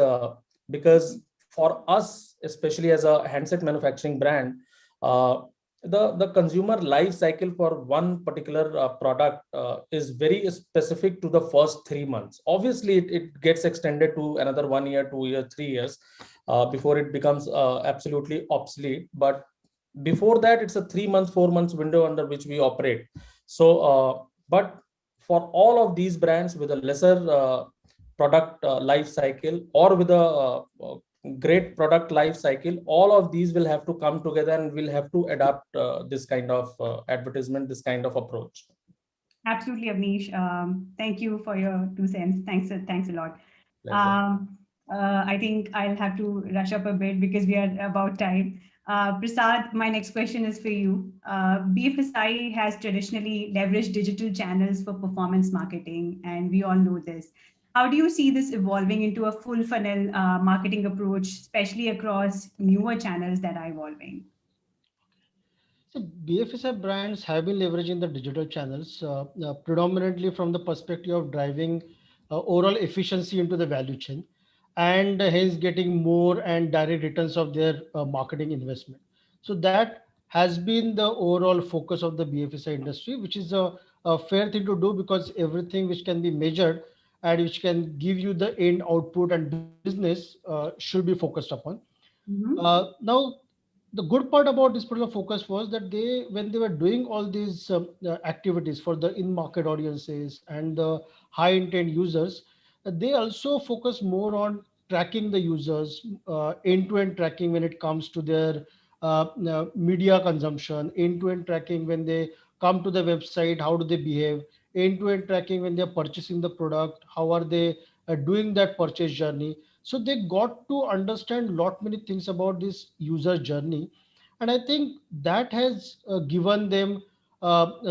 because for us, especially as a handset manufacturing brand, the consumer life cycle for one particular product is very specific to the first 3 months. Obviously, it gets extended to another 1 year, 2 years, 3 years before it becomes absolutely obsolete. But before that, it's a 3 months, 4 months window under which we operate. So, but for all of these brands with a lesser product life cycle, or with a great product life cycle, all of these will have to come together and we'll have to adapt this kind of advertisement, this kind of approach. Absolutely, Avnish. Thank you for your 2 cents. Thanks a lot. I think I'll have to rush up a bit because we are about time. Prasad, my next question is for you. BFSI has traditionally leveraged digital channels for performance marketing, and we all know this. How do you see this evolving into a full funnel marketing approach, especially across newer channels that are evolving? So BFSI brands have been leveraging the digital channels predominantly from the perspective of driving overall efficiency into the value chain, and hence getting more and direct returns of their marketing investment. So that has been the overall focus of the BFSI industry, which is a fair thing to do because everything which can be measured and which can give you the end output and business should be focused upon. Now, the good part about this particular focus was that when they were doing all these activities for the in-market audiences and the high-intent users, they also focus more on tracking the users, end-to-end tracking when it comes to their media consumption, end-to-end tracking when they come to the website, how do they behave, end-to-end tracking when they're purchasing the product, how are they doing that purchase journey. So they got to understand a lot many things about this user journey, and I think that has given them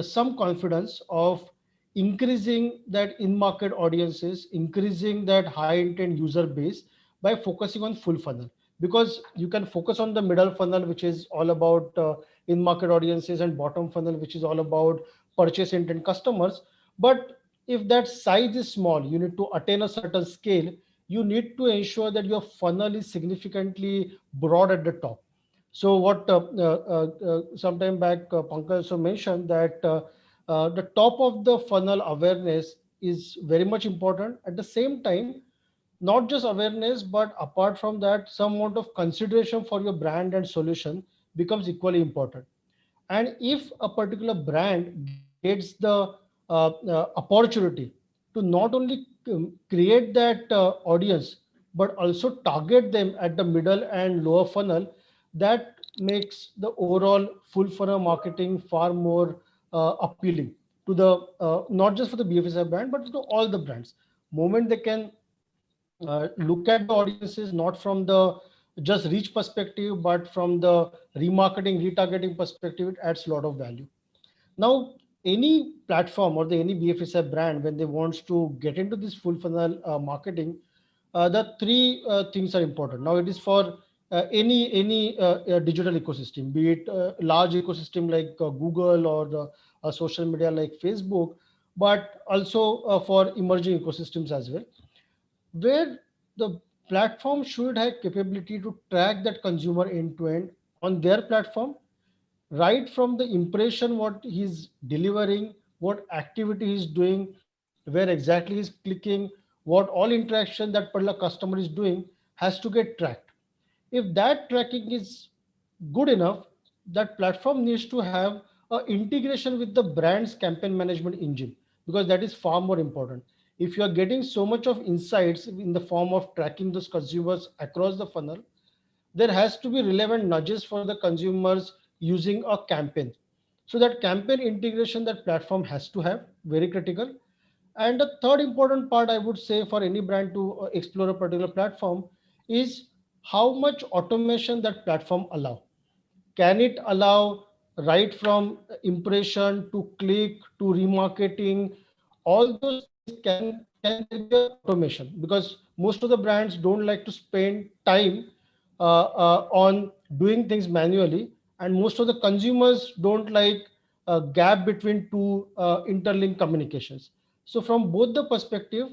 some confidence of increasing that in-market audiences, increasing that high-intent user base by focusing on full funnel. Because you can focus on the middle funnel, which is all about in-market audiences, and bottom funnel, which is all about purchase intent customers. But if that size is small, you need to attain a certain scale, you need to ensure that your funnel is significantly broad at the top. So what sometime back Pankaj also mentioned that the top of the funnel awareness is very much important. At the same time, not just awareness, but apart from that, some amount of consideration for your brand and solution becomes equally important. And if a particular brand gets the opportunity to not only create that audience, but also target them at the middle and lower funnel, that makes the overall full funnel marketing far more appealing to the not just for the BFSI brand, but to all the brands. Moment they can look at the audiences not from the just reach perspective, but from the remarketing, retargeting perspective, it adds a lot of value. Now, any platform or any BFSI brand, when they wants to get into this full funnel marketing, the three things are important. Now, it is for any digital ecosystem, be it large ecosystem like Google or the social media like Facebook, but also for emerging ecosystems as well, where the platform should have capability to track that consumer end to end on their platform, right from the impression what he's delivering, what activity he's doing, where exactly he's clicking, what all interaction that particular customer is doing has to get tracked. If that tracking is good enough, that platform needs to have a integration with the brand's campaign management engine, because that is far more important. If you are getting so much of insights in the form of tracking those consumers across the funnel, there has to be relevant nudges for the consumers using a campaign. So that campaign integration that platform has to have, very critical. And the third important part I would say for any brand to explore a particular platform is how much automation that platform allow. Can it allow right from impression to click to remarketing, all those things can there be a automation? Because most of the brands don't like to spend time on doing things manually, and most of the consumers don't like a gap between two interlinked communications. So from both the perspective,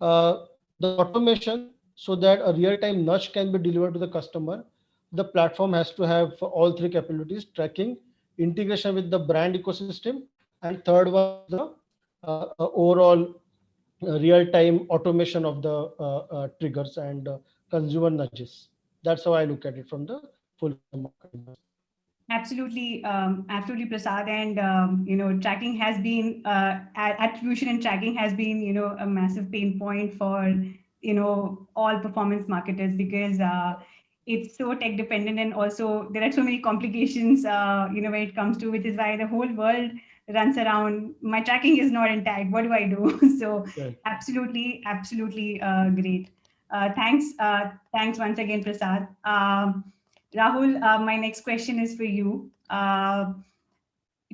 the automation so that a real-time nudge can be delivered to the customer, the platform has to have all three capabilities: tracking, integration with the brand ecosystem, and third one is the overall real-time automation of the triggers and consumer nudges. That's how I look at it from the full marketing. Absolutely, absolutely, Prasad. And tracking has been attribution and tracking has been a massive pain point for all performance marketers, because it's so tech dependent, and also there are so many complications when it comes to, which is why the whole world runs around, my tracking is not intact, what do I do? So Right. absolutely great. Thanks once again, Prasad. Rahul, my next question is for you.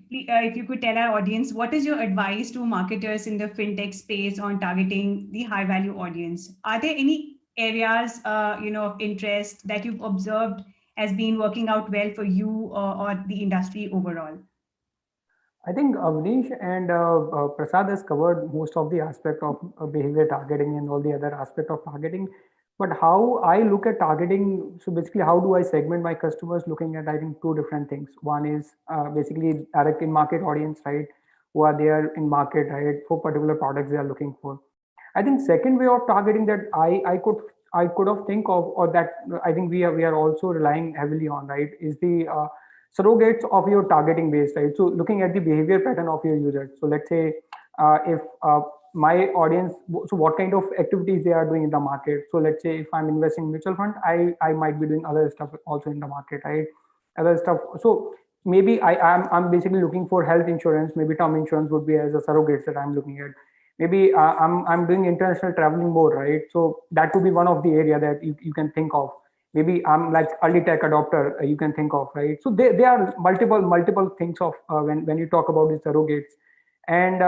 If you could tell our audience, what is your advice to marketers in the fintech space on targeting the high value audience? Are there any areas of interest that you've observed as being working out well for you, or the industry overall? I think Avnish and Prasad has covered most of the aspect of behavior targeting and all the other aspect of targeting. But how I look at targeting, so basically, how do I segment my customers? Looking at, I think, two different things. One is basically direct in market audience, right? Who are there in market, right? For particular products they are looking for. I think second way of targeting that I could have think of, or that I think we are also relying heavily on, right, is the surrogates of your targeting base, right? So looking at the behavior pattern of your users. So let's say if my audience, so what kind of activities they are doing in the market. So let's say if I'm investing in mutual fund, I might be doing other stuff also in the market, right? Other stuff. So maybe I'm basically looking for health insurance. Maybe term insurance would be as a surrogate that I'm looking at. Maybe I'm doing international traveling more, right? So that could be one of the area that you can think of. Maybe I'm like early tech adopter, you can think of, right? So there are multiple things of when you talk about the surrogates. And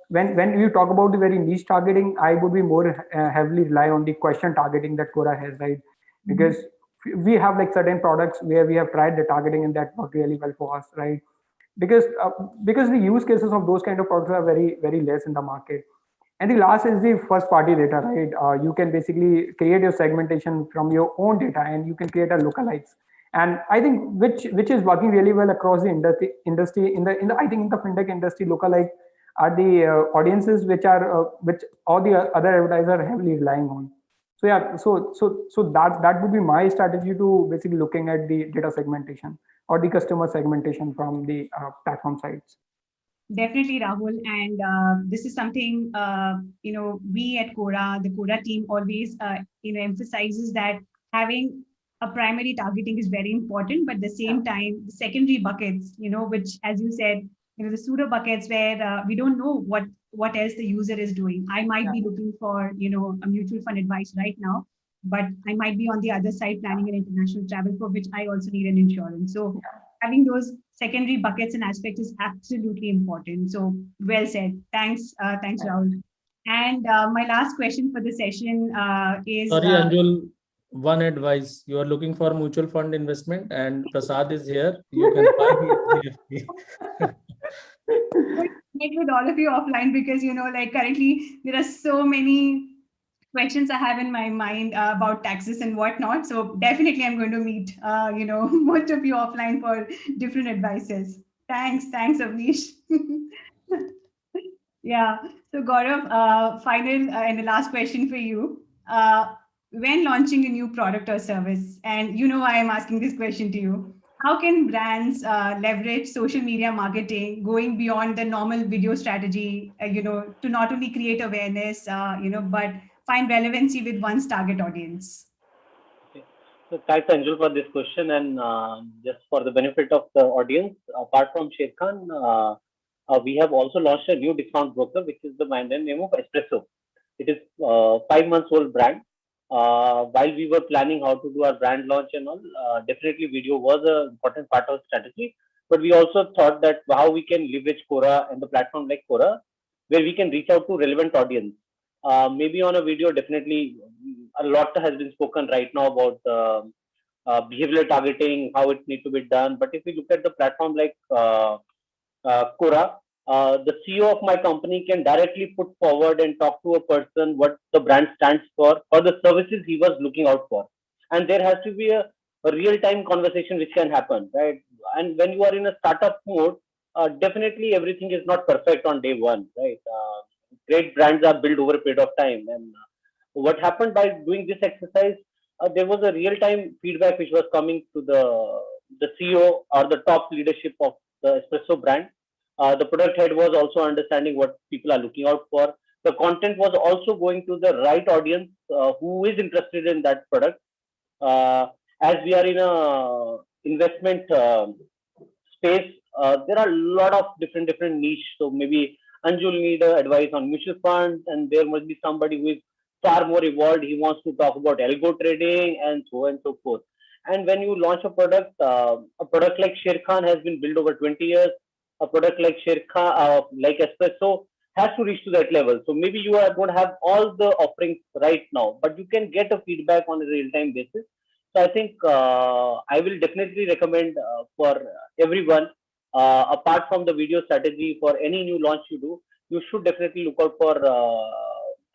when you talk about the very niche targeting, I would be more heavily rely on the question targeting that Quora has, right? Because we have like certain products where we have tried the targeting and that worked really well for us, right? Because the use cases of those kind of products are very less in the market. And the last is the first party data, right? You can basically create your segmentation from your own data, and you can create a lookalikes. And I think which is working really well across the industry in the I think in the fintech industry, lookalike are the audiences which all the other advertisers are heavily relying on. So yeah, so that would be my strategy to basically looking at the data segmentation or the customer segmentation from the platform sites. Definitely, Rahul. And this is something, we at Quora, the Quora team always, emphasizes that having a primary targeting is very important, but at the same time, the secondary buckets, which, as you said, the pseudo buckets where we don't know what else the user is doing. I might be looking for, a mutual fund advice right now, but I might be on the other side planning an international travel for which I also need an insurance. So having those secondary buckets and aspects is absolutely important. So well said. Thanks, Rahul. And my last question for the session is... Sorry, Anjul, one advice. You are looking for mutual fund investment and Prasad is here. You can buy the FD. Connect with all of you offline because, currently there are so many questions I have in my mind about taxes and whatnot. So definitely I'm going to meet, most of you offline for different advices. Thanks, Avnish. Yeah. So Gaurav, final and the last question for you. When launching a new product or service, and I am asking this question to you, how can brands leverage social media marketing going beyond the normal video strategy, to not only create awareness, but find relevancy with one's target audience? So thanks, Anjul, for this question. And just for the benefit of the audience, apart from Sherkhan, we have also launched a new discount broker, which is the brand name of Espresso. It is 5 months old brand. While we were planning how to do our brand launch and all, definitely video was an important part of strategy. But we also thought that how we can leverage Quora and the platform like Quora, where we can reach out to relevant audience. Maybe on a video, definitely a lot has been spoken right now about behavioral targeting, how it needs to be done. But if we look at the platform like Quora, the CEO of my company can directly put forward and talk to a person what the brand stands for or the services he was looking out for. And there has to be a real-time conversation which can happen, right? And when you are in a startup mode, definitely everything is not perfect on day one, right? Great brands are built over a period of time. And what happened by doing this exercise, there was a real-time feedback which was coming to the CEO or the top leadership of the Espresso brand. The product head was also understanding what people are looking out for. the content was also going to the right audience who is interested in that product. As we are in a investment space, there are a lot of different niche. So maybe Anjul need advice on mutual funds, and there must be somebody who is far more evolved. He wants to talk about algo trading and so on and so forth. And when you launch a product like Sher Khan has been built over 20 years. A product like Sher Khan, like Espresso, has to reach to that level. So maybe you don't have all the offerings right now, but you can get a feedback on a real-time basis. So I think I will definitely recommend for everyone, apart from the video strategy, for any new launch you do, you should definitely look out for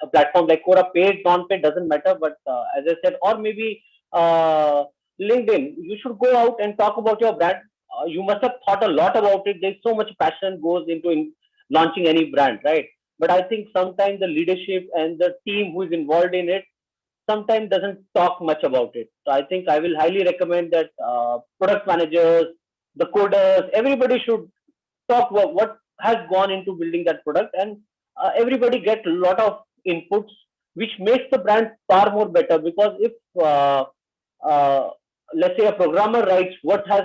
a platform like Quora. Paid, non-paid, doesn't matter. But as I said, or maybe LinkedIn, you should go out and talk about your brand. You must have thought a lot about it. There's so much passion goes into launching any brand, right? But I think sometimes the leadership and the team who is involved in it sometimes doesn't talk much about it. So I think I will highly recommend that product managers, the coders, everybody should talk about what has gone into building that product, and everybody get a lot of inputs, which makes the brand far more better. Because if let's say a programmer writes what has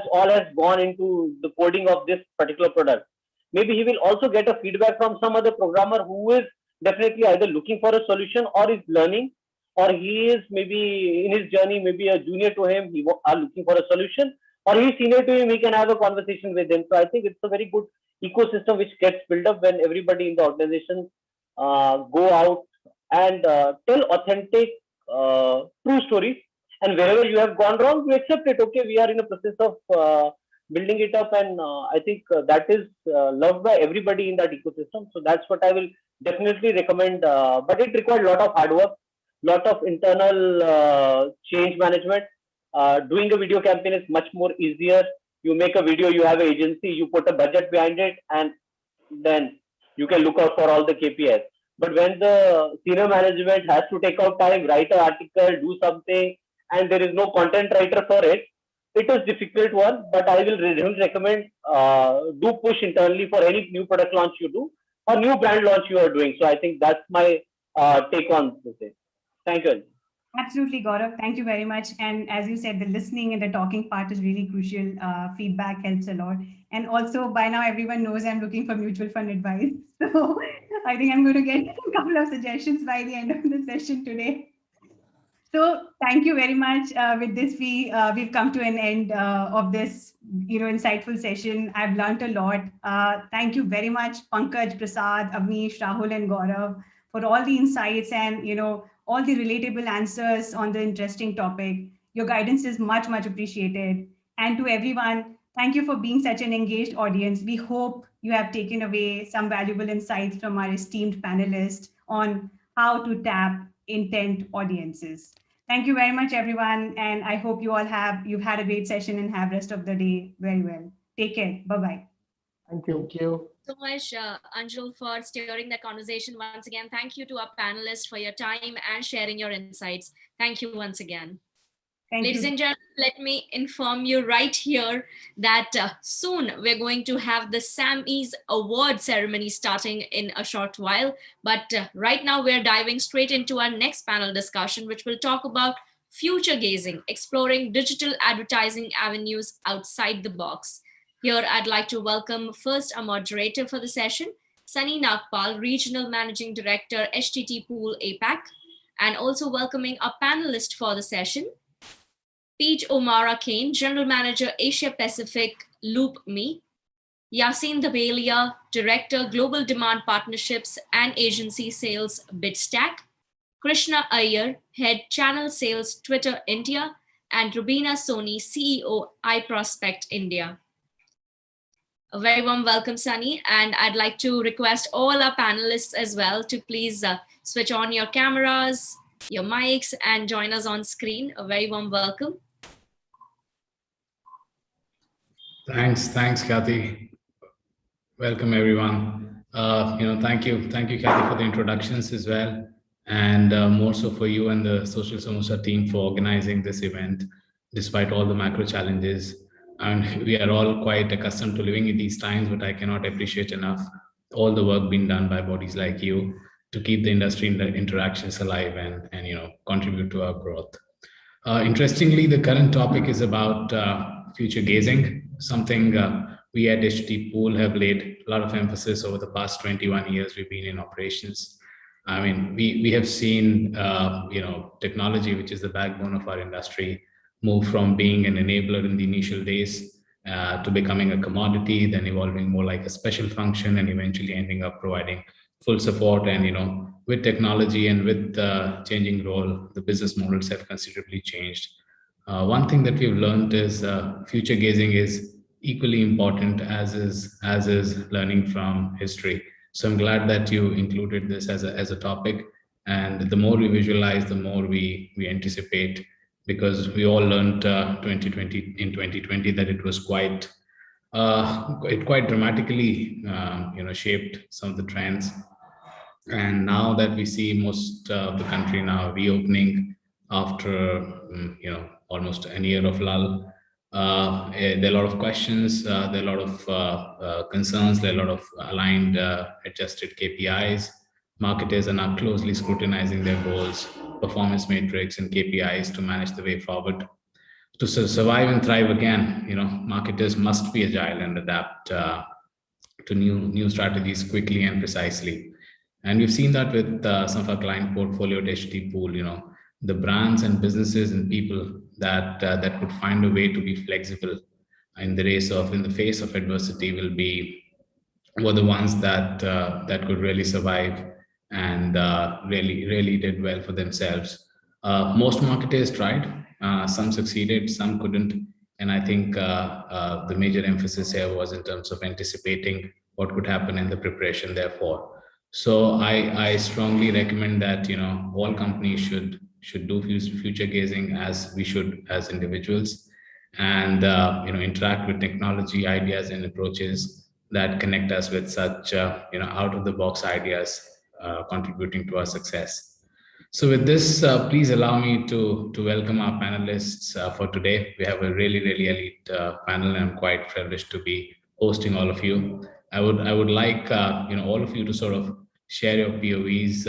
gone into the coding of this particular product, maybe he will also get a feedback from some other programmer who is definitely either looking for a solution or is learning, or he is maybe in his journey, maybe a junior to him, he are looking for a solution, or he is senior to him, he can have a conversation with him. So I think it's a very good ecosystem which gets built up when everybody in the organization go out and tell authentic, true stories. And wherever you have gone wrong, you accept it. Okay, we are in a process of building it up, and I think that is loved by everybody in that ecosystem. So that's what I will definitely recommend. But it requires a lot of hard work, lot of internal change management. Doing a video campaign is much more easier. You make a video, you have an agency, you put a budget behind it, and then you can look out for all the KPIs. But when the senior management has to take out time, write an article, do something, and there is no content writer for it, it is difficult one. But I will recommend do push internally for any new product launch you do or new brand launch you are doing. So I think that's my take on this. Thank you. Absolutely, Gaurav. Thank you very much. And as you said, the listening and the talking part is really crucial. Feedback helps a lot. And also, by now, everyone knows I'm looking for mutual fund advice. So I think I'm going to get a couple of suggestions by the end of the session today. So thank you very much. With this, we've come to an end of this insightful session. I've learned a lot. Thank you very much, Pankaj, Prasad, Avnish, Rahul, and Gaurav, for all the insights and all the relatable answers on the interesting topic. Your guidance is much, much appreciated. And to everyone, thank you for being such an engaged audience. We hope you have taken away some valuable insights from our esteemed panelists on how to tap intent audiences. Thank you very much, everyone. And I hope you've had a great session and have rest of the day very well. Take care. Bye-bye. Thank you. Thank you. So much, Anjul, for steering the conversation once again. Thank you to our panelists for your time and sharing your insights. Thank you once again. Ladies and gentlemen, let me inform you right here that soon we're going to have the SAMMIE Awards ceremony starting in a short while. But right now we're diving straight into our next panel discussion, which will talk about future gazing, exploring digital advertising avenues outside the box. Here, I'd like to welcome first a moderator for the session, Sunny Nagpal, Regional Managing Director, HTT Pool APAC, and also welcoming a panelist for the session, Pete O'Mara Kane, General Manager, Asia Pacific, LoopMe, Yasin Dabelia, Director, Global Demand Partnerships and Agency Sales, Bitstack, Krishna Iyer, Head Channel Sales, Twitter India, and Rubina Soni, CEO, iProspect India. A very warm welcome, Sunny, and I'd like to request all our panelists as well to please switch on your cameras, your mics, and join us on screen. A very warm welcome. Thanks, Kathy. Welcome, everyone. Thank you, Kathy, for the introductions as well, and more so for you and the Social Samosa team for organizing this event, despite all the macro challenges. And we are all quite accustomed to living in these times, but I cannot appreciate enough all the work being done by bodies like you keep the industry interactions alive and contribute to our growth. Interestingly, the current topic is about future gazing, something we at HT Pool have laid a lot of emphasis over the past 21 years we've been in operations. I mean, we have seen technology, which is the backbone of our industry, move from being an enabler in the initial days to becoming a commodity, then evolving more like a special function, and eventually ending up providing full support. And with technology and with the changing role, the business models have considerably changed. One thing that we've learned is future gazing is equally important as is learning from history. So I'm glad that you included this as a topic. And the more we visualize, the more we anticipate, because we all learned 2020 that it was quite dramatically shaped some of the trends. And now that we see most of the country now reopening after almost a year of lull, there are a lot of questions, there are a lot of concerns, there are a lot of aligned adjusted KPIs. Marketers are now closely scrutinizing their goals, performance metrics, and KPIs to manage the way forward. To survive and thrive again, marketers must be agile and adapt to new strategies quickly and precisely. And we've seen that with some of our client portfolio at HT Pool. The brands and businesses and people that could find a way to be flexible in the face of adversity were the ones that could really survive and really did well for themselves. Most marketers tried, some succeeded, some couldn't. And I think the major emphasis here was in terms of anticipating what could happen in the preparation therefore. So I strongly recommend that all companies should do future gazing, as we should as individuals, and interact with technology ideas and approaches that connect us with such out of the box ideas contributing to our success. So with this, please allow me to welcome our panelists for today. We have a really elite panel, and I'm quite privileged to be hosting all of you. I would like all of you to sort of share your POVs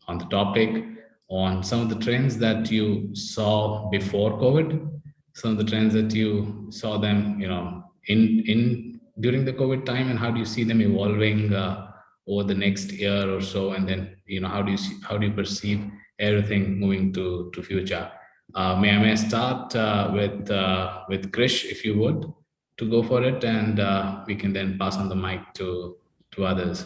on the topic, on some of the trends that you saw before COVID, some of the trends that you saw them in during the COVID time, and how do you see them evolving over the next year or so, and then how do you perceive everything moving to future? May I start with Krish, if you would, to go for it, and we can then pass on the mic to others.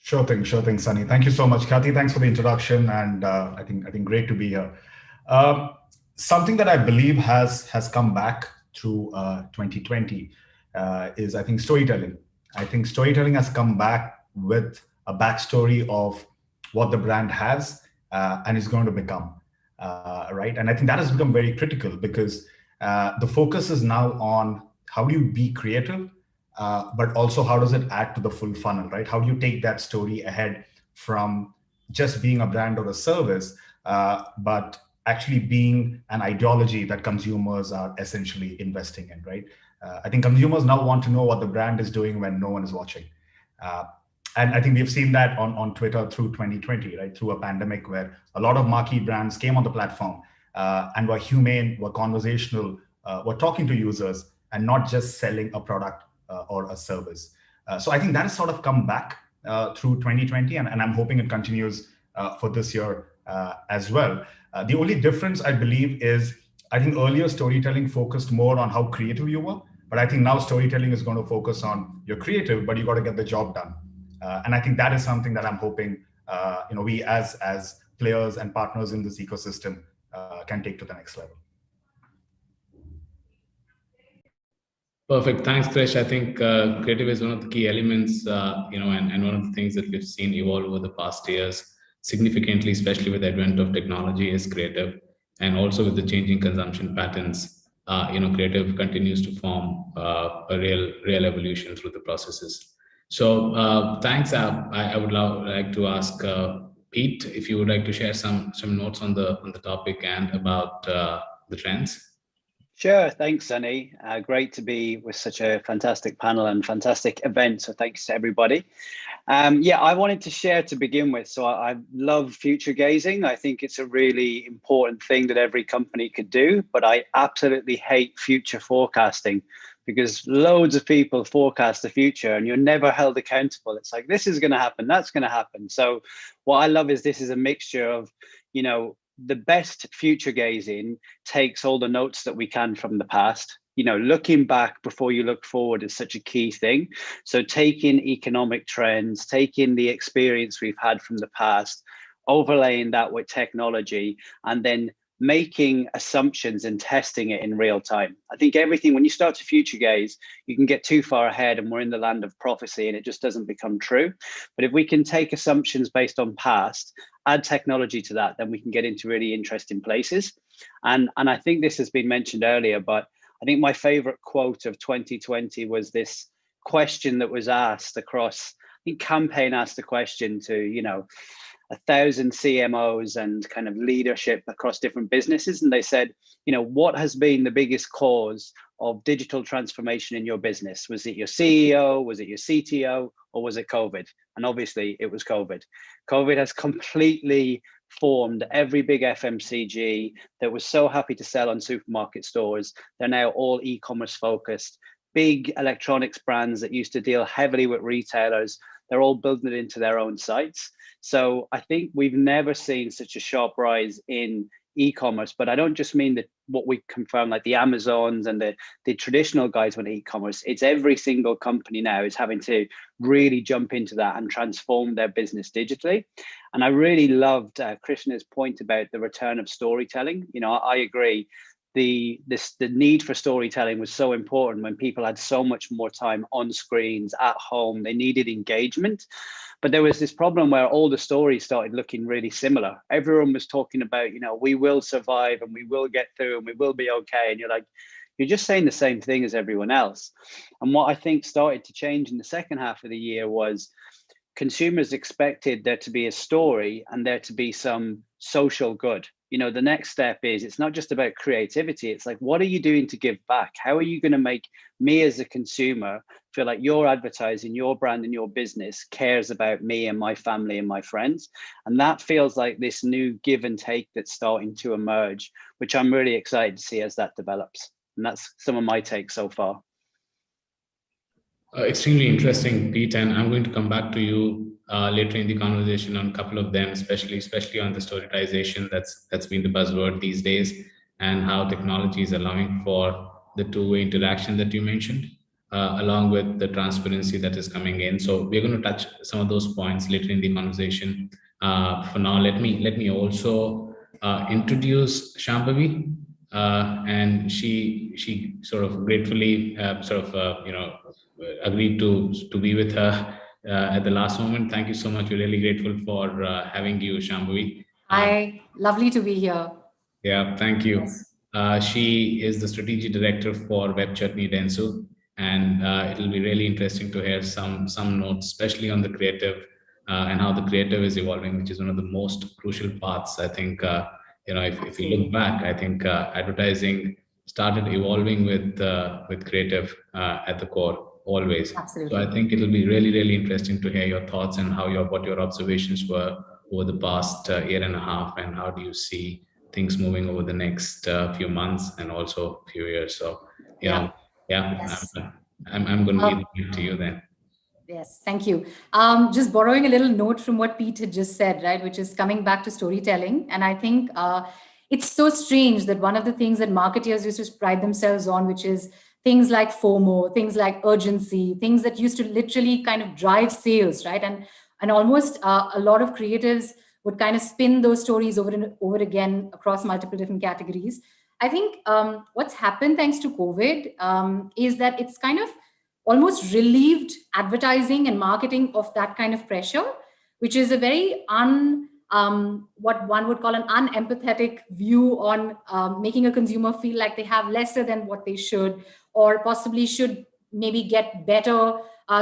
Sure thing, Sunny. Thank you so much, Kathy. Thanks for the introduction, and I think great to be here. Something that I believe has come back through 2020 is, I think, storytelling. I think storytelling has come back with a backstory of what the brand has and is going to become, right? And I think that has become very critical, because the focus is now on how do you be creative, but also how does it add to the full funnel, right? How do you take that story ahead from just being a brand or a service, but actually being an ideology that consumers are essentially investing in, right? I think consumers now want to know what the brand is doing when no one is watching. And I think we've seen that on Twitter through 2020, right? Through a pandemic where a lot of marquee brands came on the platform and were humane, were conversational, were talking to users and not just selling a product or a service. So I think that has sort of come back through 2020, and I'm hoping it continues for this year as well. The only difference, I believe, is I think earlier storytelling focused more on how creative you were, but I think now storytelling is going to focus on you're creative, but you got to get the job done. And I think that is something that I'm hoping we as players and partners in this ecosystem can take to the next level. Perfect. Thanks, Krish. I think creative is one of the key elements, and one of the things that we've seen evolve over the past years significantly, especially with the advent of technology, is creative. And also with the changing consumption patterns, creative continues to form a real evolution through the processes. So thanks. I would like to ask Pete if you would like to share some notes on the topic and about the trends. Sure. Thanks, Sunny. Great to be with such a fantastic panel and fantastic event. So thanks to everybody. Yeah, I wanted to share to begin with. So I love future gazing. I think it's a really important thing that every company could do, but I absolutely hate future forecasting because loads of people forecast the future and you're never held accountable. It's like, this is going to happen, that's going to happen. So what I love is this is a mixture of, you know, the best future gazing takes all the notes that we can from the past. You know, looking back before you look forward is such a key thing. So taking economic trends, taking the experience we've had from the past, overlaying that with technology, and then making assumptions and testing it in real time. I think everything, when you start to future gaze, you can get too far ahead and we're in the land of prophecy and it just doesn't become true. But if we can take assumptions based on past, add technology to that, then we can get into really interesting places. And I think this has been mentioned earlier, but I think my favorite quote of 2020 was this question that was asked across, I think Campaign asked a question to, you know, 1,000 CMOs and kind of leadership across different businesses. And they said, you know, what has been the biggest cause of digital transformation in your business? Was it your CEO? Was it your CTO? Or was it COVID? And obviously it was COVID. COVID has completely formed every big FMCG that was so happy to sell on supermarket stores. They're now all e-commerce focused. Big electronics brands that used to deal heavily with retailers, they're all building it into their own sites. So I think we've never seen such a sharp rise in e-commerce, but I don't just mean that what we confirm, like the Amazons and the traditional guys on e-commerce. It's every single company now is having to really jump into that and transform their business digitally. And I really loved Krishna's point about the return of storytelling. You know, I agree. The need for storytelling was so important when people had so much more time on screens at home. They needed engagement. But there was this problem where all the stories started looking really similar. Everyone was talking about, you know, we will survive and we will get through and we will be okay. And you're like, you're just saying the same thing as everyone else. And what I think started to change in the second half of the year was consumers expected there to be a story and there to be some social good. You know, the next step is, it's not just about creativity. It's like, what are you doing to give back? How are you going to make me as a consumer feel like your advertising, your brand and your business cares about me and my family and my friends? And that feels like this new give and take that's starting to emerge, which I'm really excited to see as that develops. And that's some of my takes so far. Extremely interesting, Pete, and I'm going to come back to you later in the conversation on a couple of them, especially on the storytization that's been the buzzword these days, and how technology is allowing for the two-way interaction that you mentioned, along with the transparency that is coming in. So we're going to touch some of those points later in the conversation. For now, let me also introduce Shambhavi, and she sort of gratefully agreed to be with her at the last moment. Thank you so much. We're really grateful for having you, Shambhavi. Hi, lovely to be here. Yeah, thank you. Yes. She is the strategy director for Web Chutney Dentsu, and it'll be really interesting to hear some notes, especially on the creative and how the creative is evolving, which is one of the most crucial parts. I think if you look back, I think advertising started evolving with creative at the core always. Absolutely. So I think it'll be really, really interesting to hear your thoughts and what your observations were over the past year and a half, and how do you see things moving over the next few months and also few years. So Yes. I'm going to leave it to you then. Yes, thank you. Just borrowing a little note from what Pete had just said, right, which is coming back to storytelling. And I think it's so strange that one of the things that marketers used to pride themselves on, which is things like FOMO, things like urgency, things that used to literally kind of drive sales, right? And almost a lot of creatives would kind of spin those stories over and over again across multiple different categories. I think what's happened thanks to COVID is that it's kind of almost relieved advertising and marketing of that kind of pressure, which is a very what one would call an unempathetic view on making a consumer feel like they have lesser than what they should, or possibly should maybe get better.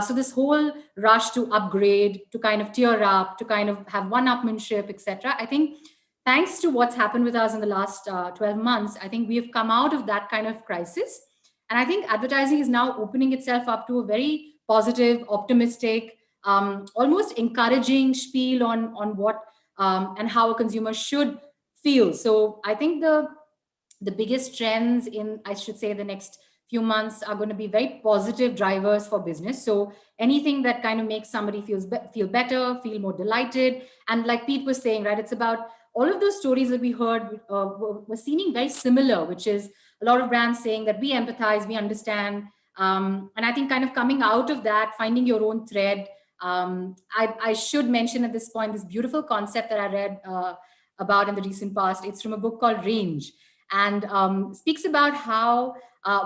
So this whole rush to upgrade, to kind of tier up, to kind of have one-upmanship, etc. I think thanks to what's happened with us in the last 12 months, I think we have come out of that kind of crisis. And I think advertising is now opening itself up to a very positive, optimistic, almost encouraging spiel on what and how a consumer should feel. So I think the biggest trends in, I should say, the next few months are going to be very positive drivers for business. So anything that kind of makes somebody feel better, feel more delighted. And like Pete was saying, right, it's about all of those stories that we heard were seeming very similar, which is a lot of brands saying that we empathize, we understand. And I think kind of coming out of that, finding your own thread. I should mention at this point this beautiful concept that I read about in the recent past. It's from a book called Range, and speaks about how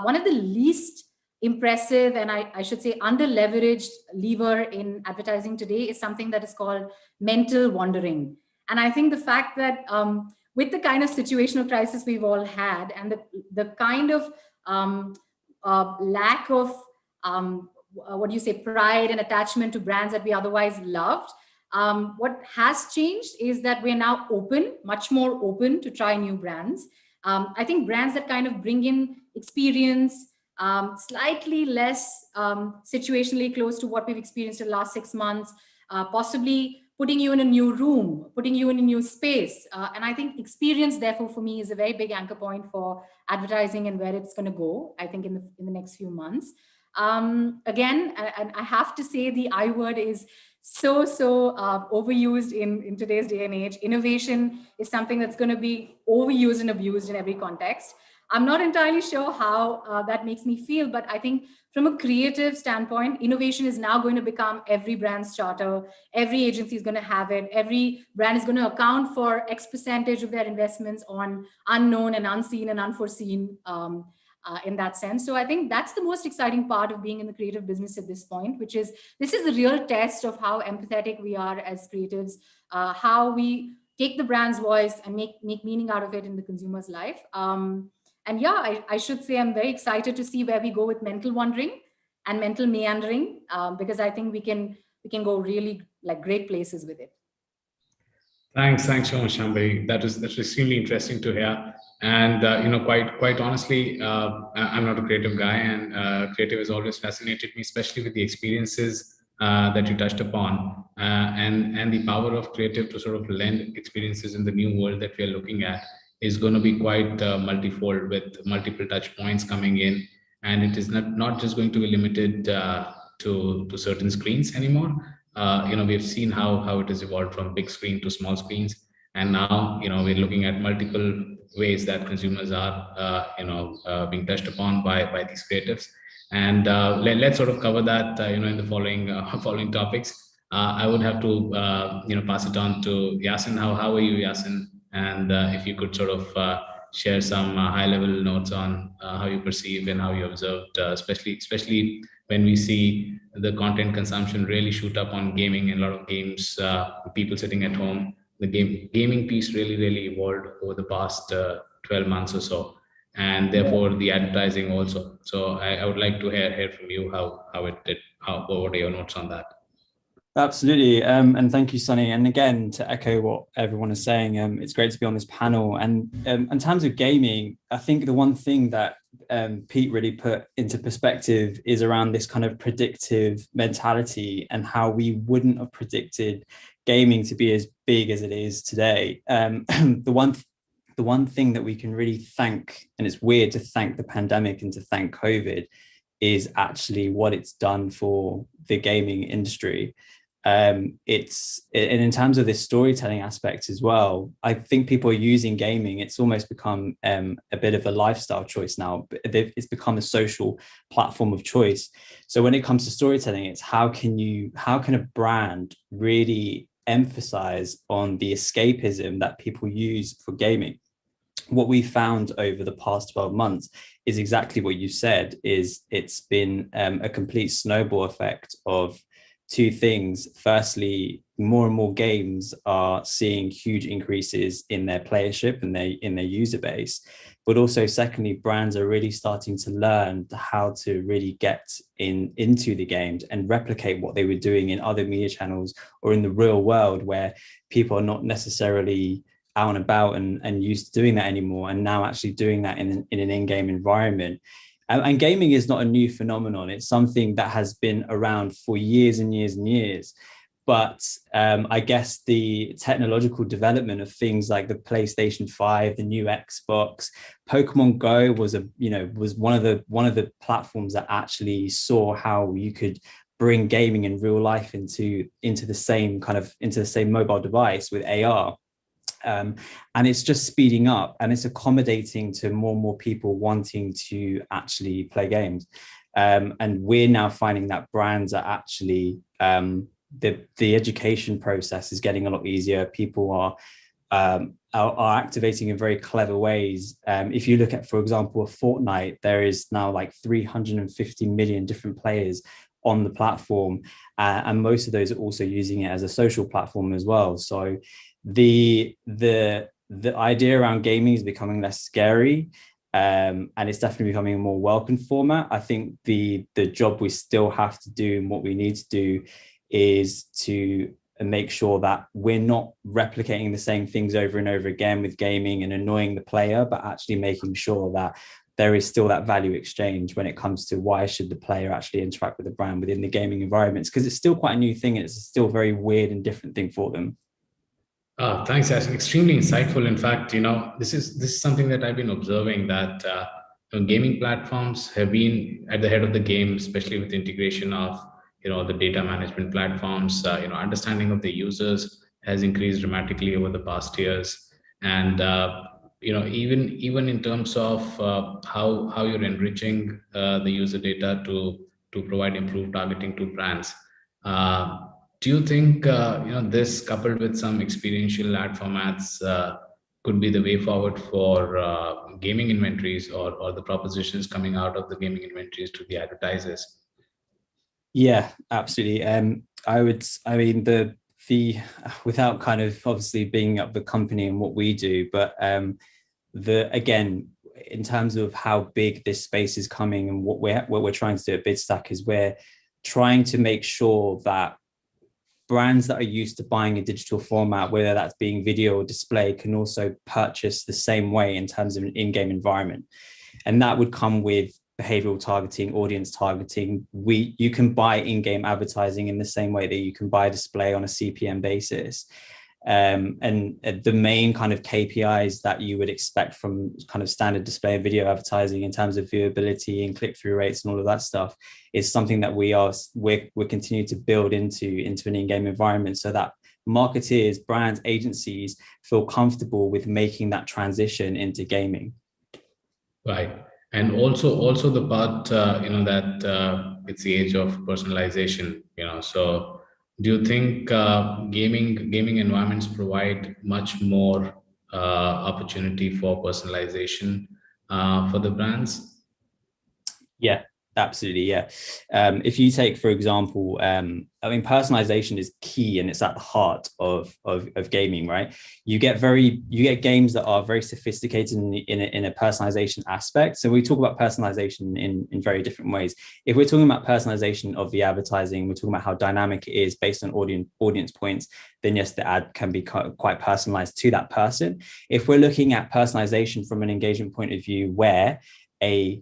one of the least impressive and I should say under-leveraged lever in advertising today is something that is called mental wandering. And I think the fact that with the kind of situational crisis we've all had and the kind of lack of pride and attachment to brands that we otherwise loved, what has changed is that we're now much more open to try new brands. I think brands that kind of bring in experience, slightly less situationally close to what we've experienced in the last 6 months, possibly putting you in a new room, putting you in a new space. And I think experience, therefore, for me is a very big anchor point for advertising and where it's going to go, I think, in the next few months. Again, and I have to say the I word is so overused in today's day and age. Innovation is something that's going to be overused and abused in every context. I'm not entirely sure how that makes me feel, but I think from a creative standpoint, innovation is now going to become every brand's charter. Every agency is going to have it. Every brand is going to account for X percentage of their investments on unknown and unseen and unforeseen in that sense. So I think that's the most exciting part of being in the creative business at this point, which is this is a real test of how empathetic we are as creatives, how we take the brand's voice and make meaning out of it in the consumer's life. And yeah, I should say I'm very excited to see where we go with mental wandering and mental meandering, because I think we can go really like great places with it. Thanks so much, Shambhavi. That's extremely interesting to hear. And quite honestly, I'm not a creative guy, and creative has always fascinated me, especially with the experiences that you touched upon, and the power of creative to sort of lend experiences in the new world that we are looking at is going to be quite multifold, with multiple touch points coming in, and it is not just going to be limited to certain screens anymore. We've seen how it has evolved from big screen to small screens, and now we're looking at multiple ways that consumers are being touched upon by these creatives. And let's sort of cover that in the following topics. I would have to pass it on to Yasin. How are you, Yasin? And if you could sort of share some high-level notes on how you perceive and how you observed, especially when we see the content consumption really shoot up on gaming and a lot of games, people sitting at home. The gaming piece really evolved over the past 12 months or so, and therefore the advertising also. So I would like to hear from you how it did. What are your notes on that? Absolutely. And thank you, Sunny. And again, to echo what everyone is saying, it's great to be on this panel. And in terms of gaming, I think the one thing that Pete really put into perspective is around this kind of predictive mentality and how we wouldn't have predicted gaming to be as big as it is today. The one thing that we can really thank, and it's weird to thank the pandemic and to thank COVID, is actually what it's done for the gaming industry. And in terms of this storytelling aspect as well, I think people are using gaming. It's almost become a bit of a lifestyle choice now. It's become a social platform of choice. So when it comes to storytelling, it's how can a brand really emphasize on the escapism that people use for gaming? What we found over the past 12 months is exactly what you said, is it's been a complete snowball effect of two things. Firstly, more and more games are seeing huge increases in their playership and in their user base. But also, secondly, brands are really starting to learn how to really get into the games and replicate what they were doing in other media channels or in the real world, where people are not necessarily out and about and used to doing that anymore, and now actually doing that in an in-game environment. And gaming is not a new phenomenon. It's something that has been around for years and years and years. But I guess the technological development of things like the PlayStation 5, the new Xbox, Pokemon Go was one of the platforms that actually saw how you could bring gaming in real life into the same mobile device with AR. And it's just speeding up, and it's accommodating to more and more people wanting to actually play games. And we're now finding that brands are actually the education process is getting a lot easier. People are activating in very clever ways. If you look at, for example, a Fortnite, there is now like 350 million different players on the platform, and most of those are also using it as a social platform as well. So the idea around gaming is becoming less scary, and it's definitely becoming a more welcome format. I think the job we still have to do and what we need to do is to make sure that we're not replicating the same things over and over again with gaming and annoying the player, but actually making sure that there is still that value exchange when it comes to why should the player actually interact with the brand within the gaming environments, because it's still quite a new thing and it's still a very weird and different thing for them. Thanks, Ash. Extremely insightful. In fact, this is something that I've been observing, that gaming platforms have been at the head of the game, especially with integration of the data management platforms. Understanding of the users has increased dramatically over the past years, and even in terms of how you're enriching the user data to provide improved targeting to brands. Do you think this, coupled with some experiential ad formats, could be the way forward for gaming inventories or the propositions coming out of the gaming inventories to the advertisers? Yeah, absolutely. The without kind of obviously being up the company and what we do, but again, in terms of how big this space is coming and what we're trying to do at BidStack is we're trying to make sure that brands that are used to buying a digital format, whether that's being video or display, can also purchase the same way in terms of an in-game environment. And that would come with behavioral targeting, audience targeting. You can buy in-game advertising in the same way that you can buy display on a CPM basis. And the main kind of KPIs that you would expect from kind of standard display and video advertising in terms of viewability and click-through rates and all of that stuff is something that we're continuing to build into an in-game environment, so that marketeers, brands, agencies feel comfortable with making that transition into gaming. Right. And also the part that it's the age of personalization. So do you think gaming environments provide much more opportunity for personalization for the brands? Yeah, absolutely. Yeah. If you take, for example, personalization is key, and it's at the heart of gaming, right? You get games that are very sophisticated in a personalization aspect. So we talk about personalization in very different ways. If we're talking about personalization of the advertising, we're talking about how dynamic it is based on audience points, then yes, the ad can be quite personalized to that person. If we're looking at personalization from an engagement point of view, where a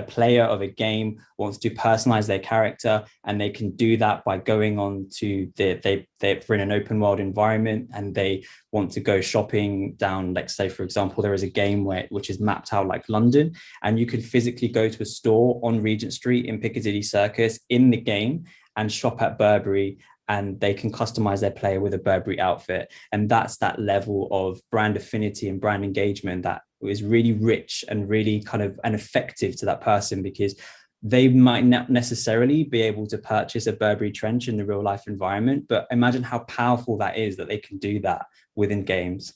player of a game wants to personalize their character, and they can do that by going on to they're in an open world environment and they want to go shopping down, like say for example there is a game which is mapped out like London, and you can physically go to a store on Regent Street in Piccadilly Circus in the game and shop at Burberry, and they can customize their player with a Burberry outfit. And that's that level of brand affinity and brand engagement that is really rich and really kind of and effective to that person, because they might not necessarily be able to purchase a Burberry trench in the real life environment, but imagine how powerful that is that they can do that within games.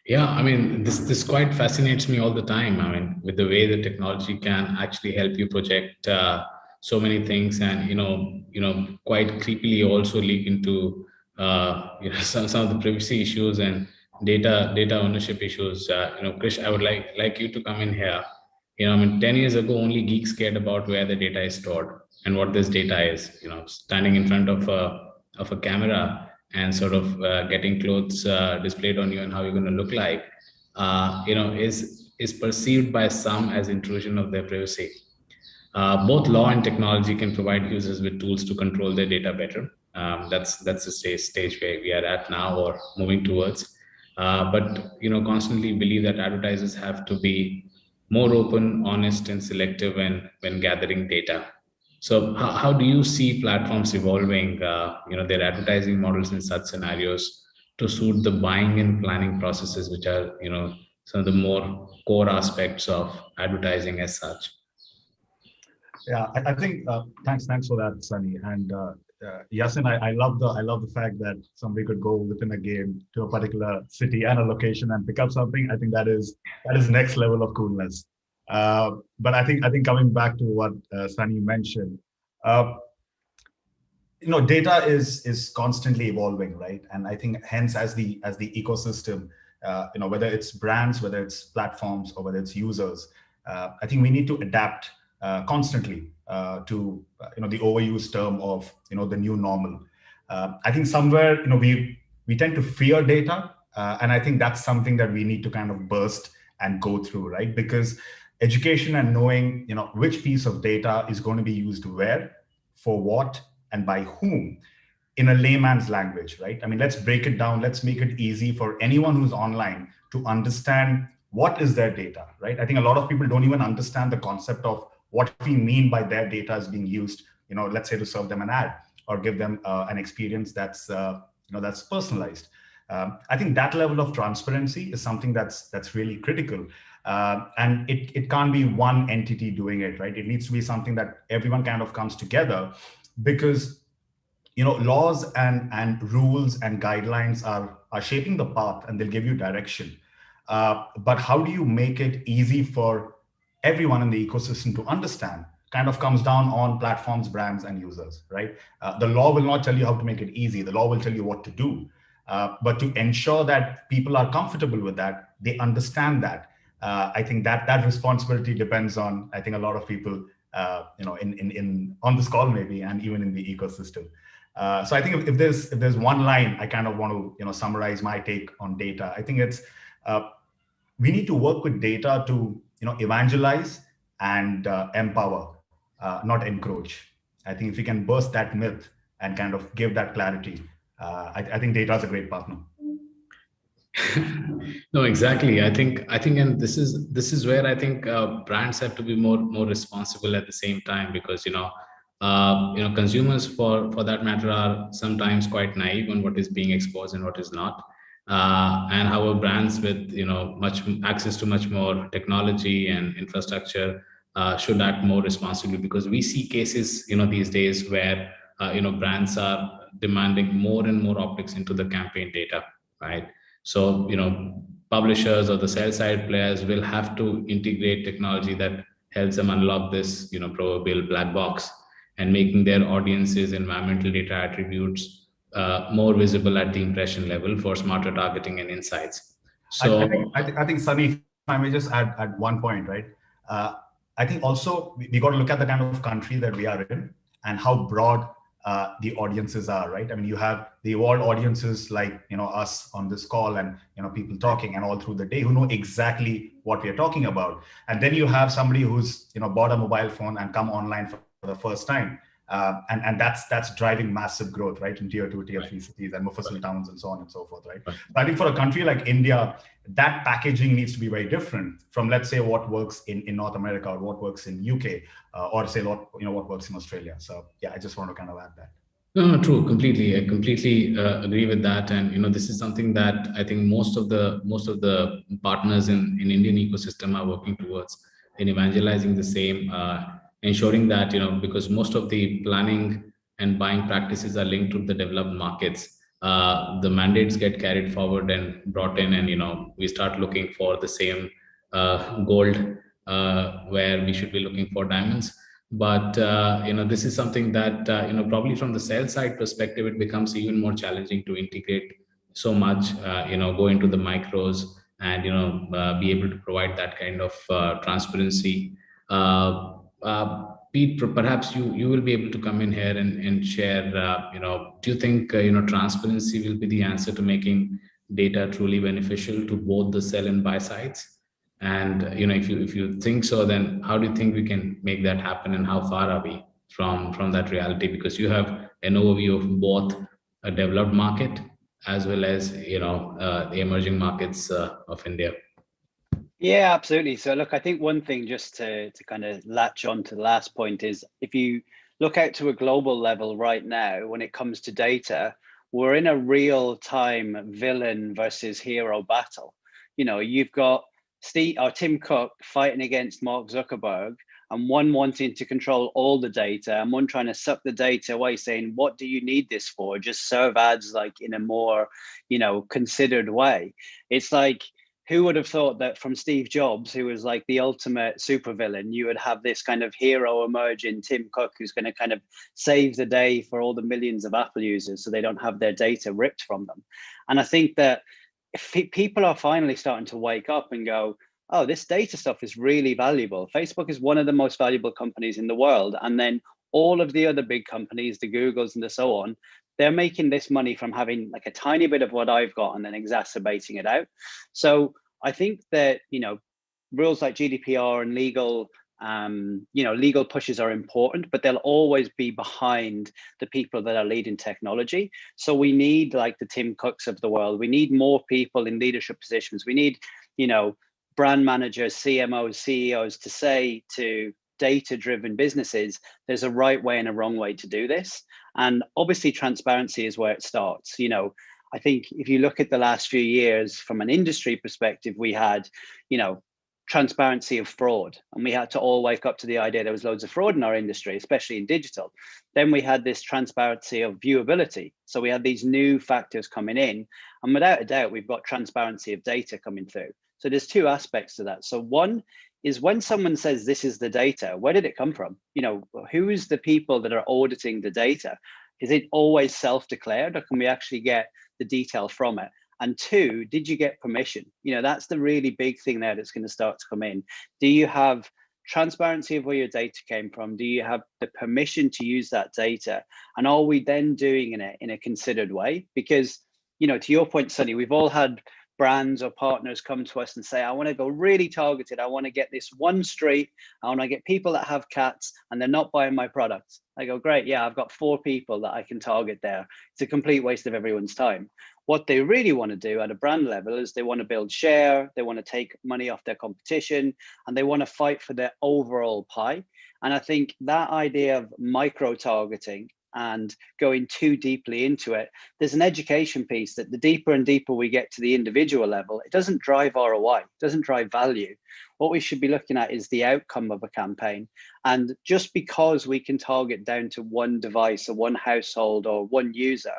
Yeah, this quite fascinates me all the time. With the way the technology can actually help you project so many things, and quite creepily also leak into some of the privacy issues and data ownership issues. Krish, I would like you to come in here. 10 years ago, only geeks cared about where the data is stored and what this data is. Standing in front of a camera and sort of getting clothes displayed on you and how you're going to look like, is perceived by some as intrusion of their privacy. Both law and technology can provide users with tools to control their data better. That's the stage where we are at now or moving towards. But constantly believe that advertisers have to be more open, honest, and selective when gathering data. So how do you see platforms evolving, their advertising models in such scenarios to suit the buying and planning processes, which are some of the more core aspects of advertising as such? Yeah, I think thanks for that, Sunny. And Yasin, I love the fact that somebody could go within a game to a particular city and a location and pick up something. I think that is next level of coolness. But I think coming back to what Sunny mentioned, data is constantly evolving, right? And I think hence as the ecosystem, whether it's brands, whether it's platforms, or whether it's users, I think we need to adapt constantly to the overused term of the new normal. I think somewhere we tend to fear data, and I think that's something that we need to kind of burst and go through, right? Because education and knowing which piece of data is going to be used where, for what, and by whom, in a layman's language, right? I mean, let's break it down. Let's make it easy for anyone who's online to understand what is their data, right? I think a lot of people don't even understand the concept of what we mean by their data is being used, let's say to serve them an ad or give them an experience that's personalized. I think that level of transparency is something that's really critical. And it can't be one entity doing it, right? It needs to be something that everyone kind of comes together, because laws and rules and guidelines are shaping the path and they'll give you direction. But how do you make it easy for everyone in the ecosystem to understand? Kind of comes down on platforms, brands, and users, right? The law will not tell you how to make it easy. The law will tell you what to do. But to ensure that people are comfortable with that, they understand that. I think that responsibility depends on, I think, a lot of people, in on this call maybe, and even in the ecosystem. So I think if there's one line I kind of want to summarize my take on data, I think it's we need to work with data to evangelize and empower, not encroach. I think if we can burst that myth and kind of give that clarity, I think data is a great partner. No, exactly. I think, and this is where I think brands have to be more responsible at the same time, because consumers for that matter are sometimes quite naive on what is being exposed and what is not. And our brands with much access to much more technology and infrastructure should act more responsibly, because we see cases these days where brands are demanding more and more optics into the campaign data, right? So publishers or the sell side players will have to integrate technology that helps them unlock this proverbial black box, and making their audiences environmental data attributes more visible at the impression level for smarter targeting and insights. So I think Sunny, if I may just add one point, right? I think also we got to look at the kind of country that we are in and how broad the audiences are, right? I mean, you have the evolved audiences like us on this call, and people talking and all through the day who know exactly what we are talking about. And then you have somebody who's bought a mobile phone and come online for the first time. And that's driving massive growth, right, in tier 2, tier 3 cities and mufassil towns and so on and so forth, right? I think for a country like India, that packaging needs to be very different from, let's say, what works in North America or what works in UK, or say what works in Australia. So yeah, I just want to kind of add that. No, true, completely. I completely agree with that. And this is something that I think most of the partners in Indian ecosystem are working towards, in evangelizing the same. Ensuring that because most of the planning and buying practices are linked to the developed markets, the mandates get carried forward and brought in, and we start looking for the same gold where we should be looking for diamonds. But this is something that probably from the sales side perspective, it becomes even more challenging to integrate so much, go into the micros and be able to provide that kind of transparency. Pete, perhaps you will be able to come in here and share, do you think, transparency will be the answer to making data truly beneficial to both the sell and buy sides? And if you think so, then how do you think we can make that happen, and how far are we from that reality? Because you have an overview of both a developed market as well as the emerging markets of India. Yeah, absolutely. So look, I think one thing just to kind of latch on to the last point is, if you look out to a global level right now, when it comes to data, we're in a real time villain versus hero battle. You've got Tim Cook fighting against Mark Zuckerberg, and one wanting to control all the data and one trying to suck the data away, saying, what do you need this for? Just serve ads like in a more, considered way. It's like, who would have thought that from Steve Jobs, who was like the ultimate supervillain, you would have this kind of hero emerge in Tim Cook, who's going to kind of save the day for all the millions of Apple users so they don't have their data ripped from them. And I think that if people are finally starting to wake up and go, oh, this data stuff is really valuable. Facebook is one of the most valuable companies in the world. And then all of the other big companies, the Googles and the so on, they're making this money from having like a tiny bit of what I've got and then exacerbating it out. So I think that, rules like GDPR and legal pushes are important, but they'll always be behind the people that are leading technology. So we need like the Tim Cooks of the world. We need more people in leadership positions. We need, brand managers, CMOs, CEOs to say to data-driven businesses, there's a right way and a wrong way to do this. And obviously transparency is where it starts. I think if you look at the last few years from an industry perspective, we had, transparency of fraud, and we had to all wake up to the idea there was loads of fraud in our industry, especially in digital. Then we had this transparency of viewability. So we had these new factors coming in, and without a doubt, we've got transparency of data coming through. So there's two aspects to that. So one is when someone says this is the data, where did it come from? Who is the people that are auditing the data? Is it always self-declared, or can we actually get the detail from it? And two, did you get permission? That's the really big thing there that's going to start to come in. Do you have transparency of where your data came from? Do you have the permission to use that data? And are we then doing it in a considered way? Because, to your point, Sunny, we've all had brands or partners come to us and say, I want to go really targeted. I want to get this one street. I want to get people that have cats and they're not buying my products. I go, great. Yeah, I've got 4 people that I can target there. It's a complete waste of everyone's time. What they really want to do at a brand level is they want to build share. They want to take money off their competition, and they want to fight for their overall pie. And I think that idea of micro targeting and going too deeply into it, there's an education piece that the deeper and deeper we get to the individual level, it doesn't drive ROI, it doesn't drive value. What we should be looking at is the outcome of a campaign. And just because we can target down to one device or one household or one user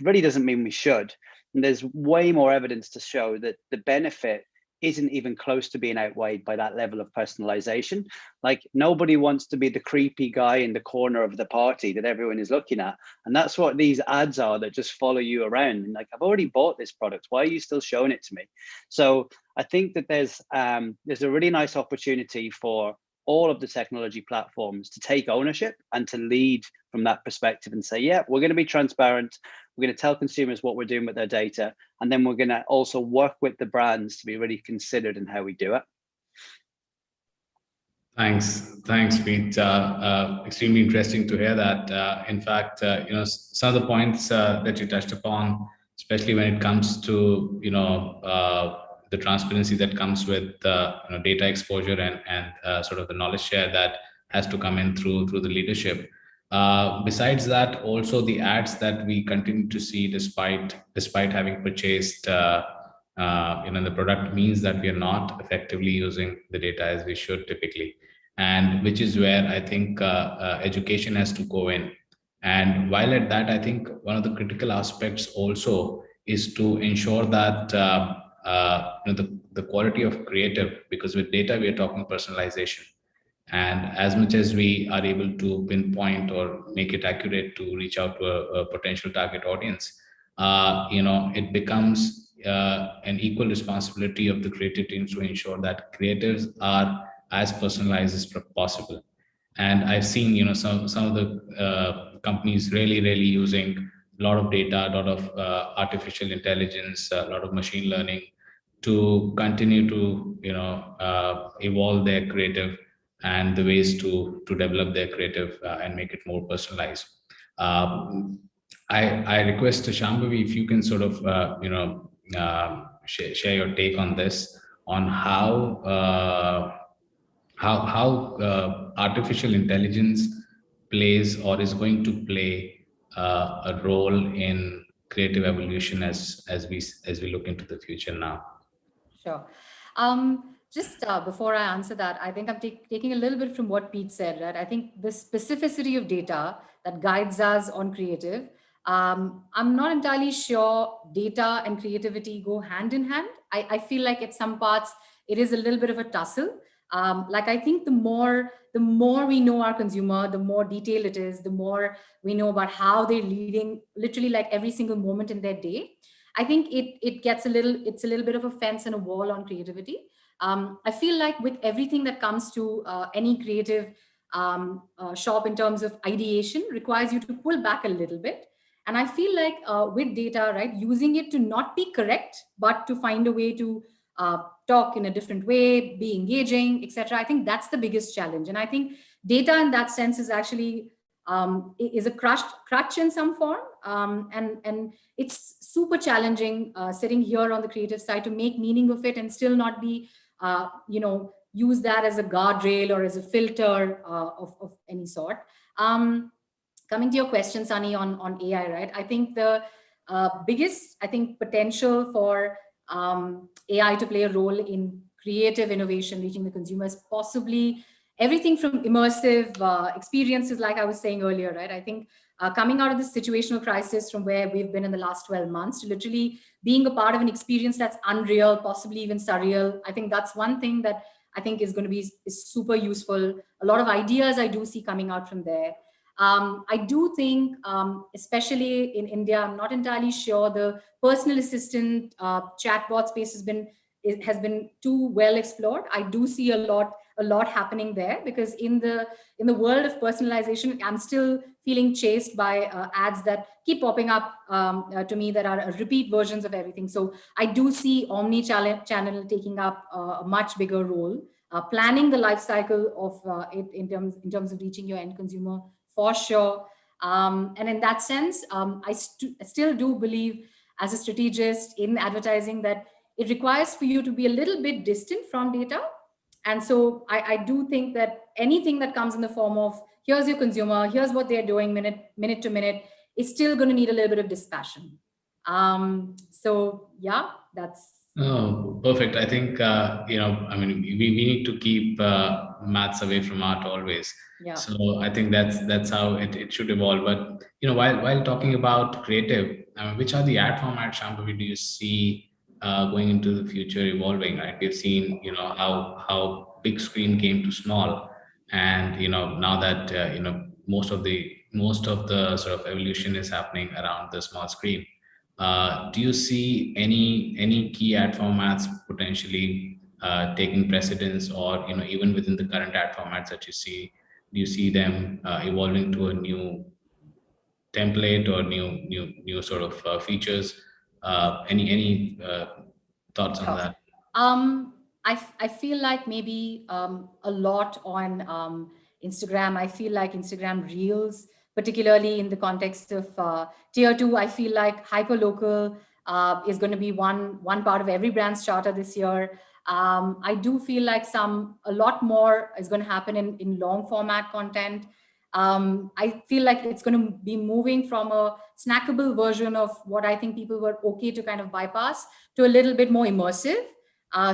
really doesn't mean we should. And there's way more evidence to show that the benefit isn't even close to being outweighed by that level of personalization. Like, nobody wants to be the creepy guy in the corner of the party that everyone is looking at. And that's what these ads are, that just follow you around. And like, I've already bought this product. Why are you still showing it to me? So I think that there's a really nice opportunity for all of the technology platforms to take ownership and to lead from that perspective and say, yeah, we're going to be transparent. We're going to tell consumers what we're doing with their data. And then we're going to also work with the brands to be really considered in how we do it. Thanks, Pete. Extremely interesting to hear that. In fact, some of the points that you touched upon, especially when it comes to the transparency that comes with data exposure and sort of the knowledge share that has to come in through the leadership. Besides that, also the ads that we continue to see despite having purchased the product means that we are not effectively using the data as we should typically, and which is where I think education has to go in. And while at that, I think one of the critical aspects also is to ensure that the quality of creative, because with data we are talking personalization, and as much as we are able to pinpoint or make it accurate to reach out to a potential target audience, it becomes an equal responsibility of the creative teams to ensure that creatives are as personalized as possible. And I've seen some of the companies really using a lot of data, a lot of artificial intelligence, a lot of machine learning to continue to evolve their creative and the ways to develop their creative and make it more personalized. I request Shambhavi if you can sort of share your take on this, on how artificial intelligence plays or is going to play a role in creative evolution as we look into the future now. Sure. Just before I answer that, I think I'm taking a little bit from what Pete said, right? I think the specificity of data that guides us on creative, I'm not entirely sure data and creativity go hand in hand. I feel like at some parts, it is a little bit of a tussle. Like I think the more we know our consumer, the more detailed it is, the more we know about how they're leading literally like every single moment in their day. I think it's a little bit of a fence and a wall on creativity. I feel like with everything that comes to any creative shop in terms of ideation requires you to pull back a little bit. And I feel like with data, right, using it to not be correct, but to find a way to talk in a different way, be engaging, etc. I think that's the biggest challenge. And I think data in that sense is actually is a crutch in some form. And it's super challenging sitting here on the creative side to make meaning of it and still not be, use that as a guardrail or as a filter of any sort. Coming to your question, Sunny, on AI, right? I think the biggest, potential for AI to play a role in creative innovation, reaching the consumers, possibly everything from immersive experiences, like I was saying earlier, right? I think coming out of this situational crisis from where we've been in the last 12 months to literally being a part of an experience that's unreal, possibly even surreal. I think that's one thing that I think is going to be super useful. A lot of ideas I do see coming out from there. I do think, especially in India, I'm not entirely sure the personal assistant chatbot space has been too well explored. I do see a lot happening there, because in the world of personalization, I'm still feeling chased by ads that keep popping up to me that are repeat versions of everything. So I do see omni-channel taking up a much bigger role, planning the life cycle of it in terms of reaching your end consumer, for sure. And in that sense, I still do believe as a strategist in advertising that it requires for you to be a little bit distant from data. And so I do think that anything that comes in the form of here's your consumer, here's what they're doing minute to minute, is still going to need a little bit of dispassion. So yeah, that's. Oh, perfect. I think, we need to keep maths away from art always. Yeah. So I think that's how it should evolve. But, while talking about creative, which are the ad formats, Shambhavi, do you see going into the future evolving? Right? We've seen, how big screen came to small. And, now that, most of the sort of evolution is happening around the small screen. Do you see any key ad formats potentially taking precedence, or even within the current ad formats that you see, do you see them evolving to a new template or new sort of features? Any thoughts on that? I feel like maybe a lot on Instagram. I feel like Instagram Reels, particularly in the context of tier 2, I feel like hyperlocal is going to be one part of every brand's charter this year. I do feel like a lot more is going to happen in long format content. I feel like it's going to be moving from a snackable version of what I think people were okay to kind of bypass to a little bit more immersive.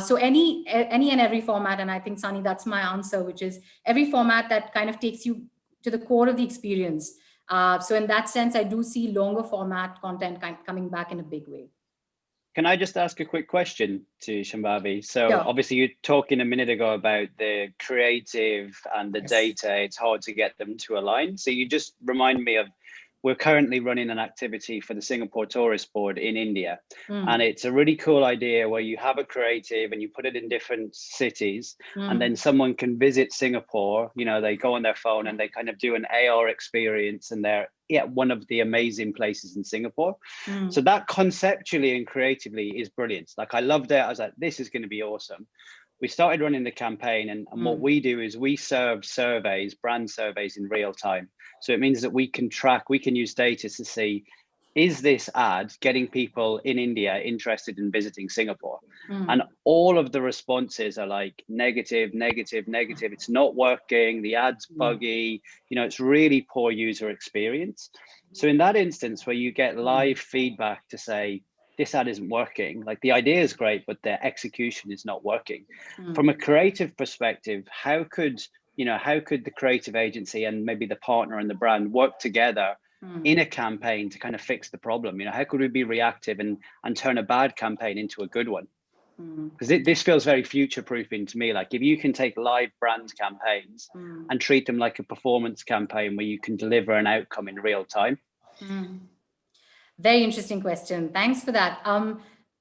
So any and every format, and I think, Sunny, that's my answer, which is every format that kind of takes you to the core of the experience. So in that sense, I do see longer format content coming back in a big way. Can I just ask a quick question to Shambhavi? So yeah. Obviously you're talking a minute ago about the creative and the data. It's hard to get them to align. So you just remind me of, we're currently running an activity for the Singapore Tourist Board in India. And it's a really cool idea where you have a creative and you put it in different cities, and then someone can visit Singapore, they go on their phone and they kind of do an AR experience, and they're one of the amazing places in Singapore. So that conceptually and creatively is brilliant. Like I loved it. I was like, this is going to be awesome. We started running the campaign, and what we do is we serve surveys, brand surveys in real time. So it means that we can track, we can use data to see, is this ad getting people in India interested in visiting Singapore? And all of the responses are like negative, negative, negative. It's not working. The ad's buggy. You know, it's really poor user experience. So in that instance where you get live feedback to say, this ad isn't working, like the idea is great, but the execution is not working. From a creative perspective, how could the creative agency and maybe the partner and the brand work together in a campaign to kind of fix the problem? You know, how could we be reactive and turn a bad campaign into a good one? Because this feels very future-proofing to me. Like if you can take live brand campaigns and treat them like a performance campaign where you can deliver an outcome in real time. Very interesting question. Thanks for that.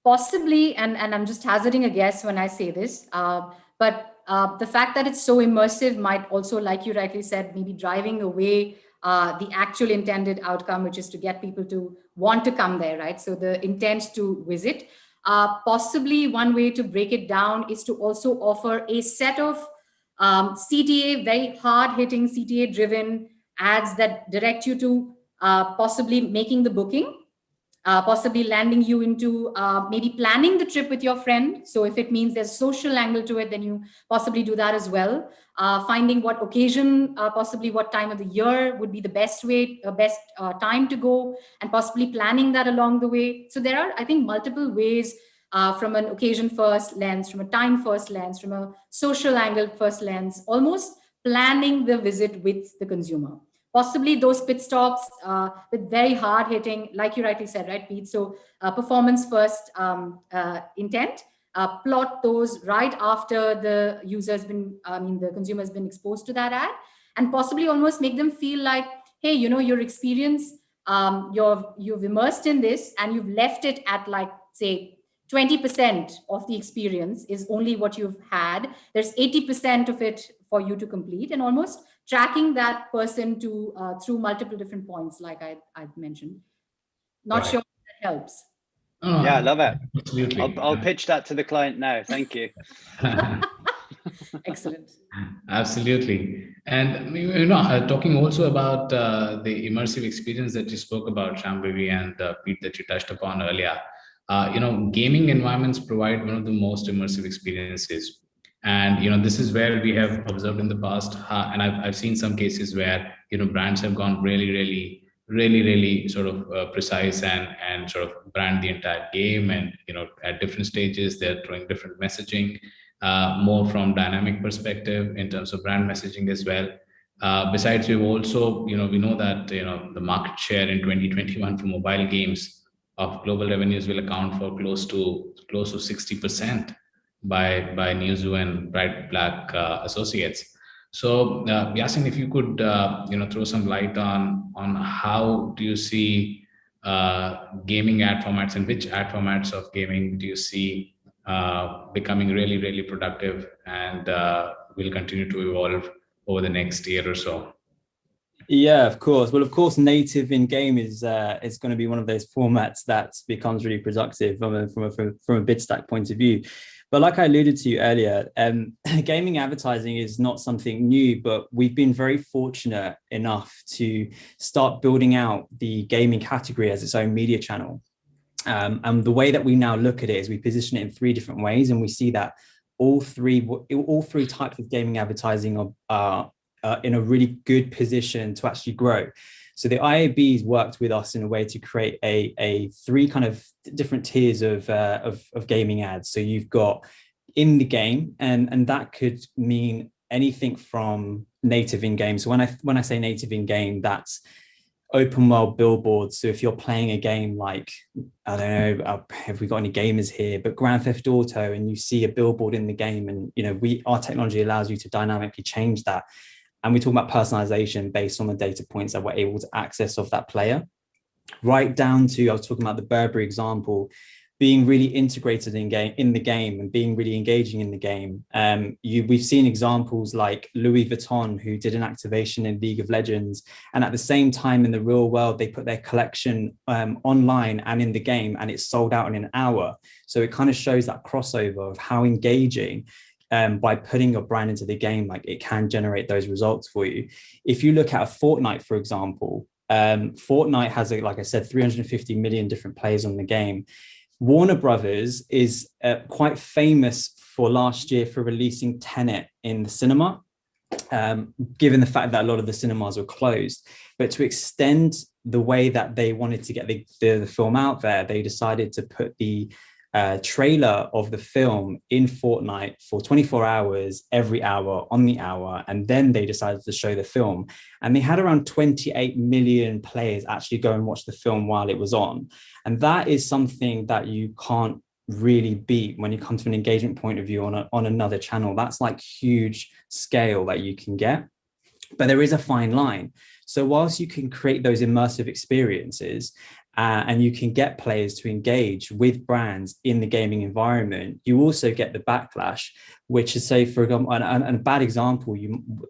Possibly, and I'm just hazarding a guess when I say this, but the fact that it's so immersive might also, like you rightly said, maybe driving away the actual intended outcome, which is to get people to want to come there, right? So the intent to visit. Possibly one way to break it down is to also offer a set of CTA, very hard-hitting CTA-driven ads that direct you to possibly making the booking, possibly landing you into maybe planning the trip with your friend. So if it means there's social angle to it, then you possibly do that as well. Finding what occasion, possibly what time of the year would be the best time to go, and possibly planning that along the way. So there are, I think, multiple ways from an occasion first lens, from a time first lens, from a social angle first lens, almost planning the visit with the consumer. Possibly those pit stops with very hard hitting, like you rightly said, right, Pete? So performance first intent, plot those right after the the consumer has been exposed to that ad, and possibly almost make them feel like, hey, you know, your experience, you've immersed in this and you've left it at like, say, 20% of the experience is only what you've had. There's 80% of it for you to complete, and almost tracking that person to through multiple different points, like I've mentioned. Not sure if that helps. Yeah, I love it. Absolutely. I'll pitch that to the client now. Thank you. Excellent. Absolutely. And you know, talking also about the immersive experience that you spoke about, Shambhavi and Pete, that you touched upon earlier. You know, gaming environments provide one of the most immersive experiences. And, you know, this is where we have observed in the past, and I've seen some cases where, you know, brands have gone really sort of precise and sort of brand the entire game. And, you know, at different stages, they're throwing different messaging, more from dynamic perspective in terms of brand messaging as well. Besides, we've also, you know, we know that, you know, the market share in 2021 for mobile games of global revenues will account for close to 60% by Newzoo and Bright Black Associates. So Yasin, if you could you know, throw some light on how do you see gaming ad formats, and which ad formats of gaming do you see becoming really productive and will continue to evolve over the next year or so? Yeah, of course. Well, of course, native in game is going to be one of those formats that becomes really productive from a bid stack point of view. But like I alluded to earlier, gaming advertising is not something new, but we've been very fortunate enough to start building out the gaming category as its own media channel. And the way that we now look at it is we position it in 3 different ways, and we see that all three types of gaming advertising are in a really good position to actually grow. So the IABs worked with us in a way to create a 3 kind of different tiers of gaming ads. So you've got in the game, and that could mean anything from native in game. So when I say native in game, that's open world billboards. So if you're playing a game like, I don't know, have we got any gamers here, but Grand Theft Auto, and you see a billboard in the game, and you know, our technology allows you to dynamically change that. And we talk about personalization based on the data points that we're able to access of that player, right down to, I was talking about the Burberry example. being really integrated in the game and being really engaging in the game. We've seen examples like Louis Vuitton, who did an activation in League of Legends, and at the same time in the real world, they put their collection online and in the game, and it's sold out in an hour. So it kind of shows that crossover of how engaging by putting your brand into the game, like it can generate those results for you. If you look at a Fortnite, for example, Fortnite has, like I said, 350 million different players on the game. Warner Brothers is quite famous for last year for releasing Tenet in the cinema, given the fact that a lot of the cinemas were closed. But to extend the way that they wanted to get the film out there, they decided to put the trailer of the film in Fortnite for 24 hours, every hour, on the hour, and then they decided to show the film. And they had around 28 million players actually go and watch the film while it was on. And that is something that you can't really beat when you come to an engagement point of view on another channel. That's like huge scale that you can get. But there is a fine line. So whilst you can create those immersive experiences, and you can get players to engage with brands in the gaming environment, you also get the backlash, which is, say, for example, and a bad example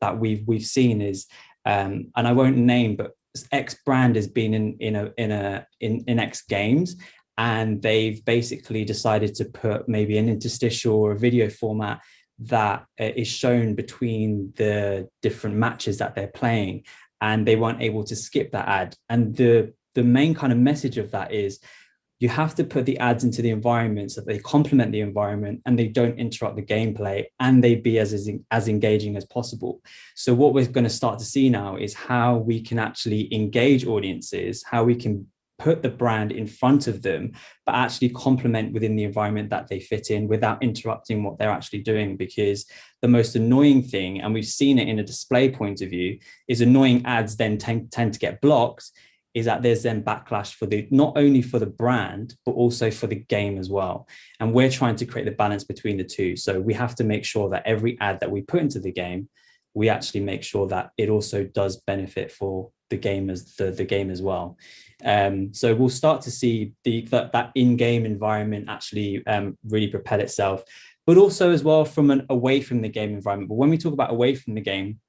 that we've seen is, and I won't name, but X brand has been in X games, and they've basically decided to put maybe an interstitial or a video format that is shown between the different matches that they're playing, and they weren't able to skip that ad. And the main kind of message of that is you have to put the ads into the environment so that they complement the environment and they don't interrupt the gameplay, and they be as engaging as possible. So what we're going to start to see now is how we can actually engage audiences, how we can put the brand in front of them, but actually complement within the environment that they fit in without interrupting what they're actually doing. Because the most annoying thing, and we've seen it in a display point of view, is annoying ads then tend to get blocked, is that there's then backlash for not only for the brand, but also for the game as well. And we're trying to create the balance between the two. So we have to make sure that every ad that we put into the game, we actually make sure that it also does benefit for the game as well. So we'll start to see that in-game environment actually really propel itself, but also as well from an away from the game environment. But when we talk about away from the game,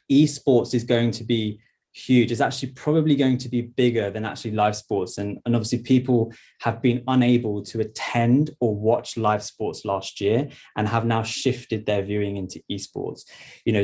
esports is going to be huge. It's actually probably going to be bigger than actually live sports. And obviously people have been unable to attend or watch live sports last year and have now shifted their viewing into esports. You know,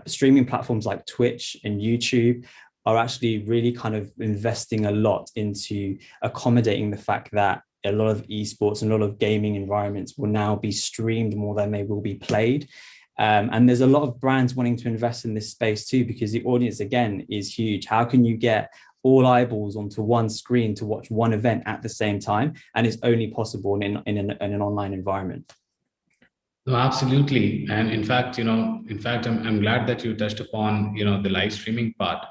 streaming platforms like Twitch and YouTube are actually really kind of investing a lot into accommodating the fact that a lot of esports and a lot of gaming environments will now be streamed more than they will be played. And there's a lot of brands wanting to invest in this space too, because the audience, again, is huge. How can you get all eyeballs onto one screen to watch one event at the same time? And it's only possible in an online environment. No, absolutely. And in fact, I'm glad that you touched upon, the live streaming part,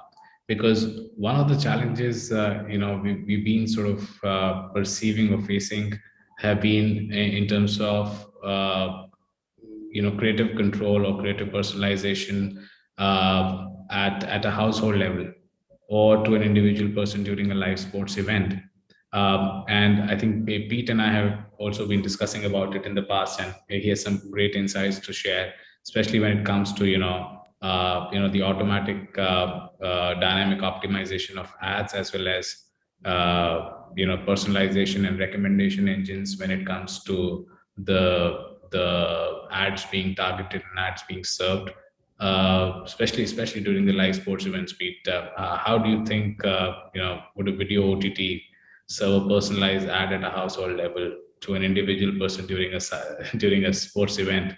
because one of the challenges, we've been sort of perceiving or facing have been in terms of, creative control or creative personalization at a household level or to an individual person during a live sports event. And I think Pete and I have also been discussing about it in the past, and he has some great insights to share, especially when it comes to the automatic dynamic optimization of ads, as well as personalization and recommendation engines when it comes to the ads being targeted and ads being served, especially during the live sports events. Pete, how do you think would a video OTT serve a personalized ad at a household level to an individual person during a sports event?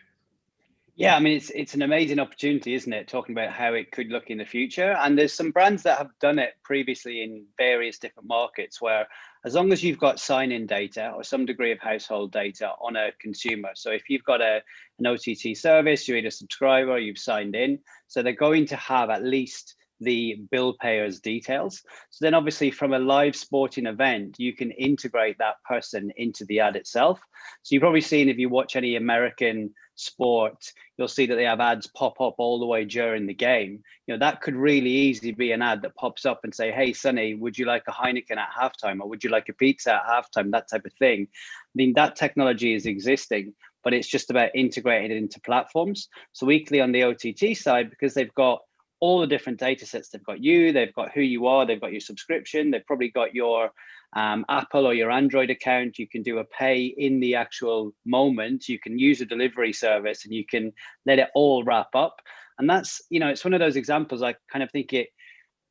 Yeah, I mean, it's an amazing opportunity, isn't it? Talking about how it could look in the future. And there's some brands that have done it previously in various different markets, where as long as you've got sign-in data or some degree of household data on a consumer. So if you've got an OTT service, you're either a subscriber, you've signed in. So they're going to have at least the bill payer's details. So then obviously from a live sporting event, you can integrate that person into the ad itself. So you've probably seen, if you watch any American sport, you'll see that they have ads pop up all the way during the game. You know, that could really easily be an ad that pops up and say, hey, Sonny, would you like a Heineken at halftime? Or would you like a pizza at halftime? That type of thing. I mean, that technology is existing, but it's just about integrating it into platforms. So equally on the OTT side, because they've got all the different data sets, they've got you, they've got who you are, they've got your subscription, they've probably got your Apple or your Android account. You can do a pay in the actual moment. You can use a delivery service and you can let it all wrap up. And that's, you know, it's one of those examples I kind of think it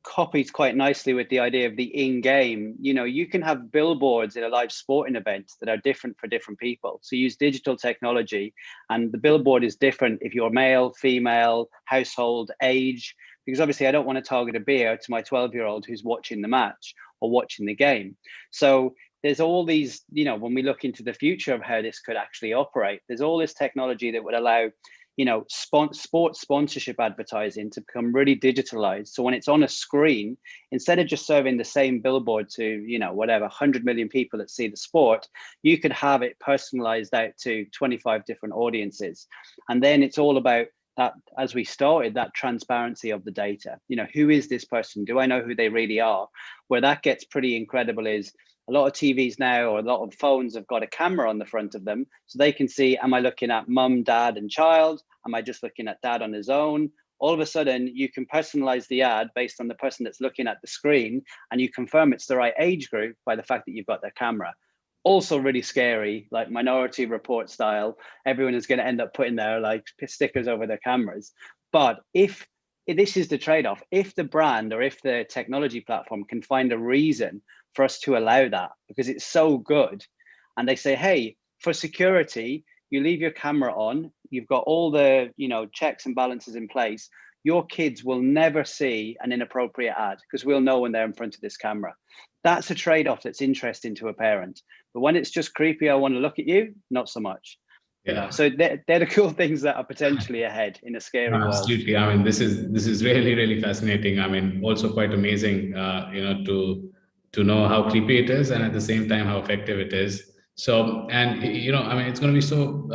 copies quite nicely with the idea of the in-game. You know, you can have billboards in a live sporting event that are different for different people. So use digital technology, and the billboard is different if you're male, female, household, age, because obviously I don't want to target a beer to my 12-year-old who's watching the match or watching the game. So there's all these, you know, when we look into the future of how this could actually operate, there's all this technology that would allow, you know, sports sponsorship advertising to become really digitalized. So when it's on a screen, instead of just serving the same billboard to, you know, whatever, 100 million people that see the sport, you could have it personalized out to 25 different audiences. And then it's all about that, as we started, that transparency of the data. You know, who is this person? Do I know who they really are? Where that gets pretty incredible is a lot of TVs now, or a lot of phones, have got a camera on the front of them, so they can see, am I looking at mum, dad, and child? Am I just looking at dad on his own? All of a sudden, you can personalize the ad based on the person that's looking at the screen, and you confirm it's the right age group by the fact that you've got their camera. Also really scary, like Minority Report style. Everyone is going to end up putting their like stickers over their cameras. But if this is the trade-off, if the brand or if the technology platform can find a reason for us to allow that, because it's so good, and they say, hey, for security, you leave your camera on, you've got all the, you know, checks and balances in place, your kids will never see an inappropriate ad because we'll know when they're in front of this camera. That's a trade-off that's interesting to a parent. But when it's just creepy, I want to look at you, not so much. Yeah. You know, so they're the cool things that are potentially ahead in a scary world. Absolutely. I mean, this is really, really fascinating. I mean, also quite amazing, you know, to know how creepy it is, and at the same time how effective it is. So, and you know, I mean, it's going to be so.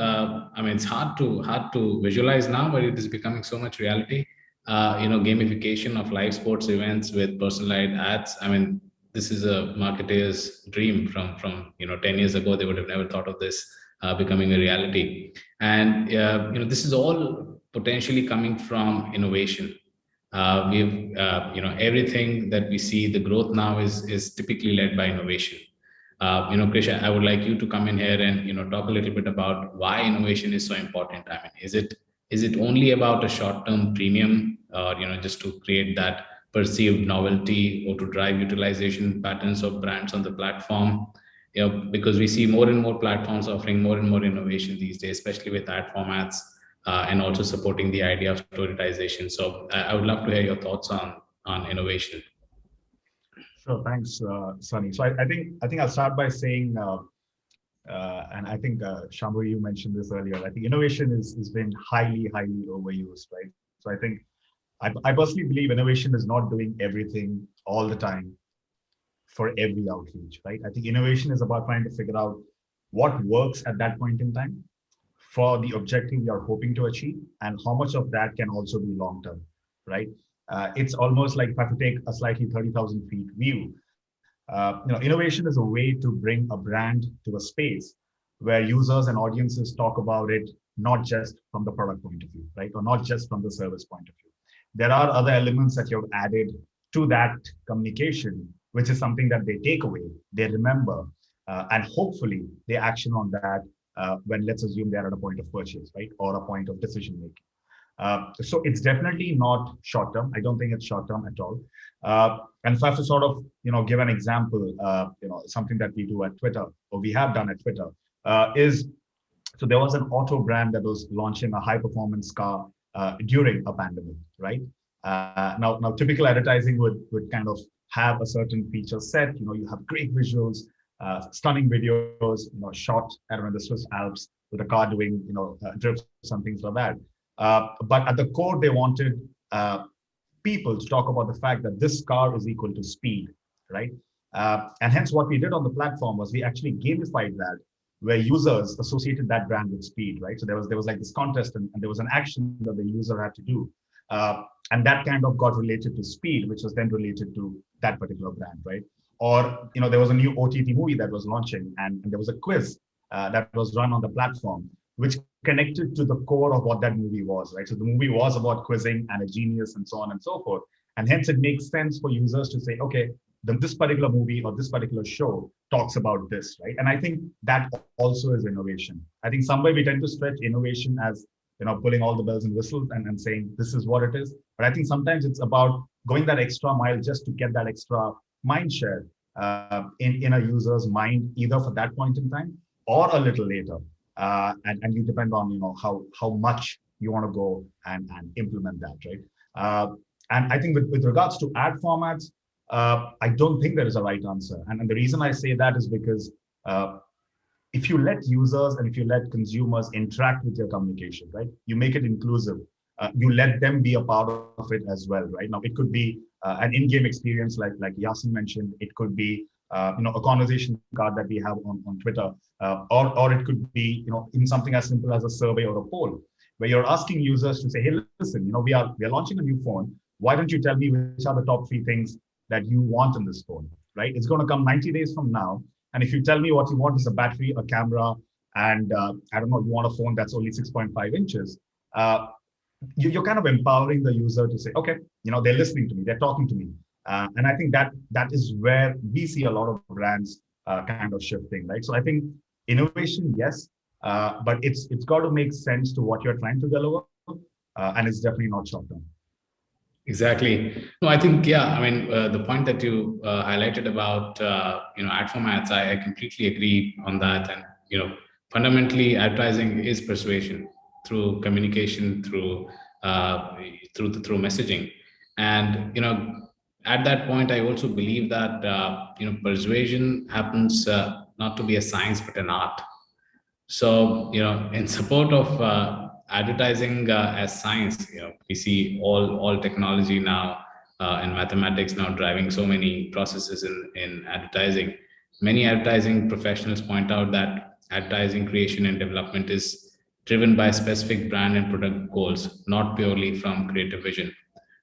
I mean, it's hard to visualize now, but it is becoming so much reality. You know, gamification of live sports events with personalized ads. I mean, this is a marketer's dream from you know 10 years ago. They would have never thought of this becoming a reality. And you know, this is all potentially coming from innovation. We've you know, everything that we see, the growth now is typically led by innovation. You know, Krisha, I would like you to come in here and, you know, talk a little bit about why innovation is so important. I mean, is it only about a short-term premium, or you know, just to create that perceived novelty or to drive utilization patterns of brands on the platform? You know, because we see more and more platforms offering more and more innovation these days, especially with ad formats, and also supporting the idea of storytization. So I would love to hear your thoughts on innovation. Sure, thanks, Sunny. So I think I'll start by saying, and I think Shambhu, you mentioned this earlier. I think innovation is been highly overused, right? So I think I personally believe innovation is not doing everything all the time for every outreach, right? I think innovation is about trying to figure out what works at that point in time for the objective you're hoping to achieve, and how much of that can also be long-term, right? It's almost like if I have to take a slightly 30,000 feet view, you know, innovation is a way to bring a brand to a space where users and audiences talk about it, not just from the product point of view, right? Or not just from the service point of view. There are other elements that you've added to that communication, which is something that they take away, they remember, and hopefully they action on that when, let's assume, they're at a point of purchase, right? Or a point of decision making. So it's definitely not short term. I don't think it's short term at all. And if I have to sort of, you know, give an example, you know, something that we do at Twitter, or we have done at Twitter, is, so there was an auto brand that was launching a high performance car during a pandemic, right? Now typical advertising would kind of have a certain feature set. You know, you have great visuals, stunning videos, you know, shot around the Swiss Alps with a car doing, you know, drifts and things like that. But at the core, they wanted people to talk about the fact that this car is equal to speed, right? And hence what we did on the platform was we actually gamified that, where users associated that brand with speed, right? So there was like this contest, and there was an action that the user had to do. And that kind of got related to speed, which was then related to that particular brand, right? Or, there was a new OTT movie that was launching, and there was a quiz that was run on the platform, which connected to the core of what that movie was, right? So the movie was about quizzing and a genius and so on and so forth. And hence it makes sense for users to say, okay, this particular movie or this particular show talks about this, right? And I think that also is innovation. I think somewhere we tend to stretch innovation as, pulling all the bells and whistles and saying this is what it is. But I think sometimes it's about going that extra mile just to get that extra mind share in a user's mind, either for that point in time or a little later. And you depend on, how much you want to go and implement that, right? And I think with regards to ad formats, I don't think there is a right answer. And the reason I say that is because if you let users and if you let consumers interact with your communication, right, you make it inclusive. You let them be a part of it as well, right? Now, it could be an in-game experience like Yasin mentioned. It could be a conversation card that we have on Twitter, or it could be in something as simple as a survey or a poll, where you're asking users to say, hey, listen, we are launching a new phone. Why don't you tell me which are the top 3 things that you want in this phone, right? It's going to come 90 days from now. And if you tell me what you want is a battery, a camera, and I don't know, you want a phone that's only 6.5 inches, you're kind of empowering the user to say, okay, they're listening to me, they're talking to me. And I think that is where we see a lot of brands kind of shifting, right? So I think innovation, yes, but it's got to make sense to what you're trying to deliver, and it's definitely not short term. Exactly. No, I think, the point that you highlighted about, ad formats, I completely agree on that. And, fundamentally, advertising is persuasion through communication, through messaging. And, at that point, I also believe that, persuasion happens not to be a science, but an art. So, in support of advertising as science, we see all technology now and mathematics now driving so many processes in advertising. Many advertising professionals point out that advertising creation and development is driven by specific brand and product goals, not purely from creative vision.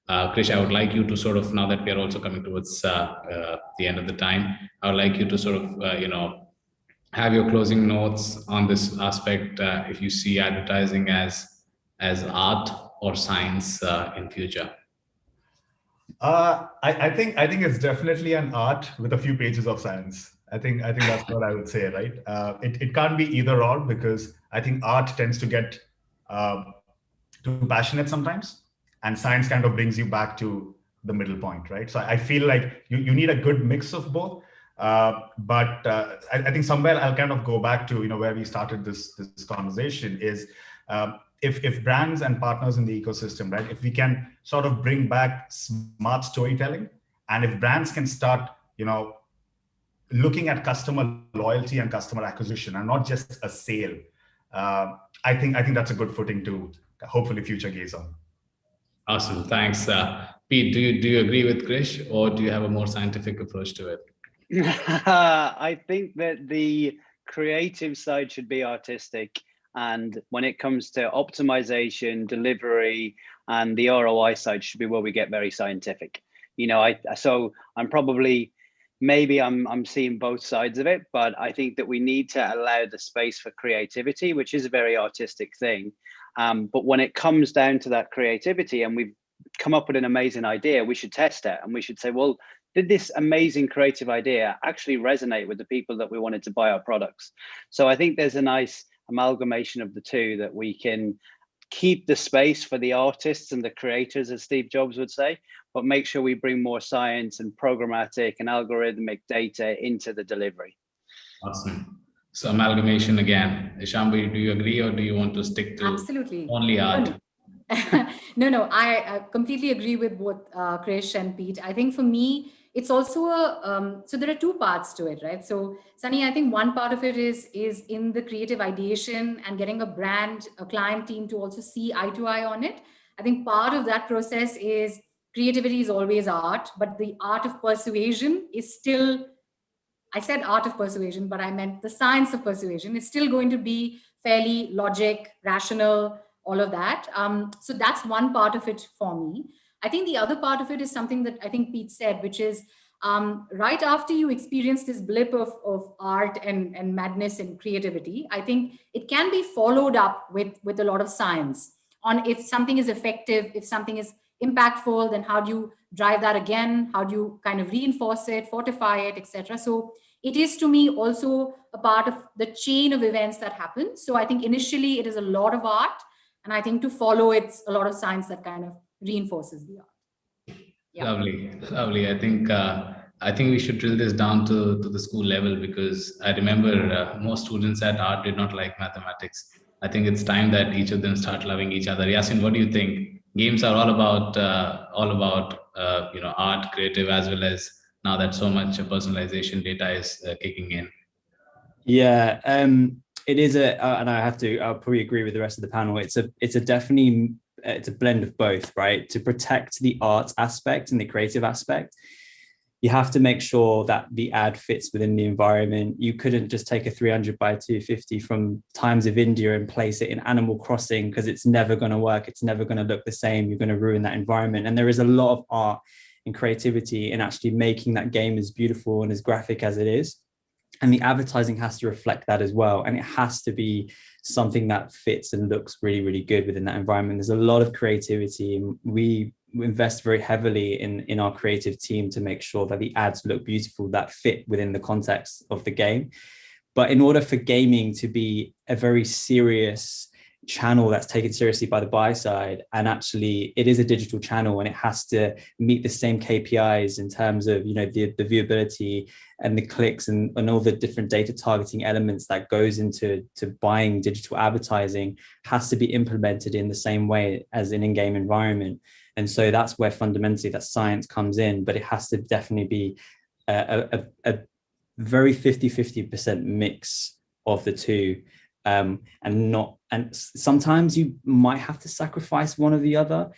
Krish, I would like you to sort of, now that we are also coming towards the end of the time, I would like you to sort of, have your closing notes on this aspect, if you see advertising as art or science in future. I think it's definitely an art with a few pages of science. I think that's what I would say, right? It can't be either or, because I think art tends to get too passionate sometimes, and science kind of brings you back to the middle point, right? So I feel like you need a good mix of both. But I think somewhere I'll kind of go back to where we started this conversation is if brands and partners in the ecosystem, right, if we can sort of bring back smart storytelling, and if brands can start looking at customer loyalty and customer acquisition and not just a sale, I think that's a good footing to hopefully future gaze on. Awesome, thanks. Pete, do you agree with Krish, or do you have a more scientific approach to it? I think that the creative side should be artistic, and when it comes to optimization, delivery, and the ROI side should be where we get very scientific. So I'm probably, maybe I'm seeing both sides of it, but I think that we need to allow the space for creativity, which is a very artistic thing. But when it comes down to that creativity, and we've come up with an amazing idea, we should test it, and we should say, well, did this amazing creative idea actually resonate with the people that we wanted to buy our products? So I think there's a nice amalgamation of the two, that we can keep the space for the artists and the creators, as Steve Jobs would say, but make sure we bring more science and programmatic and algorithmic data into the delivery. Awesome. So amalgamation again. Shambi, do you agree, or do you want to stick to Absolutely. only art? No, I completely agree with both Krish and Pete. I think for me, it's also so there are two parts to it, right? So Sunny, I think one part of it is in the creative ideation and getting a brand, a client team to also see eye to eye on it. I think part of that process is creativity is always art, but the art of persuasion is still, I said art of persuasion, but I meant the science of persuasion is still going to be fairly logic, rational, all of that. So that's one part of it for me. I think the other part of it is something that I think Pete said, which is right after you experience this blip of art and madness and creativity, I think it can be followed up with a lot of science on if something is effective, if something is impactful, then how do you drive that again? How do you kind of reinforce it, fortify it, etc.? So it is to me also a part of the chain of events that happen. So I think initially it is a lot of art, and I think to follow it's a lot of science that kind of reinforces the art. Yeah. Lovely, lovely. I think we should drill this down to the school level, because I remember most students at art did not like mathematics. I think it's time that each of them start loving each other. Yasin, what do you think? Games are all about art, creative, as well as now that so much personalization data is kicking in. Yeah, it is and I'll probably agree with the rest of the panel. It's a blend of both, right? To protect the art aspect and the creative aspect, you have to make sure that the ad fits within the environment. You couldn't just take a 300 by 250 from Times of India and place it in Animal Crossing, because it's never going to work. It's never going to look the same. You're going to ruin that environment. And there is a lot of art and creativity in actually making that game as beautiful and as graphic as it is. And the advertising has to reflect that as well. And it has to be something that fits and looks really, really good within that environment. There's a lot of creativity, and we invest very heavily in our creative team to make sure that the ads look beautiful, that fit within the context of the game. But in order for gaming to be a very serious channel that's taken seriously by the buy side, and actually it is a digital channel and it has to meet the same KPIs in terms of, the viewability and the clicks and all the different data targeting elements that goes into buying digital advertising, has to be implemented in the same way as an in-game environment. And so that's where fundamentally that science comes in, but it has to definitely be a very 50-50% mix of the two. And sometimes you might have to sacrifice one or the other,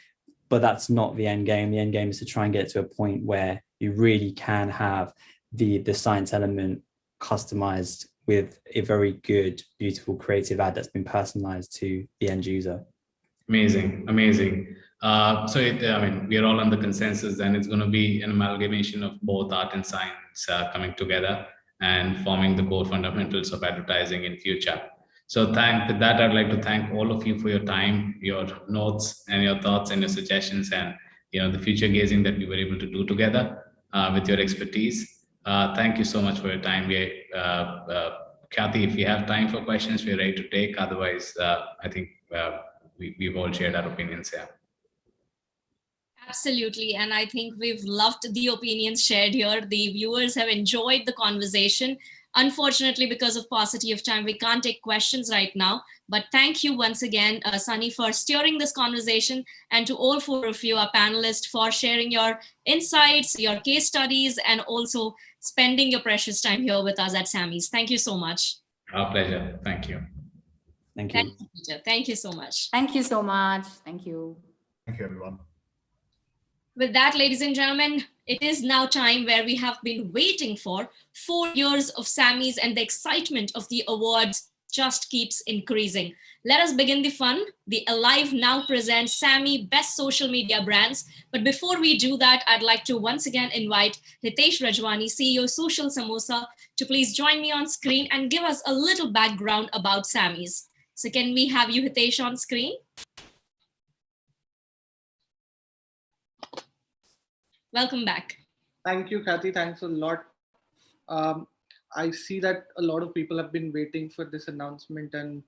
but that's not the end game. The end game is to try and get to a point where you really can have the science element customized with a very good, beautiful, creative ad that's been personalized to the end user. Amazing. We are all on the consensus, and it's going to be an amalgamation of both art and science coming together and forming the core fundamentals of advertising in future. So with that, I'd like to thank all of you for your time, your notes and your thoughts and your suggestions, and the future gazing that we were able to do together with your expertise. Thank you so much for your time. Kathy, if you have time for questions, we're ready to take. Otherwise, I think we've all shared our opinions here. Absolutely. And I think we've loved the opinions shared here. The viewers have enjoyed the conversation. Unfortunately, because of paucity of time, we can't take questions right now. But thank you once again, Sunny, for steering this conversation, and to all four of you, our panelists, for sharing your insights, your case studies, and also spending your precious time here with us at Sammie's. Thank you so much. Our pleasure. Thank you. Thank you. Thank you, Peter. Thank you so much. Thank you so much. Thank you. Thank you, everyone. With that, ladies and gentlemen, it is now time where we have been waiting for 4 years of Sammie's, and the excitement of the awards just keeps increasing. Let us begin the fun. The AliveNow presents Sammie Best Social Media Brands. But before we do that, I'd like to once again invite Hitesh Rajwani, CEO Social Samosa, to please join me on screen and give us a little background about Sammie's. So can we have you, Hitesh, on screen? Welcome back. Thank you, Kathy. Thanks a lot. I see that a lot of people have been waiting for this announcement, and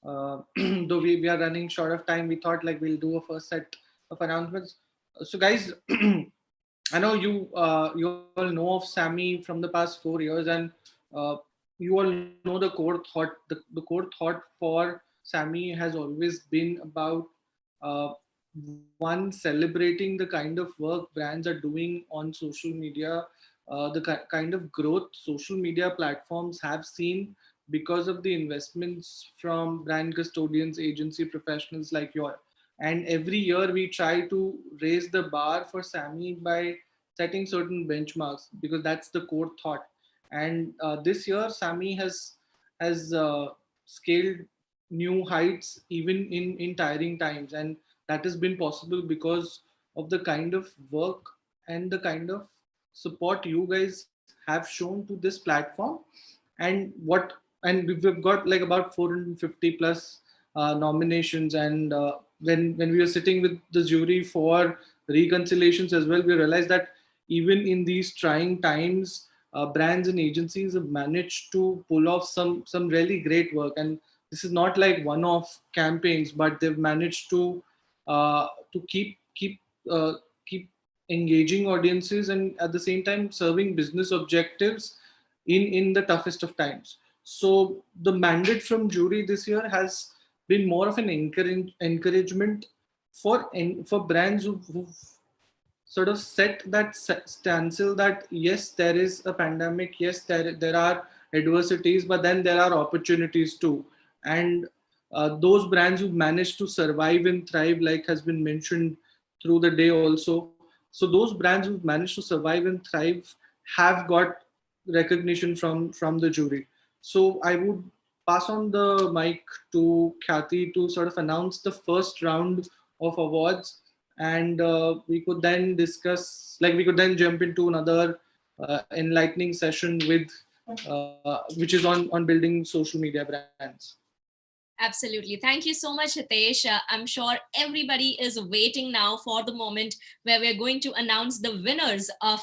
though we are running short of time, we thought we'll do a first set of announcements. So guys, I know you all know of Sammie from the past 4 years, and you all know the core thought. The core thought for Sammie has always been about one, celebrating the kind of work brands are doing on social media, the kind of growth social media platforms have seen because of the investments from brand custodians, agency professionals like And every year we try to raise the bar for SAMMIE by setting certain benchmarks, because that's the core thought. And this year SAMMIE has scaled new heights even in tiring times, and that has been possible because of the kind of work and the kind of support you guys have shown to this platform. And we've got like about 450 plus nominations, and when we were sitting with the jury for reconciliations as well, we realized that even in these trying times, brands and agencies have managed to pull off some really great work. And this is not like one-off campaigns, but they've managed to keep engaging audiences and at the same time serving business objectives in the toughest of times. So the mandate from jury this year has been more of an encouragement for brands who've sort of set that standstill that yes, there is a pandemic, yes, there are adversities, but then there are opportunities too. And those brands who managed to survive and thrive, like has been mentioned through the day also. So those brands who managed to survive and thrive have got recognition from the jury. So I would pass on the mic to Kathy to sort of announce the first round of awards, and we could then discuss, like we could then jump into another enlightening session with which is on building social media brands. Absolutely. Thank you so much, Hitesh. I'm sure everybody is waiting now for the moment where we're going to announce the winners of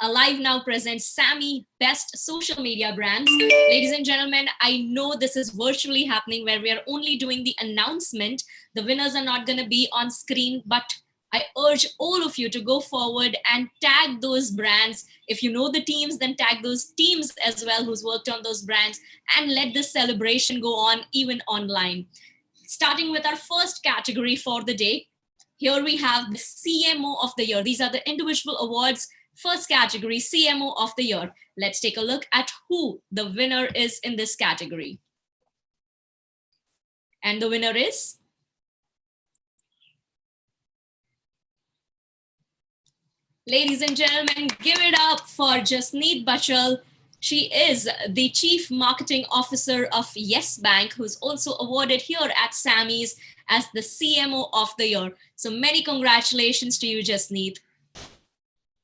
AliveNow presents SAMMIE Best Social Media Brands. Ladies and gentlemen, I know this is virtually happening where we are only doing the announcement. The winners are not going to be on screen, but I urge all of you to go forward and tag those brands. If you know the teams, then tag those teams as well who's worked on those brands, and let this celebration go on even online. Starting with our first category for the day, here we have the CMO of the year. These are the individual awards. First category, CMO of the year. Let's take a look at who the winner is in this category. And the winner is ladies and gentlemen, give it up for Jasneet Bachal. She is the Chief Marketing Officer of Yes Bank, who's also awarded here at SAMMIE's as the CMO of the year. So many congratulations to you, Jasneet.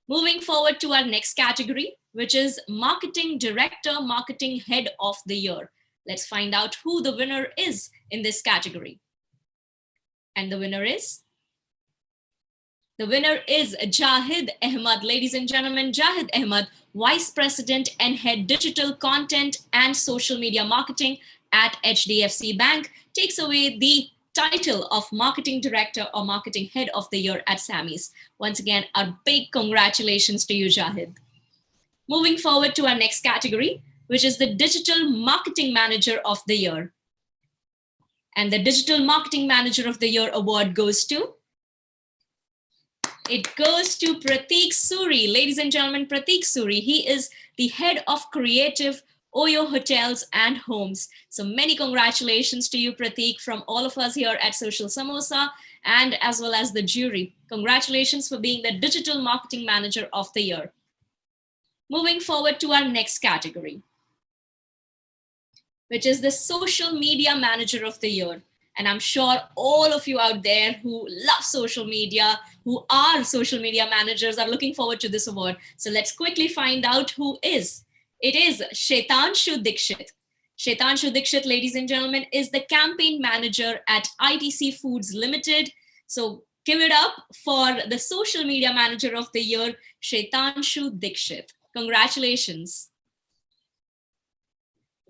Moving forward to our next category, which is Marketing Director, Marketing Head of the Year. Let's find out who the winner is in this category. And the winner is? The winner is Jahid Ahmad. Ladies and gentlemen, Jahid Ahmad, Vice President and Head Digital Content and Social Media Marketing at HDFC Bank, takes away the title of Marketing Director or Marketing Head of the Year at SAMMIE's. Once again, a big congratulations to you, Jahid. Moving forward to our next category, which is the Digital Marketing Manager of the Year. And the Digital Marketing Manager of the Year award goes to? It goes to Prateek Suri. Ladies and gentlemen, Prateek Suri, he is the Head of Creative Oyo Hotels and Homes. So many congratulations to you, Prateek, from all of us here at Social Samosa and as well as the jury. Congratulations for being the Digital Marketing Manager of the Year. Moving forward to our next category, which is the Social Media Manager of the Year. And I'm sure all of you out there who love social media, who are social media managers, are looking forward to this award. So let's quickly find out who is. It is Shetanshu Dikshit. Shetanshu Dikshit, ladies and gentlemen, is the campaign manager at ITC Foods Limited. So give it up for the Social Media Manager of the Year, Shetanshu Dikshit. Congratulations.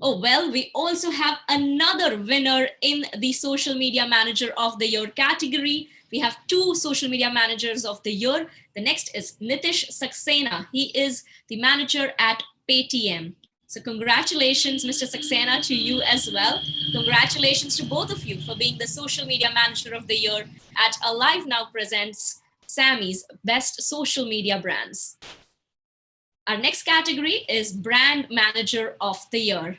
Oh, well, we also have another winner in the Social Media Manager of the Year category. We have two Social Media Managers of the Year. The next is Nitish Saxena. He is the manager at Paytm. So congratulations, Mr. Saxena, to you as well. Congratulations to both of you for being the Social Media Manager of the Year at AliveNow presents SAMMIE's Best Social Media Brands. Our next category is Brand Manager of the Year.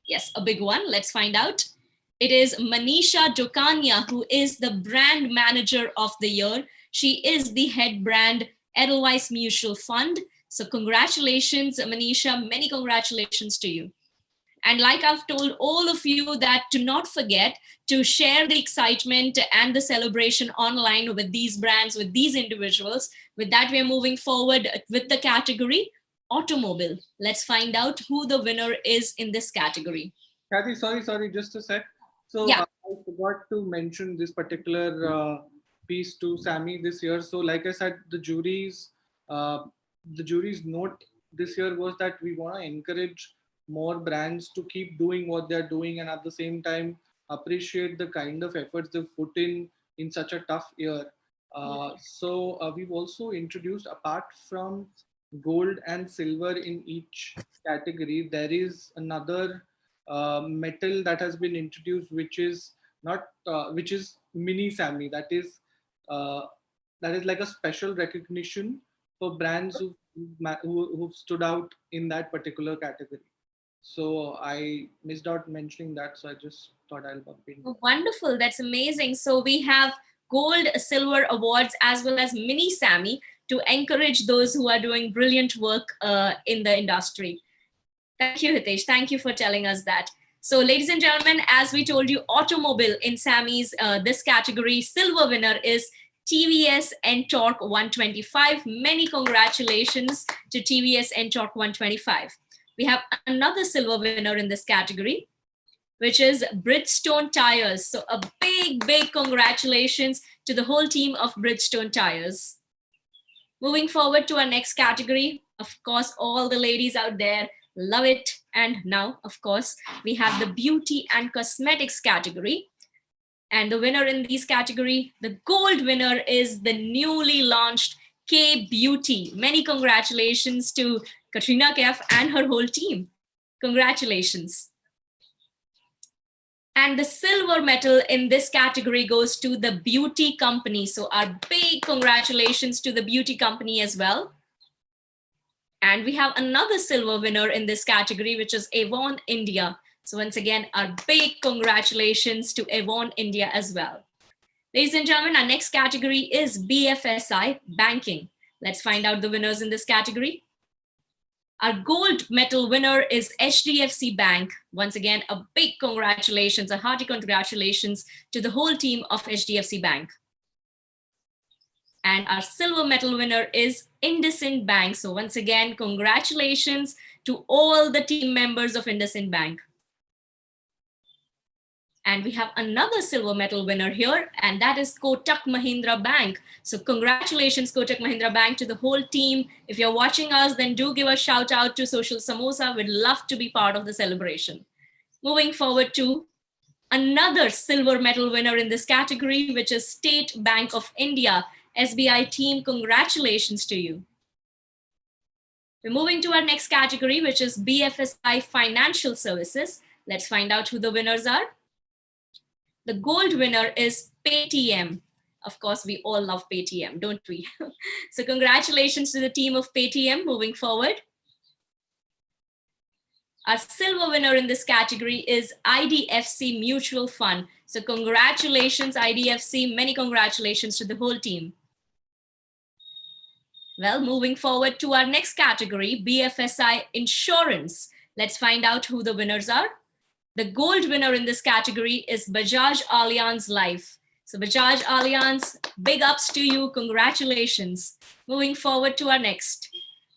Yes, a big one. Let's find out. It is Manisha Dokania, who is the brand manager of the year. She is the head brand Edelweiss Mutual Fund. So congratulations, Manisha. Many congratulations to you. And like I've told all of you that do not forget to share the excitement and the celebration online with these brands, with these individuals. With that, we're moving forward with the category automobile. Let's find out who the winner is in this category. Kathy, sorry, just a sec. So Yeah. I forgot to mention this particular piece to SAMMIE this year. So like I said, the jury's note this year was that we want to encourage more brands to keep doing what they're doing, and at the same time appreciate the kind of efforts they've put in such a tough year. So we've also introduced, apart from gold and silver in each category, there is another metal that has been introduced, which is not which is mini SAMMIE. That is like a special recognition for brands who've stood out in that particular category. So I missed out mentioning that, so I just thought I'll bump in. Wonderful, that's amazing. So we have gold, silver awards as well as mini SAMMIE to encourage those who are doing brilliant work in the industry. Thank you, Hitesh. Thank you for telling us that. So ladies and gentlemen, as we told you, automobile in SAMMIE's this category, silver winner is TVS Ntorq 125. Many congratulations to TVS Ntorq 125. We have another silver winner in this category, which is Bridgestone Tires. So a big congratulations to the whole team of Bridgestone Tires. Moving forward to our next category, of course, all the ladies out there love it. And now, of course, we have the beauty and cosmetics category. And the winner in these category, the gold winner, is the newly launched K Beauty. Many congratulations to Katrina Kaif and her whole team. Congratulations. And the silver medal in this category goes to the beauty company. So our big congratulations to the beauty company as well. And we have another silver winner in this category, which is Avon India. So once again, our big congratulations to Avon India as well. Ladies and gentlemen, our next category is BFSI Banking. Let's find out the winners in this category. Our gold medal winner is HDFC Bank. Once again, a big congratulations, a hearty congratulations to the whole team of HDFC Bank. And our silver medal winner is IndusInd Bank. So once again, congratulations to all the team members of IndusInd Bank. And we have another silver medal winner here, and that is Kotak Mahindra Bank. So congratulations, Kotak Mahindra Bank, to the whole team. If you're watching us, then do give a shout out to Social Samosa. We'd love to be part of the celebration. Moving forward to another silver medal winner in this category, which is State Bank of India. SBI team, congratulations to you. We're moving to our next category, which is BFSI Financial Services. Let's find out who the winners are. The gold winner is Paytm. Of course, we all love Paytm, don't we? So congratulations to the team of Paytm. Moving forward, our silver winner in this category is IDFC Mutual Fund. So congratulations, IDFC. Many congratulations to the whole team. Well, moving forward to our next category, BFSI Insurance. Let's find out who the winners are. The gold winner in this category is Bajaj Allianz Life. So Bajaj Allianz, big ups to you. Congratulations. Moving forward to our next.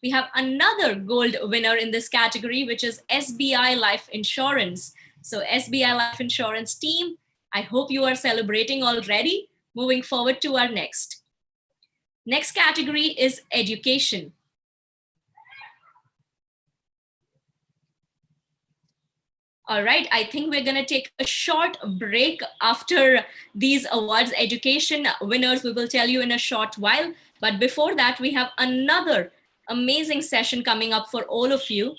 We have another gold winner in this category, which is SBI Life Insurance. So SBI Life Insurance team, I hope you are celebrating already. Moving forward to our next. Next category is education. All right, I think we're going to take a short break after these awards. Education winners, we will tell you in a short while. But before that, we have another amazing session coming up for all of you.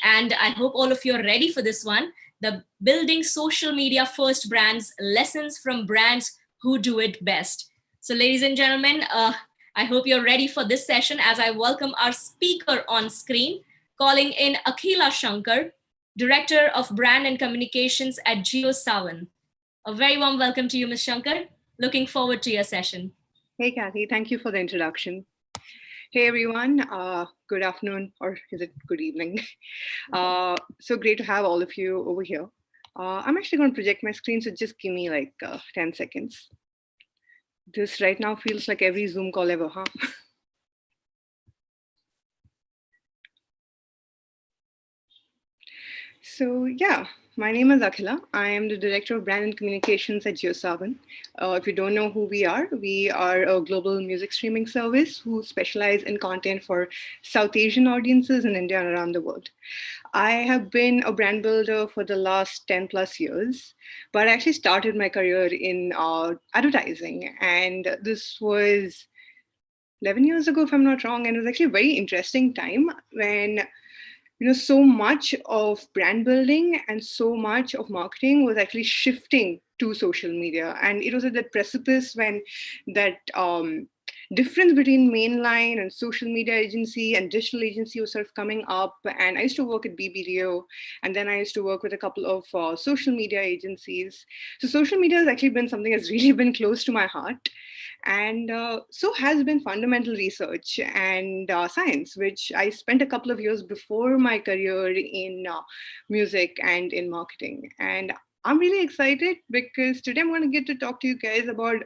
And I hope all of you are ready for this one. The Building Social Media First Brands, Lessons from Brands Who Do It Best. So ladies and gentlemen, I hope you're ready for this session as I welcome our speaker on screen, calling in Akhila Shankar, Director of Brand and Communications at JioSaavn. A very warm welcome to you, Ms. Shankar. Looking forward to your session. Hey, Kathy, thank you for the introduction. Hey, everyone. Good afternoon, or is it good evening? So great to have all of you over here. I'm actually going to project my screen, so just give me like 10 seconds. This right now feels like every Zoom call ever, huh? So yeah, my name is Akhila. I am the Director of Brand and Communications at JioSaavn. If you don't know who we are a global music streaming service who specialize in content for South Asian audiences in India and around the world. I have been a brand builder for the last 10 plus years, but I actually started my career in advertising. And this was 11 years ago, if I'm not wrong. And it was actually a very interesting time when so much of brand building and so much of marketing was actually shifting to social media. And it was at that precipice when that difference between mainline and social media agency and digital agency was sort of coming up. And I used to work at BBDO, and then I used to work with a couple of social media agencies. So social media has actually been something that's really been close to my heart. And so has been fundamental research and science, which I spent a couple of years before my career in music and in marketing. And I'm really excited because today I'm going to get to talk to you guys about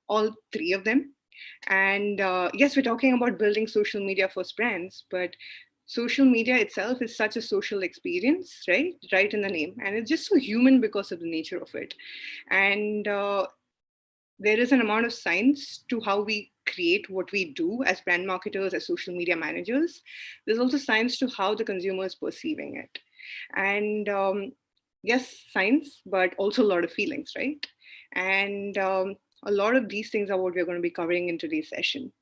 all three of them. And yes, we're talking about building social media first brands, but social media itself is such a social experience, right? Right in the name. And it's just so human because of the nature of it. And there is an amount of science to how we create what we do as brand marketers, as social media managers. There's also science to how the consumer is perceiving it. And yes, science, but also a lot of feelings, right? And a lot of these things are what we're going to be covering in today's session.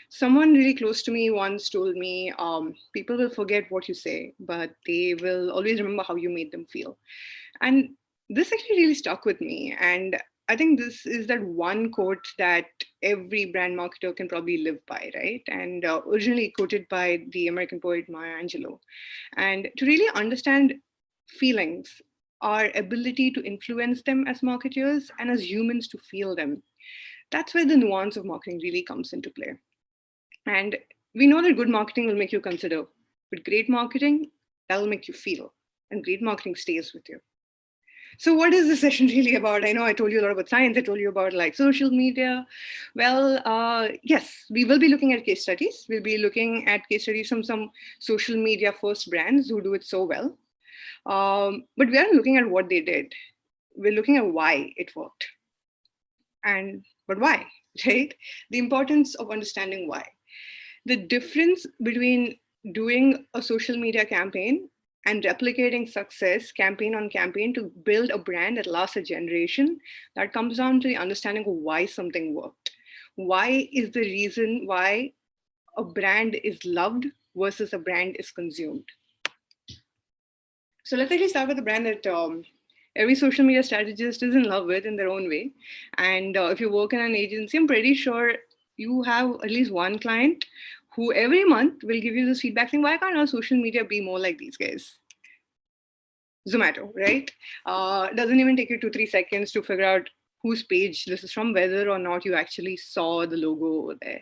Someone really close to me once told me, people will forget what you say, but they will always remember how you made them feel. And this actually really stuck with me. And I think this is that one quote that every brand marketer can probably live by, right? And originally quoted by the American poet Maya Angelou. And to really understand feelings, our ability to influence them as marketers and as humans to feel them, that's where the nuance of marketing really comes into play. And we know that good marketing will make you consider, but great marketing, that'll make you feel. And great marketing stays with you. So what is this session really about? I know I told you a lot about science. I told you about like social media. Well, yes, we will be looking at case studies. We'll be looking at case studies from some social media first brands who do it so well. But we aren't looking at what they did. We're looking at why it worked. But why, right? The importance of understanding why. The difference between doing a social media campaign and replicating success campaign on campaign to build a brand that lasts a generation, that comes down to the understanding of why something worked. Why is the reason why a brand is loved versus a brand is consumed. So let's actually start with a brand that every social media strategist is in love with in their own way. And if you work in an agency, I'm pretty sure you have at least one client who every month will give you this feedback saying, why can't our social media be more like these guys? Zomato, right? Doesn't even take you 2-3 seconds to figure out whose page this is from, whether or not you actually saw the logo over there.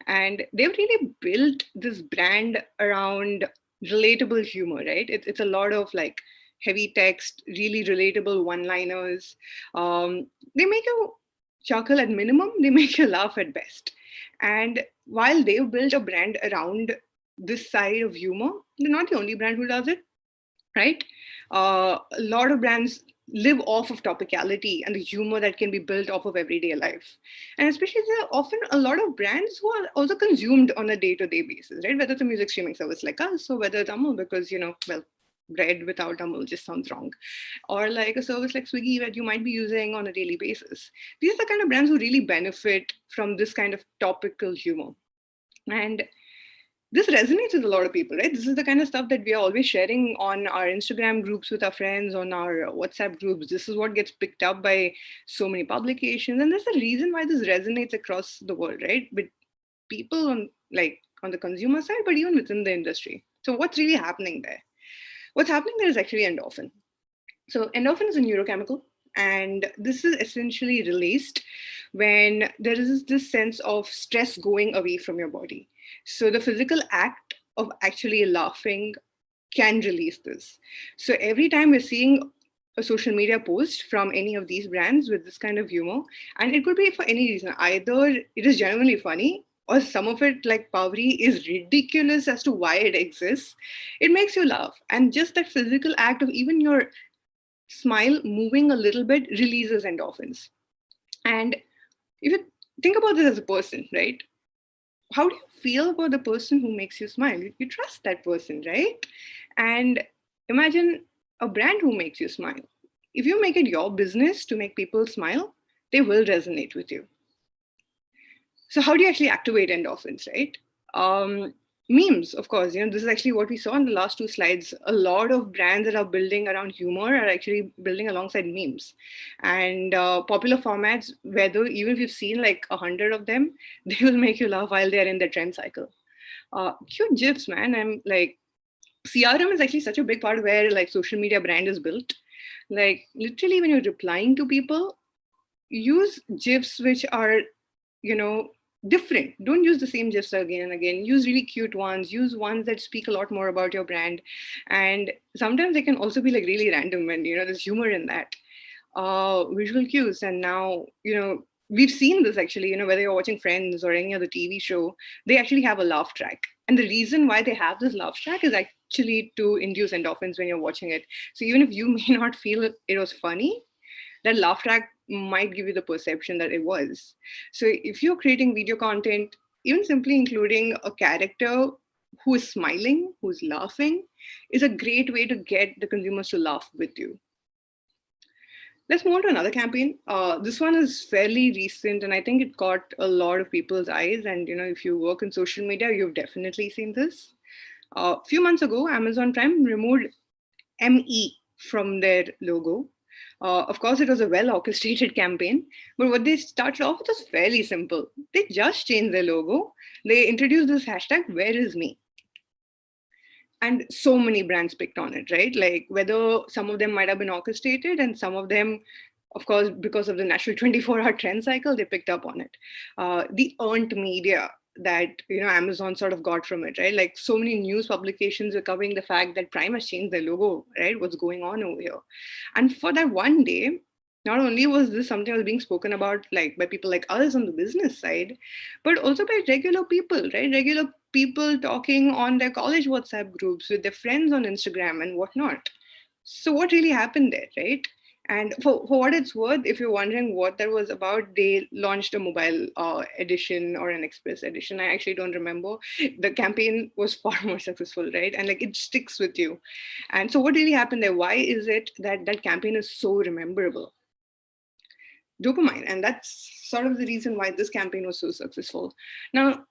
And they've really built this brand around relatable humor, right? It's a lot of like heavy text, really relatable one-liners. They make you chuckle at minimum, they make you laugh at best. And while they've built a brand around this side of humor, they're not the only brand who does it, right? A lot of brands live off of topicality and the humor that can be built off of everyday life. And especially there are often a lot of brands who are also consumed on a day-to-day basis, right? Whether it's a music streaming service like us, or whether it's Amul, because, bread without Amul just sounds wrong. Or like a service like Swiggy that you might be using on a daily basis. These are the kind of brands who really benefit from this kind of topical humor. And this resonates with a lot of people, right? This is the kind of stuff that we are always sharing on our Instagram groups with our friends, on our WhatsApp groups. This is what gets picked up by so many publications. And there's a reason why this resonates across the world, right? With people on the consumer side, but even within the industry. So what's really happening there? What's happening there is actually endorphin. So endorphin is a neurochemical, And this is essentially released when there is this sense of stress going away from your body. So the physical act of actually laughing can release this. So every time we're seeing a social media post from any of these brands with this kind of humor, and it could be for any reason, either it is genuinely funny, or some of it, like Pavri, is ridiculous as to why it exists. It makes you laugh. And just that physical act of even your smile moving a little bit releases endorphins. And if you think about this as a person, right? How do you feel about the person who makes you smile? You trust that person, right? And imagine a brand who makes you smile. If you make it your business to make people smile, they will resonate with you. So how do you actually activate endorphins, right? Memes, of course, this is actually what we saw in the last two slides. A lot of brands that are building around humor are actually building alongside memes. And popular formats, whether even if you've seen like 100 of them, they will make you laugh while they're in the trend cycle. Cute GIFs, man. I'm like, CRM is actually such a big part where like social media brand is built. Like literally when you're replying to people, use GIFs which are, different. Don't use the same GIFs again and again. Use really cute ones. Use ones that speak a lot more about your brand. And sometimes they can also be like really random and, there's humor in that. Visual cues. And now, we've seen this actually, whether you're watching Friends or any other TV show, they actually have a laugh track. And the reason why they have this laugh track is actually to induce endorphins when you're watching it. So even if you may not feel it was funny, that laugh track might give you the perception that it was. So if you're creating video content, even simply including a character who is smiling, who's laughing, is a great way to get the consumers to laugh with you. Let's move on to another campaign. This one is fairly recent, and I think it caught a lot of people's eyes. And if you work in social media, you've definitely seen this. A few months ago, Amazon Prime removed ME from their logo. Of course, it was a well-orchestrated campaign, but what they started off with was fairly simple. They just changed their logo. They introduced this hashtag, "Where is me?" And so many brands picked on it, right? Like whether some of them might have been orchestrated and some of them, of course, because of the natural 24-hour trend cycle, they picked up on it. The earned media that Amazon sort of got from it, right? Like so many news publications were covering the fact that Prime has changed their logo, right? What's going on over here? And for that one day, not only was this something that was being spoken about like by people like us on the business side, but also by regular people, right? Regular people talking on their college WhatsApp groups with their friends on Instagram and whatnot. So what really happened there, right? And for what it's worth, if you're wondering what that was about, they launched a mobile edition or an express edition. I actually don't remember. The campaign was far more successful, right? And like it sticks with you. And so what really happened there? Why is it that that campaign is so rememberable? Dopamine. And that's sort of the reason why this campaign was so successful. Now,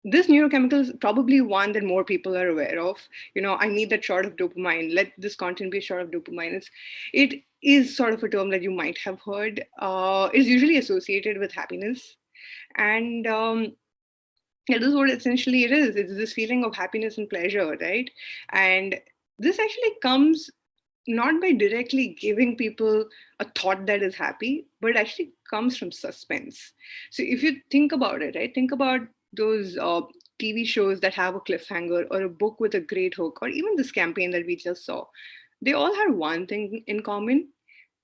this neurochemical is probably one that more people are aware of. I need that shot of dopamine. Let this content be a shot of dopamine. It is sort of a term that you might have heard. It's usually associated with happiness. And this is what essentially it is. It's this feeling of happiness and pleasure, right? And this actually comes not by directly giving people a thought that is happy, but it actually comes from suspense. So if you think about it, right? Think about those TV shows that have a cliffhanger or a book with a great hook, or even this campaign that we just saw. They all had one thing in common.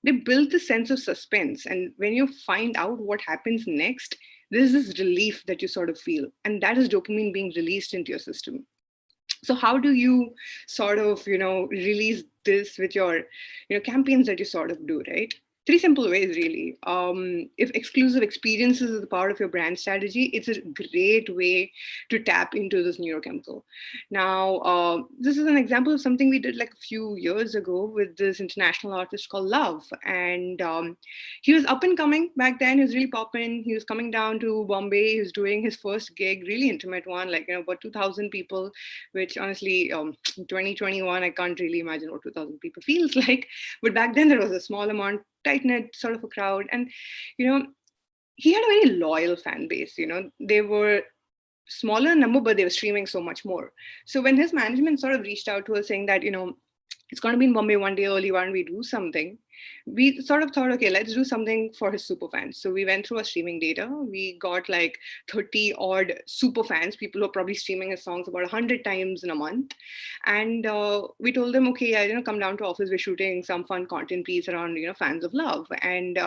They built the sense of suspense. And when you find out what happens next, there's this relief that you sort of feel. And that is dopamine being released into your system. So how do you sort of, release this with your, campaigns that you sort of do, right? 3 simple ways, really. If exclusive experiences is a part of your brand strategy, it's a great way to tap into this neurochemical. Now, this is an example of something we did like a few years ago with this international artist called Love. And he was up and coming back then. He was really popping. He was coming down to Bombay. He was doing his first gig, really intimate one, like, about 2,000 people, which honestly, 2021, I can't really imagine what 2,000 people feels like. But back then there was a small amount, tight-knit sort of a crowd. And, he had a very loyal fan base. They were smaller in number, but they were streaming so much more. So when his management sort of reached out to us saying that, it's going to be in Bombay one day early, why don't we do something? we sort of thought, okay, let's do something for his super fans. So we went through our streaming data. We got like 30 odd super fans, people who are probably streaming his songs about 100 times in a month. And we told them, okay, yeah, come down to office. We're shooting some fun content piece around, fans of love. And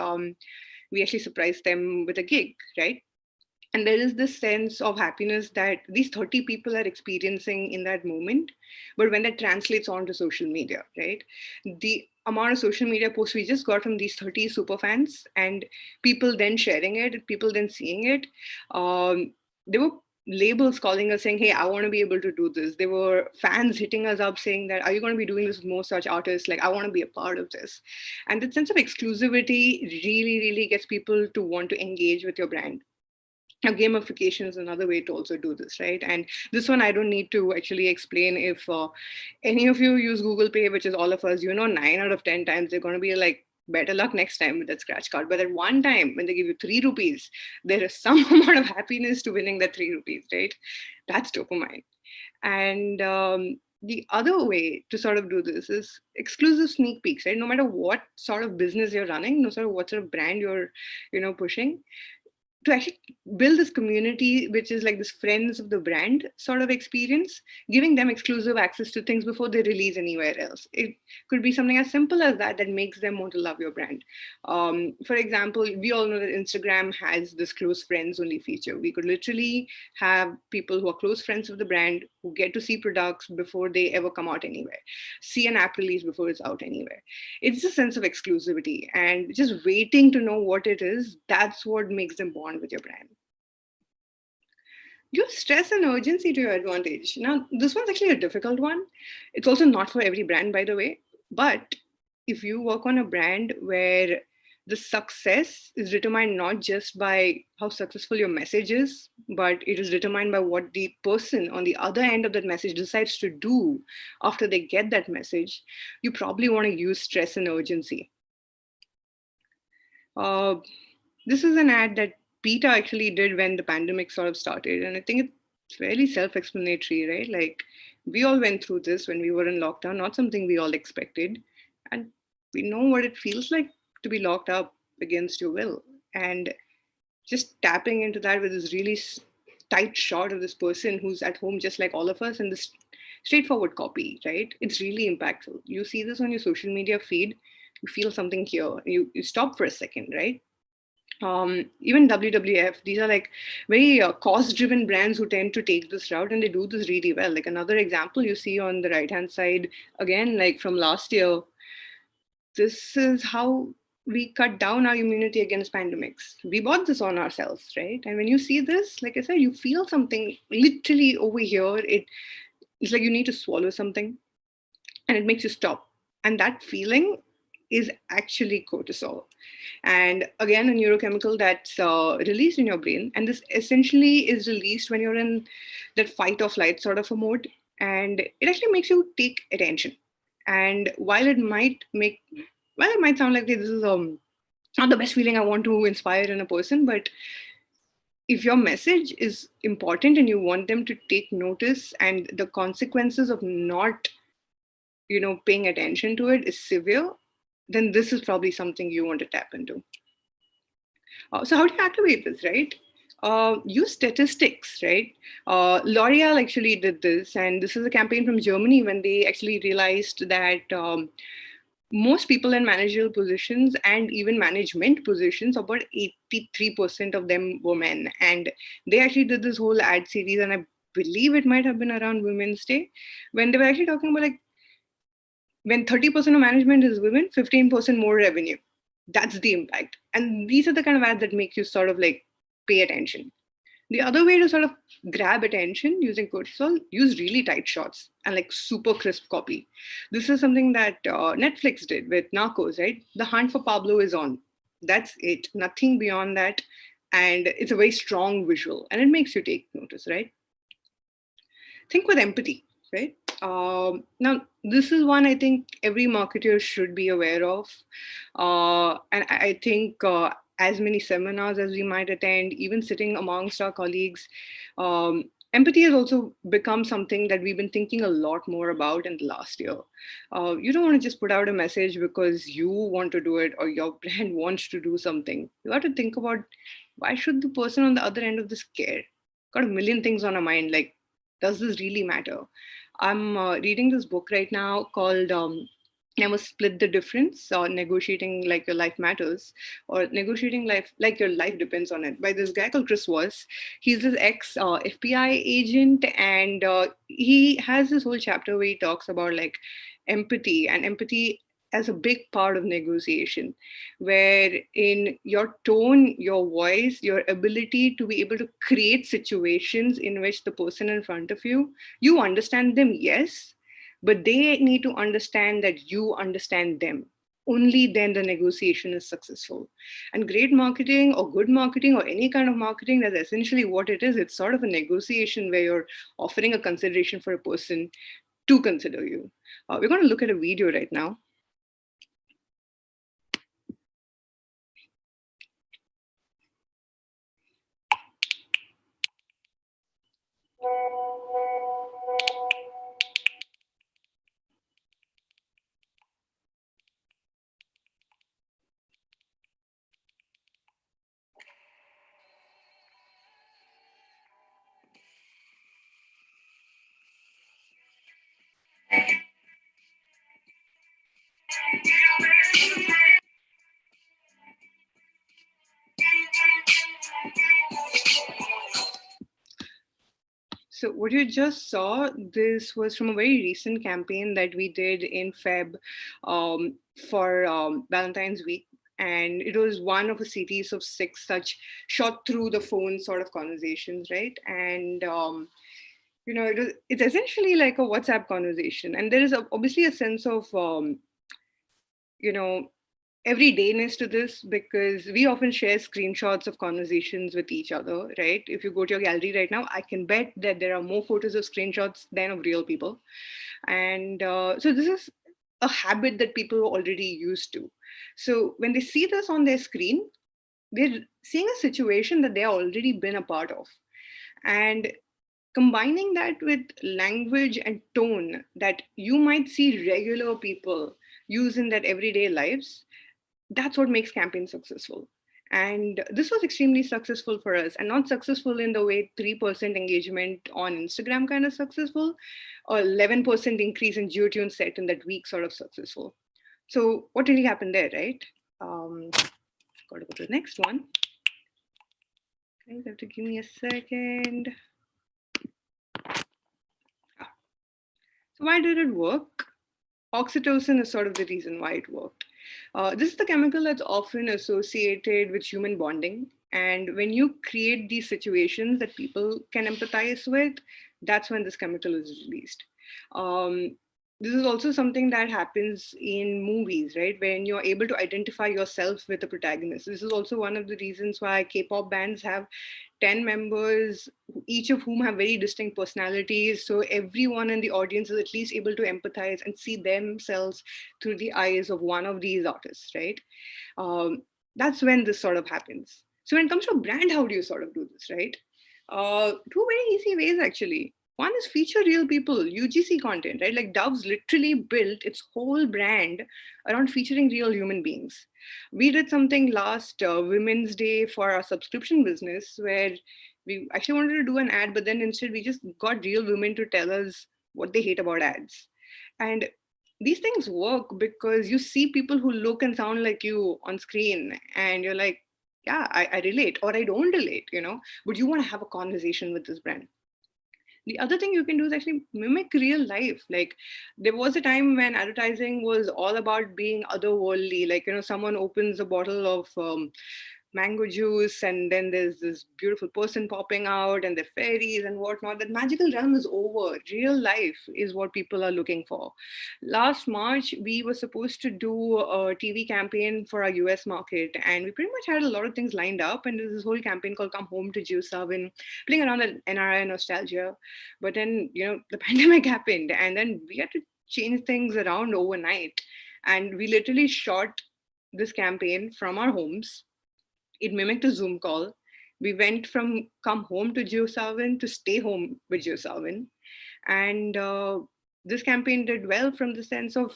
we actually surprised them with a gig, right? And there is this sense of happiness that these 30 people are experiencing in that moment. But when that translates onto social media, right? The amount of social media posts we just got from these 30 super fans and people then sharing it, people then seeing it, there were labels calling us saying, hey, I want to be able to do this. There were fans hitting us up saying that, are you going to be doing this with more such artists? Like, I want to be a part of this. And the sense of exclusivity really, really gets people to want to engage with your brand. Now, gamification is another way to also do this, right? And this one, I don't need to actually explain. If any of you use Google Pay, which is all of us, 9 out of 10 times, they're going to be like, better luck next time with that scratch card. But at one time, when they give you 3 rupees, there is some amount of happiness to winning that 3 rupees, right? That's dopamine. And the other way to sort of do this is exclusive sneak peeks, right? No matter what sort of business you're running, no matter what sort of brand you're, pushing, to actually build this community, which is like this friends of the brand sort of experience, giving them exclusive access to things before they release anywhere else. It could be something as simple as that makes them want to love your brand. For example, we all know that Instagram has this close friends only feature. We could literally have people who are close friends of the brand who get to see products before they ever come out anywhere, see an app release before it's out anywhere. It's a sense of exclusivity and just waiting to know what it is. That's what makes them bond with your brand. Use stress and urgency to your advantage. Now, this one's actually a difficult one. It's also not for every brand, by the way. But if you work on a brand where the success is determined not just by how successful your message is, but it is determined by what the person on the other end of that message decides to do after they get that message, you probably want to use stress and urgency. This is an ad that Peter actually did when the pandemic sort of started. And I think it's fairly self-explanatory, right? Like, we all went through this when we were in lockdown, not something we all expected. And we know what it feels like to be locked up against your will. And just tapping into that with this really tight shot of this person who's at home just like all of us, and this straightforward copy, right? It's really impactful. You see this on your social media feed, you feel something here, you stop for a second, right? Even WWF, these are like very cost-driven brands who tend to take this route, and they do this really well. Like another example you see on the right-hand side, again, like from last year, this is how we cut down our immunity against pandemics. We bought this on ourselves, right? And when you see this, like I said, you feel something literally over here. It's like you need to swallow something, and it makes you stop. And that feeling is actually cortisol. And again, a neurochemical that's released in your brain. And this essentially is released when you're in that fight or flight sort of a mode. And it actually makes you take attention. And while it might sound like this is not the best feeling I want to inspire in a person, but if your message is important and you want them to take notice, and the consequences of not, paying attention to it is severe, then this is probably something you want to tap into. So how do you activate this, right? Use statistics, right? L'Oreal actually did this, and this is a campaign from Germany when they actually realized that most people in managerial positions and even management positions, about 83% of them were men. And they actually did this whole ad series, and I believe it might have been around Women's Day, when they were actually talking about like, when 30% of management is women, 15% more revenue. That's the impact. And these are the kind of ads that make you sort of like pay attention. The other way to sort of grab attention using cortisol, use really tight shots and like super crisp copy. This is something that Netflix did with Narcos, right? The hunt for Pablo is on. That's it. Nothing beyond that. And it's a very strong visual, and it makes you take notice, right? Think with empathy, right? Now, this is one I think every marketer should be aware of. And I think as many seminars as we might attend, even sitting amongst our colleagues, Empathy has also become something that we've been thinking a lot more about in the last year. You don't want to just put out a message because you want to do it or your brand wants to do something. You have to think about, why should the person on the other end of this care? Got a million things on our mind, like, does this really matter? I'm reading this book right now called Never Split the Difference, or Negotiating Like Your Life Matters, or Negotiating Life Like Your Life Depends on It, by this guy called Chris Voss. He's this ex FBI agent, and he has this whole chapter where he talks about like empathy, and empathy as a big part of negotiation, where in your tone, your voice, your ability to be able to create situations in which the person in front of you, you understand them, yes, but they need to understand that you understand them. Only then the negotiation is successful. And great marketing or good marketing or any kind of marketing, that's essentially what it is. It's sort of a negotiation where you're offering a consideration for a person to consider you. We're going to look at a video right now. So what you just saw, this was from a very recent campaign that we did in Feb for Valentine's Week. And it was one of a series of 6 such shot through the phone sort of conversations, right? And you know, it's essentially like a WhatsApp conversation. And there is obviously a sense of, you know, everydayness to this, because we often share screenshots of conversations with each other, right? If you go to your gallery right now, I can bet that there are more photos of screenshots than of real people. And so this is a habit that people are already used to. So when they see this on their screen, they're seeing a situation that they have already been a part of. And combining that with language and tone that you might see regular people use in their everyday lives, that's what makes campaigns successful. And this was extremely successful for us, and not successful in the way 3% engagement on Instagram kind of successful, or 11% increase in geotune set in that week sort of successful. So what really happened there, right? Got to go to the next one. Guys, have to give me a second. So why did it work? Oxytocin is sort of the reason why it worked. This is the chemical that's often associated with human bonding. And when you create these situations that people can empathize with, that's when this chemical is released. This is also something that happens in movies, right? When you're able to identify yourself with the protagonist. This is also one of the reasons why K-pop bands have 10 members, each of whom have very distinct personalities. So everyone in the audience is at least able to empathize and see themselves through the eyes of one of these artists, right? That's when this sort of happens. So when it comes to a brand, how do you sort of do this, right? 2 very easy ways, actually. One is feature real people, UGC content, right? Like Dove's literally built its whole brand around featuring real human beings. We did something last Women's Day for our subscription business where we actually wanted to do an ad, but then instead we just got real women to tell us what they hate about ads. And these things work because you see people who look and sound like you on screen and you're like, yeah, I relate, or I don't relate, you know, but you want to have a conversation with this brand. The other thing you can do is actually mimic real life. Like there was a time when advertising was all about being otherworldly. Like, you know, someone opens a bottle of mango juice and then there's this beautiful person popping out and the fairies and whatnot. That magical realm is over. Real life is what people are looking for. Last March, we were supposed to do a TV campaign for our US market, and we pretty much had a lot of things lined up. And there's this whole campaign called Come Home to Jiusavan, playing around the NRI nostalgia. But then, you know, the pandemic happened, and then we had to change things around overnight. And we literally shot this campaign from our homes. It mimicked a Zoom call. We went from come home to JioSaavn to stay home with JioSaavn. And this campaign did well from the sense of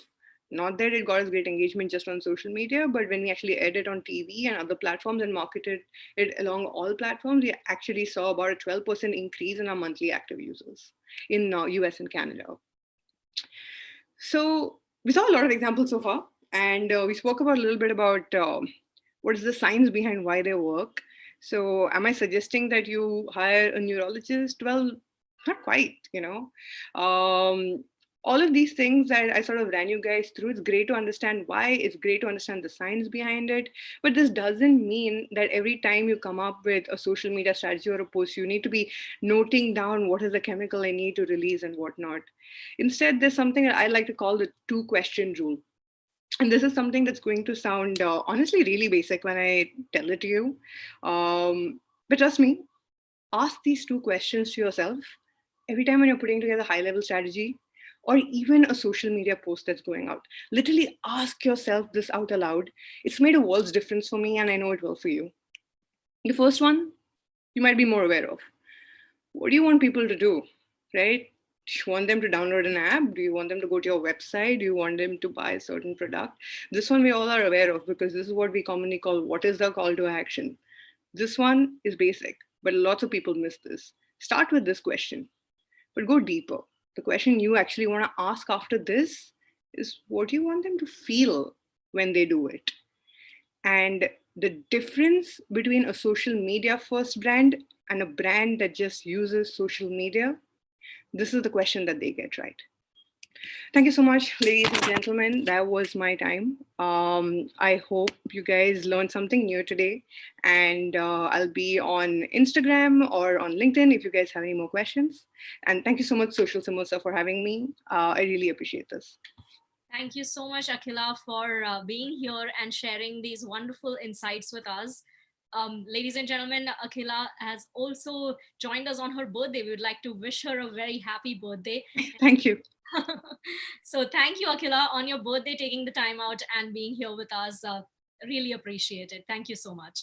not that it got us great engagement just on social media, but when we actually aired it on TV and other platforms and marketed it along all platforms, we actually saw about a 12% increase in our monthly active users in US and Canada. So we saw a lot of examples so far, and we spoke about a little bit about what is the science behind why they work. So am I suggesting that you hire a neurologist? Well, not quite, all of these things that I sort of ran you guys through, it's great to understand why, it's great to understand the science behind it, but this doesn't mean that every time you come up with a social media strategy or a post, you need to be noting down what is the chemical I need to release and whatnot. Instead, there's something that I like to call the 2-question rule. And this is something that's going to sound honestly really basic when I tell it to you. But trust me, ask these 2 questions to yourself every time when you're putting together a high-level strategy or even a social media post that's going out. Literally ask yourself this out aloud. It's made a world's difference for me, and I know it will for you. The first one, you might be more aware of. What do you want people to do, right? Do you want them to download an app? Do you want them to go to your website? Do you want them to buy a certain product? This one we all are aware of because this is what we commonly call what is the call to action. This one is basic, but lots of people miss this. Start with this question, but go deeper. The question you actually want to ask after this is what do you want them to feel when they do it? And the difference between a social media first brand and a brand that just uses social media, this is the question that they get right. Thank you so much, ladies and gentlemen. That was my time. I hope you guys learned something new today. And I'll be on Instagram or on LinkedIn if you guys have any more questions. And thank you so much, Social Samosa, for having me. I really appreciate this. Thank you so much, Akhila, for being here and sharing these wonderful insights with us. Ladies and gentlemen, Akhila has also joined us on her birthday. We would like to wish her a very happy birthday. Thank you. So thank you, Akhila, on your birthday, taking the time out and being here with us. Really appreciate it. Thank you so much.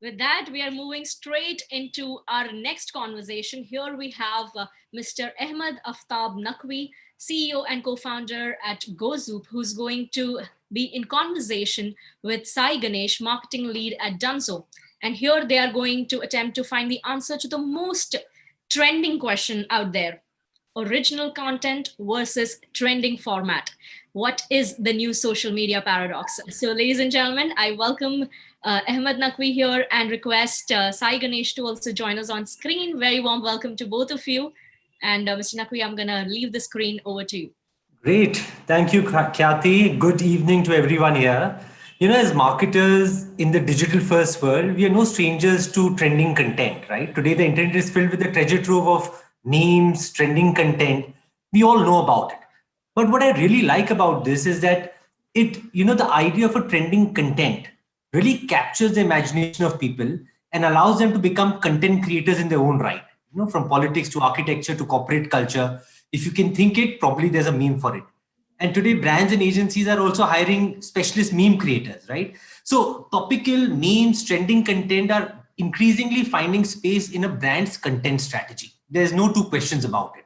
With that, we are moving straight into our next conversation. Here we have Mr. Ahmed Aftab Naqvi, CEO and co-founder at GoZoop, who's going to be in conversation with Sai Ganesh, marketing lead at Dunzo. And here they are going to attempt to find the answer to the most trending question out there. Original content versus trending format. What is the new social media paradox? So ladies and gentlemen, I welcome Ahmed Naqvi here and request Sai Ganesh to also join us on screen. Very warm welcome to both of you. And Mr. Naqvi, I'm gonna leave the screen over to you. Great. Thank you, Khyati. Good evening to everyone here. You know, as marketers in the digital first world, we are no strangers to trending content, right? Today, the internet is filled with a treasure trove of memes, trending content. We all know about it. But what I really like about this is that the idea of a trending content really captures the imagination of people and allows them to become content creators in their own right. You know, from politics to architecture to corporate culture. If you can think it, probably there's a meme for it. And today, brands and agencies are also hiring specialist meme creators, right? So topical memes, trending content are increasingly finding space in a brand's content strategy. There's no 2 questions about it.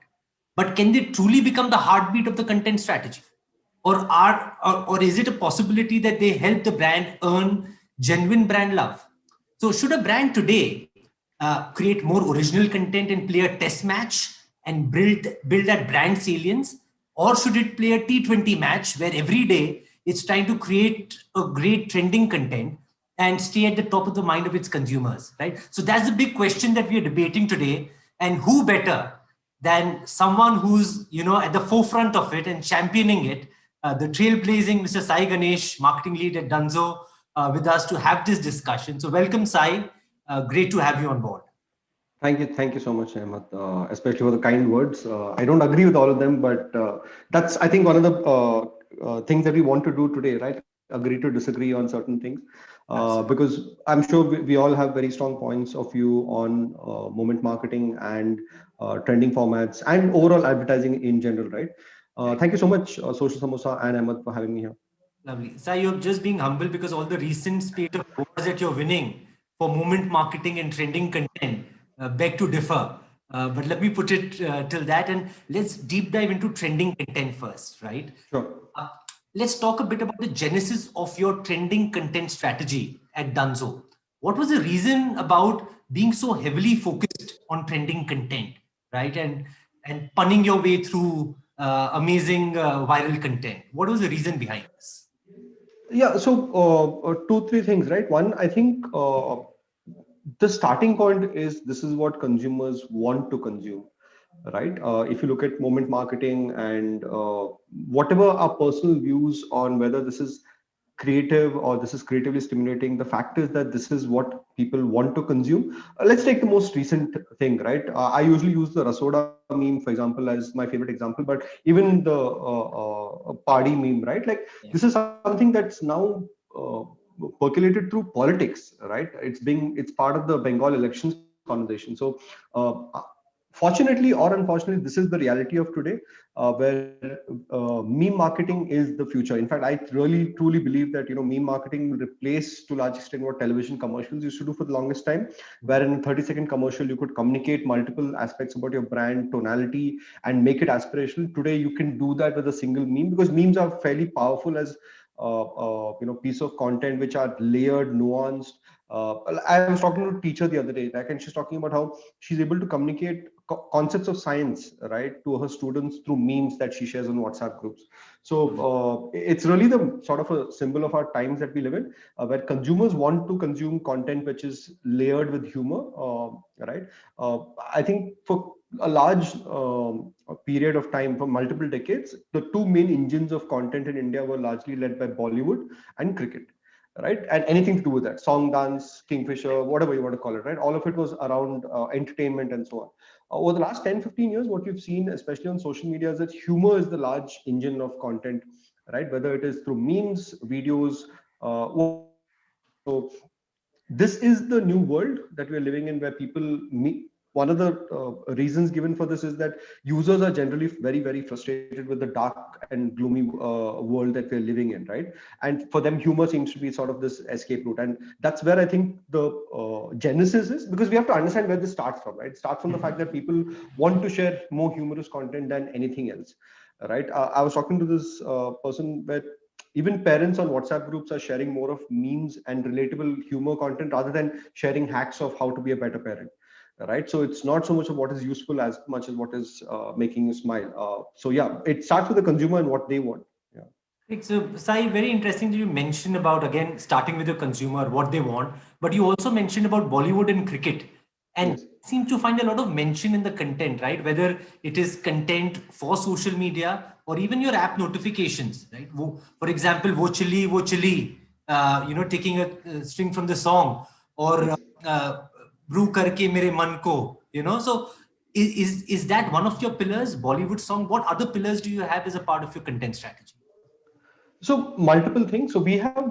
But can they truly become the heartbeat of the content strategy? Or is it a possibility that they help the brand earn genuine brand love? So should a brand today create more original content and play a test match and build that brand salience? Or should it play a T20 match where every day it's trying to create a great trending content and stay at the top of the mind of its consumers, right? So that's the big question that we are debating today. And who better than someone who's, at the forefront of it and championing it, the trailblazing Mr. Sai Ganesh, marketing lead at Dunzo, with us to have this discussion. So welcome, Sai. Great to have you on board. Thank you so much, Ahmed, especially for the kind words. I don't agree with all of them, but that's, I think, one of the things that we want to do today, right? Agree to disagree on certain things, because I'm sure we all have very strong points of view on moment marketing and trending formats and overall advertising in general, right? Thank you so much, Social Samosa and Ahmed, for having me here. Lovely. Sai, you're just being humble because all the recent spate of wars that you're winning for moment marketing and trending content beg to differ. But let me put it till that, and let's deep dive into trending content first, right? Sure. Let's talk a bit about the genesis of your trending content strategy at Dunzo. What was the reason about being so heavily focused on trending content, right? And punning your way through amazing viral content. What was the reason behind this? Yeah, so two, three things, right? One, I think the starting point is this is what consumers want to consume, right? If you look at moment marketing and whatever our personal views on whether this is creative or this is creatively stimulating, the fact is that this is what people want to consume. Let's take the most recent thing, right? I usually use the Rasoda meme, for example, as my favorite example, but even the party meme, right? Like this is something that's now percolated through politics, right? It's part of the Bengal elections conversation. So fortunately or unfortunately, this is the reality of today, where meme marketing is the future. In fact, I really truly believe that meme marketing will replace to a large extent what television commercials used to do for the longest time, where in a 30-second commercial you could communicate multiple aspects about your brand tonality and make it aspirational. Today you can do that with a single meme, because memes are fairly powerful as piece of content which are layered, nuanced. I was talking to a teacher the other day, like, and she's talking about how she's able to communicate concepts of science, right, to her students through memes that she shares on WhatsApp groups. So it's really the sort of a symbol of our times that we live in, where consumers want to consume content which is layered with humor, right? I think for a large period of time, for multiple decades, the two main engines of content in India were largely led by Bollywood and cricket, right? And anything to do with that, song, dance, Kingfisher, whatever you want to call it, right? All of it was around entertainment and so on. Over the last 10-15 years, what we've seen, especially on social media, is that humor is the large engine of content, right? Whether it is through memes, videos, so this is the new world that we're living in, where people meet. One of the reasons given for this is that users are generally very, very frustrated with the dark and gloomy world that we're living in, right? And for them, humor seems to be sort of this escape route. And that's where I think the genesis is, because we have to understand where this starts from, right? It starts from the fact that people want to share more humorous content than anything else, right? I was talking to this person where even parents on WhatsApp groups are sharing more of memes and relatable humor content rather than sharing hacks of how to be a better parent, right? So it's not so much of what is useful as much as what is making you smile. So yeah, it starts with the consumer and what they want. Yeah. So, Sai, very interesting that you mentioned about, again, starting with the consumer, what they want, but you also mentioned about Bollywood and cricket. And yes, seem to find a lot of mention in the content, right? Whether it is content for social media or even your app notifications, right? For example, wo chili, taking a string from the song, or brew karke mere man ko, So is that one of your pillars, Bollywood song? What other pillars do you have as a part of your content strategy? So multiple things. So we have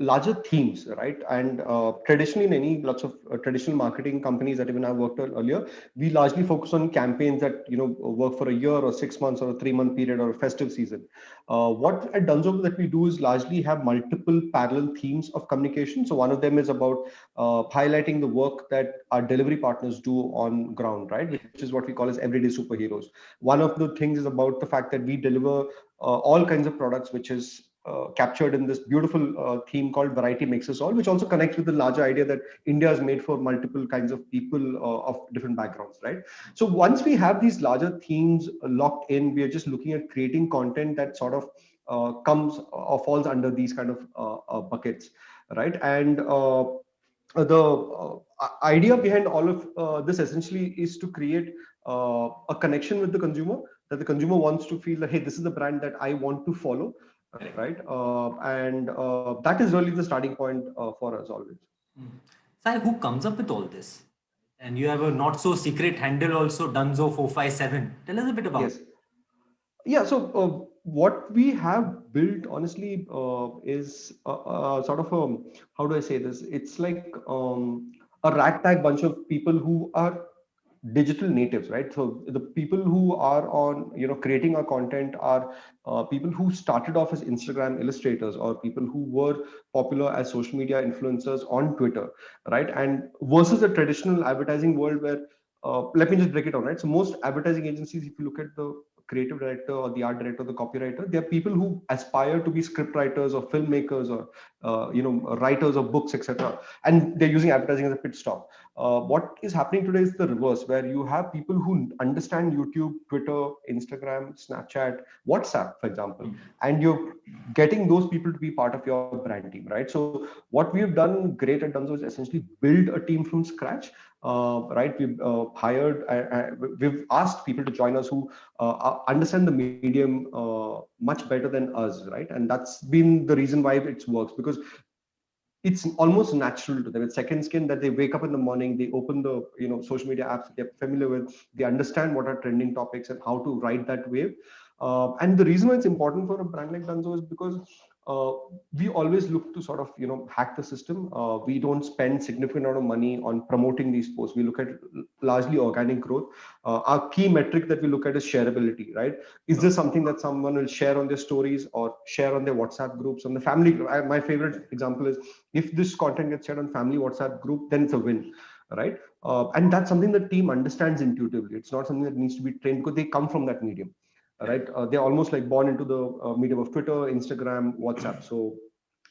larger themes, right? And traditionally, in lots of traditional marketing companies that even I worked on earlier, we largely focus on campaigns that work for a year or 6 months or a 3-month period or a festive season. What at Dunzo that we do is largely have multiple parallel themes of communication. So one of them is about highlighting the work that our delivery partners do on ground, right? Which is what we call as everyday superheroes. One of the things is about the fact that we deliver all kinds of products, which is captured in this beautiful theme called Variety Makes Us All, which also connects with the larger idea that India is made for multiple kinds of people of different backgrounds, right? So once we have these larger themes locked in, we are just looking at creating content that sort of comes or falls under these kind of buckets, right? And the idea behind all of this essentially is to create a connection with the consumer, that the consumer wants to feel that, hey, this is the brand that I want to follow, right? And that is really the starting point for us always. Sai, who comes up with all this? And you have a not so secret handle also, Dunzo457. Tell us a bit about it. Yeah, so what we have built honestly is sort of a, how do I say this? It's like a ragtag bunch of people who are digital natives, right? So the people who are on, creating our content are people who started off as Instagram illustrators, or people who were popular as social media influencers on Twitter, right? And versus a traditional advertising world where, let me just break it down, right? So most advertising agencies, if you look at the creative director or the art director, the copywriter, they're people who aspire to be script writers or filmmakers or writers of books, etc. And they're using advertising as a pit stop. What is happening today is the reverse, where you have people who understand YouTube, Twitter, Instagram, Snapchat, WhatsApp, for example, and you're getting those people to be part of your brand team, right? So what we've done great at Dunzo is essentially build a team from scratch. Right, we've we've asked people to join us who understand the medium much better than us, right? And that's been the reason why it works, because it's almost natural to them. It's second skin, that they wake up in the morning, they open the social media apps that they're familiar with, they understand what are trending topics and how to ride that wave. And the reason why it's important for a brand like Dunzo is because we always look to sort of hack the system. We don't spend significant amount of money on promoting these posts. We look at largely organic growth. Our key metric that we look at is shareability, right? Is this something that someone will share on their stories or share on their WhatsApp groups, on the family group? My favorite example is, if this content gets shared on family WhatsApp group, then it's a win, right? And that's something the team understands intuitively. It's not something that needs to be trained, because they come from that medium, right? They're almost like born into the medium of Twitter, Instagram, WhatsApp. So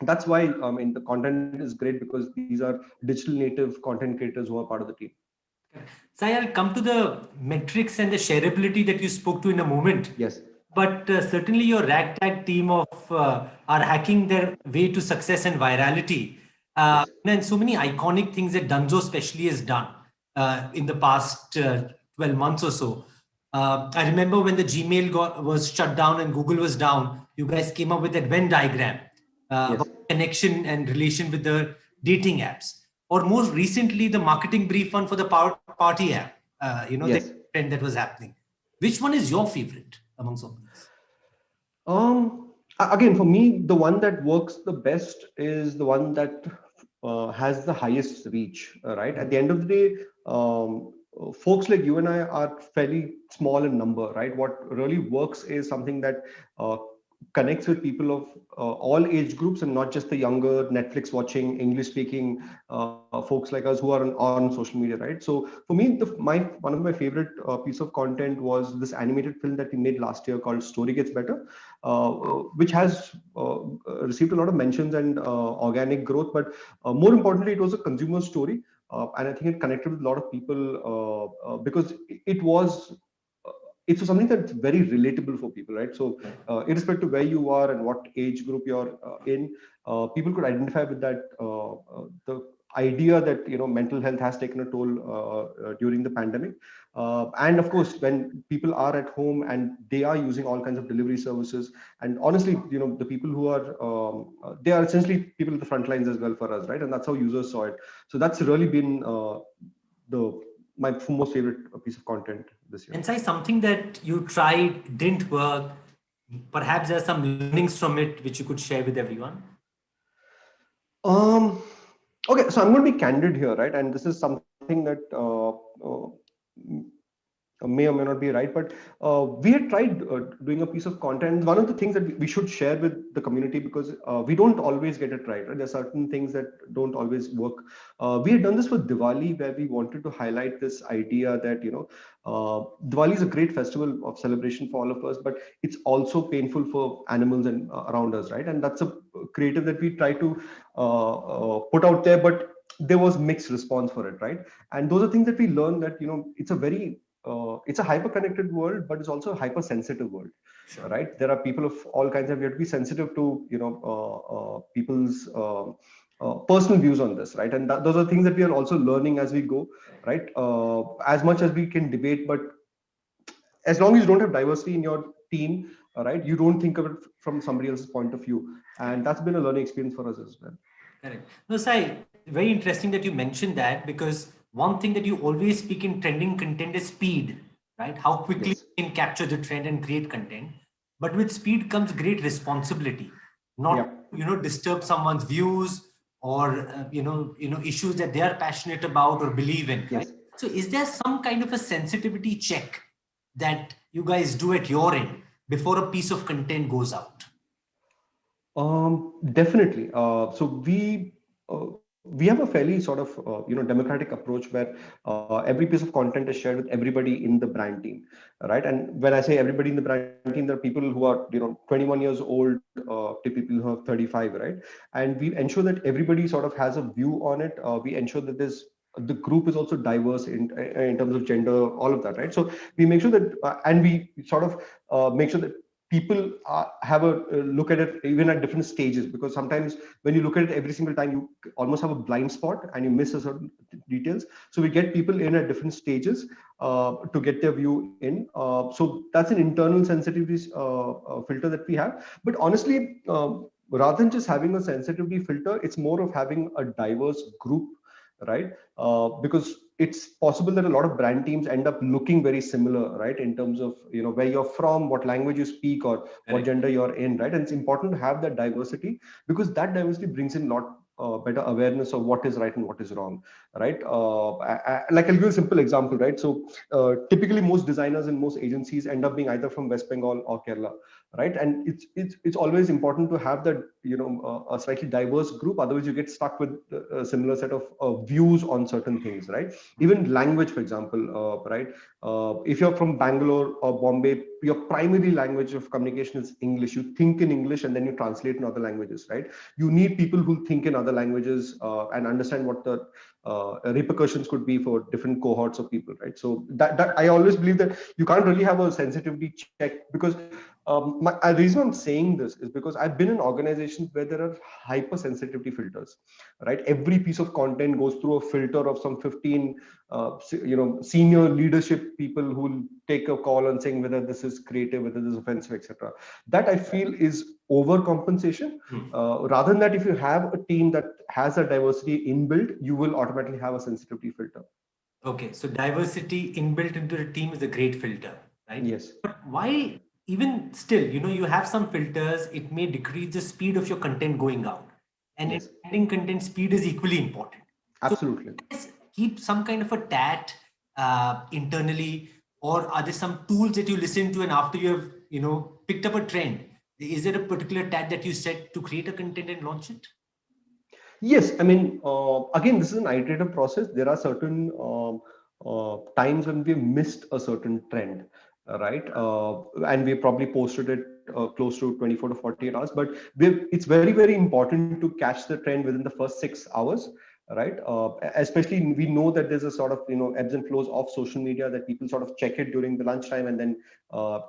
that's why the content is great, because these are digital native content creators who are part of the team. So I'll come to the metrics and the shareability that you spoke to in a moment. Yes. But certainly your ragtag team of are hacking their way to success and virality. Yes. And so many iconic things that Dunzo especially has done in the past 12 months or so. I remember when the Gmail was shut down and Google was down, you guys came up with that Venn diagram about connection and relation with the dating apps. Or more recently, the marketing brief one for the party app, the trend that was happening. Which one is your favorite amongst all these? Again, for me, the one that works the best is the one that has the highest reach, right? At the end of the day, folks like you and I are fairly small in number, right? What really works is something that connects with people of all age groups, and not just the younger Netflix watching English speaking folks like us who are on social media, right? So for me, one of my favorite piece of content was this animated film that we made last year called Story Gets Better, which has received a lot of mentions and organic growth, but more importantly, it was a consumer story. And I think it connected with a lot of people because it's something that's very relatable for people, right? So irrespective of where you are and what age group you're in, people could identify with that, the idea that mental health has taken a toll during the pandemic, and of course when people are at home and they are using all kinds of delivery services, and honestly the people who are they are essentially people at the front lines as well for us, right? And that's how users saw it. So that's really been my most favorite piece of content this year. And say something that you tried, didn't work, perhaps there's some learnings from it which you could share with everyone. Okay, so I'm going to be candid here, right? And this is something that may or may not be right, but we had tried doing a piece of content. One of the things that we should share with the community, because we don't always get it right? There are certain things that don't always work. We had done this for Diwali, where we wanted to highlight this idea that Diwali is a great festival of celebration for all of us, but it's also painful for animals and around us, right? And that's a creative that we try to put out there, but there was mixed response for it, right? And those are things that we learned, that it's a very it's a hyper-connected world, but it's also a hyper-sensitive world, right? There are people of all kinds, and we have to be sensitive to people's personal views on this, right? And those are things that we are also learning as we go, right? As much as we can debate, but as long as you don't have diversity in your team, right, you don't think of it from somebody else's point of view, and that's been a learning experience for us as well. Correct. No, Sai, very interesting that you mentioned that, because one thing that you always speak in trending content is speed, right? How quickly you can capture the trend and create content. But with speed comes great responsibility, not disturb someone's views or issues that they are passionate about or believe in. Right? So is there some kind of a sensitivity check that you guys do at your end before a piece of content goes out? Definitely. We have a fairly sort of democratic approach where every piece of content is shared with everybody in the brand team, right? And when I say everybody in the brand team, there are people who are 21 years old to people who are 35, right? And we ensure that everybody sort of has a view on it. We ensure that the group is also diverse in terms of gender, all of that, right? So we make sure that, and we sort of make sure that people have a look at it even at different stages, because sometimes when you look at it every single time, you almost have a blind spot and you miss a certain details. So we get people in at different stages to get their view in. So that's an internal sensitivity filter that we have. But honestly, rather than just having a sensitivity filter, it's more of having a diverse group, right? Because it's possible that a lot of brand teams end up looking very similar, right? In terms of where you're from, what language you speak, or what gender you're in, right? And it's important to have that diversity, because that diversity brings in a lot better awareness of what is right and what is wrong, right? Like I'll give you a simple example, right? So typically most designers and most agencies end up being either from West Bengal or Kerala, right? And it's always important to have that a slightly diverse group, otherwise you get stuck with a similar set of views on certain things, right? Even language, for example, right? If you're from Bangalore or Bombay, your primary language of communication is English. You think in English and then you translate in other languages, right? You need people who think in other languages and understand what the repercussions could be for different cohorts of people, right? So that I always believe that you can't really have a sensitivity check, because the reason I'm saying this is because I've been in organizations where there are hypersensitivity filters, right? Every piece of content goes through a filter of some 15 senior leadership people who will take a call on saying whether this is creative, whether this is offensive, etc. That I feel is overcompensation. Rather than that, if you have a team that has a diversity inbuilt, you will automatically have a sensitivity filter. Okay, so diversity inbuilt into the team is a great filter, right? Yes. But why, even still, you have some filters, it may decrease the speed of your content going out. And yes, adding content speed is equally important. Absolutely. So keep some kind of a tat internally, or are there some tools that you listen to, and after you have, picked up a trend, is there a particular tat that you set to create a content and launch it? Yes, I mean, again, this is an iterative process. There are certain times when we've missed a certain trend, right? And we probably posted it close to 24 to 48 hours, but it's very, very important to catch the trend within the first 6 hours, right? Especially we know that there's a sort of ebbs and flows of social media, that people sort of check it during the lunchtime and then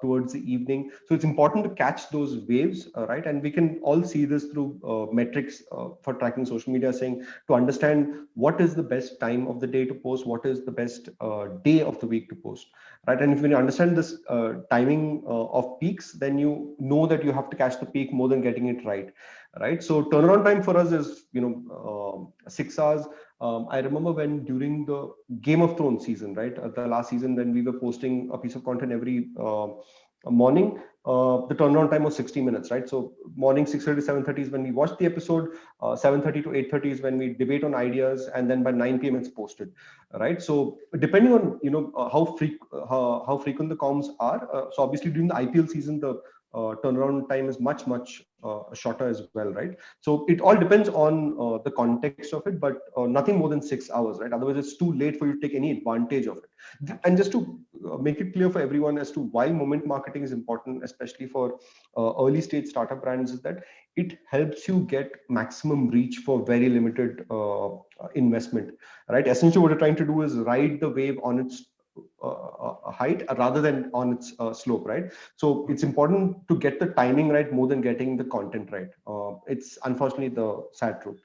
towards the evening. So it's important to catch those waves, right? And we can all see this through metrics for tracking social media, saying to understand what is the best time of the day to post, what is the best day of the week to post, right? And if you understand this timing of peaks, then you know that you have to catch the peak more than getting it right. Right. So turnaround time for us is 6 hours. I remember when during the Game of Thrones season, right, the last season, when we were posting a piece of content every morning, the turnaround time was 60 minutes, right? So morning 6:30 to 7:30 is when we watch the episode, 7:30 to 8:30 is when we debate on ideas, and then by 9 p.m. it's posted, right? So depending on how frequent the comms are, so obviously during the IPL season, the turnaround time is much shorter as well, right? So it all depends on the context of it, but nothing more than 6 hours, right? Otherwise it's too late for you to take any advantage of it. And just to make it clear for everyone as to why moment marketing is important, especially for early stage startup brands, is that it helps you get maximum reach for very limited investment, right? Essentially what you're trying to do is ride the wave on its height rather than on its slope, right? So it's important to get the timing right more than getting the content right. It's unfortunately the sad truth.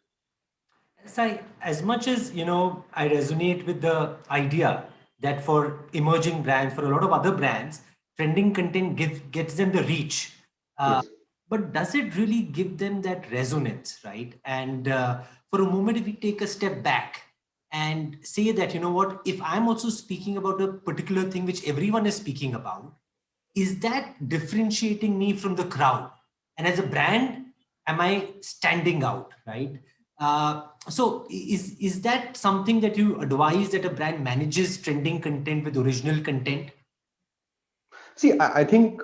So as much as I resonate with the idea that for emerging brands, for a lot of other brands, trending content gets them the reach. Yes. But does it really give them that resonance, right? And for a moment, if we take a step back and say that, what, if I'm also speaking about a particular thing which everyone is speaking about, is that differentiating me from the crowd? And as a brand, am I standing out, right? So is that something that you advise, that a brand manages trending content with original content? See, I think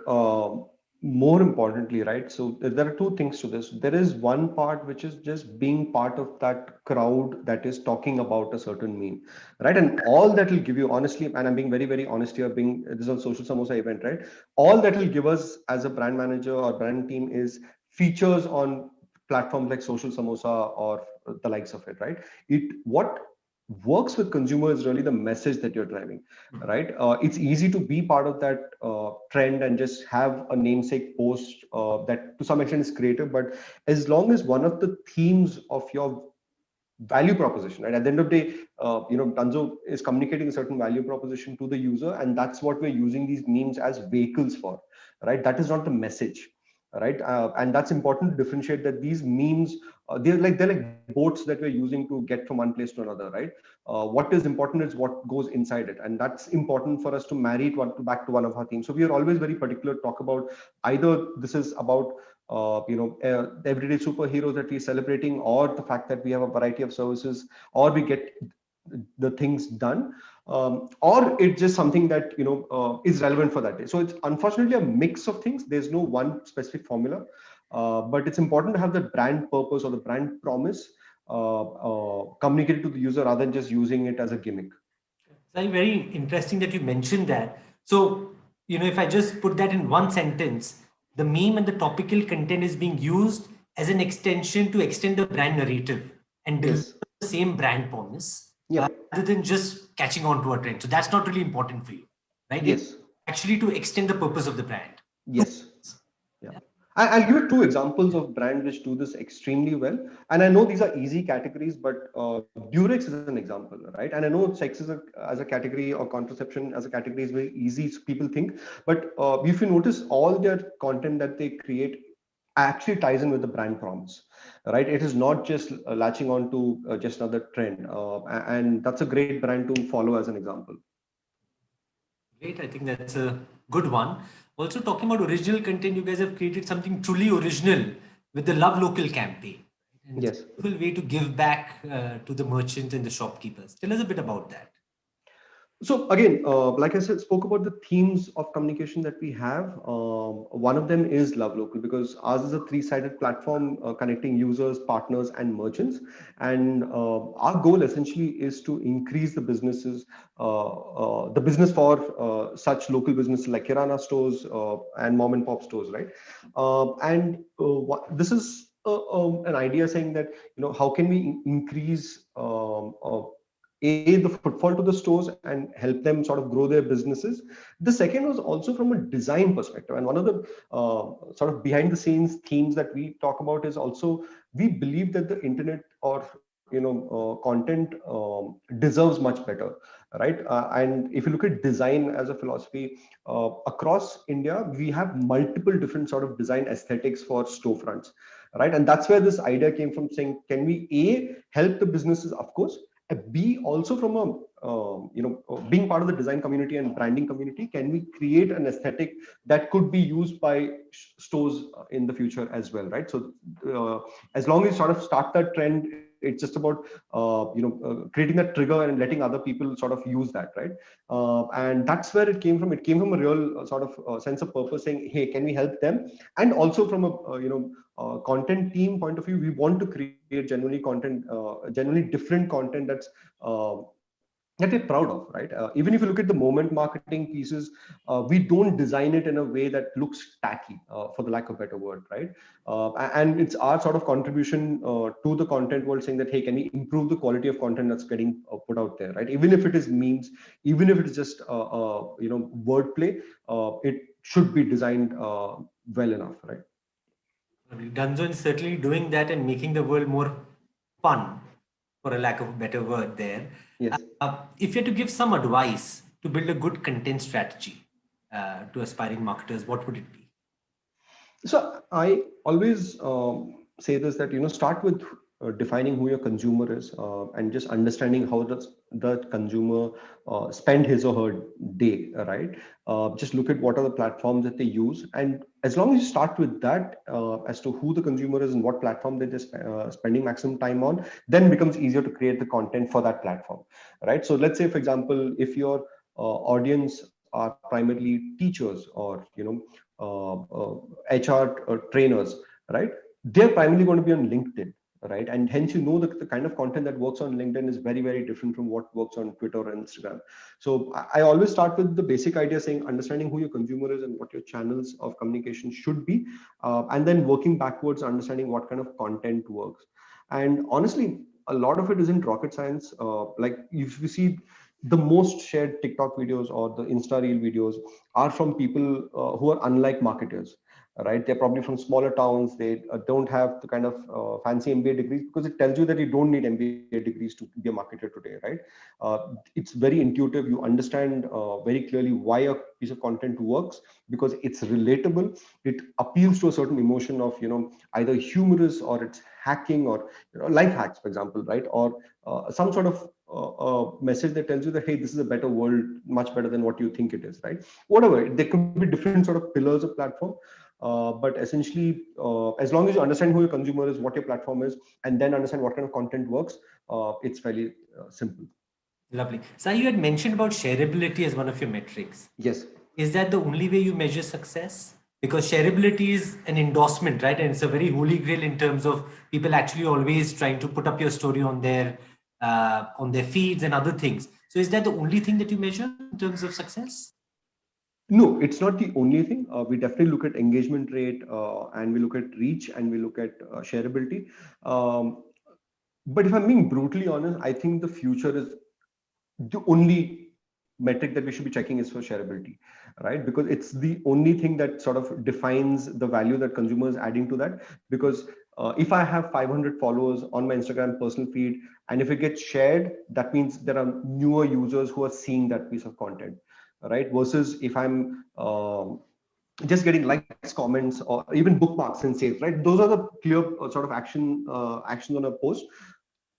more importantly, right? So there are two things to this. There is one part which is just being part of that crowd that is talking about a certain meme, right? And all that will give you, honestly, and I'm being very, very honest here, being this is a social samosa event, right? All that will give us as a brand manager or brand team is features on platforms like Social Samosa or the likes of it, right? What works with consumers is really the message that you're driving, right? It's easy to be part of that trend and just have a namesake post that to some extent is creative, but as long as one of the themes of your value proposition, right, at the end of the day, Dunzo is communicating a certain value proposition to the user, and that's what we're using these memes as vehicles for, right? That is not the message, right? And that's important to differentiate that these memes, they're like boats that we're using to get from one place to another, right? What is important is what goes inside it, and that's important for us to marry it back to one of our themes. So we are always very particular to talk about either this is about the everyday superheroes that we're celebrating, or the fact that we have a variety of services, or we get the things done, or it's just something that is relevant for that day. So it's unfortunately a mix of things. There's no one specific formula, but it's important to have the brand purpose or the brand promise communicated to the user rather than just using it as a gimmick. It's very interesting that you mentioned that. So, if I just put that in one sentence, the meme and the topical content is being used as an extension to extend the brand narrative and deliver the same brand promise, rather than just catching on to a trend. So that's not really important for you, right? Yes. It's actually to extend the purpose of the brand. Yes. Yeah. I'll give you two examples of brands which do this extremely well. And I know these are easy categories, but Durex is an example, right? And I know sex as a category, or contraception as a category is very easy, so people think. But if you notice, all their content that they create actually ties in with the brand promise, right? It is not just latching on to just another trend. And that's a great brand to follow as an example. Great, I think that's a good one. Also, talking about original content, you guys have created something truly original with the Love Local campaign. And yes. It's a beautiful way to give back to the merchants and the shopkeepers. Tell us a bit about that. So again, like I said, spoke about the themes of communication that we have. One of them is Love Local, because ours is a three-sided platform connecting users, partners, and merchants. And our goal essentially is to increase the businesses, the business for such local businesses like Kirana stores and mom and pop stores, right? This is an idea saying that, how can we increase the footfall to the stores and help them sort of grow their businesses. The second was also from a design perspective, and one of the sort of behind the scenes themes that we talk about is also, we believe that the internet or content deserves much better, right? And if you look at design as a philosophy across India, we have multiple different sort of design aesthetics for storefronts, right? And that's where this idea came from, saying, can we help the businesses, of course, B, also from a being part of the design community and branding community, can we create an aesthetic that could be used by stores in the future as well, right? So as long as you sort of start that trend, it's just about creating that trigger and letting other people sort of use that, right? And that's where it came from. It came from a real sort of sense of purpose, saying, hey, can we help them? And also from a content team point of view, we want to create genuinely different content that we're proud of, right? Even if you look at the moment marketing pieces, we don't design it in a way that looks tacky, for the lack of a better word, right? And it's our sort of contribution to the content world, saying that, hey, can we improve the quality of content that's getting put out there, right? Even if it is memes, even if it is just wordplay, it should be designed well enough, right? Dunzo is certainly doing that and making the world more fun, for a lack of a better word there. Yes. If you had to give some advice to build a good content strategy to aspiring marketers, what would it be? So I always say this, that start with defining who your consumer is, and just understanding how does the consumer spend his or her day, right? Just look at what are the platforms that they use, and as long as you start with that, as to who the consumer is and what platform they're spending maximum time on, then it becomes easier to create the content for that platform, right? So let's say, for example, if your audience are primarily teachers or HR trainers, right? They're primarily going to be on LinkedIn, right? And hence, that the kind of content that works on LinkedIn is very, very different from what works on Twitter or Instagram. So I always start with the basic idea, saying understanding who your consumer is and what your channels of communication should be, and then working backwards, understanding what kind of content works. And honestly, a lot of it isn't rocket science. Like if you see, the most shared TikTok videos or the Insta Reel videos are from people who are unlike marketers, right? They're probably from smaller towns. They don't have the kind of fancy MBA degrees, because it tells you that you don't need MBA degrees to be a marketer today, right? It's very intuitive. You understand very clearly why a piece of content works, because it's relatable. It appeals to a certain emotion of, either humorous, or it's hacking, or life hacks, for example, right? Or some sort of message that tells you that, hey, this is a better world, much better than what you think it is, right? Whatever, there could be different sort of pillars of platform. But essentially, as long as you understand who your consumer is, what your platform is, and then understand what kind of content works, it's fairly simple. Lovely. So you had mentioned about shareability as one of your metrics. Yes. Is that the only way you measure success? Because shareability is an endorsement, right? And it's a very holy grail in terms of people actually always trying to put up your story on their feeds and other things. So is that the only thing that you measure in terms of success? No, it's not the only thing. We definitely look at engagement rate, and we look at reach, and we look at shareability. But if I'm being brutally honest, I think the future is the only metric that we should be checking is for shareability, right? Because it's the only thing that sort of defines the value that consumers adding to that. Because if I have 500 followers on my Instagram personal feed, and if it gets shared, that means there are newer users who are seeing that piece of content, right? Versus if I'm just getting likes, comments, or even bookmarks and saves, right? Those are the clear sort of actions on a post.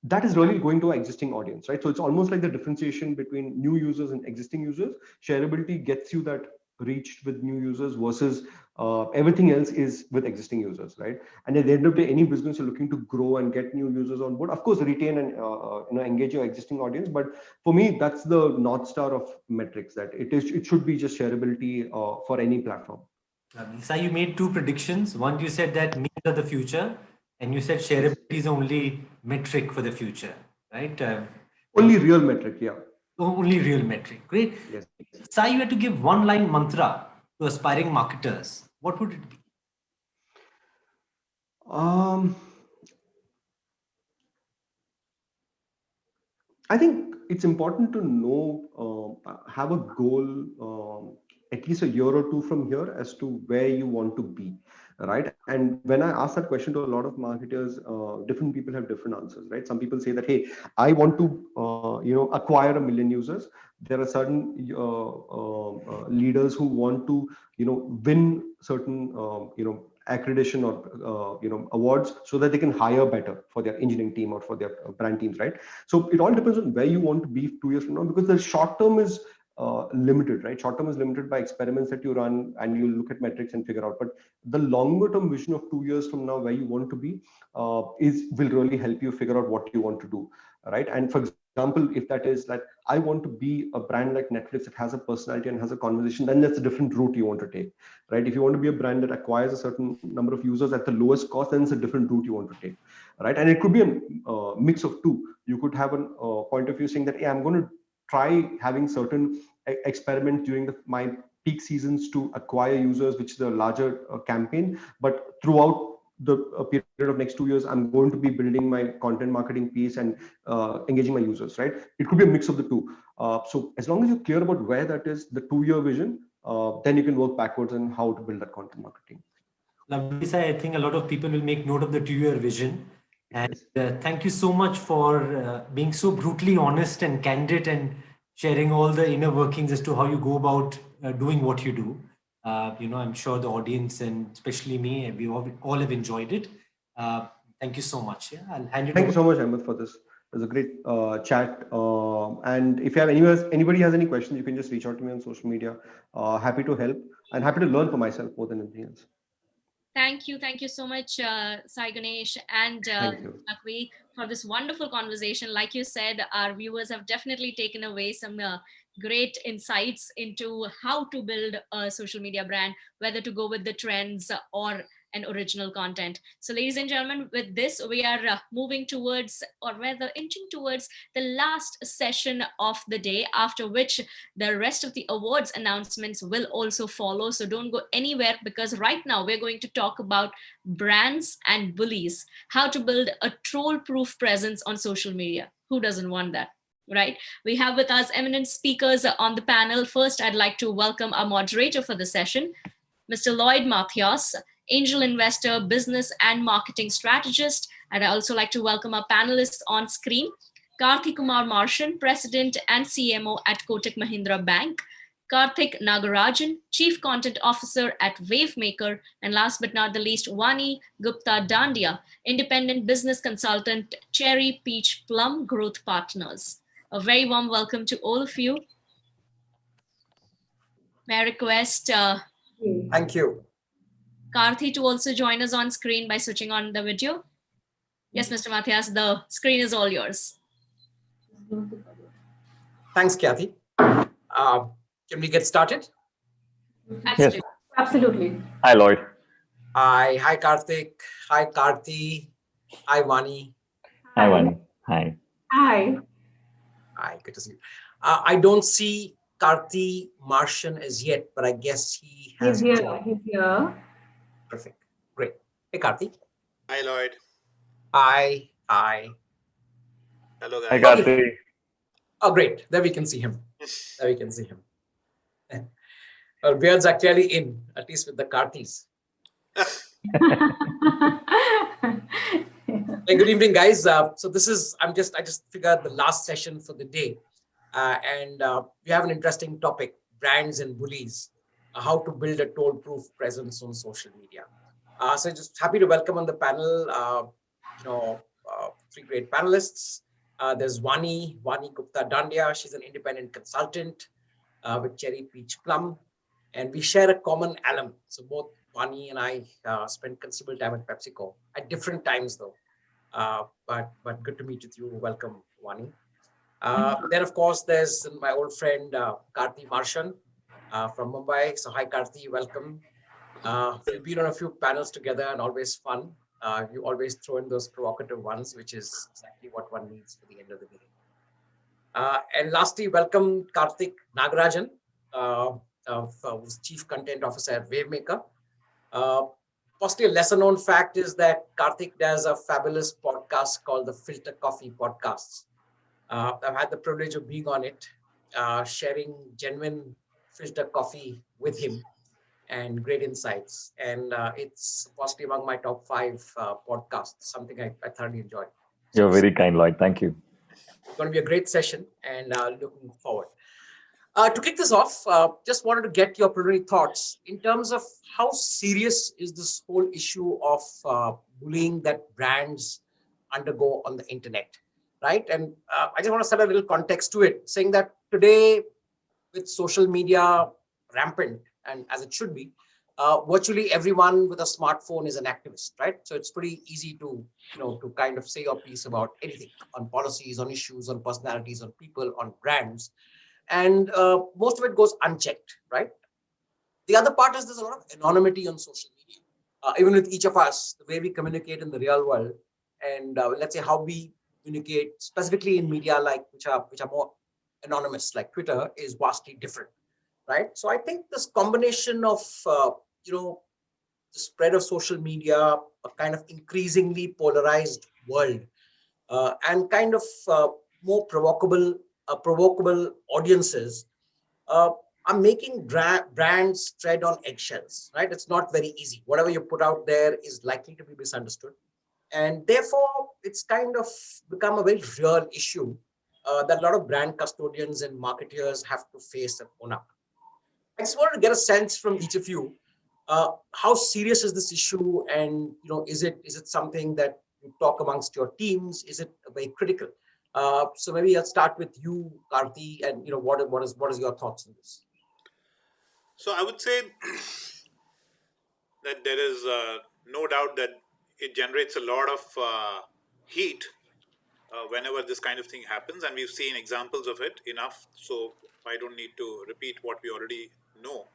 That is really going to our existing audience, right? So it's almost like the differentiation between new users and existing users. Shareability gets you that reach with new users, versus everything else is with existing users, right? And at the end of the day, any business you're looking to grow and get new users on board, of course, retain and engage your existing audience. But for me, that's the North Star of metrics, that it should be just shareability for any platform. So you made two predictions. One, you said that memes are the future, and you said shareability is the only metric for the future, right? Only real metric, yeah. Only real metric. Great. Yes. Sai, you had to give one line mantra to aspiring marketers. What would it be? I think it's important to know, have a goal at least a year or two from here as to where you want to be, right? And when I ask that question to a lot of marketers, different people have different answers, right? Some people say that, hey, I want to acquire 1 million users. There are certain leaders who want to win certain accreditation or awards, so that they can hire better for their engineering team or for their brand teams, right? So it all depends on where you want to be 2 years from now, because the short term is limited, right? Short term is limited by experiments that you run, and you look at metrics and figure out. But the longer term vision of 2 years from now, where you want to be, will really help you figure out what you want to do, right? And for example, if that is that I want to be a brand like Netflix that has a personality and has a conversation, then that's a different route you want to take, right? If you want to be a brand that acquires a certain number of users at the lowest cost, then it's a different route you want to take, right? And it could be a mix of two. You could have a point of view saying that, hey, I'm going to try having certain experiments during my peak seasons to acquire users, which is a larger campaign, but throughout the period of next 2 years, I'm going to be building my content marketing piece and engaging my users, right? It could be a mix of the two. So as long as you're clear about where that is, the 2-year vision, then you can work backwards on how to build that content marketing. Lovely, Sai. I think a lot of people will make note of the 2-year vision. And thank you so much for being so brutally honest and candid and sharing all the inner workings as to how you go about doing what you do. I'm sure the audience and especially me, we all have enjoyed it. Thank you so much. Yeah, I'll hand it Thank over. you so much, Ahmed, for this. It was a great chat. And if you have anybody has any questions, you can just reach out to me on social media. Happy to help and happy to learn for myself more than anything else. Thank you so much, Sai Ganesh and Thank you. Akvi, for this wonderful conversation. Like you said, our viewers have definitely taken away some great insights into how to build a social media brand, whether to go with the trends or an original content. So, ladies and gentlemen, with this, we are moving towards, or rather inching towards, the last session of the day, after which the rest of the awards announcements will also follow. So don't go anywhere, because right now we're going to talk about brands and bullies, how to build a troll-proof presence on social media. Who doesn't want that? Right? We have with us eminent speakers on the panel. First, I'd like to welcome our moderator for the session, Mr. Lloyd Mathias, angel investor, business and marketing strategist. And I also like to welcome our panelists on screen, Karthik Kumar Martian, President and CMO at Kotak Mahindra Bank, Karthik Nagarajan, Chief Content Officer at Wavemaker, and last but not the least, Vani Gupta Dandia, Independent Business Consultant, Cherry Peach Plum Growth Partners. A very warm welcome to all of you. May I request Thank you. Karthi to also join us on screen by switching on the video. Yes, Mr. Mathias, the screen is all yours. Thanks, Kathy. Can we get started? Absolutely. Yes. Absolutely. Hi, Lloyd. Hi, Karthik. Hi, Karthi. Hi, Vani. Hi, Vani. Hi. Hi. Hi, good to see you. I don't see Karthi Martian as yet, but I guess he has. He's here. He's here. Perfect. Great. Hey, Karthi. Hi, Lloyd. Hi. Hi. Hello, guys. Hi, Karthi. Oh, great. There we can see him. There we can see him. Well, Beard's actually in, at least with the Karthis. Hey, good evening, guys. So this is, I just figured the last session for the day. And we have an interesting topic, brands and bullies, how to build a troll-proof presence on social media. So just happy to welcome on the panel, three great panelists. There's Vani Gupta Dandia. She's an independent consultant with Cherry Peach Plum. And we share a common alum. So both Vani and I spent considerable time at PepsiCo at different times though. But good to meet with you. Welcome, Vani. Then of course, there's my old friend, Karthi Martian from Mumbai. So hi, Karthi, welcome. We've been on a few panels together and always fun. You always throw in those provocative ones, which is exactly what one needs for the end of the meeting. And lastly, welcome Karthik Nagarajan, who's Chief Content Officer at Wavemaker. Possibly a lesser known fact is that Karthik does a fabulous podcast called the Filter Coffee Podcasts. I've had the privilege of being on it, sharing genuine filter coffee with him and great insights. And it's possibly among my top 5 podcasts, something I thoroughly enjoyed. You're very kind, Lloyd. Thank you. It's going to be a great session and looking forward. To kick this off, just wanted to get your preliminary thoughts in terms of how serious is this whole issue of bullying that brands undergo on the internet, right? And I just want to set a little context to it, saying that today with social media rampant, and as it should be, virtually everyone with a smartphone is an activist, right? So it's pretty easy to, to kind of say your piece about anything on policies, on issues, on personalities, on people, on brands. And most of it goes unchecked, right? The other part is there's a lot of anonymity on social media. Even with each of us, the way we communicate in the real world, and let's say how we communicate specifically in media, like which are more anonymous, like Twitter, is vastly different, right? So I think this combination of the spread of social media, a kind of increasingly polarized world, and kind of more provocable audiences are making brands tread on eggshells, right? It's not very easy. Whatever you put out there is likely to be misunderstood. And therefore, it's kind of become a very real issue that a lot of brand custodians and marketers have to face and own up. I just wanted to get a sense from each of you, how serious is this issue? And is it something that you talk amongst your teams? Is it very critical? So maybe I'll start with you, Karthi, and what is your thoughts on this? So I would say that there is no doubt that it generates a lot of heat whenever this kind of thing happens, and we've seen examples of it enough, so I don't need to repeat what we already know.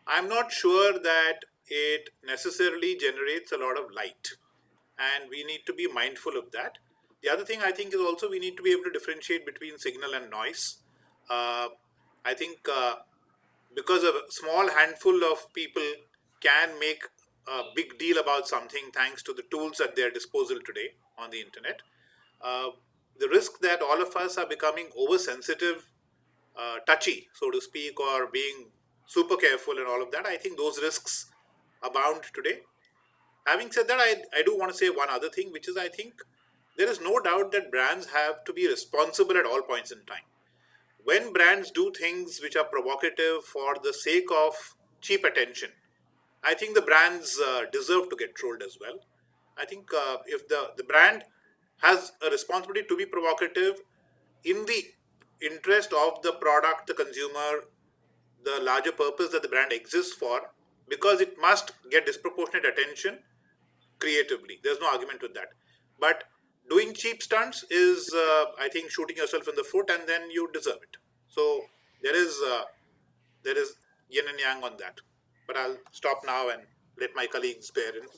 I'm not sure that it necessarily generates a lot of light, and we need to be mindful of that. The other thing I think is also we need to be able to differentiate between signal and noise. I think because a small handful of people can make a big deal about something thanks to the tools at their disposal today on the internet. Uh, the risk that all of us are becoming oversensitive, touchy, so to speak, or being super careful and all of that, I think those risks abound today. Having said that, I do want to say one other thing, which is I think there is no doubt that brands have to be responsible at all points in time. When brands do things which are provocative for the sake of cheap attention, I think the brands deserve to get trolled as well. I think if the brand has a responsibility to be provocative in the interest of the product, the consumer, the larger purpose that the brand exists for, because it must get disproportionate attention creatively. There's no argument with that. But doing cheap stunts is, I think, shooting yourself in the foot, and then you deserve it. So there is yin and yang on that. But I'll stop now and let my colleagues bear in.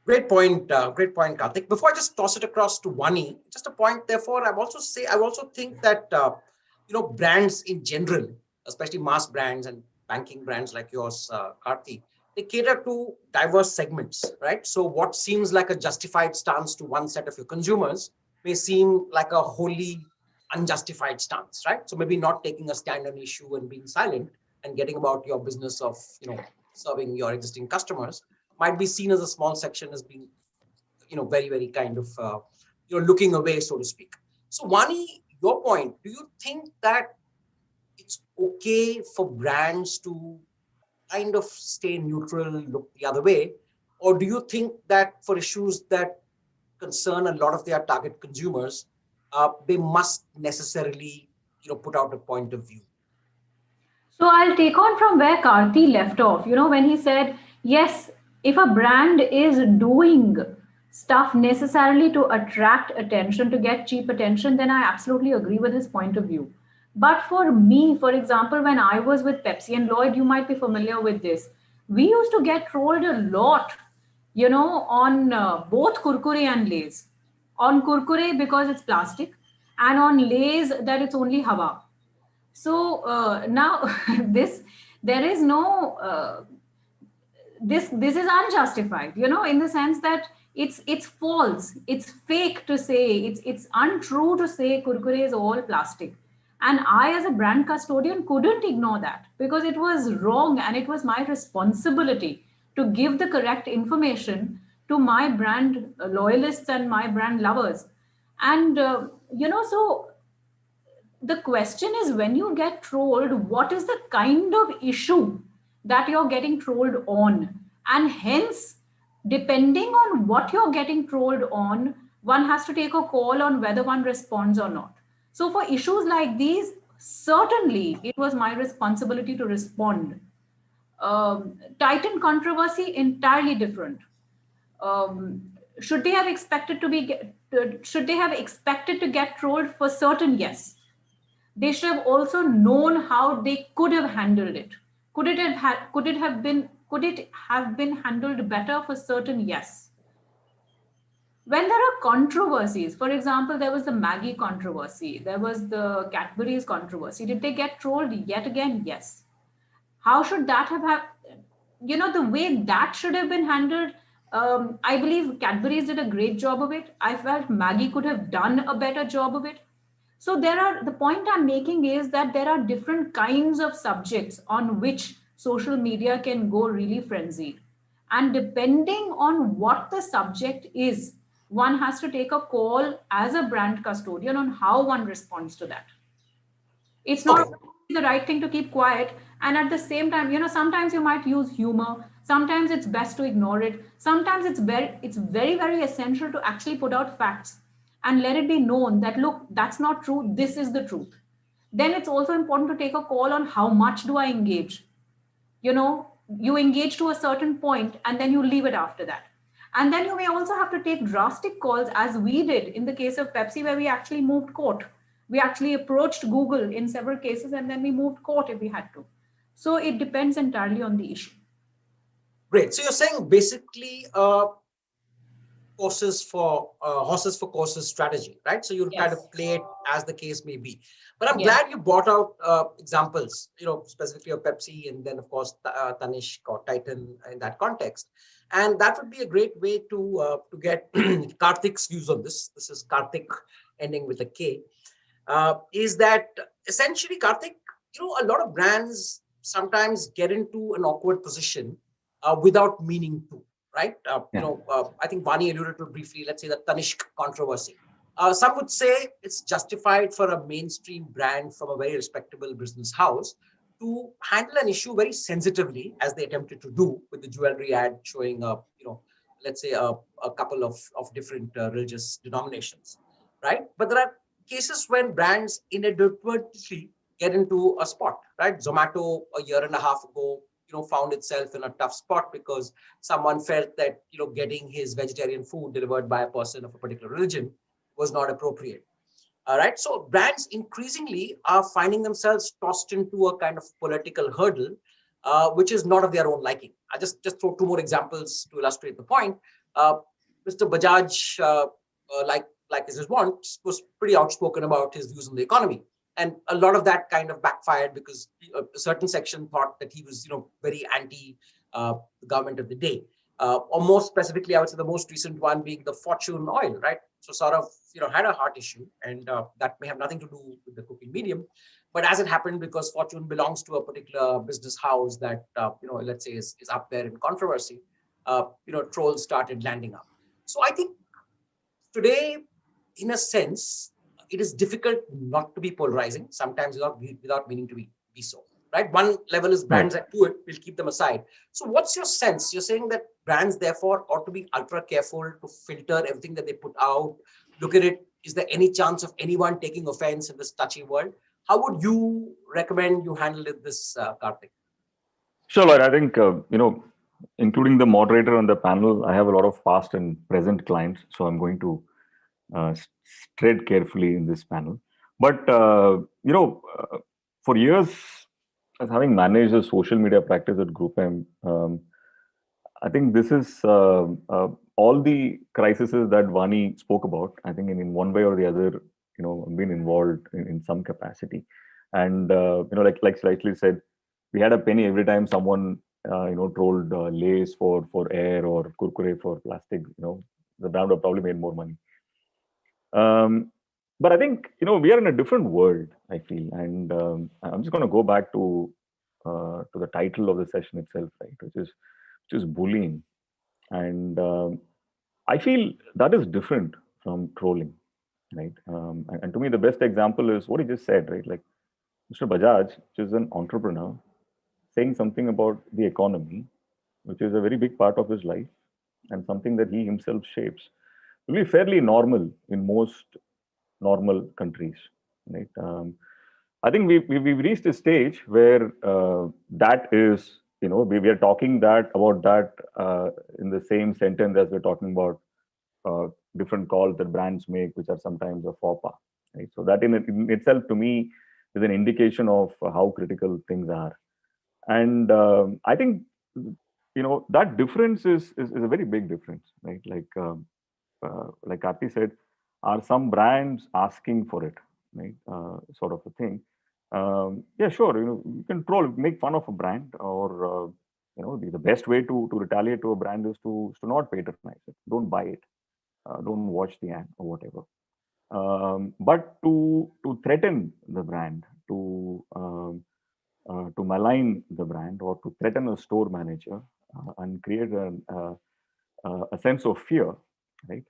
Great point, Karthik. Before I just toss it across to Vani, just a point. Therefore, I also think that brands in general, especially mass brands and banking brands like yours, Karthi, they cater to diverse segments, right? So what seems like a justified stance to one set of your consumers may seem like a wholly unjustified stance, right? So maybe not taking a stand on issue and being silent and getting about your business of serving your existing customers might be seen as a small section as being very, very kind of looking away, so to speak. So Vani, your point, do you think that it's okay for brands to kind of stay neutral, look the other way? Or do you think that for issues that concern a lot of their target consumers, they must necessarily put out a point of view? So I'll take on from where Karthi left off, when he said, yes, if a brand is doing stuff necessarily to attract attention, to get cheap attention, then I absolutely agree with his point of view. But for me, for example, when I was with Pepsi, and Lloyd, you might be familiar with this, we used to get trolled a lot, on both Kurkure and Lays. On Kurkure because it's plastic, and on Lays that it's only Hawa. So now there is no, this is unjustified, in the sense that it's false, it's fake to say, it's untrue to say Kurkure is all plastic. And I, as a brand custodian, couldn't ignore that because it was wrong, and it was my responsibility to give the correct information to my brand loyalists and my brand lovers. And, so the question is, when you get trolled, what is the kind of issue that you're getting trolled on? And hence, depending on what you're getting trolled on, one has to take a call on whether one responds or not. So for issues like these, certainly it was my responsibility to respond. Titan controversy, entirely different. Should they have expected to get trolled? For certain, yes. They should have also known how they could have handled it. Could it have been handled better? For certain, yes. When there are controversies, for example, there was the Maggie controversy, there was the Cadbury's controversy. Did they get trolled? Yet again, yes. How should that have happened? The way that should have been handled, I believe Cadbury's did a great job of it. I felt Maggie could have done a better job of it. So the point I'm making is that there are different kinds of subjects on which social media can go really frenzied. And depending on what the subject is, one has to take a call as a brand custodian on how one responds to that. It's not the right thing to keep quiet. And at the same time, sometimes you might use humor, sometimes it's best to ignore it, sometimes it's very very essential to actually put out facts and let it be known that, look, that's not true, this is the truth. Then it's also important to take a call on how much do I engage. You engage to a certain point and then you leave it after that. And then you may also have to take drastic calls, as we did in the case of Pepsi, where we actually moved court. We actually approached Google in several cases and then we moved court if we had to. So it depends entirely on the issue. Great. So you're saying basically horses for courses strategy, right? So you'll kind of play it as the case may be. But I'm glad you brought out examples, specifically of Pepsi, and then of course Tanishq or Titan in that context. And that would be a great way to get Karthik's views on this. This is Karthik ending with a K. Is that essentially, Karthik, a lot of brands sometimes get into an awkward position without meaning to. Right? I think Vani alluded to briefly, let's say the Tanishq controversy. Some would say it's justified for a mainstream brand from a very respectable business house to handle an issue very sensitively, as they attempted to do with the jewelry ad showing, let's say a couple of different religious denominations, right? But there are cases when brands inadvertently get into a spot, right? Zomato a year and a half ago, found itself in a tough spot because someone felt that, getting his vegetarian food delivered by a person of a particular religion was not appropriate. All right. So brands increasingly are finding themselves tossed into a kind of political hurdle, which is not of their own liking. I just throw two more examples to illustrate the point. Mr. Bajaj, like his wont, was pretty outspoken about his views on the economy. And a lot of that kind of backfired because a certain section thought that he was, very anti the government of the day. Or more specifically, I would say the most recent one being the Fortune oil, right? So sort of, had a heart issue, and that may have nothing to do with the cooking medium. But as it happened, because Fortune belongs to a particular business house that, let's say is up there in controversy, trolls started landing up. So I think today, in a sense, it is difficult not to be polarizing, sometimes without meaning to be so, right? One level is brands that do it, we'll keep them aside. So what's your sense? You're saying that brands therefore ought to be ultra careful to filter everything that they put out, look at it, is there any chance of anyone taking offense in this touchy world? How would you recommend you handle this, Karthik? Sure, Lloyd. I think, including the moderator on the panel, I have a lot of past and present clients, so I'm going to tread carefully in this panel. But, for years, as having managed a social media practice at GroupM, I think this is all the crises that Vani spoke about. I think in one way or the other, been involved in some capacity. And, like slightly said, we had a penny every time someone, trolled Lays for air or Kurkure for plastic. The brand would probably made more money. But I think, we are in a different world, I feel. And I'm just going to go back to the title of the session itself, right, which is bullying. And I feel that is different from trolling, right? And to me, the best example is what he just said, right? Like Mr. Bajaj, which is an entrepreneur, saying something about the economy, which is a very big part of his life and something that he himself shapes, will be fairly normal in most normal countries, right? I think we've reached a stage where that is, we are talking about that in the same sentence as we're talking about different calls that brands make, which are sometimes a faux pas, right? So that in itself, to me, is an indication of how critical things are. And I think, that difference is a very big difference, right? Like Karthi said, are some brands asking for it, right? Sort of a thing. Yeah, sure. You can troll, make fun of a brand, or the best way to retaliate to a brand is to not patronize it, don't buy it, don't watch the ad or whatever. But to threaten the brand, to malign the brand, or to threaten a store manager and create a sense of fear, right?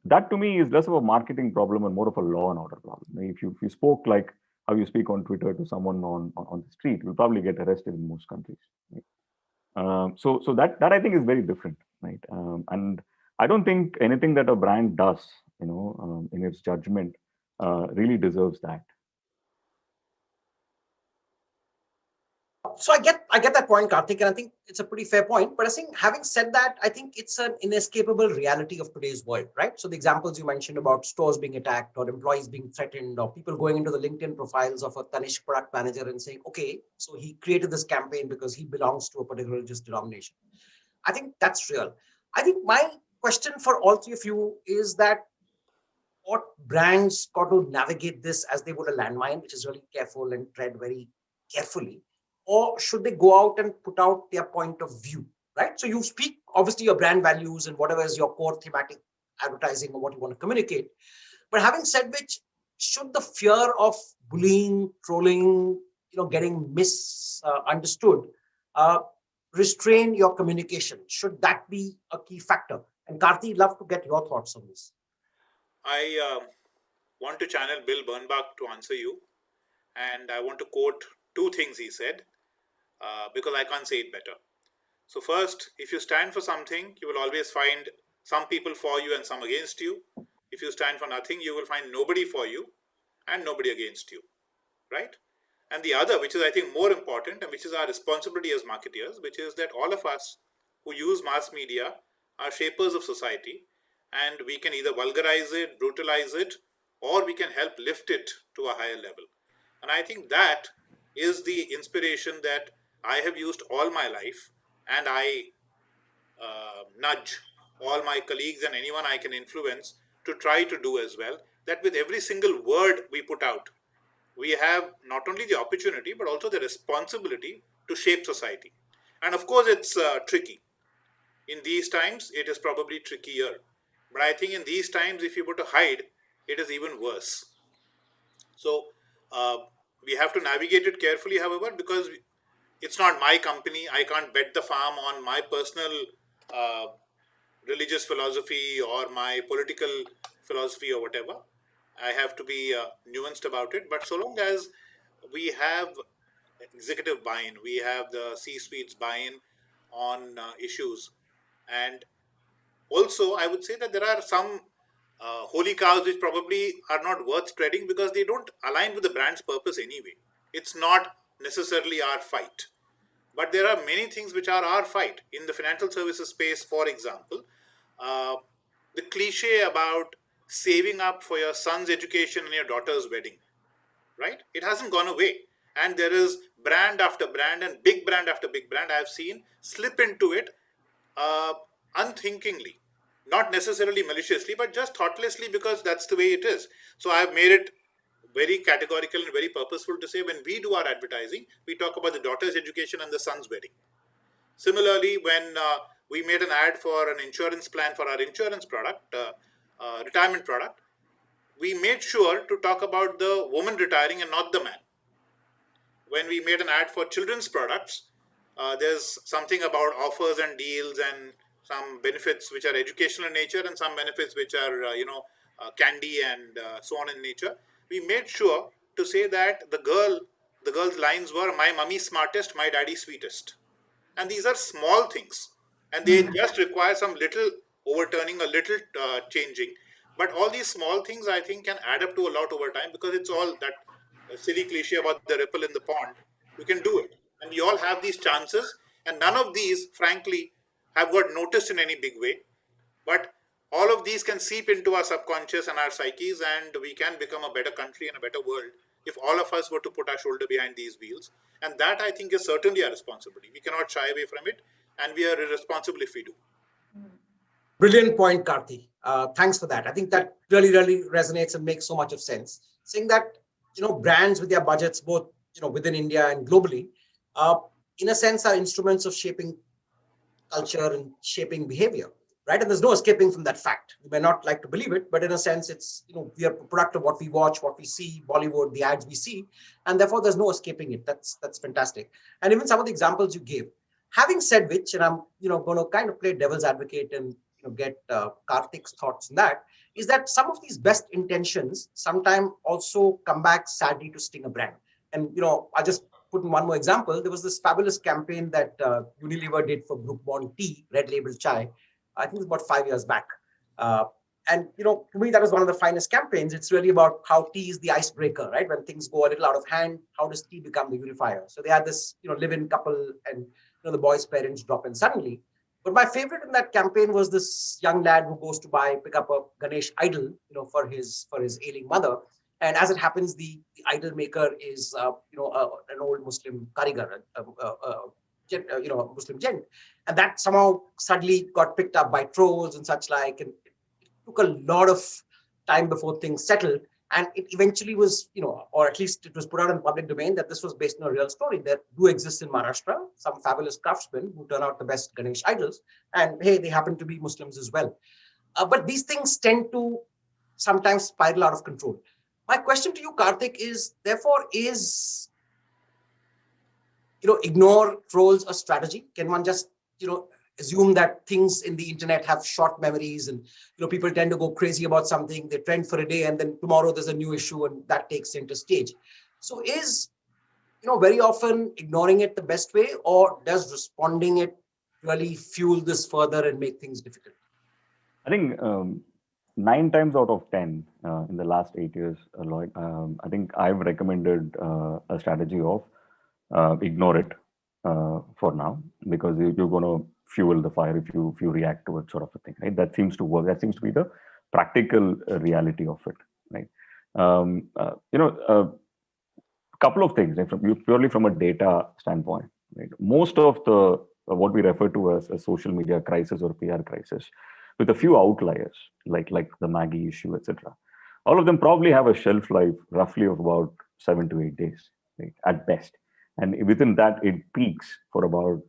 That to me is less of a marketing problem and more of a law and order problem. If you spoke like how you speak on Twitter to someone on the street. You'll probably get arrested in most countries. Right? So that I think is very different, right? And I don't think anything that a brand does, in its judgment, really deserves that. So I get that point, Karthik, and I think it's a pretty fair point. But I think, having said that, I think it's an inescapable reality of today's world, right? So the examples you mentioned about stores being attacked, or employees being threatened, or people going into the LinkedIn profiles of a Tanishq product manager and saying, okay, so he created this campaign because he belongs to a particular religious denomination. I think that's real. I think my question for all three of you is that what brands got to navigate this as they would a landmine, which is really careful and tread very carefully, or should they go out and put out their point of view, right? So you speak, obviously, your brand values and whatever is your core thematic advertising or what you want to communicate. But having said which, should the fear of bullying, trolling, getting misunderstood, restrain your communication? Should that be a key factor? And Karthi, love to get your thoughts on this. I want to channel Bill Bernbach to answer you, and I want to quote two things he said, because I can't say it better. So first, if you stand for something, you will always find some people for you and some against you. If you stand for nothing, you will find nobody for you and nobody against you, right? And the other, which is I think more important, and which is our responsibility as marketeers, which is that all of us who use mass media are shapers of society, and we can either vulgarize it, brutalize it, or we can help lift it to a higher level. And I think that is the inspiration that I have used all my life, and I nudge all my colleagues and anyone I can influence to try to do as well, that with every single word we put out, we have not only the opportunity, but also the responsibility to shape society. And of course, it's tricky. In these times, it is probably trickier. But I think in these times, if you were to hide, it is even worse. So we have to navigate it carefully, however, because it's not my company. I can't bet the farm on my personal religious philosophy or my political philosophy or whatever. I have to be nuanced about it. But so long as we have executive buy-in, we have the C-suite's buy-in on issues. And also, I would say that there are some holy cows which probably are not worth treading because they don't align with the brand's purpose anyway. It's not necessarily our fight. But there are many things which are our fight. In the financial services space, for example, the cliche about saving up for your son's education and your daughter's wedding, right? It hasn't gone away. And there is brand after brand and big brand after big brand I've seen slip into it unthinkingly, not necessarily maliciously, but just thoughtlessly, because that's the way it is. So I've made it very categorical and very purposeful to say when we do our advertising, we talk about the daughter's education and the son's wedding. Similarly, when we made an ad for an insurance plan for our insurance product, retirement product, we made sure to talk about the woman retiring and not the man. When we made an ad for children's products, there's something about offers and deals and some benefits which are educational in nature and some benefits which are, candy and so on in nature. We made sure to say that the girl's lines were, "My mummy smartest, my daddy sweetest." And these are small things, and they just require some little overturning, a little changing. But all these small things, I think, can add up to a lot over time, because it's all that silly cliche about the ripple in the pond. You can do it, and we all have these chances, and none of these, frankly, have got noticed in any big way. But all of these can seep into our subconscious and our psyches, and we can become a better country and a better world if all of us were to put our shoulder behind these wheels. And that, I think, is certainly our responsibility. We cannot shy away from it, and we are irresponsible if we do. Brilliant point, Karthi. Thanks for that. I think that really, really resonates and makes so much of sense. Saying that, brands with their budgets, both, within India and globally, in a sense, are instruments of shaping culture and shaping behavior, right? And there's no escaping from that fact. You may not like to believe it, but in a sense, it's, we are a product of what we watch, what we see, Bollywood, the ads we see, and therefore there's no escaping it. That's fantastic. And even some of the examples you gave. Having said which, and I'm, going to kind of play devil's advocate and get Karthik's thoughts on that, is that some of these best intentions sometimes also come back sadly to sting a brand. And I just put in one more example. There was this fabulous campaign that Unilever did for Brooke Bond tea, red label chai. I think it was about 5 years back. And to me, that was one of the finest campaigns. It's really about how tea is the icebreaker, right? When things go a little out of hand, how does tea become the unifier? So they had this, live-in couple, and the boy's parents drop in suddenly. But my favorite in that campaign was this young lad who goes to pick up a Ganesh idol, for his ailing mother. And as it happens, the idol maker is, an old Muslim karigar, Muslim gent, and that somehow suddenly got picked up by trolls and such like, and it took a lot of time before things settled. And it eventually was, or at least it was put out in public domain that this was based on a real story. There do exist in Maharashtra some fabulous craftsmen who turn out the best Ganesh idols, and hey, they happen to be Muslims as well. But these things tend to sometimes spiral out of control. My question to you, Karthik, is therefore ignore trolls a strategy? Can one just, assume that things in the internet have short memories, and people tend to go crazy about something, they trend for a day, and then tomorrow there's a new issue and that takes center stage? So is, very often ignoring it the best way, or does responding it really fuel this further and make things difficult? I think 9 times out of 10 in the last 8 years, Lloyd, I think I've recommended a strategy of ignore it for now, because you're going to fuel the fire if you react to it, sort of a thing, right? That seems to work. That seems to be the practical reality of it, right? A couple of things, right? Purely from a data standpoint, right? Most of the what we refer to as a social media crisis or PR crisis, with a few outliers like the Maggie issue, etc., all of them probably have a shelf life roughly of about 7 to 8 days, right, at best. And within that, it peaks for about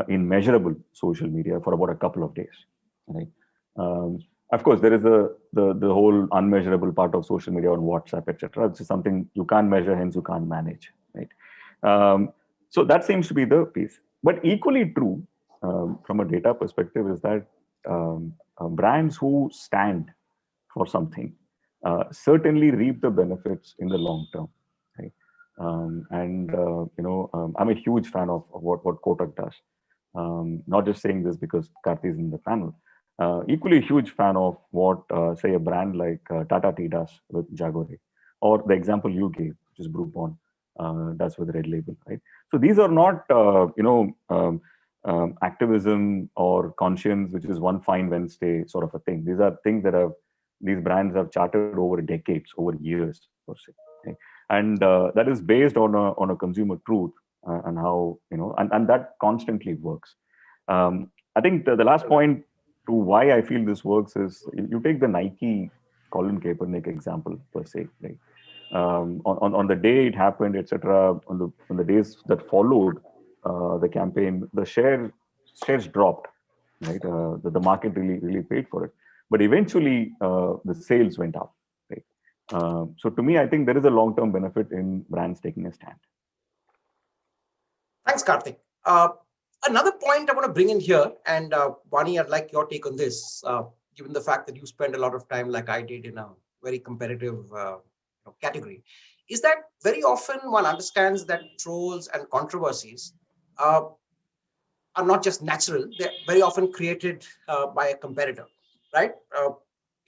in measurable social media for about a couple of days, right? Of course, there is the whole unmeasurable part of social media on WhatsApp, etc. It's something you can't measure, hence you can't manage, right? So that seems to be the piece. But equally true from a data perspective is that brands who stand for something certainly reap the benefits in the long term, right? I'm a huge fan of what Kotak does. Not just saying this because Karthi is in the panel. Equally a huge fan of what, say, a brand like Tata Tea does with Jagore, or the example you gave, which is Brooke Bond, does with Red Label, right? So these are not, activism or conscience, which is one fine Wednesday sort of a thing. These are things that these brands have charted over decades, over years, per se. Okay? And that is based on a consumer truth and how, and that constantly works. I think the last point to why I feel this works is you take the Nike Colin Kaepernick example, per se, right? On the day it happened, etc., on the days that followed the campaign, the shares dropped, right? The market really paid for it, but eventually the sales went up, right? So to me, I think there is a long-term benefit in brands taking a stand. Thanks, Karthik. Another point I want to bring in here, and Vani, I'd like your take on this, given the fact that you spend a lot of time, like I did, in a very competitive category, is that very often one understands that trolls and controversies are not just natural, they're very often created by a competitor, right?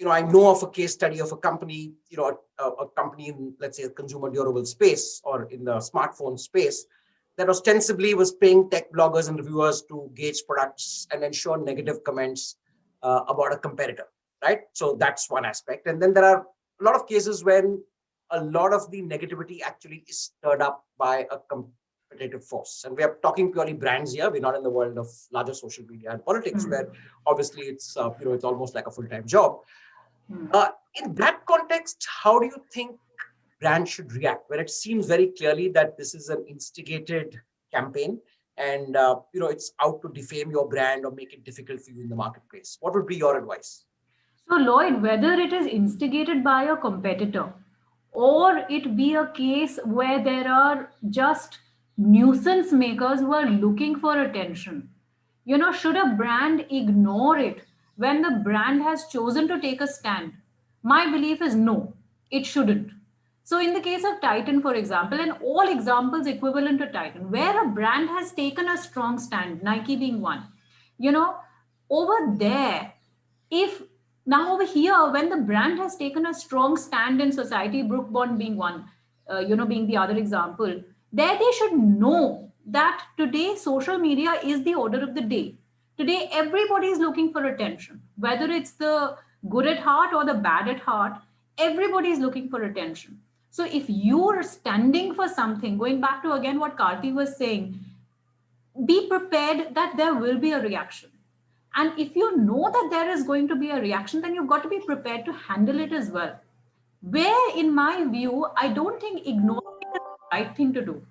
I know of a case study of a company, a company in, let's say, a consumer durable space or in the smartphone space that ostensibly was paying tech bloggers and reviewers to gauge products and ensure negative comments about a competitor, right? So that's one aspect. And then there are a lot of cases when a lot of the negativity actually is stirred up by a competitive force. And we are talking purely brands here. We're not in the world of larger social media and politics, where obviously it's it's almost like a full-time job. In that context, how do you think brands should react when it seems very clearly that this is an instigated campaign and it's out to defame your brand or make it difficult for you in the marketplace? What would be your advice? So Lloyd, whether it is instigated by a competitor or it be a case where there are just nuisance makers who are looking for attention, should a brand ignore it when the brand has chosen to take a stand? My belief is no, it shouldn't. So, in the case of Titan, for example, and all examples equivalent to Titan, where a brand has taken a strong stand, Nike being one, you know, over there, if now over here, when the brand has taken a strong stand in society, Brook Bond being one, being the other example, there they should know that today social media is the order of the day. Today, everybody is looking for attention, whether it's the good at heart or the bad at heart, everybody is looking for attention. So if you are standing for something, going back to again what Karthi was saying, be prepared that there will be a reaction. And if you know that there is going to be a reaction, then you've got to be prepared to handle it as well. Where, in my view, I don't think ignoring it is the right thing to do.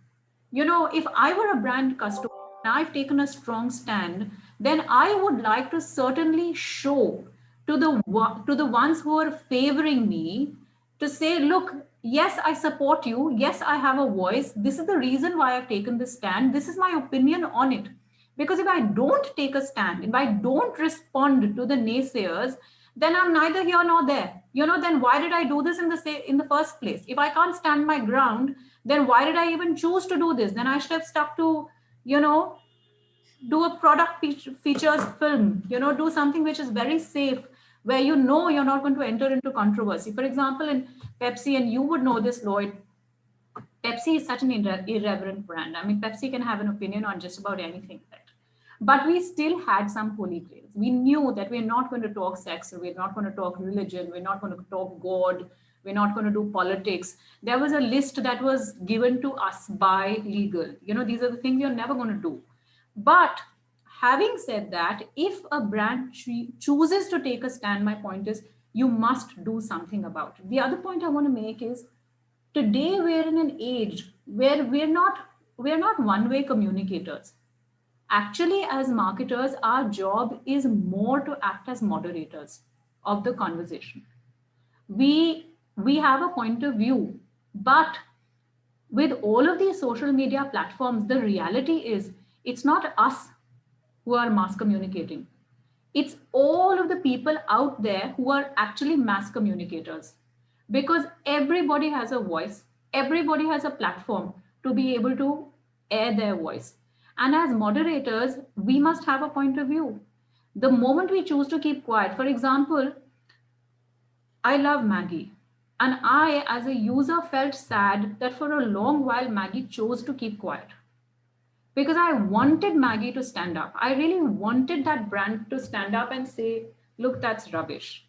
If I were a brand customer and I've taken a strong stand, then I would like to certainly show to the ones who are favoring me to say, look, yes, I support you. Yes, I have a voice. This is the reason why I've taken this stand. This is my opinion on it. Because if I don't take a stand, if I don't respond to the naysayers, then I'm neither here nor there. Then why did I do this in the first place? If I can't stand my ground, then why did I even choose to do this? Then I should have stuck to, do a product features film, do something which is very safe, where you're not going to enter into controversy. For example, in Pepsi, and you would know this, Lloyd, Pepsi is such an irreverent brand. I mean, Pepsi can have an opinion on just about anything, right? But we still had some holy grails. We knew that we're not going to talk sex, we're not going to talk religion, we're not going to talk God, we're not going to do politics. There was a list that was given to us by legal. These are the things you're never going to do. But having said that, if a brand chooses to take a stand, my point is you must do something about it. The other point I want to make is today we're in an age where we're not one-way communicators. Actually, as marketers, our job is more to act as moderators of the conversation. We have a point of view, but with all of these social media platforms, the reality is it's not us who are mass communicating. It's all of the people out there who are actually mass communicators, because everybody has a voice, everybody has a platform to be able to air their voice. And as moderators, we must have a point of view. The moment we choose to keep quiet, for example, I love Maggie. And I, as a user, felt sad that for a long while, Maggie chose to keep quiet. Because I wanted Maggie to stand up. I really wanted that brand to stand up and say, look, that's rubbish.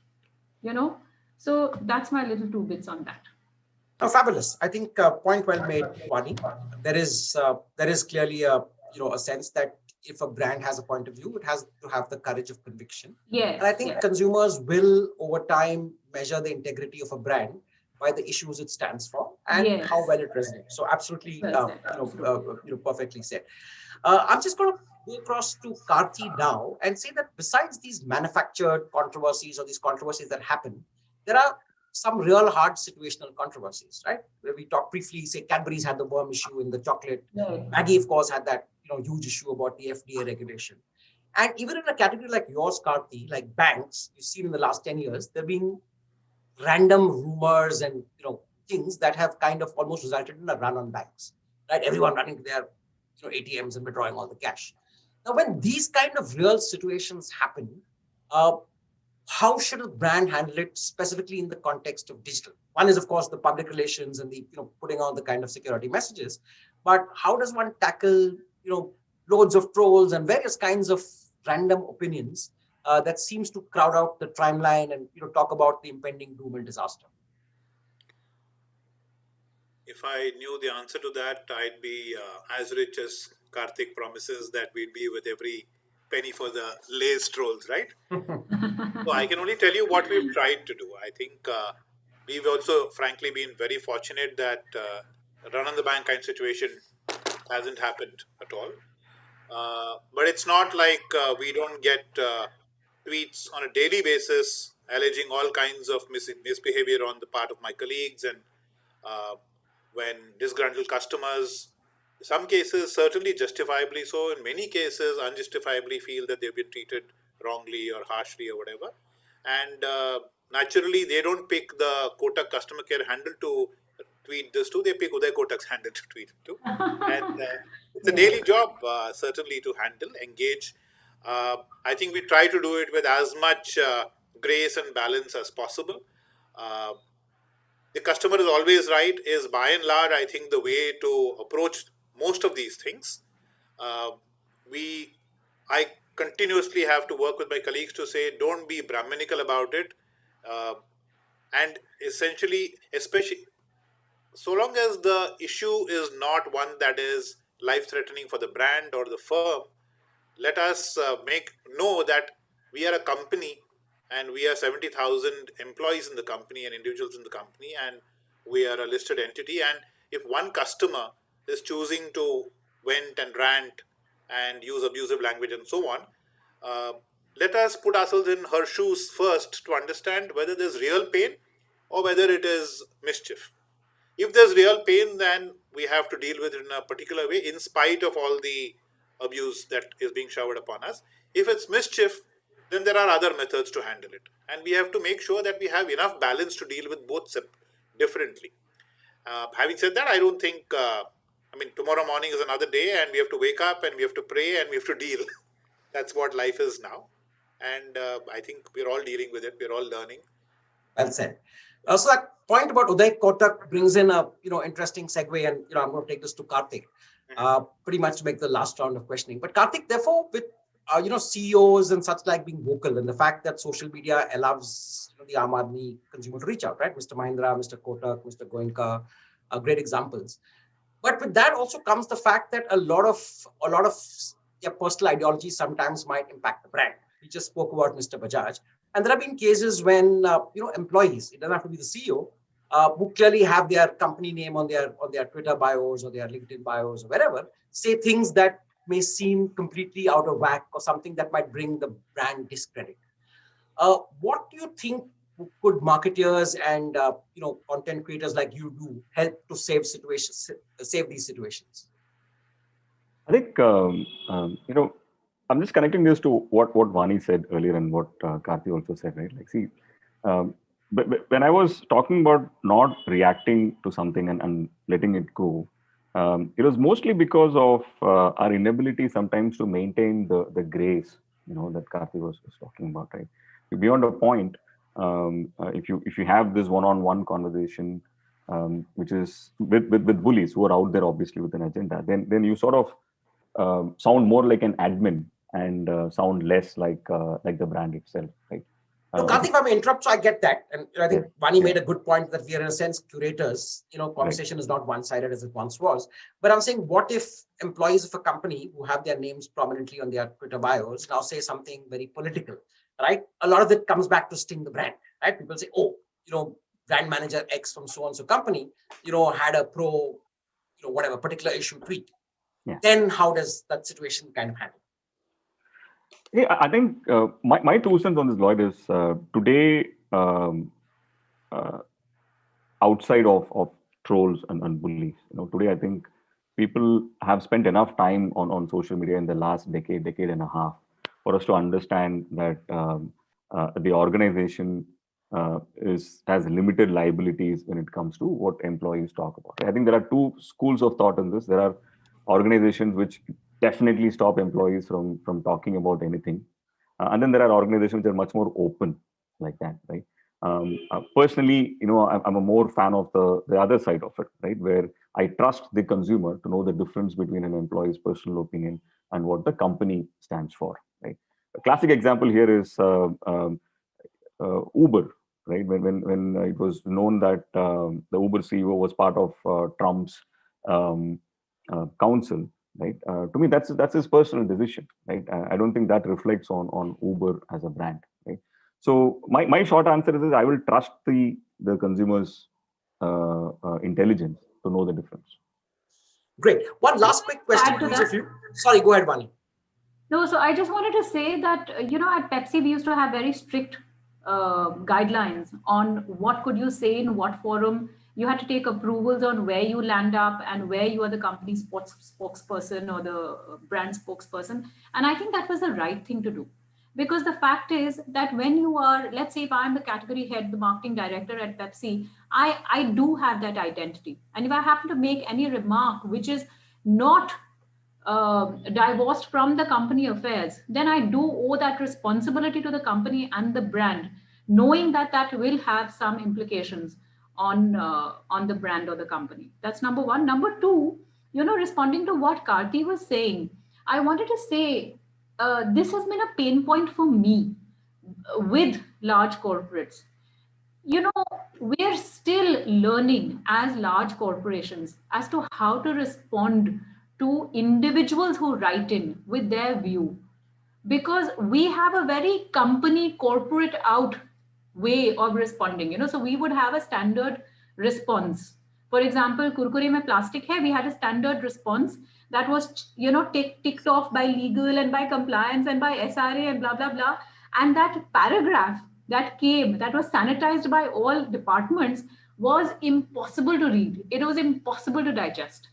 So that's my little 2 bits on that. Oh, fabulous. I think point well made, Wani. There is clearly a sense that if a brand has a point of view, it has to have the courage of conviction. Yes. And I think consumers will, over time, measure the integrity of a brand by the issues it stands for and how well it resonates. So absolutely, perfectly said. I'm just going to go across to Karthi now and say that besides these manufactured controversies or these controversies that happen, there are some real hard situational controversies, right? Where we talk briefly, say Cadbury's had the worm issue in the chocolate. Right. Maggie, of course, had that huge issue about the FDA regulation. And even in a category like yours, Karthi, like banks, you've seen in the last 10 years, there have been random rumors and things that have kind of almost resulted in a run on banks, right? Everyone running to their ATMs and withdrawing all the cash. Now, when these kind of real situations happen, how should a brand handle it specifically in the context of digital? One is, of course, the public relations and the putting on the kind of security messages. But how does one tackle loads of trolls and various kinds of random opinions that seems to crowd out the timeline and talk about the impending doom and disaster? If I knew the answer to that, I'd be as rich as Karthik promises that we'd be with every penny for the Lay's trolls, right? So I can only tell you what we've tried to do. I think we've also, frankly, been very fortunate that run on the bank kind of situation hasn't happened at all. But it's not like we don't get tweets on a daily basis alleging all kinds of misbehavior on the part of my colleagues, and when disgruntled customers, some cases certainly justifiably so, in many cases unjustifiably feel that they've been treated wrongly or harshly or whatever. And naturally, they don't pick the Kotak customer care handle to tweet this to, they pick Uday Kotak's handle to tweet it to. And it's a daily job, certainly, to handle, engage. I think we try to do it with as much grace and balance as possible. The customer is always right is by and large, I think, the way to approach most of these things. I continuously have to work with my colleagues to say, don't be Brahminical about it. And essentially, especially so long as the issue is not one that is life-threatening for the brand or the firm, let us know that we are a company and we are 70,000 employees in the company and individuals in the company, and we are a listed entity. And if one customer is choosing to vent and rant and use abusive language and so on, let us put ourselves in her shoes first to understand whether there's real pain or whether it is mischief. If there's real pain, then we have to deal with it in a particular way in spite of all the abuse that is being showered upon us. If it's mischief, then there are other methods to handle it. And we have to make sure that we have enough balance to deal with both differently. Having said that, I don't think, tomorrow morning is another day and we have to wake up and we have to pray and we have to deal. That's what life is now. And I think we're all dealing with it. We're all learning. Well said. So that point about Uday Kotak brings in a interesting segue, and I'm going to take this to Karthik, pretty much to make the last round of questioning. But Karthik, therefore, with CEOs and such like being vocal, and the fact that social media allows the Aam Aadmi consumer to reach out, right? Mr. Mahindra, Mr. Kotak, Mr. Goenka, are great examples. But with that also comes the fact that a lot of personal ideologies sometimes might impact the brand. We just spoke about Mr. Bajaj. And there have been cases when employees, it doesn't have to be the CEO, who clearly have their company name on their Twitter bios or their LinkedIn bios or wherever, say things that may seem completely out of whack or something that might bring the brand discredit. What do you think could marketers and content creators like you do help to save these situations? I think I'm just connecting this to what Vani said earlier and what Karthi also said, right? Like, see, but when I was talking about not reacting to something and letting it go, it was mostly because of our inability sometimes to maintain the grace, that Karthi was talking about, right? Beyond a point, if you have this one-on-one conversation, which is with bullies who are out there obviously with an agenda, then you sort of sound more like an admin and sound less like the brand itself, right? No, Karthik, if I may interrupt, so I get that. And I think Vani made a good point that we are in a sense curators, conversation is not one-sided as it once was. But I'm saying, what if employees of a company who have their names prominently on their Twitter bios now say something very political, right? A lot of it comes back to sting the brand, right? People say, oh, brand manager X from so-and-so company, had a pro, whatever particular issue tweet. Yeah. Then how does that situation kind of handle? Yeah, I think my 2 cents on this, Lloyd, is today, outside of trolls and bullies, today I think people have spent enough time on social media in the last decade and a half for us to understand that the organization has limited liabilities when it comes to what employees talk about. I think there are 2 schools of thought in this. There are organizations which definitely stop employees from talking about anything. And then there are organizations that are much more open like that, right? Personally, I'm a more fan of the other side of it, right? Where I trust the consumer to know the difference between an employee's personal opinion and what the company stands for, right? A classic example here is Uber, right? When it was known that the Uber CEO was part of Trump's council, right? To me, that's his personal decision, right? I don't think that reflects on Uber as a brand, right? So my short answer is I will trust the consumer's intelligence to know the difference. Great. One last quick question to each of you. Sorry, go ahead, Vani. No, so I just wanted to say that, at Pepsi, we used to have very strict guidelines on what could you say in what forum. You had to take approvals on where you land up and where you are the company spokesperson or the brand spokesperson. And I think that was the right thing to do. Because the fact is that when you are, let's say if I'm the category head, the marketing director at Pepsi, I do have that identity. And if I happen to make any remark which is not divorced from the company affairs, then I do owe that responsibility to the company and the brand, knowing that that will have some implications on the brand or the company. That's number one. Number two, responding to what Karthi was saying, I wanted to say this has been a pain point for me with large corporates. We're still learning as large corporations as to how to respond to individuals who write in with their view, because we have a very company corporate out way of responding. So we would have a standard response. For example, kurkure mein plastic hai, we had a standard response that was ticked off by legal and by compliance and by SRA and blah blah blah. And that paragraph that came, that was sanitized by all departments, was impossible to read. It was impossible to digest.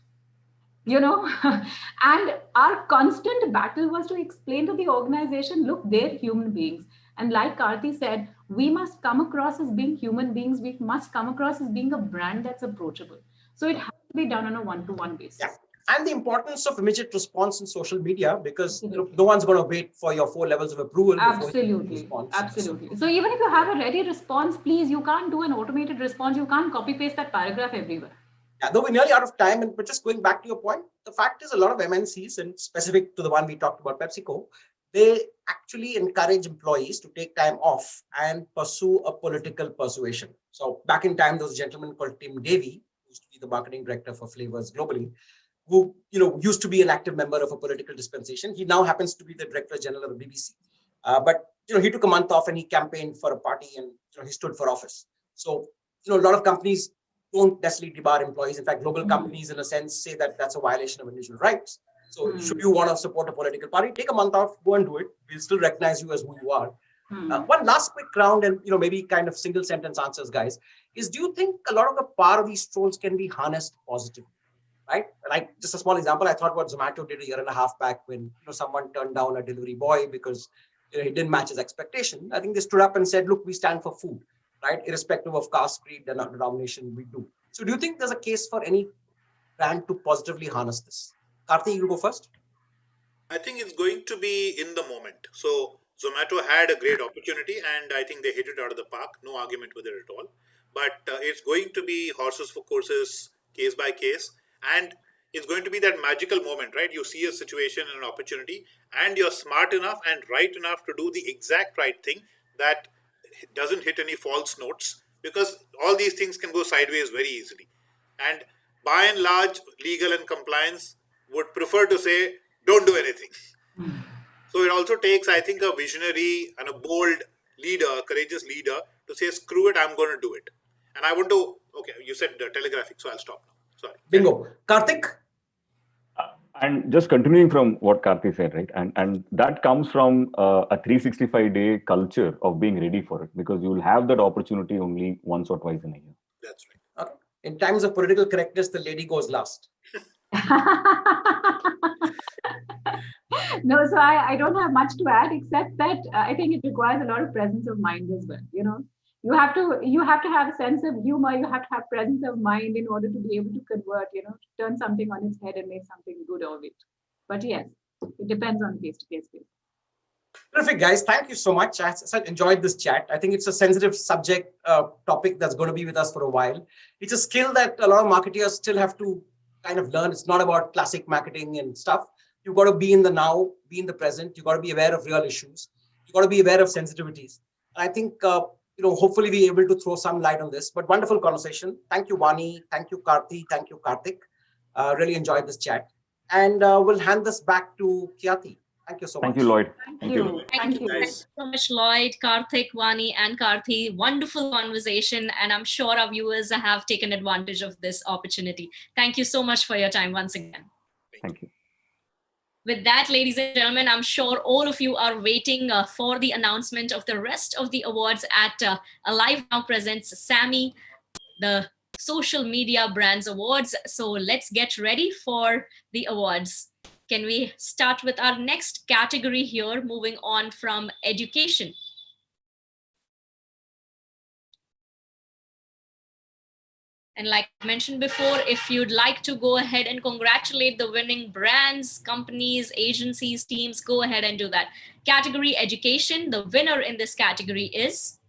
And our constant battle was to explain to the organization, look, they're human beings. And like Karthi said, we must come across as being human beings. We must come across as being a brand that's approachable. So it has to be done on a one-to-one basis. Yeah. And the importance of immediate response in social media, because no one's going to wait for your 4 levels of approval. Absolutely. Absolutely. So even if you have a ready response, please, you can't do an automated response. You can't copy paste that paragraph everywhere. Yeah, though we're nearly out of time, but just going back to your point, the fact is a lot of MNCs, and specific to the one we talked about, PepsiCo, they actually encourage employees to take time off and pursue a political persuasion. So back in time, there was a gentleman called Tim Davey, who used to be the marketing director for Flavors globally, who used to be an active member of a political dispensation. He now happens to be the director general of the BBC. But he took a month off and he campaigned for a party, and he stood for office. So a lot of companies don't necessarily debar employees. In fact, global companies, in a sense, say that that's a violation of individual rights. So should you want to support a political party, take a month off, go and do it. We'll still recognize you as who you are. One last quick round, and maybe kind of single sentence answers, guys, is do you think a lot of the power of these trolls can be harnessed positively? Right? Like just a small example, I thought what Zomato did a year and a half back when someone turned down a delivery boy because he didn't match his expectation. I think they stood up and said, look, we stand for food, right? Irrespective of caste, creed, denomination, we do. So do you think there's a case for any brand to positively harness this? Karthi, you go first. I think it's going to be in the moment. So Zomato had a great opportunity and I think they hit it out of the park. No argument with it at all. But it's going to be horses for courses, case by case. And it's going to be that magical moment, right? You see a situation and an opportunity and you're smart enough and right enough to do the exact right thing that doesn't hit any false notes, because all these things can go sideways very easily. And by and large, legal and compliance would prefer to say, don't do anything. So it also takes, I think, a visionary and a bold leader, a courageous leader to say, screw it, I'm going to do it. And I want to, okay, you said telegraphic, so I'll stop now. Sorry. Bingo. Karthik? And just continuing from what Karthi said, right? And that comes from a 365-day culture of being ready for it, because you will have that opportunity only once or twice in a year. That's right. Okay. In times of political correctness, the lady goes last. No, so I don't have much to add, except that I think it requires a lot of presence of mind as well. You have to have a sense of humor. You have to have presence of mind in order to be able to convert, turn something on its head and make something good of it. But yes, it depends on case-to-case basis. Terrific, guys. Thank you so much. I enjoyed this chat. I think it's a sensitive subject, topic that's going to be with us for a while. It's a skill that a lot of marketers still have to kind of learn. It's not about classic marketing and stuff. You've got to be in the now, be in the present. You've got to be aware of real issues. You've got to be aware of sensitivities. And I think, hopefully be able to throw some light on this. But wonderful conversation. Thank you, Vani. Thank you, Karthi. Thank you, Karthik. Really enjoyed this chat. And we'll hand this back to Khyati. Thank you so much. Thank you, Lloyd. Thank you. Thank you so much, Lloyd, Karthik, Vani, and Karthi. Wonderful conversation. And I'm sure our viewers have taken advantage of this opportunity. Thank you so much for your time once again. Thank you. With that, ladies and gentlemen, I'm sure all of you are waiting for the announcement of the rest of the awards at AliveNow presents SAMMIE, the Social Media Brands Awards. So let's get ready for the awards. can we start with our next category here, moving on from education? And like I mentioned before, if you'd like to go ahead and congratulate the winning brands, companies, agencies, teams, go ahead and do that. Category education, the winner in this category is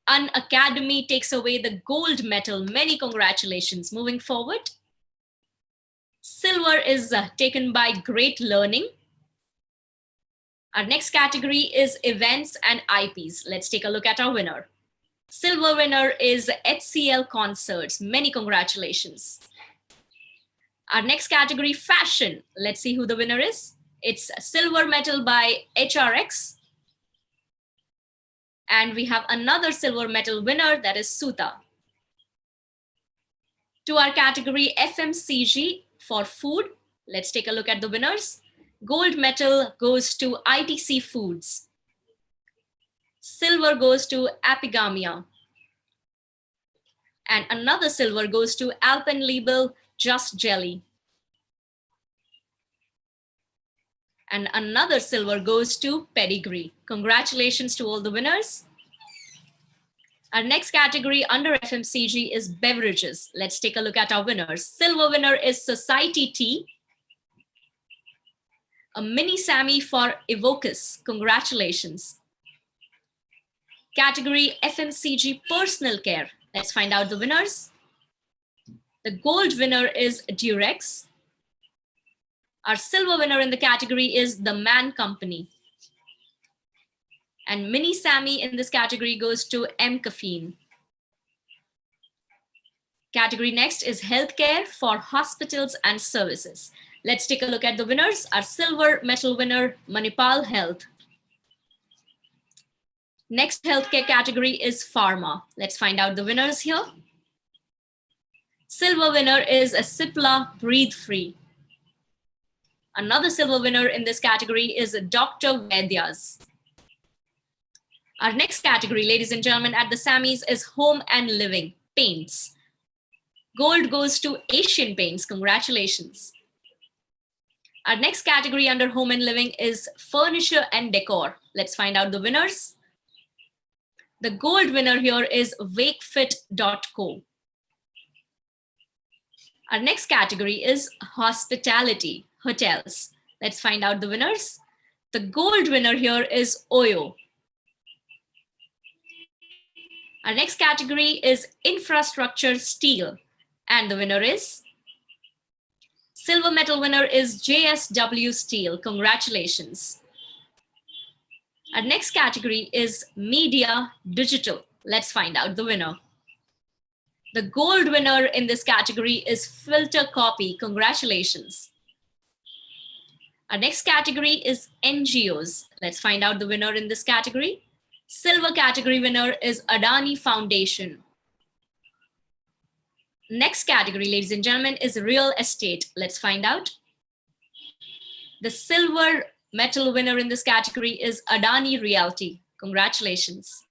An Academy, takes away the gold medal. Many congratulations. Moving forward. Silver is taken by Great Learning. Our next category is events and IPs. Let's take a look at our winner. Silver winner is HCL Concerts. Many congratulations. Our next category, fashion. Let's see who the winner is. It's silver medal by HRX. And we have another silver medal winner, that is Suta. To our category FMCG for food, let's take a look at the winners. Gold medal goes to ITC Foods. Silver goes to Apigamia. And another silver goes to Alpenliebe Just Jelly. And another silver goes to Pedigree. Congratulations to all the winners. Our next category under FMCG is beverages. Let's take a look at our winners. Silver winner is Society Tea. A mini SAMMIE for Evocus. Congratulations. Category FMCG personal care. Let's find out the winners. The gold winner is Durex. Our silver winner in the category is The Man Company. And mini SAMMIE in this category goes to M Caffeine. Category next is healthcare for hospitals and services. Let's take a look at the winners. Our silver medal winner, Manipal Health. Next healthcare category is pharma. Let's find out the winners here. Silver winner is a Cipla Breathe Free. Another silver winner in this category is Dr. Vaidya's. Our next category, ladies and gentlemen, at the SAMMIEs is home and living, paints. Gold goes to Asian Paints. Congratulations. Our next category under home and living is furniture and decor. Let's find out the winners. The gold winner here is wakefit.co. Our next category is hospitality, hotels. Let's find out the winners. The gold winner here is Oyo. Our next category is infrastructure steel. And the winner is silver medal winner is JSW Steel. Congratulations. Our next category is media digital. Let's find out the winner. The gold winner in this category is Filter Copy. Congratulations. Our next category is NGOs. Let's find out the winner in this category. Silver category winner is Adani Foundation. Next category, ladies and gentlemen, is real estate. Let's find out. The silver medal winner in this category is Adani Realty. Congratulations.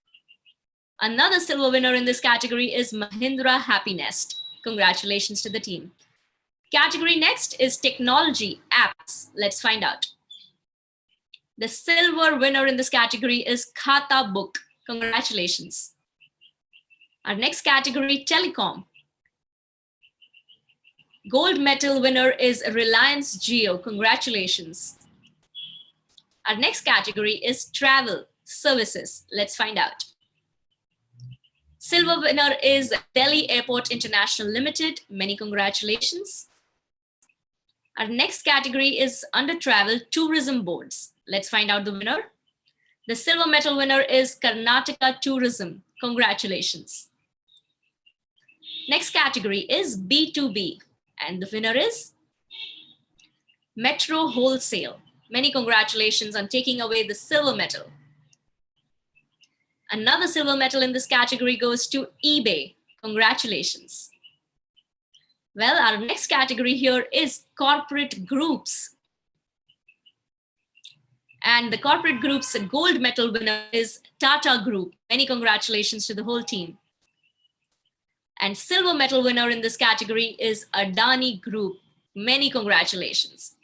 Another silver winner in this category is Mahindra Happinest. Congratulations to the team. Category next is technology apps. Let's find out. The silver winner in this category is Khata Book. Congratulations. Our next category, telecom. Gold medal winner is Reliance Jio. Congratulations. Our next category is travel services. Let's find out. Silver winner is Delhi Airport International Limited. Many congratulations. Our next category is under travel tourism boards. Let's find out the winner. The silver medal winner is Karnataka Tourism. Congratulations. Next category is B2B. And the winner is Metro Wholesale. Many congratulations on taking away the silver medal. Another silver medal in this category goes to eBay. Congratulations. Well, our next category here is corporate groups. And the corporate group's gold medal winner is Tata Group. Many congratulations to the whole team. And silver medal winner in this category is Adani Group. Many congratulations.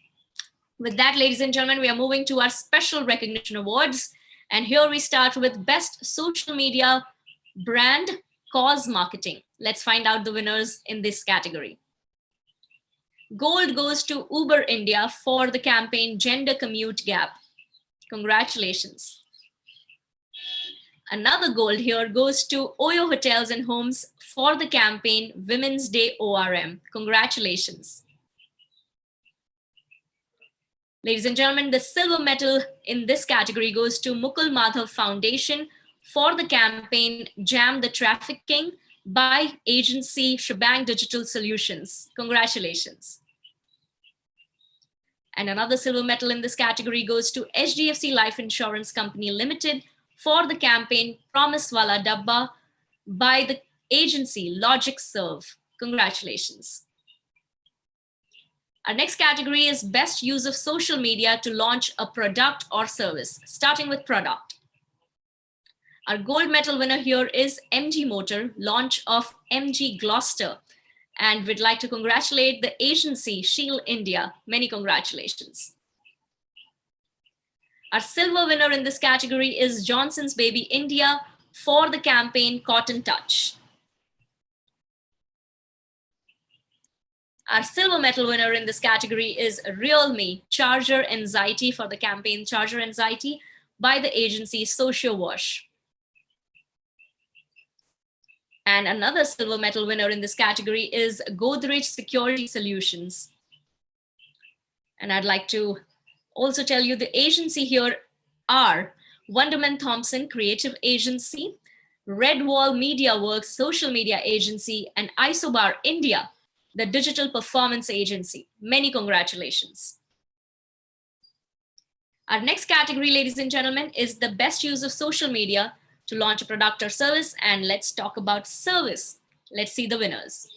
With that, ladies and gentlemen, we are moving to our special recognition awards. And here we start with Best Social Media Brand Cause Marketing. Let's find out the winners in this category. Gold goes to Uber India for the campaign Gender Commute Gap. Congratulations. Another gold here goes to Oyo Hotels and Homes for the campaign Women's Day ORM. Congratulations. Ladies and gentlemen, the silver medal in this category goes to Mukul Madhav Foundation for the campaign Jam the Trafficking by agency Shebang Digital Solutions. Congratulations. And another silver medal in this category goes to HDFC Life Insurance Company Limited for the campaign Promise Wala Dabba by the agency Logic Serve. Congratulations. Our next category is best use of social media to launch a product or service, starting with product. Our gold medal winner here is MG Motor, launch of MG Gloucester. And we'd like to congratulate the agency Shield India. Many congratulations. Our silver winner in this category is Johnson's Baby India for the campaign Cotton Touch. Our silver medal winner in this category is Realme Charger Anxiety for the campaign Charger Anxiety by the agency Socio Wash. And another silver medal winner in this category is Godrej Security Solutions. And I'd like to also tell you the agency here are Wonderman Thompson Creative Agency, Red Wall Media Works Social Media Agency, and Isobar India, the Digital Performance Agency. Many congratulations. Our next category, ladies and gentlemen, is the best use of social media to launch a product or service. And let's talk about service. Let's see the winners.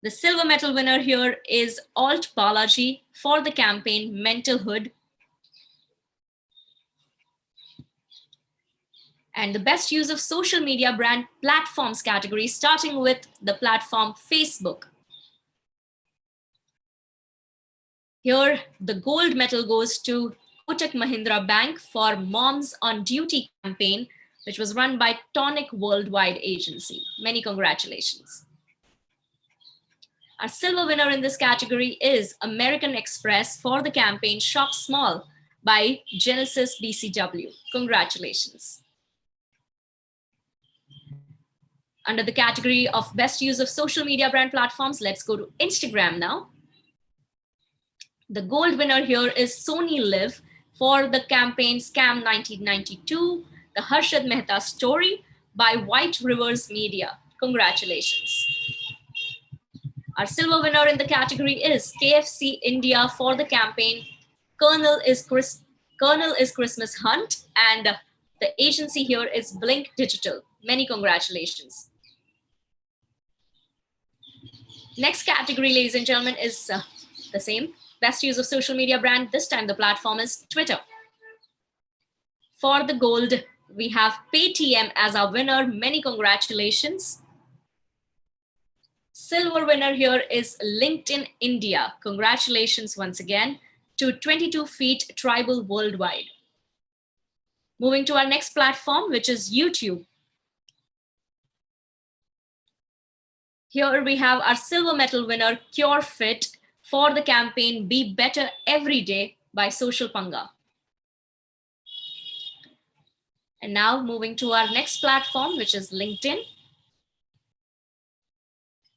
The silver medal winner here is Alt Balaji for the campaign Mentalhood. And the best use of social media brand platforms category, starting with the platform Facebook. Here, the gold medal goes to Kotak Mahindra Bank for Moms on Duty campaign, which was run by Tonic Worldwide Agency. Many congratulations. Our silver winner in this category is American Express for the campaign Shop Small by Genesis BCW. Congratulations. Under the category of best use of social media brand platforms, let's go to Instagram now. The gold winner here is Sony Live for the campaign Scam 1992, the Harshad Mehta Story by White Rivers Media. Congratulations. Our silver winner in the category is KFC India for the campaign Colonel is Christmas Hunt, and the agency here is Blink Digital. Many congratulations. Next category, ladies and gentlemen, is the same. Best use of social media brand. This time the platform is Twitter. For the gold, we have Paytm as our winner. Many congratulations. Silver winner here is LinkedIn India. Congratulations once again to 22 Feet Tribal Worldwide. Moving to our next platform, which is YouTube. Here we have our silver medal winner, CureFit, for the campaign Be Better Every Day by Social Panga. And now moving to our next platform, which is LinkedIn.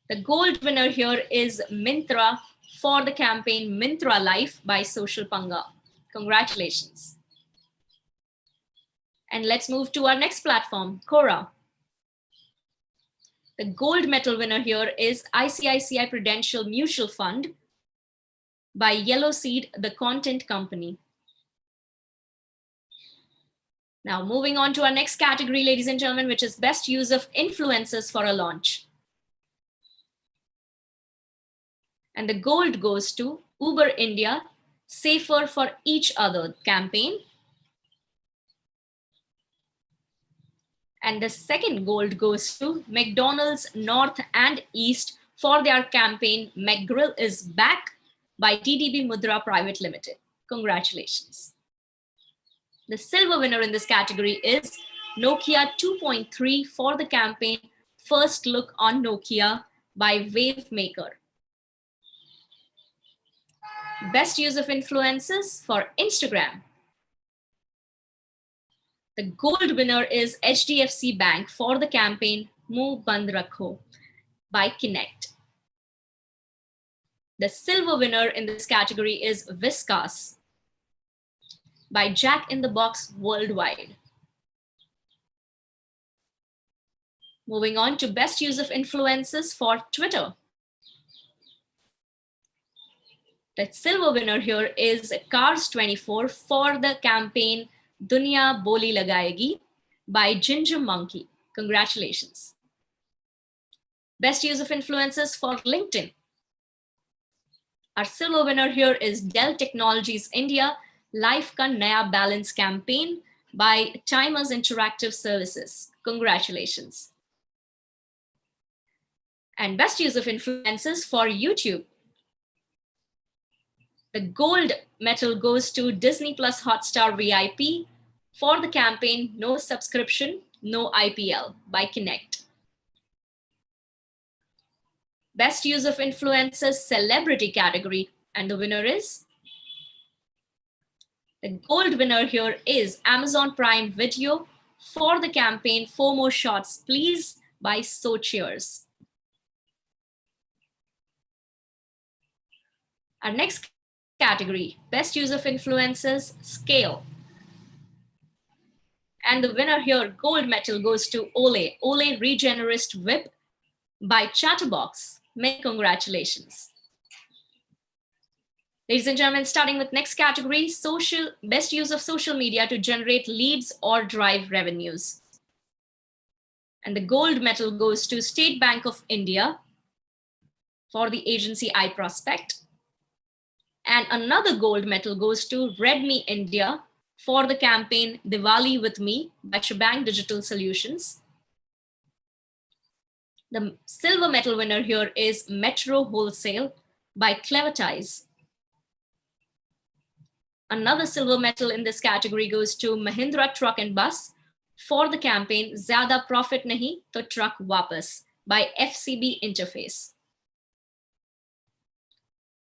The gold winner here is Myntra for the campaign Myntra Life by Social Panga. Congratulations. And let's move to our next platform, Quora. The gold medal winner here is ICICI Prudential Mutual Fund by Yellow Seed, the content company. Now moving on to our next category, ladies and gentlemen, which is best use of influencers for a launch. And the gold goes to Uber India, Safer for Each Other campaign. And the second gold goes to McDonald's North and East for their campaign McGrill is Back by TDB Mudra Private Limited. Congratulations. The silver winner in this category is Nokia 2.3 for the campaign First Look on Nokia by Wavemaker. Best use of influencers for Instagram. The gold winner is HDFC Bank for the campaign Muh Band Rakho by Kinect. The silver winner in this category is Whiskas by Jack in the Box Worldwide. Moving on to best use of influencers for Twitter. The silver winner here is Cars24 for the campaign Duniya Boli Lagayegi by Ginger Monkey. Congratulations. Best use of influencers for LinkedIn. Our silver winner here is Dell Technologies India Life Ka Naya Balance campaign by Timers Interactive Services. Congratulations. And best use of influencers for YouTube. The gold medal goes to Disney Plus Hotstar VIP for the campaign No Subscription, No IPL by Kinect. Best use of influencers celebrity category, and the winner is? The gold winner here is Amazon Prime Video for the campaign 4 More Shots Please by So Cheers. Our next category, best use of influencers scale. And the winner here, gold medal, goes to Ole Regenerist Whip by Chatterbox. Many congratulations. Ladies and gentlemen, starting with next category, best use of social media to generate leads or drive revenues. And the gold medal goes to State Bank of India for the agency iProspect. And another gold medal goes to Redmi India for the campaign Diwali with Me by Shebang Digital Solutions. The silver medal winner here is Metro Wholesale by Clevertise. Another silver medal in this category goes to Mahindra Truck and Bus for the campaign Zyada Profit Nahi To Truck Wapas by FCB Interface.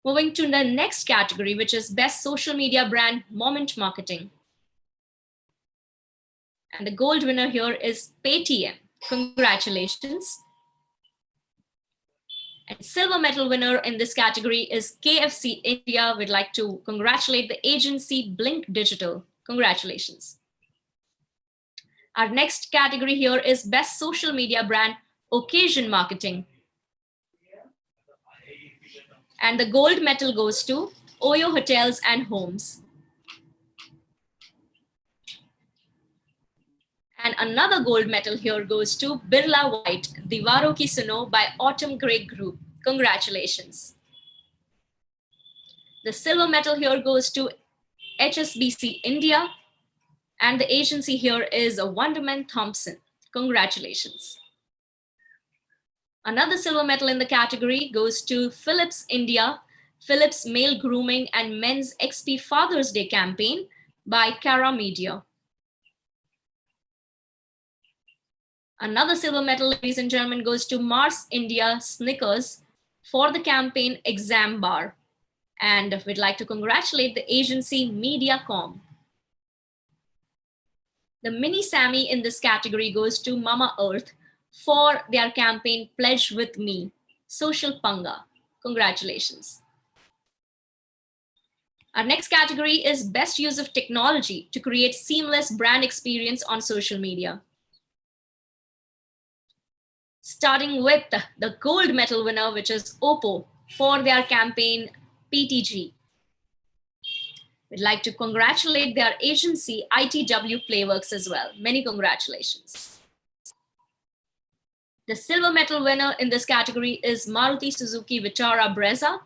Moving to the next category, which is best social media brand moment marketing. And the gold winner here is Paytm. Congratulations. And silver medal winner in this category is KFC India. We'd like to congratulate the agency Blink Digital. Congratulations. Our next category here is best social media brand occasion marketing. And the gold medal goes to Oyo Hotels and Homes. And another gold medal here goes to Birla White, Diwaro Ki Suno by Autumn Grey Group. Congratulations. The silver medal here goes to HSBC India. And the agency here is Wonderman Thompson. Congratulations. Another silver medal in the category goes to Philips India, Philips Male Grooming and Men's XP Father's Day campaign by Cara Media. Another silver medal, ladies and gentlemen, goes to Mars India Snickers for the campaign Exam Bar. And we'd like to congratulate the agency Mediacom. The mini Sammy in this category goes to Mama Earth for their campaign Pledge With Me, Social Panga. Congratulations. Our next category is best use of technology to create seamless brand experience on social media. Starting with the gold medal winner, which is Oppo for their campaign PTG. We'd like to congratulate their agency ITW Playworks as well. Many congratulations. The silver medal winner in this category is Maruti Suzuki Vitara Brezza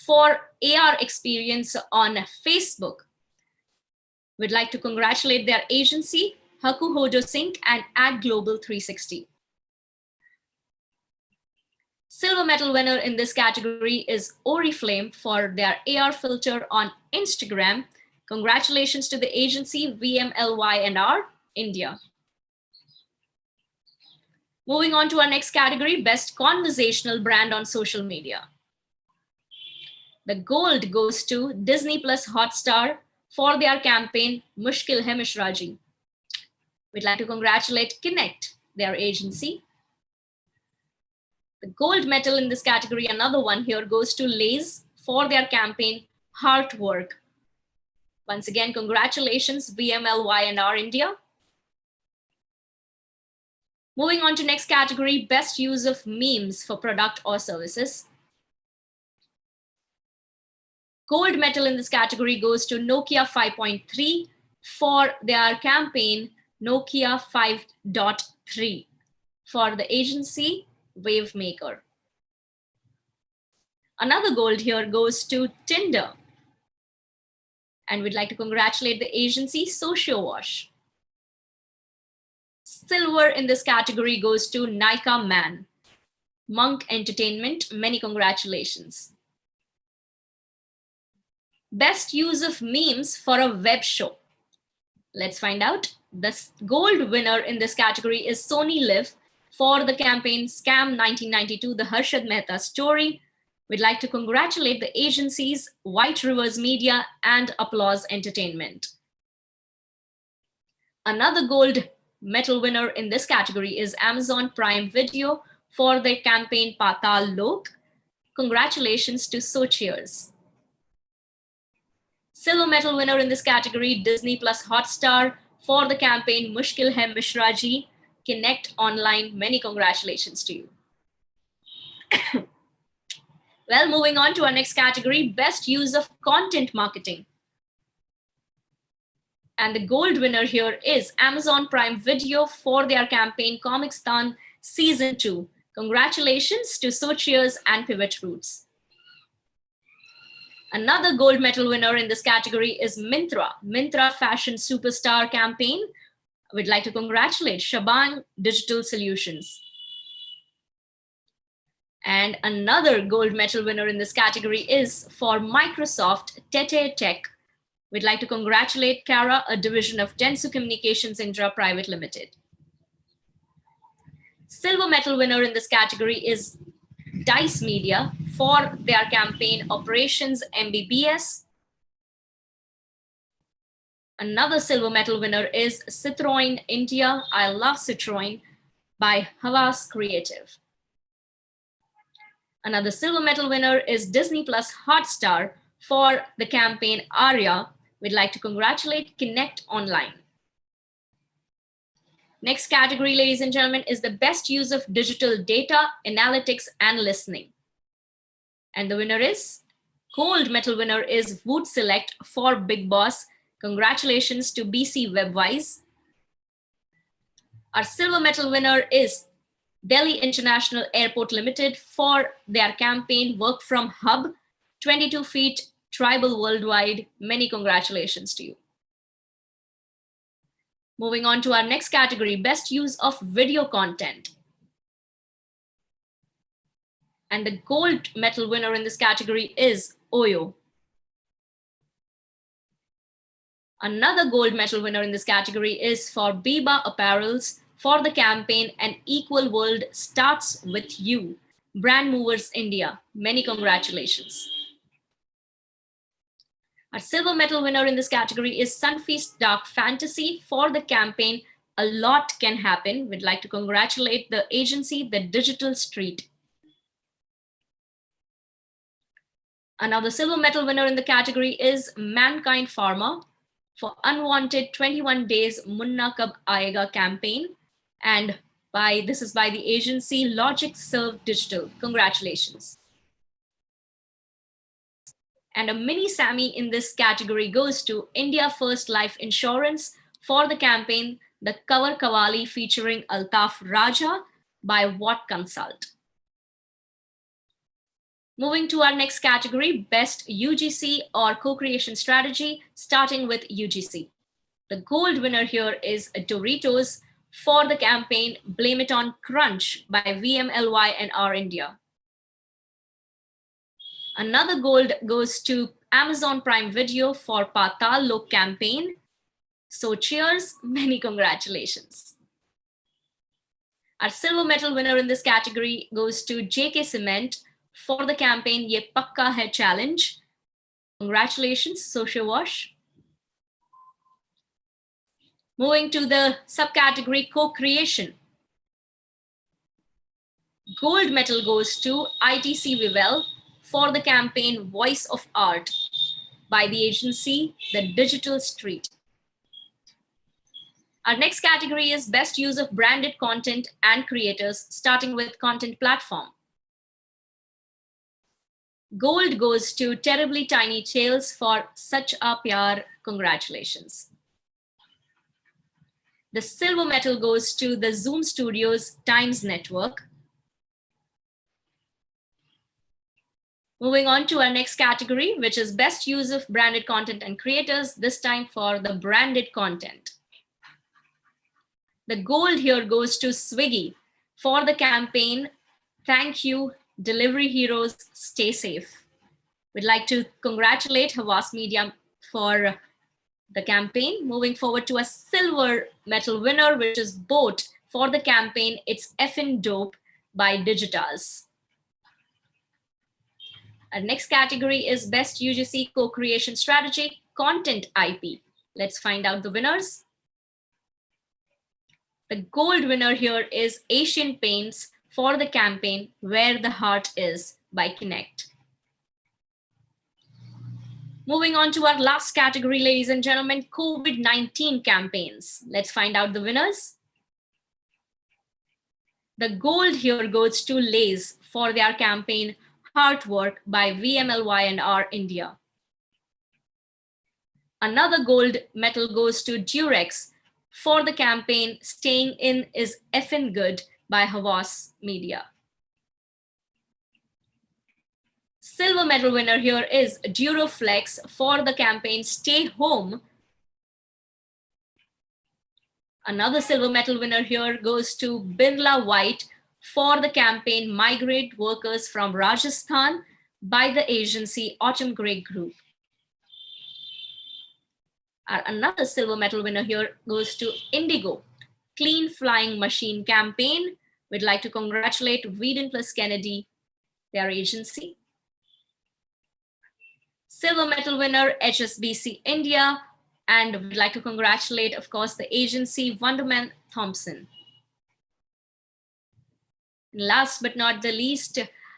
for AR experience on Facebook. We'd like to congratulate their agency, Haku Hojo Sync and Ad Global 360. Silver medal winner in this category is Oriflame for their AR filter on Instagram. Congratulations to the agency VMLY&R India. Moving on to our next category, best conversational brand on social media. The gold goes to Disney Plus Hotstar for their campaign Mushkil Hai Mishra Ji. We'd like to congratulate Connect, their agency. The gold medal in this category, another one here, goes to Lay's for their campaign Heartwork. Once again, congratulations VMLY&R India. Moving on to next category, best use of memes for product or services. Gold medal in this category goes to Nokia 5.3 for their campaign Nokia 5.3 for the agency Wavemaker. Another gold here goes to Tinder. And we'd like to congratulate the agency SocioWash. Silver in this category goes to Nika Man. Monk Entertainment, many congratulations. Best use of memes for a web show. Let's find out. The gold winner in this category is Sony Live for the campaign Scam 1992, the Harshad Mehta story. We'd like to congratulate the agencies White Rivers Media and Applause Entertainment. Another gold medal winner in this category is Amazon Prime Video for their campaign Patal Lok. Congratulations to Socheers. Silver medal winner in this category, Disney Plus Hotstar for the campaign Mushkil Hai Mishra Ji. Connect Online, many congratulations to you. Well, moving on to our next category, best use of content marketing. And the gold winner here is Amazon Prime Video for their campaign Comicstan Season 2. Congratulations to Socheers and Pivot Roots. Another gold medal winner in this category is Myntra Fashion Superstar campaign. We'd like to congratulate Shabang Digital Solutions. And another gold medal winner in this category is for Microsoft Tete Tech. We'd like to congratulate Cara, a division of Dentsu Communications India Private Limited. Silver medal winner in this category is Dice Media for their campaign Operations MBBS. Another silver medal winner is Citroën India, I Love Citroën by Havas Creative. Another silver medal winner is Disney Plus Hotstar for the campaign Arya. We'd like to congratulate Connect Online. Next category, ladies and gentlemen, is the best use of digital data, analytics, and listening. And the winner is, gold medal winner is Wood Select for Big Boss. Congratulations to BC Webwise. Our silver medal winner is Delhi International Airport Limited for their campaign Work from Hub, 22 feet tribal worldwide. Many congratulations to you. Moving on to our next category, best use of video content. And the gold medal winner in this category is Oyo. Another gold medal winner in this category is for Biba Apparels for the campaign An Equal World Starts With You, Brand Movers India. Many congratulations. Our silver medal winner in this category is Sunfeast Dark Fantasy for the campaign A Lot Can Happen. We'd like to congratulate the agency, The Digital Street. Another silver medal winner in the category is Mankind Pharma for Unwanted 21 Days Munna Kab Aayega campaign. And this is by the agency Logic Serve Digital. Congratulations. And a mini SAMMIE in this category goes to India First Life Insurance for the campaign The Cover Kawali featuring Altaf Raja by Watt Consult. Moving to our next category, best UGC or co-creation strategy, starting with UGC. The gold winner here is Doritos for the campaign Blame It on Crunch by VMLY&R India. Another gold goes to Amazon Prime Video for Patal Lok campaign. So cheers, many congratulations. Our silver medal winner in this category goes to JK Cement for the campaign Ye Pakka Hai Challenge. Congratulations, Social Wash. Moving to the subcategory co-creation. Gold medal goes to ITC Vivel for the campaign Voice of Art by the agency The Digital Street. Our next category is best use of branded content and creators, starting with content platform. Gold goes to Terribly Tiny Tales for Such a Pyar. Congratulations. The silver medal goes to the Zoom Studios Times Network. Moving on to our next category, which is best use of branded content and creators, this time for the branded content. The gold here goes to Swiggy for the campaign, Thank You, Delivery Heroes, Stay Safe. We'd like to congratulate Havas Media for the campaign. Moving forward to a silver medal winner, which is Boat for the campaign, It's Effin' Dope by Digitas. Our next category is best UGC co-creation strategy, content IP. Let's find out the winners. The gold winner here is Asian Paints for the campaign Where the Heart Is by Connect. Moving on to our last category, ladies and gentlemen, COVID-19 campaigns. Let's find out the winners. The gold here goes to Lays for their campaign Heartwork by VMLY&R India. Another gold medal goes to Durex for the campaign Staying In Is Effin' Good by Havas Media. Silver medal winner here is Duroflex for the campaign Stay Home. Another silver medal winner here goes to Birla White for the campaign Migrate Workers from Rajasthan by the agency Autumn Grey Group. Another silver medal winner here goes to Indigo, Clean Flying Machine campaign. We'd like to congratulate Whedon plus Kennedy, their agency. Silver medal winner, HSBC India. And we'd like to congratulate, of course, the agency Wonderman Thompson. Last but not the least,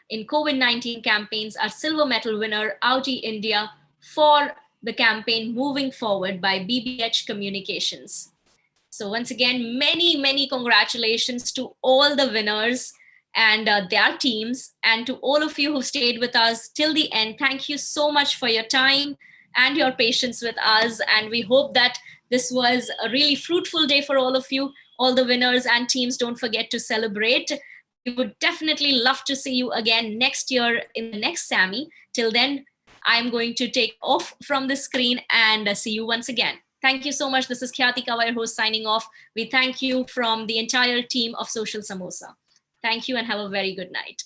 in COVID-19 campaigns, our silver medal winner, Audi India, for the campaign Moving Forward by BBH Communications. So once again, many, many congratulations to all the winners and their teams, and to all of you who stayed with us till the end. Thank you so much for your time and your patience with us. And we hope that this was a really fruitful day for all of you. All the winners and teams, don't forget to celebrate. We would definitely love to see you again next year in the next SAMMIE. Till then, I'm going to take off from the screen and see you once again. Thank you so much. This is Khyati Kawa, your host, signing off. We thank you from the entire team of Social Samosa. Thank you and have a very good night.